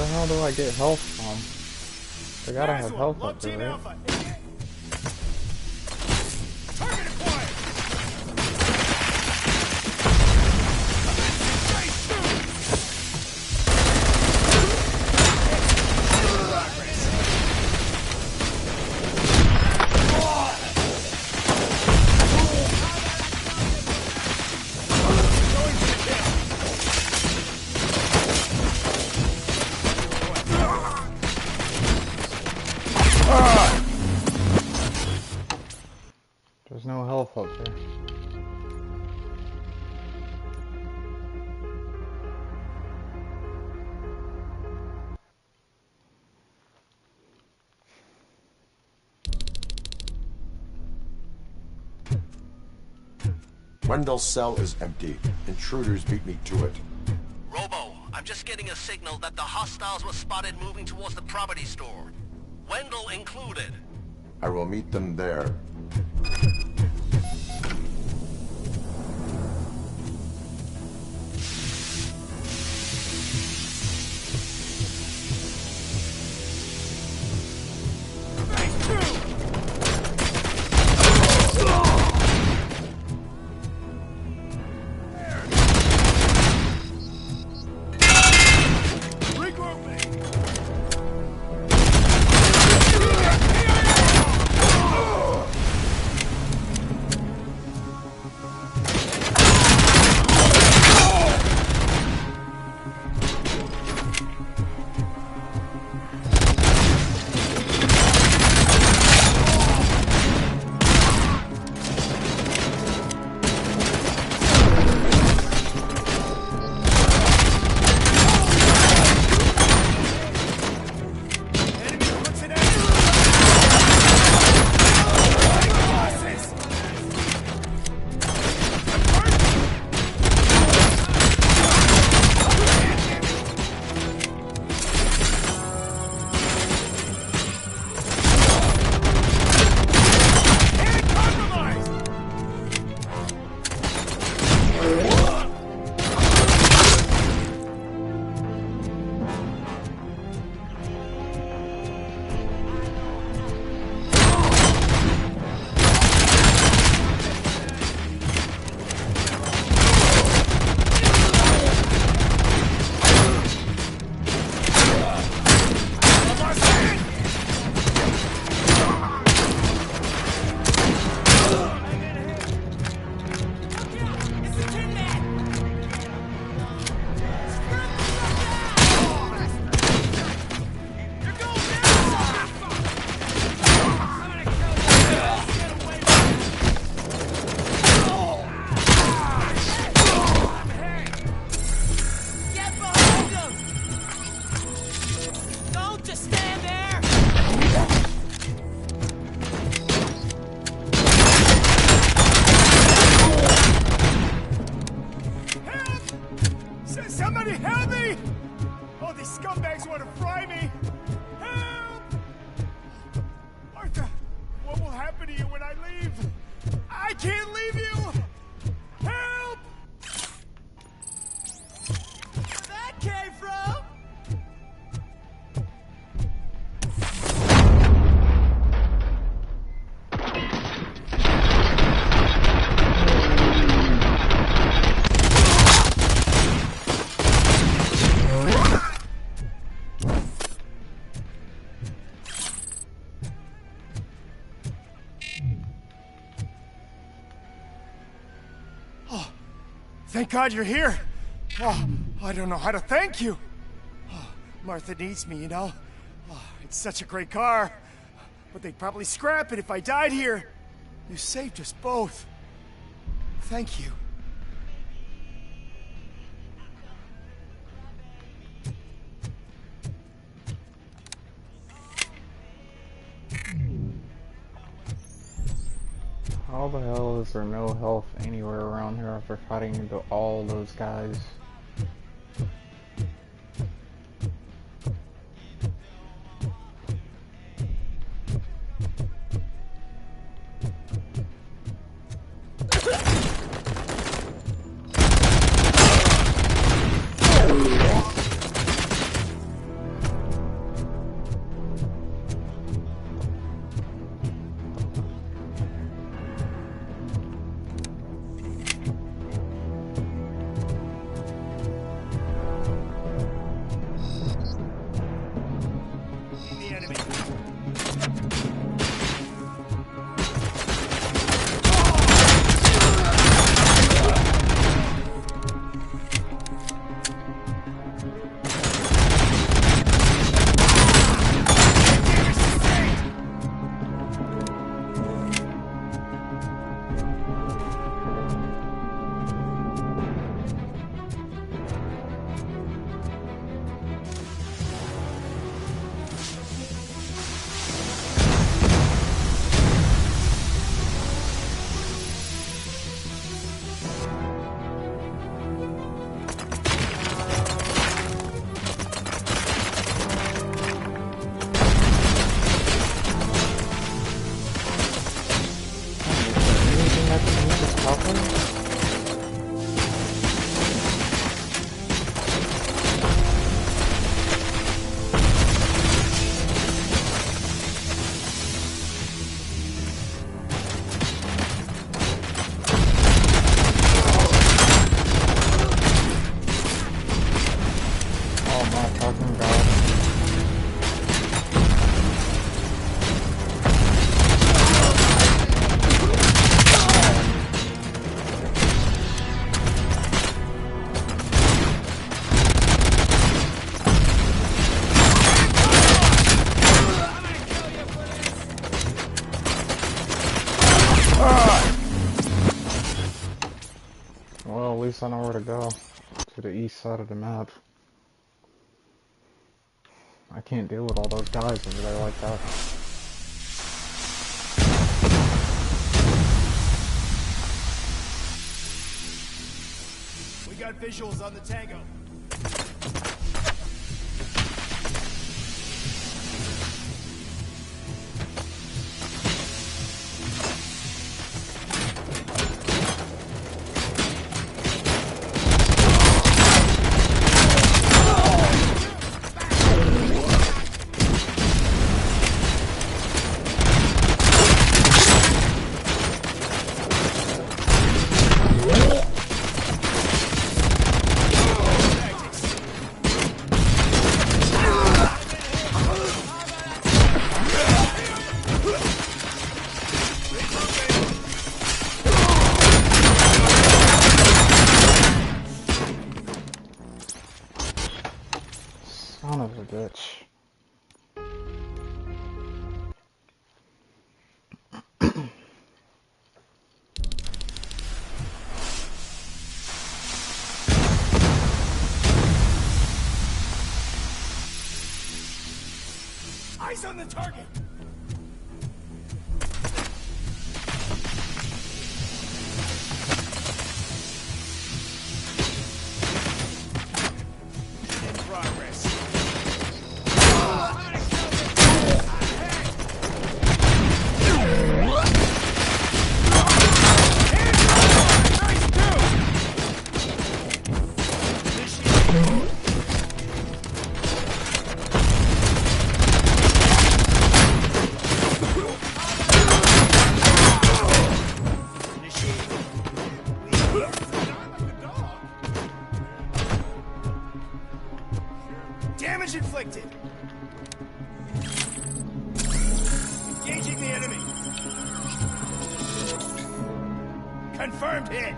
Speaker 1: hell do I get health from? I gotta have health up there, right? There's no health up there.
Speaker 2: Wendell's cell is empty. Intruders beat me to it.
Speaker 8: Robo, I'm just getting a signal that the hostiles were spotted moving towards the property store. Wendell included.
Speaker 2: I will meet them there.
Speaker 10: Somebody help me! Oh, these scumbags want to fry me! Help! Martha, what will happen to you when I leave? I can't leave you! Help! Where that came from? Thank God you're here. Oh, I don't know how to thank you. Oh, Martha needs me, you know. Oh, it's such a great car. But they'd probably scrap it if I died here. You saved us both. Thank you.
Speaker 1: How the hell is there no health anywhere around here after fighting into all those guys? least I know where to go. To the east side of the map. I can't deal with all those guys over there like that.
Speaker 10: We got visuals on the Tango.
Speaker 1: Son of a bitch.
Speaker 10: Eyes on the target! In progress. Damage inflicted. Engaging the enemy. Confirmed hit.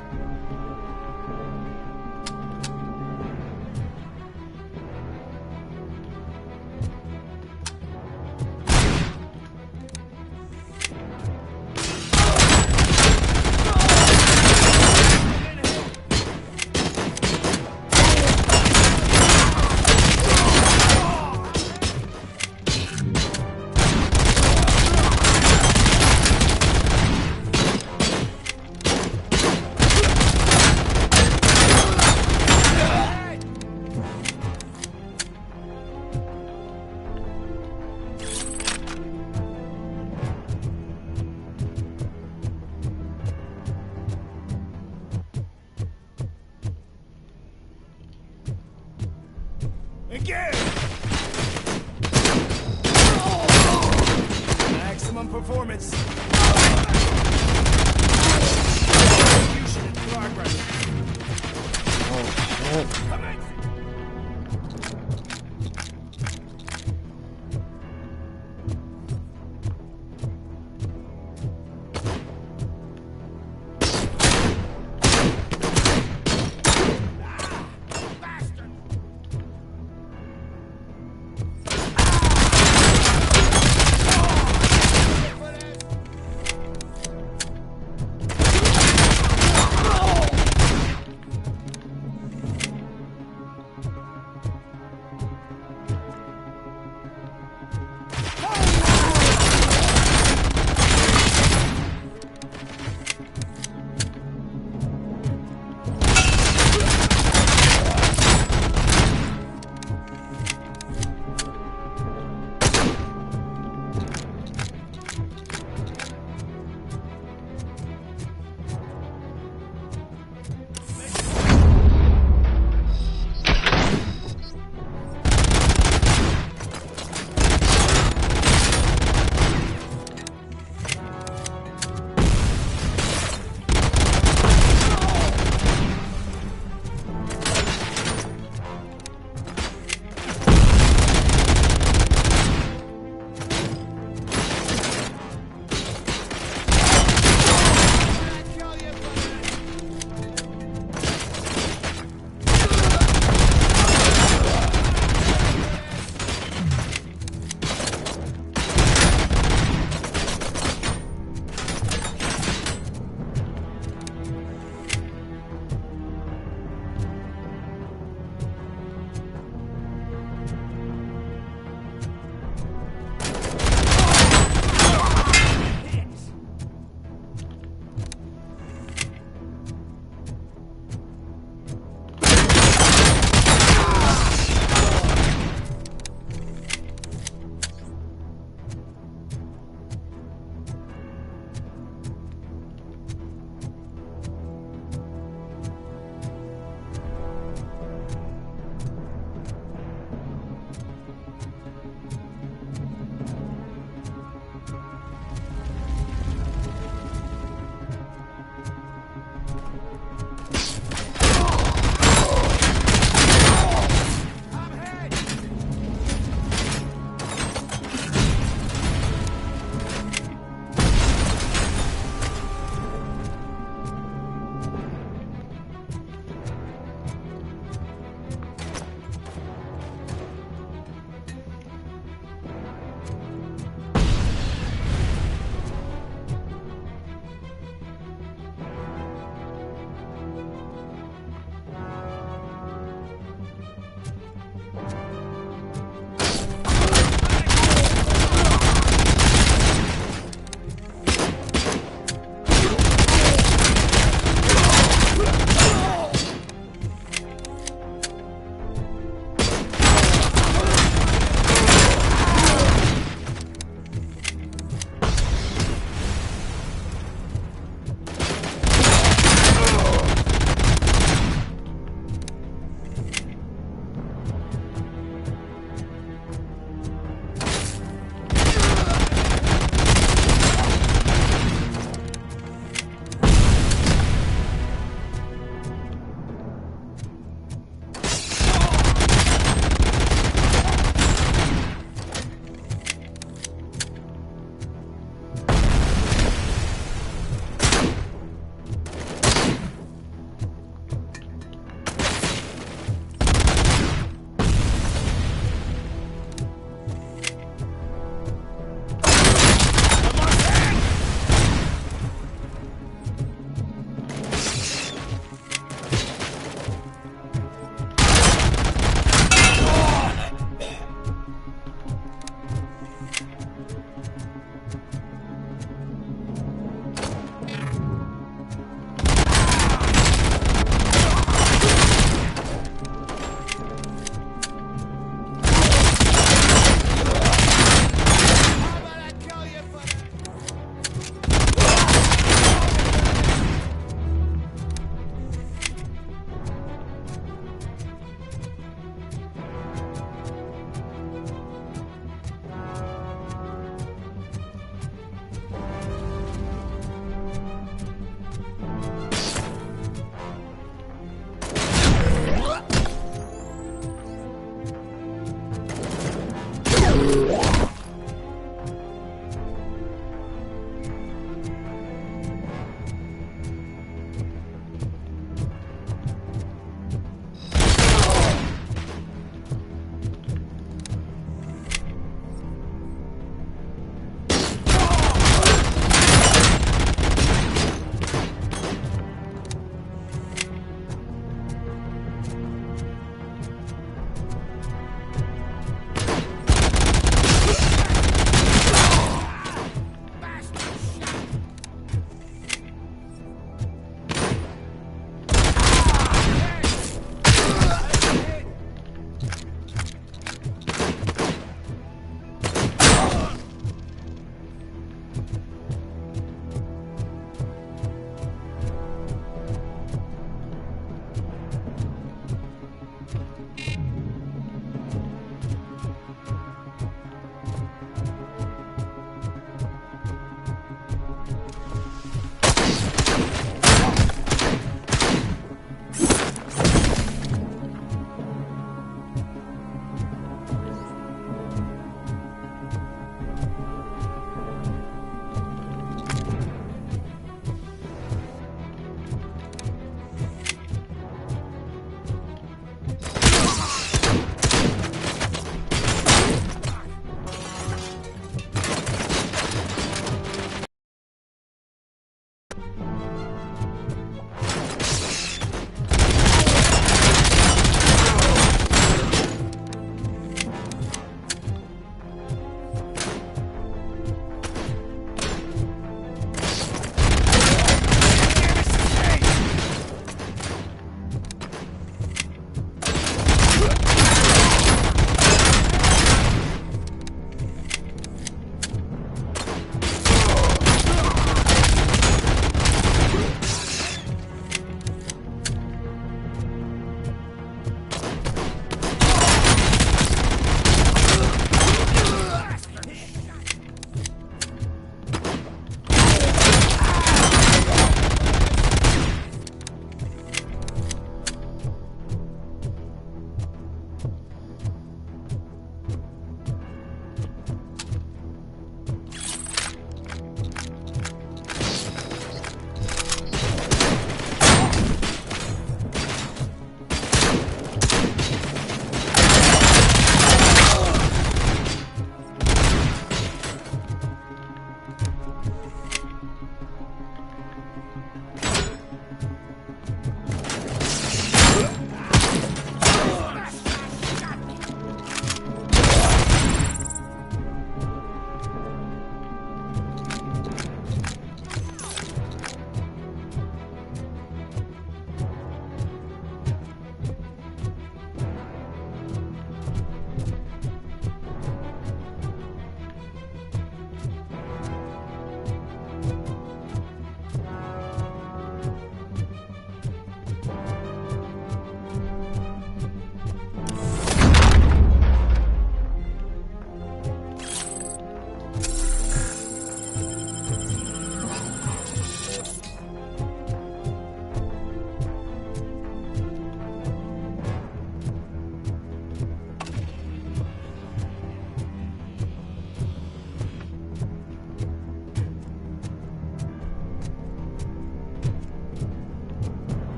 Speaker 10: Again! Maximum performance. Execution in progress.
Speaker 1: Oh shit.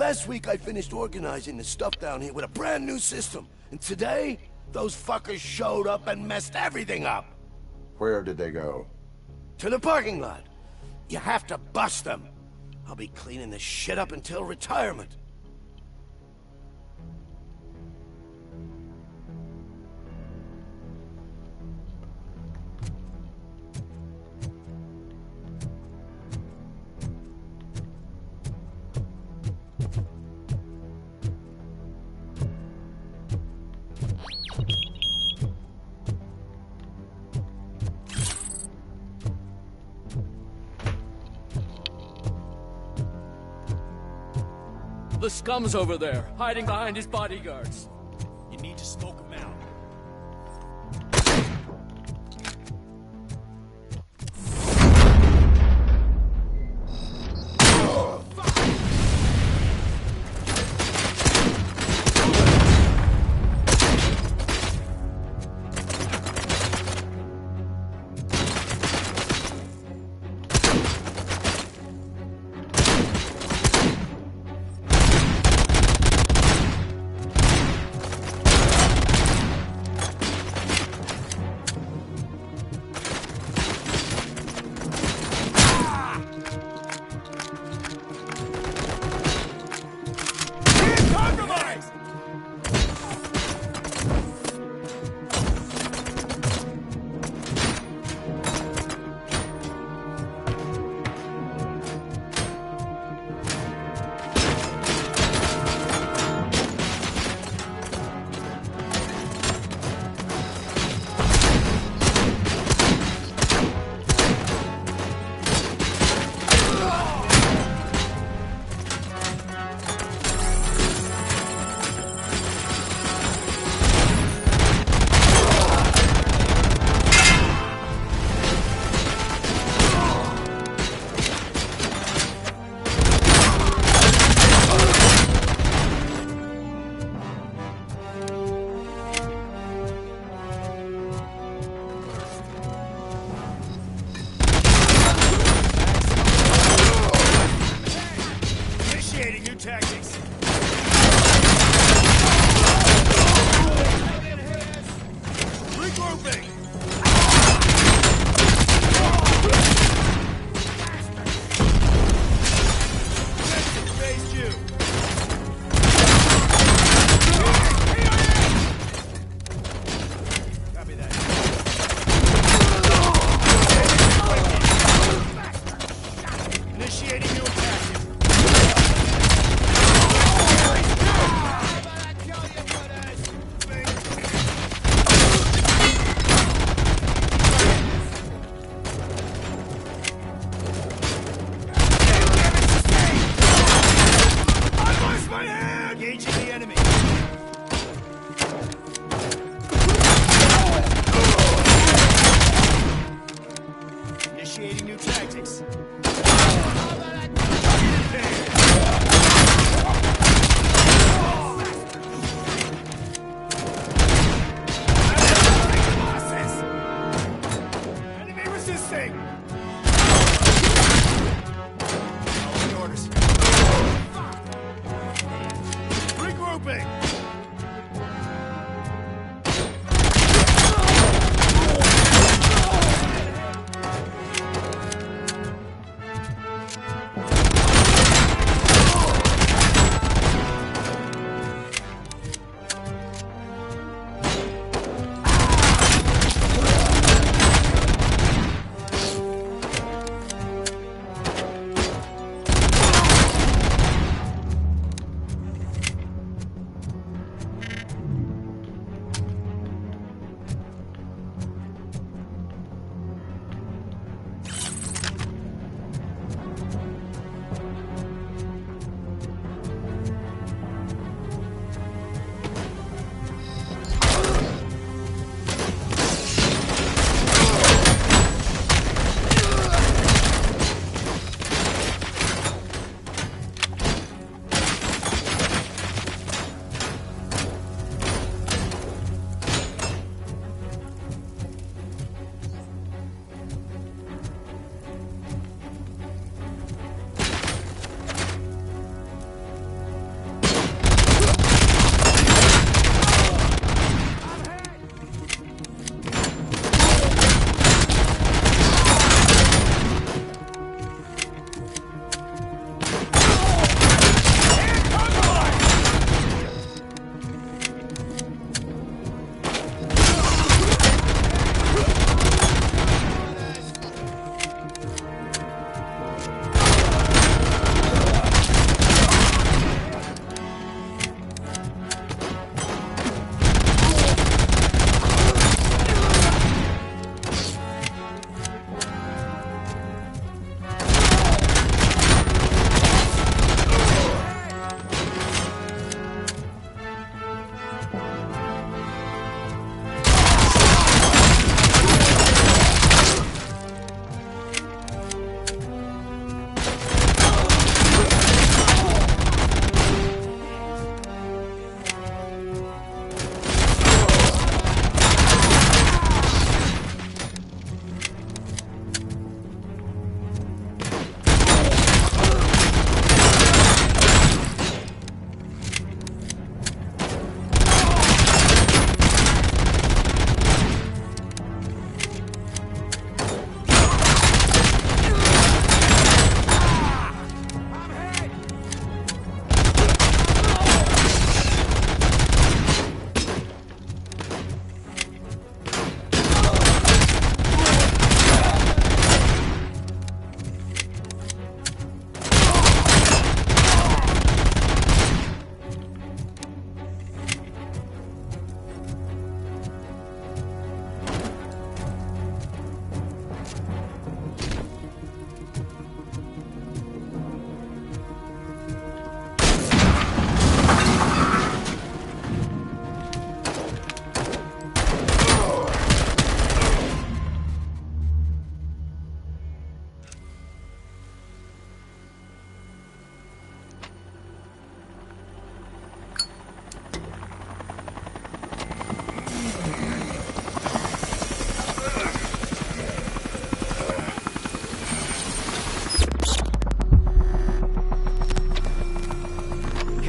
Speaker 17: Last week I finished organizing the stuff down here with a brand new system. And today, those fuckers showed up and messed everything up.
Speaker 2: Where did they go?
Speaker 17: To the parking lot. You have to bust them. I'll be cleaning this shit up until retirement.
Speaker 14: The scum's over there, hiding behind his bodyguards.
Speaker 5: You need to smoke him out.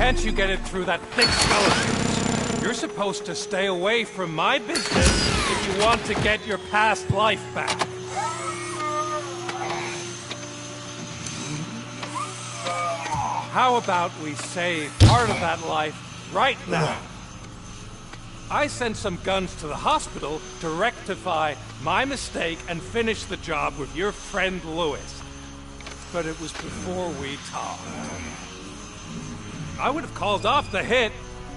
Speaker 18: can't you get it through that thick skull of yours? You're supposed to stay away from my business if you want to get your past life back. How about we save part of that life right now? I sent some guns to the hospital to rectify my mistake and finish the job with your friend Lewis. But it was before we talked. I would have called off the hit,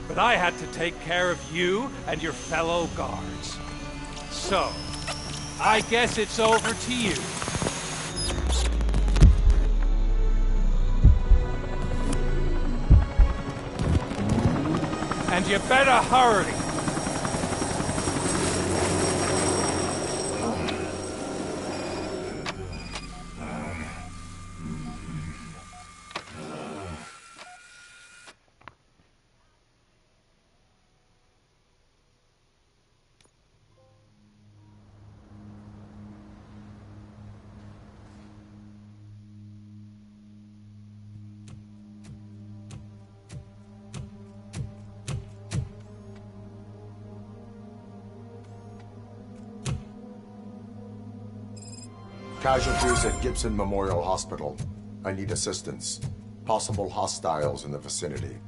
Speaker 18: but I had to take care of you and your fellow guards. So, I guess it's over to you. And you better hurry.
Speaker 2: Casualties at Gibson Memorial Hospital. I need assistance. Possible hostiles in the vicinity.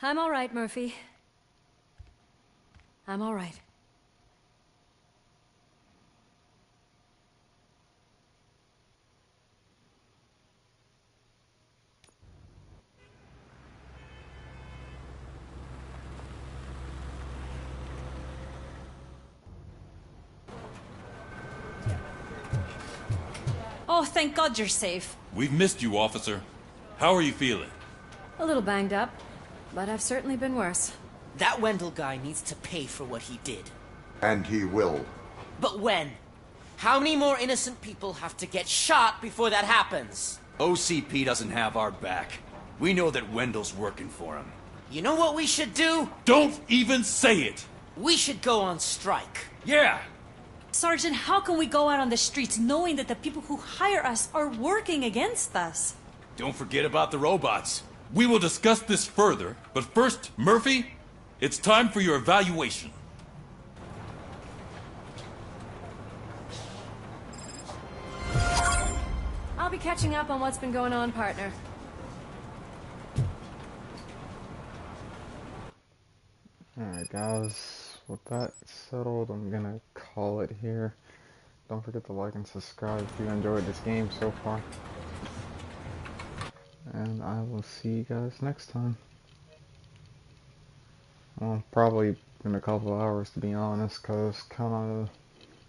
Speaker 7: I'm all right, Murphy. I'm all right. Oh, thank God you're safe.
Speaker 11: We've missed you, officer. How are you feeling?
Speaker 7: A little banged up, but I've certainly been worse.
Speaker 6: That Wendell guy needs to pay for what he did.
Speaker 2: And he will.
Speaker 6: But when? How many more innocent people have to get shot before that happens?
Speaker 20: OCP doesn't have our back. We know that Wendell's working for him.
Speaker 6: You know what we should do?
Speaker 11: Don't even say it!
Speaker 6: We should go on strike.
Speaker 11: Yeah!
Speaker 7: Sergeant, how can we go out on the streets knowing that the people who hire us are working against us?
Speaker 20: Don't forget about the robots.
Speaker 11: We will discuss this further, but first, Murphy, it's time for your evaluation.
Speaker 7: I'll be catching up on what's been going on, partner.
Speaker 1: Alright guys, with that settled, I'm gonna call it here. Don't forget to like and subscribe if you enjoyed this game so far. And I will see you guys next time. Well, probably in a couple of hours to be honest, cause kinda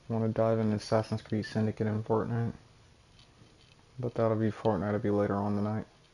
Speaker 1: wanna dive into Assassin's Creed Syndicate and Fortnite. But that'll be Fortnite, it'll be later on tonight.